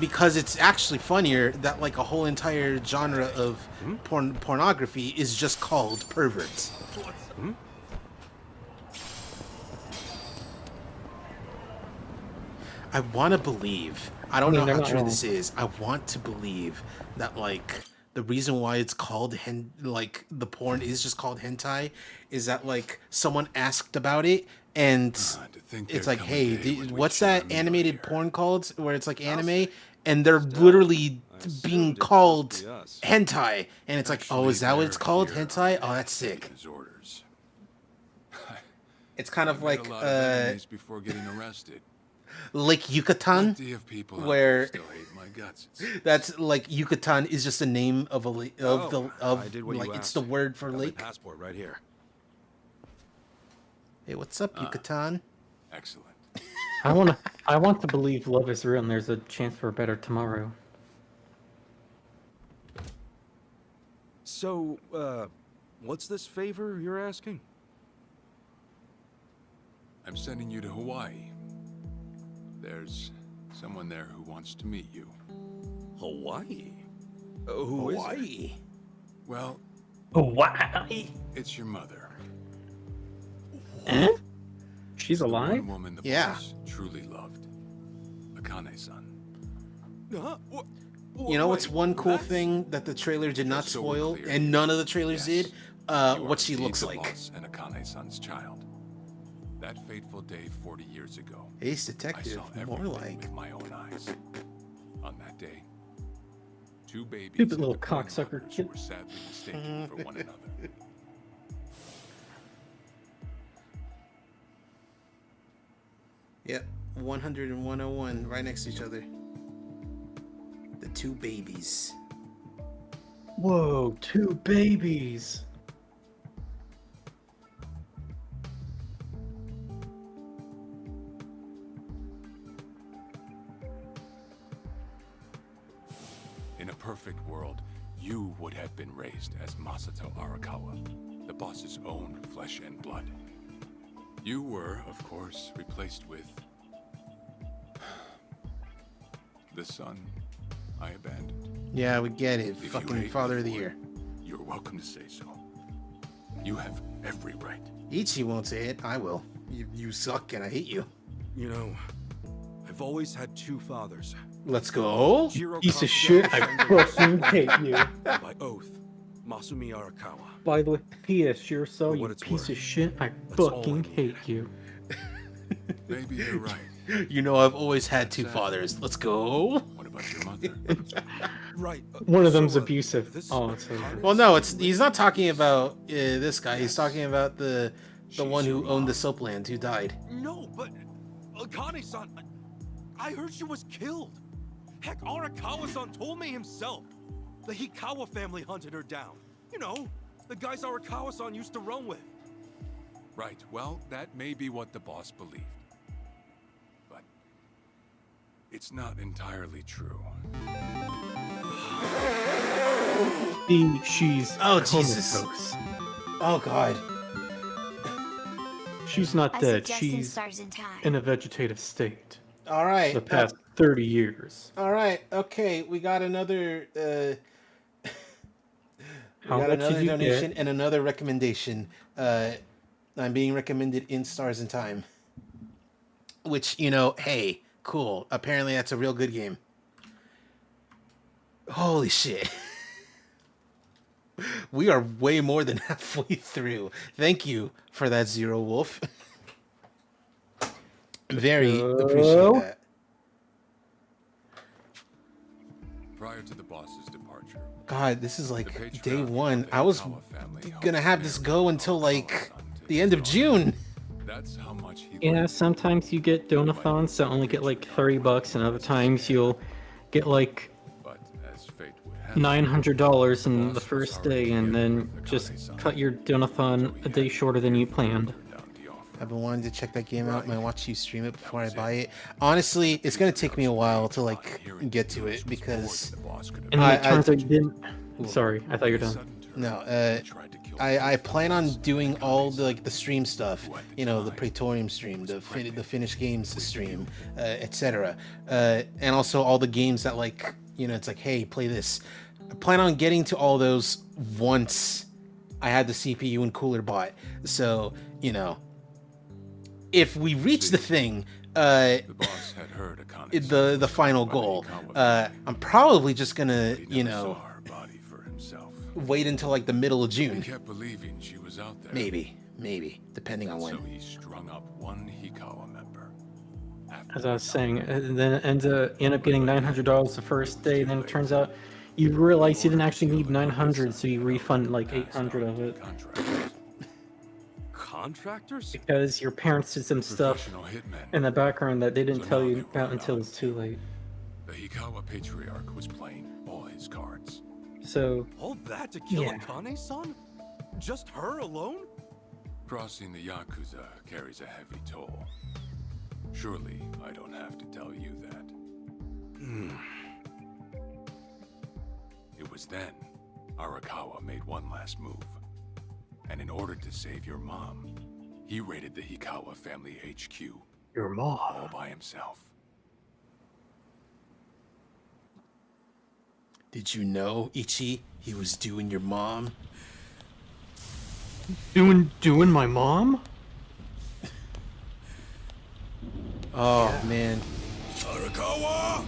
because it's actually funnier that like a whole entire genre of pornography is just called perverts. I want to believe. I don't know how true this is. I want to believe that like the reason why it's called like the porn is just called hentai is that like someone asked about it and it's like, hey, what's that animated porn called where it's like anime and they're literally being called hentai and it's like, oh, is that what it's called, hentai? Oh, that's sick. It's kind of like before getting arrested. Like Yucatan, where that's like Yucatan is just a name of a like it's the word for lake. Passport right here. Hey, what's up, Yucatan? Excellent. I want to believe love is real and there's a chance for a better tomorrow. So, what's this favor you're asking? I'm sending you to Hawaii. There's someone there who wants to meet you. Hawaii? Who is it? Well, Hawaii. It's your mother. Eh? She's alive? One woman the boss truly loved. Akane-san. You know what's one cool thing that the trailer did not spoil, and none of the trailers did? What she looks like. And Akane-san's child. That fateful day 40 years ago. Ace Detective, more like. With my own eyes. On that day, two babies Stupid little cocksucker kid. were sadly mistaken for one another. Yep, 100 and 101 right next to each other. The two babies. Whoa, two babies. In a perfect world, you would have been raised as Masato Arakawa, the boss's own flesh and blood. You were, of course, replaced with the son I abandoned. Yeah, we get it. If you Fucking hate Father me of the for Year. it, you're welcome to say so. You have every right. Ichi won't say it. I will. You suck and I hate you. You know, I've always had two fathers. Let's go. Piece of shit. I fucking hate you. By oath, Masumi Arakawa. By the way, P.S. You're so For you what it's piece worth. of shit. I That's all I fucking need. hate you. Maybe you're right. You know I've always had two fathers. Let's go. What about your mother? Right. One of them's abusive. Oh, it's over. Well, no, he's not talking about this guy. He's talking about the one who owned the soapland who died. No, but Akane-san, I heard she was killed. Heck, Arakawa-san told me himself. The Hikawa family hunted her down. You know, the guys Arakawa-san used to run with. Right. Well, that may be what the boss believed. But it's not entirely true. She's Oh, Jesus. comatose. Oh, God. She's not I dead. suggest She's stars in time. in a vegetative state. All right. The past 30 years. All right. Okay. We got another. How got much another did you donation get? and another recommendation. I'm being recommended in Stars in Time. Which, you know, hey, cool. Apparently that's a real good game. Holy shit. We are way more than halfway through. Thank you for that, Zero Wolf. Very appreciate that. Prior to the boss's departure, God, this is like day one. I was gonna have this go until like the end of June. That's how much he. Yeah, sometimes you get donathons that only get like $30, and other times you'll get like $900 in the first day, and then just cut your donathon a day shorter than you planned. I've been wanting to check that game out, and I watch you stream it before I buy it. Honestly, it's gonna take me a while to like get to it because. And then it turns out you didn't. Sorry, I thought you were done. No, I plan on doing all the the stream stuff, you know, the Praetorium stream, the finished games stream, etc. And also all the games that like, you know, it's like, hey, play this. I plan on getting to all those once I had the CPU and cooler bought. So, you know, if we reach the thing, the final goal, I'm probably just gonna, you know, wait until like the middle of June. He kept believing she was out there. Maybe, depending on when. So he strung up one Hikawa member. As I was saying, and then end up getting $900 the first day, and then it turns out you realize you didn't actually need 900, so you refund like 800 of it. Contractors? Because your parents did some stuff in the background that they didn't tell you about until it's too late. The Hikawa patriarch was playing all his cards. So all that to kill Akane's son? Just her alone? Crossing the Yakuza carries a heavy toll. Surely I don't have to tell you that. It was then Arakawa made one last move. And in order to save your mom, he raided the Hikawa family HQ. Your mom? All by himself. Did you know, Ichi, he was doing your mom? Doing my mom? Oh, man. Arakawa!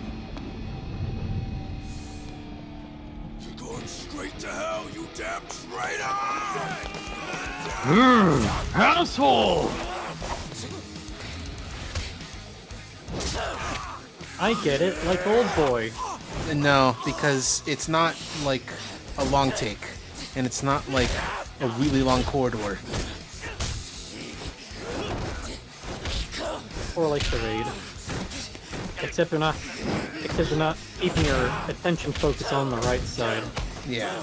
You're going straight to hell, you damn traitor! Asshole! I get it, like Old Boy. No, because it's not like a long take, and it's not like a really long corridor. Or like the raid. Except they're not keeping your attention focused on the right side. Yeah.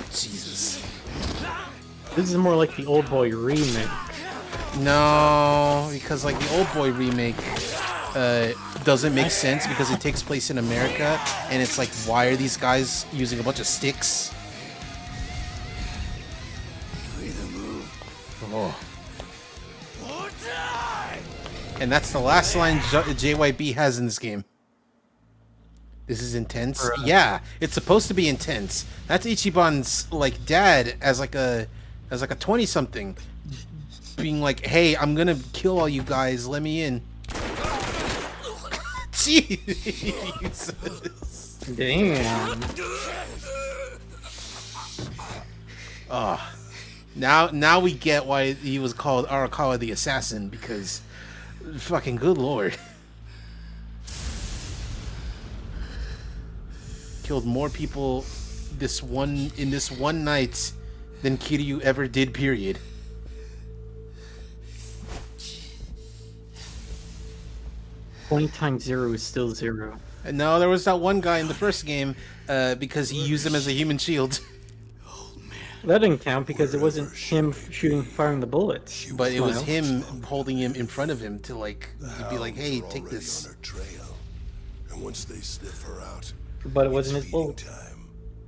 Jesus. This is more like the Old Boy remake. No, because like the Old Boy remake doesn't make sense because it takes place in America, and it's like, why are these guys using a bunch of sticks? Oh. And that's the last line JYB has in this game. This is intense. Yeah, it's supposed to be intense. That's Ichiban's like dad as like a 20-something, being like, "Hey, I'm gonna kill all you guys. Let me in." Jesus. Damn. Oh. Now we get why he was called Arakawa the Assassin, because fucking good lord. Killed more people in this one night than Kiryu ever did, period. Twenty times 0 is still 0. No, there was that one guy in the first game because he used him as a human shield. That didn't count because it wasn't him firing the bullets. But it was him holding him in front of him to like be like, "Hey, take this." And once they sniff her out, but it wasn't his bullet.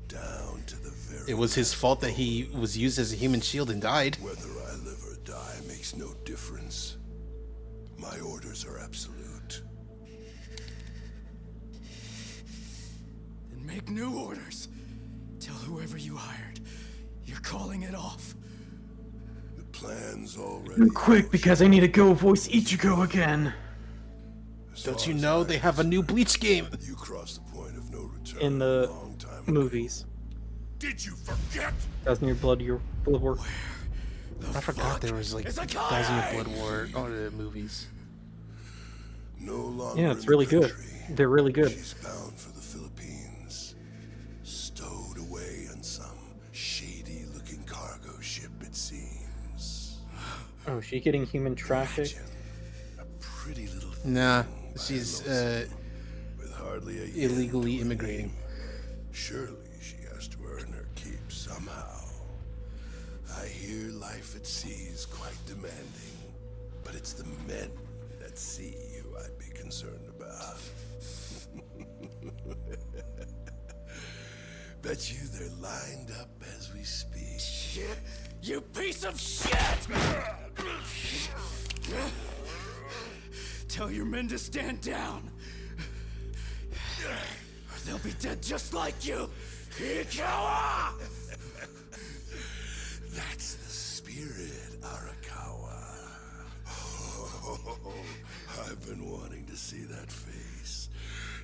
Down to the very it was his fault that he was used as a human shield and died. Whether I live or die makes no difference. My orders are absolute. Then make new orders. Tell whoever you hired, you're calling it off. The plan's already. Quick, because I need to go voice Ichigo again. Don't you know they have a new Bleach game? You crossed the point of no return in the movies. Did you forget? 1000 Year Blood War. I forgot there was like 1000 Year Blood War movies. No longer yeah, it's really good. They're really good. She's bound for the Philippines, stowed away on some shady-looking cargo ship. it seems. Oh, is she getting human trafficked? Pretty little Nah, she's with hardly a yen illegally to her immigrating. name. Surely she has to earn her keep somehow. I hear life at sea is quite demanding, but it's the men at sea who I'd be concerned about. Bet you they're lined up as we speak. Shit! You piece of shit! Tell your men to stand down. Or they'll be dead just like you. Ikawa! That's the spirit, Arakawa. Oh, I've been wanting to see that face.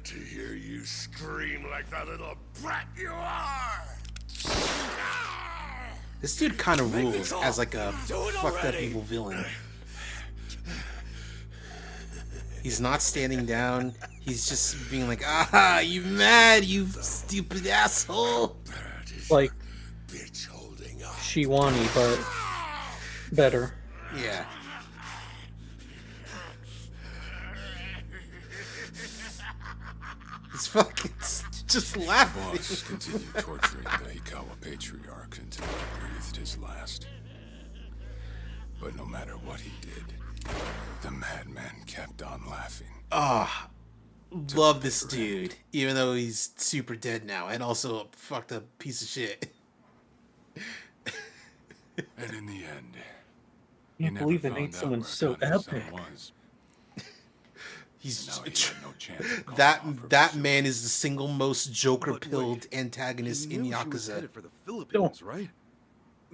To hear you scream like the little brat you are! This dude kind of rules as like a fucked up evil villain. He's not standing down. He's just being like, ah, you mad, you stupid asshole. Like Shiwani, but better. Yeah. He's fucking just laughing. Boss continued torturing the Hikawa patriarch until he breathed his last. But no matter what he did, the madman kept on laughing. Ah, love this dude, even though he's super dead now and also a fucked up piece of shit. And in the end, I can't believe they made someone so epic. He's that man is the single most Joker-pilled antagonist in Yakuza. For the Philippines, right?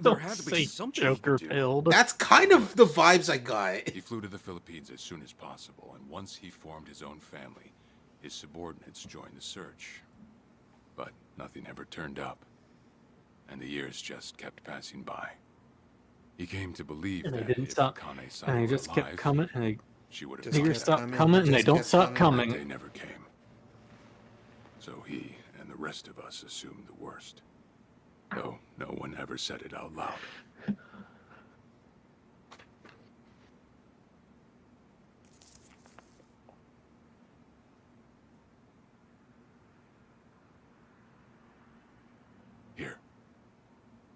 Don't say Joker-pilled. That's kind of the vibes I got. He flew to the Philippines as soon as possible, and once he formed his own family, his subordinates joined the search. But nothing ever turned up, and the years just kept passing by. He came to believe And they that didn't if stop. Akane-san And they were just kept alive, coming, and they she would have figures stop coming, and they don't stop coming. They never came. So he and the rest of us assumed the worst. Though no one ever said it out loud. Here.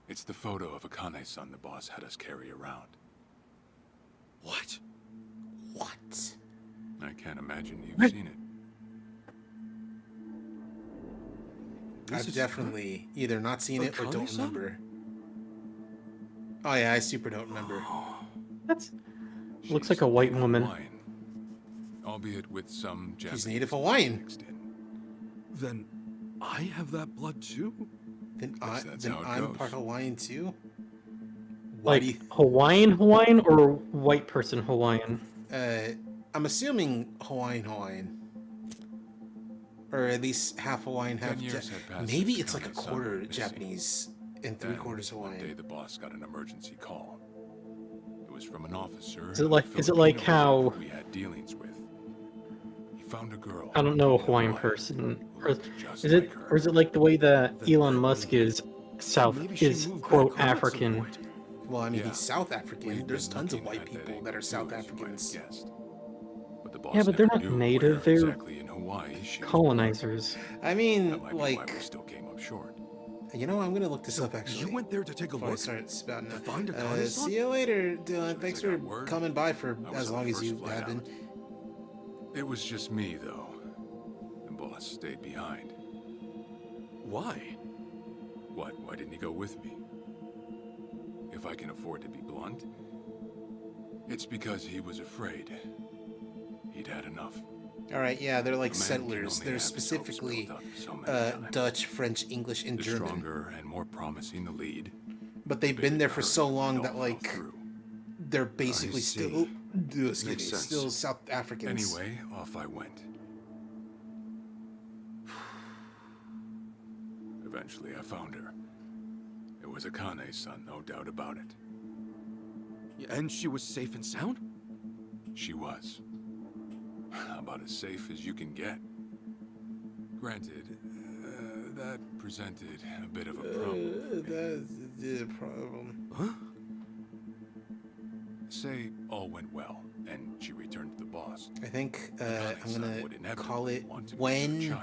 It's the photo of Akane-san the boss had us carry around. What? What? I can't imagine you've seen it. I've definitely either not seen it or don't Akane-san? remember. Oh yeah, I super don't remember. That's looks like a white woman. Hawaiian, albeit with some Japanese She's native Hawaiian. mixed in. Then I have that blood too? Then Guess that's how it I'm goes. part Hawaiian too. Like Hawaiian or white person Hawaiian? I'm assuming Hawaiian. Or at least half Hawaiian, half 10 years had passed maybe since it's like a Akane-san quarter went missing. Japanese and Then, 3/4 one day Hawaiian. the boss got an emergency call. It was from an officer. Is it of like a is it like Filipino how group we had dealings with. He found a girl. I don't know a Hawaiian person, or is it like the way that Elon Musk is quote African? Well, I mean, Yeah. he's South African. We've There's been tons of looking white at that people that are South angle, too, as you might have Africans. guessed. But the boss Yeah, but they're never not knew native. where They're exactly in Hawaii she was colonizers. I mean, That might be like, why we still came up short. you know, I'm gonna look this up actually. You went there to take a before I look? start spouting out. Find Akane-san? See you later, Dylan. Thanks I for got word, coming by for I was as on long the as you first flight have been. out. It was just me, though. The boss stayed behind. Why? What? Why didn't he go with me? If I can afford to be blunt, it's because he was afraid. He'd had enough. All right, yeah, they're like A man can settlers. only They're have his hopes specifically built up so many times. Dutch, French, English, and The German. stronger and more promising the lead, But they've been there for so long that like they're basically see. still, excuse me, Makes sense. still South Africans. Anyway, off I went. Eventually, I found her. It was Akane's son, no doubt about it. And she was safe and sound? She was. About as safe as you can get. Granted, that presented a bit of a problem. That's the problem. Huh? say all went well, and she returned to the boss. I think I'm gonna call it when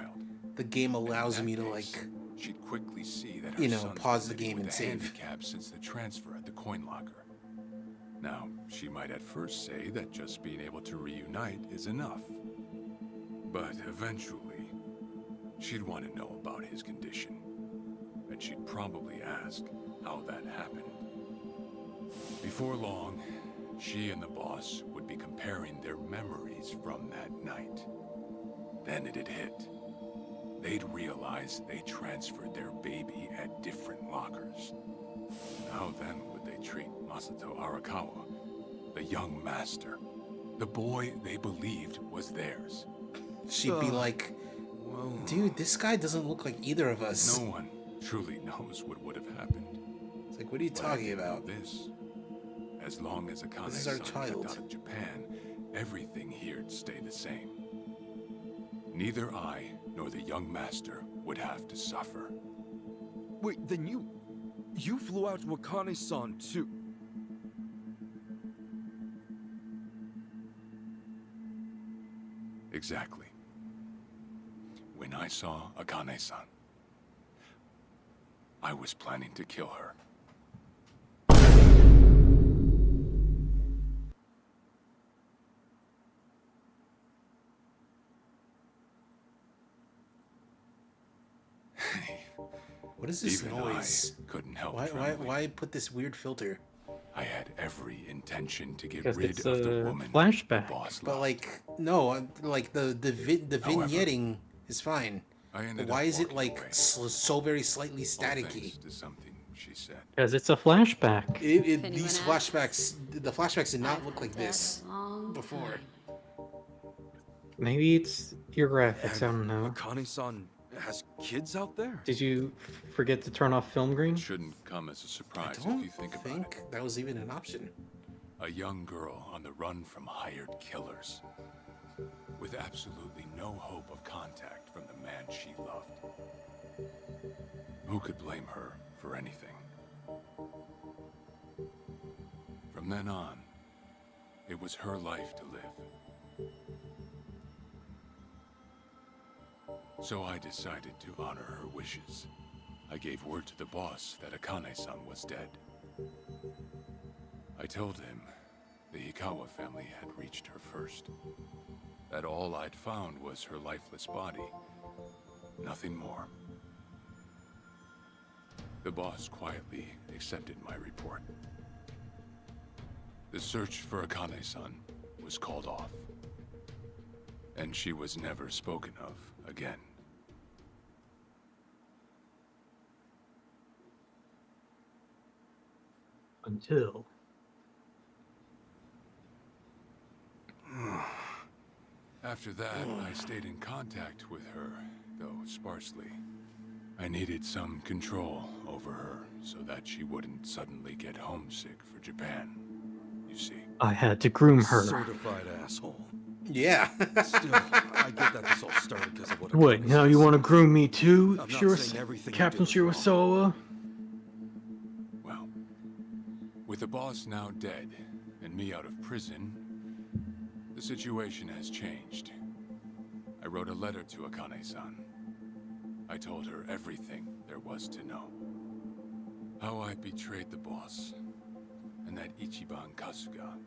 the game allows me to, like, she'd quickly see that you her know, son's pause the been living game with and a save. handicap since the transfer at the coin locker. Now, she might at first say that just being able to reunite is enough. But eventually, she'd want to know about his condition. And she'd probably ask how that happened. Before long, she and the boss would be comparing their memories from that night. Then it'd hit. They'd realize they transferred their baby at different lockers. How then would they treat Masato Arakawa, the young master, the boy they believed was theirs? She'd be like, dude, this guy doesn't look like either of us. No one truly knows what would have happened. It's like, what are you talking about? This. As long as This is our Akane-san kept child. out of Japan, everything here'd stay the same. Neither I nor the young master would have to suffer. Wait, then you flew out to Akane-san too? Exactly. When I saw Akane-san, I was planning to kill her. What is this Even noise? I couldn't help Why put this weird filter? I had every intention to get Because rid it's of the a woman flashback. the boss But loved. like, no, like the However, vignetting is fine. I ended Why up is it walking like away. so very slightly All staticky? thanks to something she said. Because it's a flashback. These flashbacks, the flashbacks did not look like this before. Maybe it's your graphics, I don't know. Akane-san has kids out there? Did you forget to turn off film green? Shouldn't come as a surprise I if you think about it. that was even an option. A young girl on the run from hired killers, with absolutely no hope of contact from the man she loved. Who could blame her for anything? From then on, it was her life to live. So I decided to honor her wishes. I gave word to the boss that Akane-san was dead. I told him the Hikawa family had reached her first. That all I'd found was her lifeless body. Nothing more. The boss quietly accepted my report. The search for Akane-san was called off. And she was never spoken of again. Until... After that, I stayed in contact with her, though sparsely. I needed some control over her so that she wouldn't suddenly get homesick for Japan. You see. I had to groom her. Certified asshole. Yeah. Still, I get that this all started because of what. Wait, now you want to groom me too, I'm not saying everything you Captain did was Shirasawa? Well, with the boss now dead and me out of prison, the situation has changed. I wrote a letter to Akane-san. I told her everything there was to know. How I betrayed the boss, and that Ichiban Kasuga,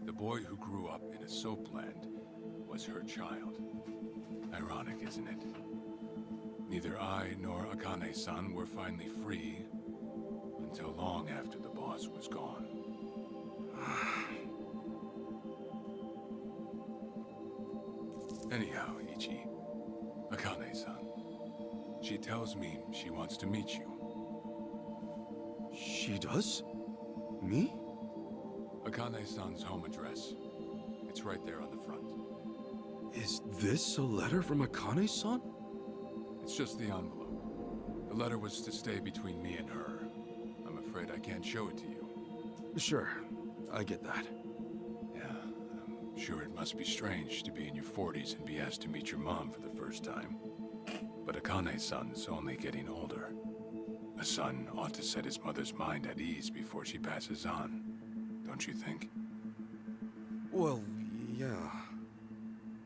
the boy who grew up in a soapland, was her child. Ironic, isn't it? Neither I nor Akane-san were finally free until long after the boss was gone. Anyhow, Ichi, Akane-san, she tells me she wants to meet you. She does? Me? Akane-san's home address. It's right there on the front. Is this a letter from Akane-san? It's just the envelope. The letter was to stay between me and her. I'm afraid I can't show it to you. Sure, I get that. Yeah, I'm sure it must be strange to be in your 40s and be asked to meet your mom for the first time. But Akane-san's only getting older. A son ought to set his mother's mind at ease before she passes on, don't you think? Well, yeah.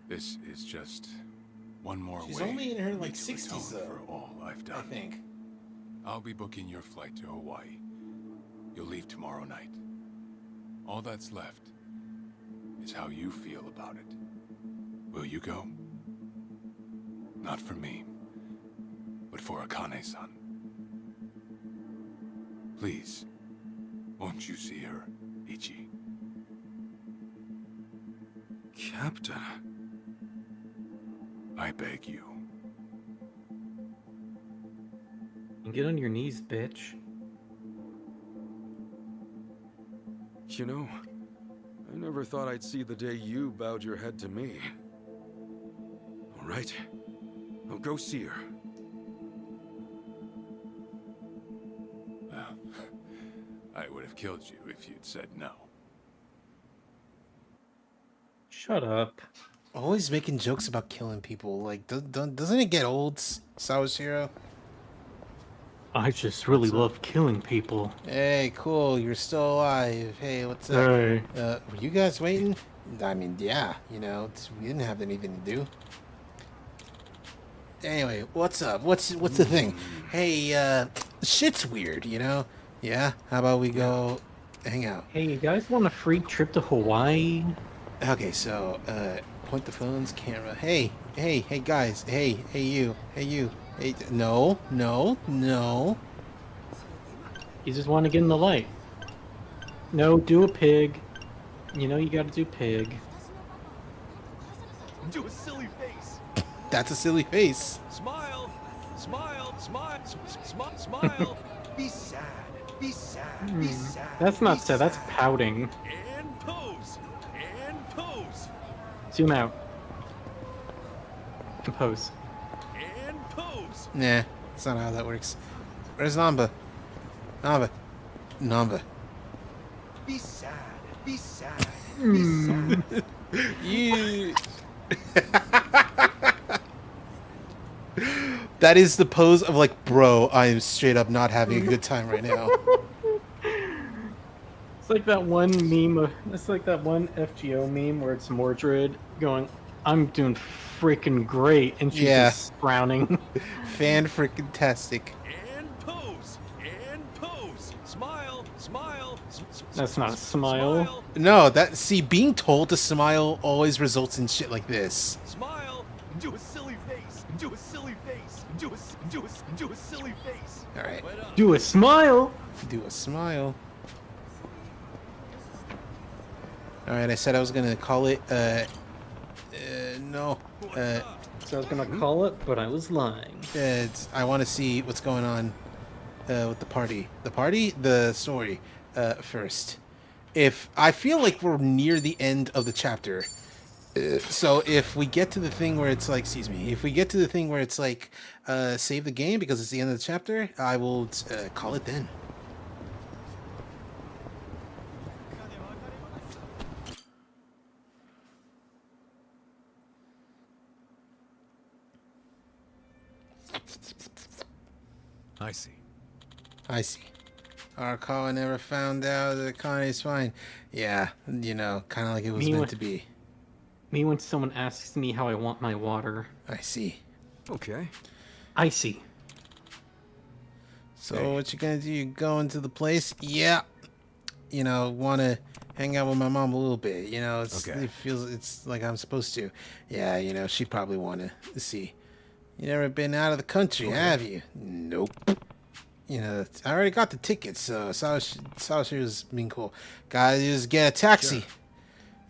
This is just one more She's way only in her for me like to 60s atone though. for all I've done. I think. I'll be booking your flight to Hawaii. You'll leave tomorrow night. All that's left is how you feel about it. Will you go? Not for me, but for Akane-san. Please, won't you see her, Ichi? Captain. I beg you. Get on your knees, bitch. You know, I never thought I'd see the day you bowed your head to me. All right, I'll go see her. Well, I would have killed you if you'd said no. Shut up. Always making jokes about killing people. Like, doesn't it get old, Sawashiro? I just really love killing people. Hey, cool. You're still alive. Hey, what's up? Hey. Were you guys waiting? I mean, yeah. You know, we didn't have anything to do. Anyway, what's up? What's the thing? Hey, shit's weird. You know? Yeah. How about we go hang out? Hey, you guys want a free trip to Hawaii? Okay, so point the phone's camera. Hey, guys. Hey, you. Hey, no. You just want to get in the light. No, do a pig. You know you gotta do pig. Do a silly face. That's a silly face. Smile. Smile. Smile. Smile. Be sad. Be sad. Be sad. That's not sad, that's pouting. And pose. And pose. Zoom out. And pose. And pose. Nah, that's not how that works. Where's Namba? Namba. Be sad. Be sad. Be sad. You. That is the pose of like, bro, I am straight up not having a good time right now. It's like that one meme. It's like that one FGO meme where it's Mordred going, "I'm doing freaking great," and she's just frowning. Fan freaking tastic. And pose. And pose. Smile. Smile. That's not a smile. No, being told to smile always results in shit like this. Smile. Do a silly face. Do a silly face. Do a silly face. All right. Do a smile. Do a smile. All right, I said I was gonna call it. No. So I was gonna call it, but I was lying. I want to see what's going on with the party. The story first. If I feel like we're near the end of the chapter, so if we get to the thing where it's like, if we get to the thing where it's like, save the game because it's the end of the chapter, I will call it then. I see. Arakawa never found out that Kane's fine. Yeah, you know, kind of like it was meant to be. Me when someone asks me how I want my water. I see. Okay. I see. So what you gonna do? You going to the place? Yeah. You know, want to hang out with my mom a little bit. You know, it feels it's like I'm supposed to. Yeah, you know, she probably want to see. You never been out of the country, have you? Nope. You know, I already got the tickets, so Sawashiro was being cool. Gotta just get a taxi. Sure.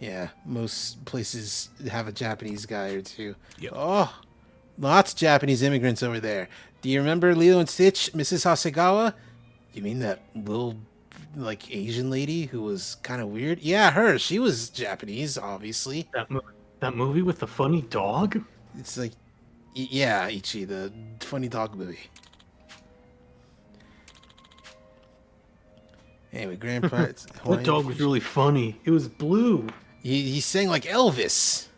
Yeah, most places have a Japanese guy or two. Yep. Oh, lots of Japanese immigrants over there. Do you remember Lilo and Stitch, Mrs. Hasegawa? You mean that little, like, Asian lady who was kind of weird? Yeah, her. She was Japanese, obviously. That movie with the funny dog? It's like, yeah, Ichi, the funny dog movie. Anyway, Grandpa. That dog was really funny. It was blue. He sang like Elvis.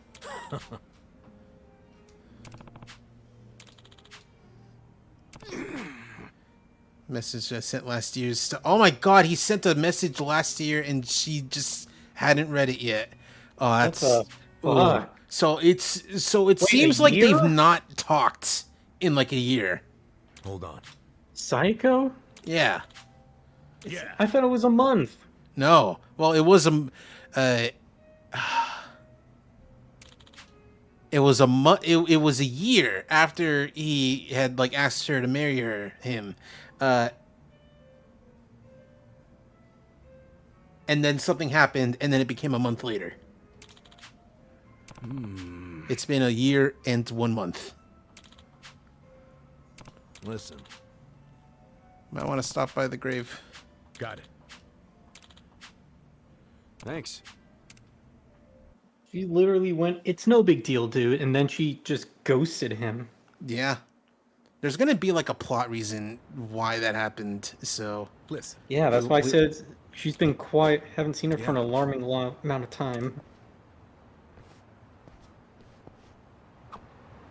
Message I sent last year. Oh my god, he sent a message last year and she just hadn't read it yet. Oh, that's a fuck. So it Wait, seems a like they've year? not talked in like a year. Hold on. Psycho? Yeah. Yeah. I thought it was a month. No. Well, it was it was a year after he had like asked her to marry him. And then something happened, and then it became a month later. It's been a year and 1 month. Listen. Might want to stop by the grave. Got it. Thanks. She literally went, "It's no big deal, dude," and then she just ghosted him. Yeah. There's gonna be like a plot reason why that happened, so... Listen. Yeah, that's why I said she's been quiet. Haven't seen her for an alarming amount of time.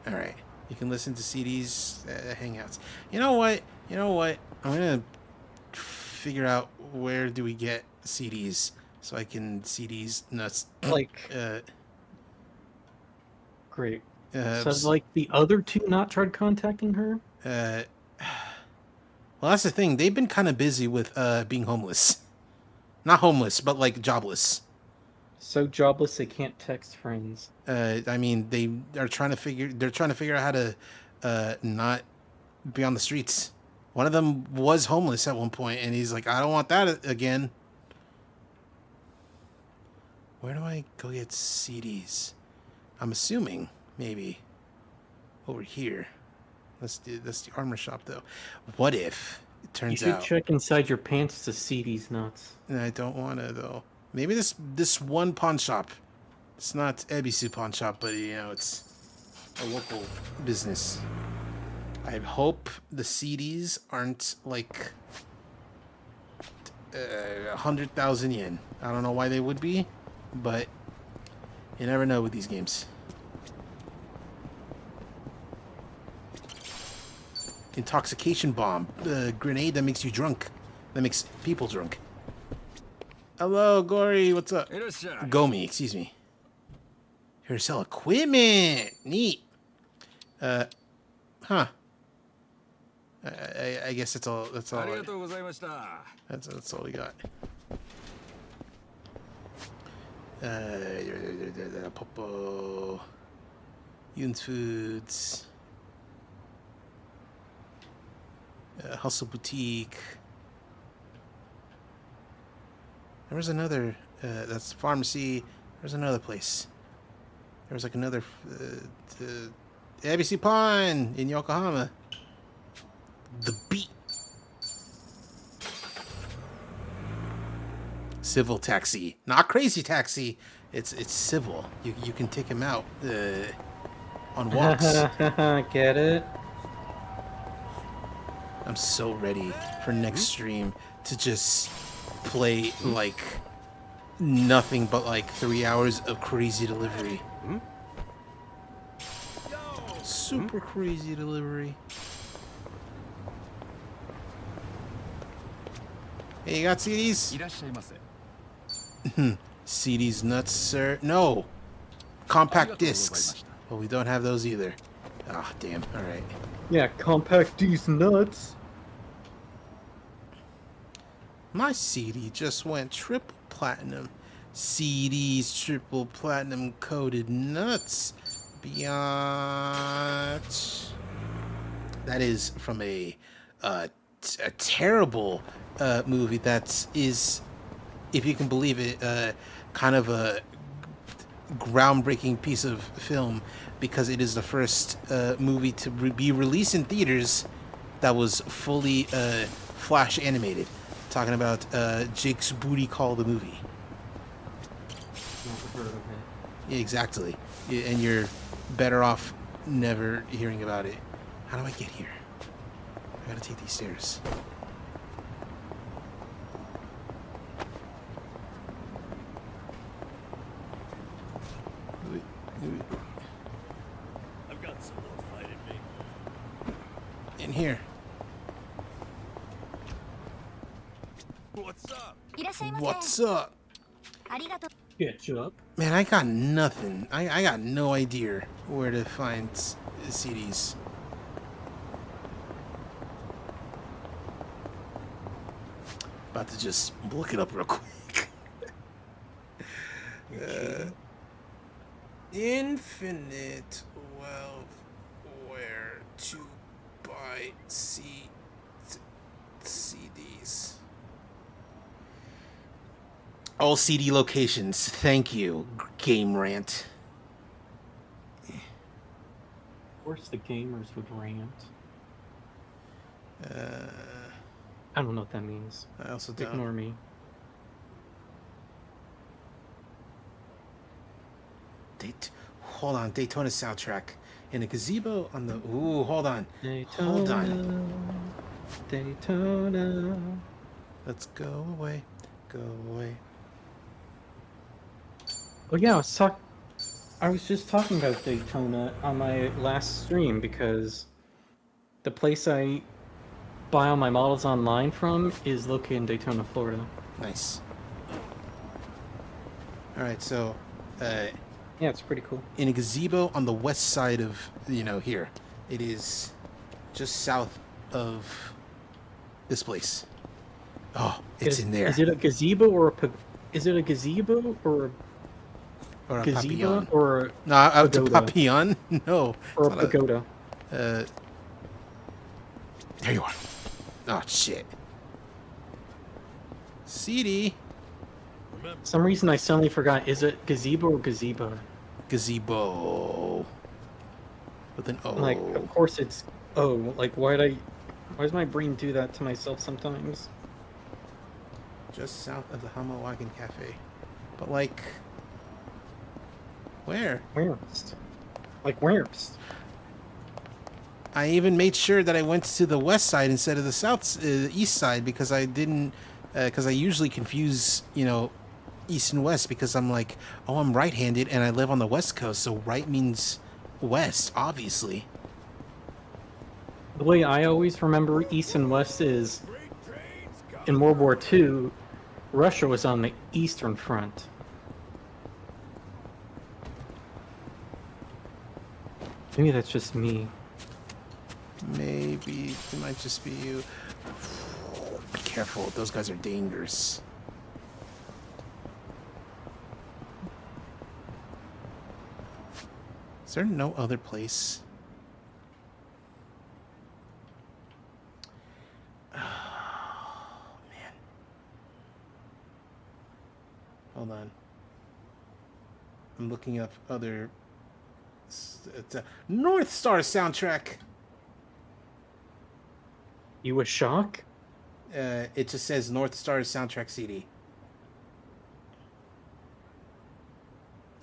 Alright. You can listen to CD's hangouts. You know what? I'm gonna figure out where do we get CDs so I can CD's nuts. Like... Great. So, like, the other two not tried contacting her? Well, that's the thing. They've been kind of busy with being homeless. Not homeless, but like jobless. So jobless they can't text friends. I mean, they're trying to figure out how to not be on the streets. One of them was homeless at one point, and he's like, I don't want that again. Where do I go get CDs? I'm assuming maybe over here. That's the armor shop, though. What if it turns out... You should check inside your pants to see these nuts. I don't want to, though. Maybe this one pawn shop. It's not Ebisu pawn shop, but, you know, it's a local business. I hope the CDs aren't, like, 100,000 yen. I don't know why they would be, but you never know with these games. Intoxication bomb. Grenade that makes you drunk. That makes people drunk. Hello, Gory. What's up? Gomi, excuse me. Here to sell equipment. Neat. Huh. I guess that's all. That's all. That's all we got. Popo. Yun's Foods. Hustle Boutique. There was another. That's pharmacy. There's another place. There was like another. ABC Pawn in Yokohama. The Beat. Civil taxi, not crazy taxi. It's civil. You can take him out on walks. Get it? I'm so ready for next stream to just play like nothing but like 3 hours of crazy delivery. Super crazy delivery. Hey, you got CDs? CDs nuts, sir? No! Compact discs. Well, we don't have those either. Ah, damn. Alright. Yeah, compact disc nuts. My CD just went triple platinum. CDs triple platinum coated nuts. Biatch. That is from a terrible movie that is, if you can believe it, kind of a groundbreaking piece of film because it is the first movie to be released in theaters that was fully flash animated. Talking about Jake's Booty Call the movie. Yeah, exactly. Yeah, and you're better off never hearing about it. How do I get here? I gotta take these stairs. I've got some more fight in me. In here. What's up? What's up? Ketchup. Man, I got nothing. I got no idea where to find CDs. About to just look it up real quick. Infinite wealth. Where to buy CDs? All CD locations. Thank you, Game Rant. Of course, the gamers would rant. I don't know what that means. I also don't. Ignore me. Hold on, Daytona soundtrack in a gazebo on the. Ooh, hold on. Daytona, Hold on. Daytona. Let's go away. Go away. Oh yeah, I was just talking about Daytona on my last stream because the place I buy all my models online from is located in Daytona, Florida. Nice. All right, so yeah, it's pretty cool. In a gazebo on the west side of, here. It is just south of this place. Oh, it's in there. Is it a gazebo or is it a gazebo or a gazebo papillon? Or no, out to papillon? No. Or a pagoda. There you are. Oh shit. CD. For some reason I suddenly forgot. Is it gazebo or gazebo? Gazebo. With an O. Like, of course it's O. Like, why does my brain do that to myself sometimes? Just south of the Hummer Wagon Cafe. But like, where? Where's? Like, where's? I even made sure that I went to the west side instead of the east side because I didn't, because I usually confuse, east and west because I'm like, oh, I'm right-handed and I live on the west coast, so right means west, obviously. The way I always remember east and west is in World War II, Russia was on the eastern front. Maybe that's just me. Maybe it might just be you. Be careful, those guys are dangerous. Is there no other place? Oh, man. Hold on. I'm looking up other... It's a North Star soundtrack. You a shock? It just says North Star soundtrack CD.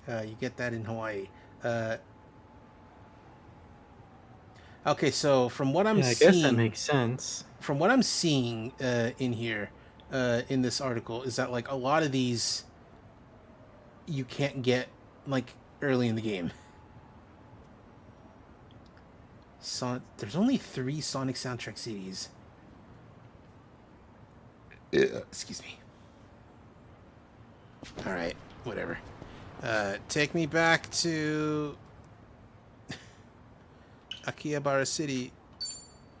You get that in Hawaii. Okay, so from what I'm seeing, I guess that makes sense. From what I'm seeing in here, in this article, is that like a lot of these you can't get like early in the game. There's only 3 Sonic soundtrack CDs. Excuse me. All right, whatever. Take me back to Akihabara City,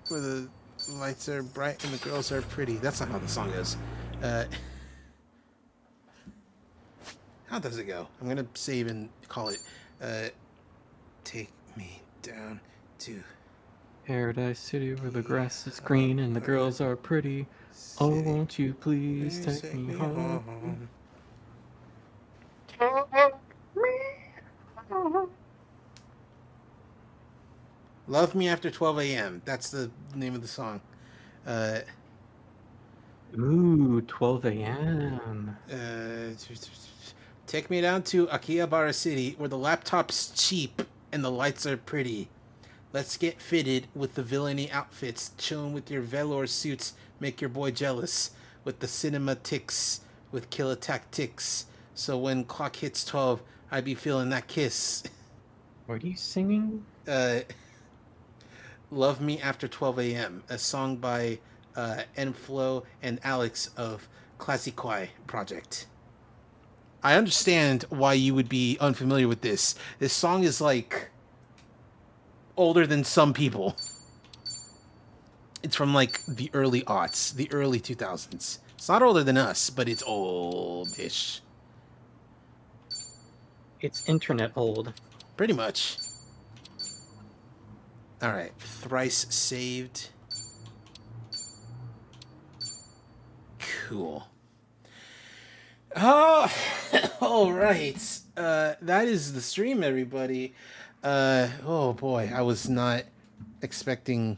where the lights are bright and the girls are pretty. That's not how the song goes. How does it go? I'm gonna save and call it. Take me down to Paradise City, where the grass is green and the girls are pretty. Oh, won't you please take me home? Love Me After 12 a.m. That's the name of the song. Ooh, 12 a.m. Take me down to Akihabara City, where the laptop's cheap and the lights are pretty. Let's get fitted with the villainy outfits. Chillin' with your velour suits, make your boy jealous. With the cinema ticks, with killer tactics. So when clock hits 12, I be feeling that kiss. What are you singing? Love Me After 12 a.m., a song by Enflo and Alex of Classiquai Project. I understand why you would be unfamiliar with this. This song is like older than some people. It's from like the early aughts, the early 2000s. It's not older than us, but it's oldish. It's internet old. Pretty much. All right, thrice saved. Cool. Oh, all right. That is the stream, everybody. Oh boy, I was not expecting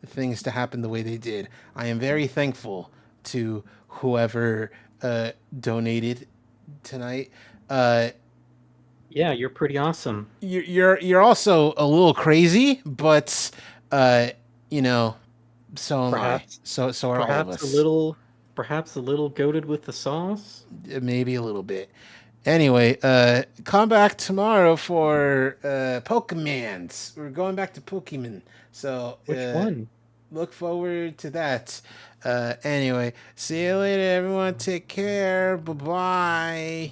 things to happen the way they did. I am very thankful to whoever donated tonight. Yeah, you're pretty awesome. You're also a little crazy, but you know, so am I. So are all of us. Perhaps a little goated with the sauce. Maybe a little bit. Anyway, come back tomorrow for Pokemans. We're going back to Pokemon. So which one? Look forward to that. Anyway, see you later, everyone. Take care. Bye-bye.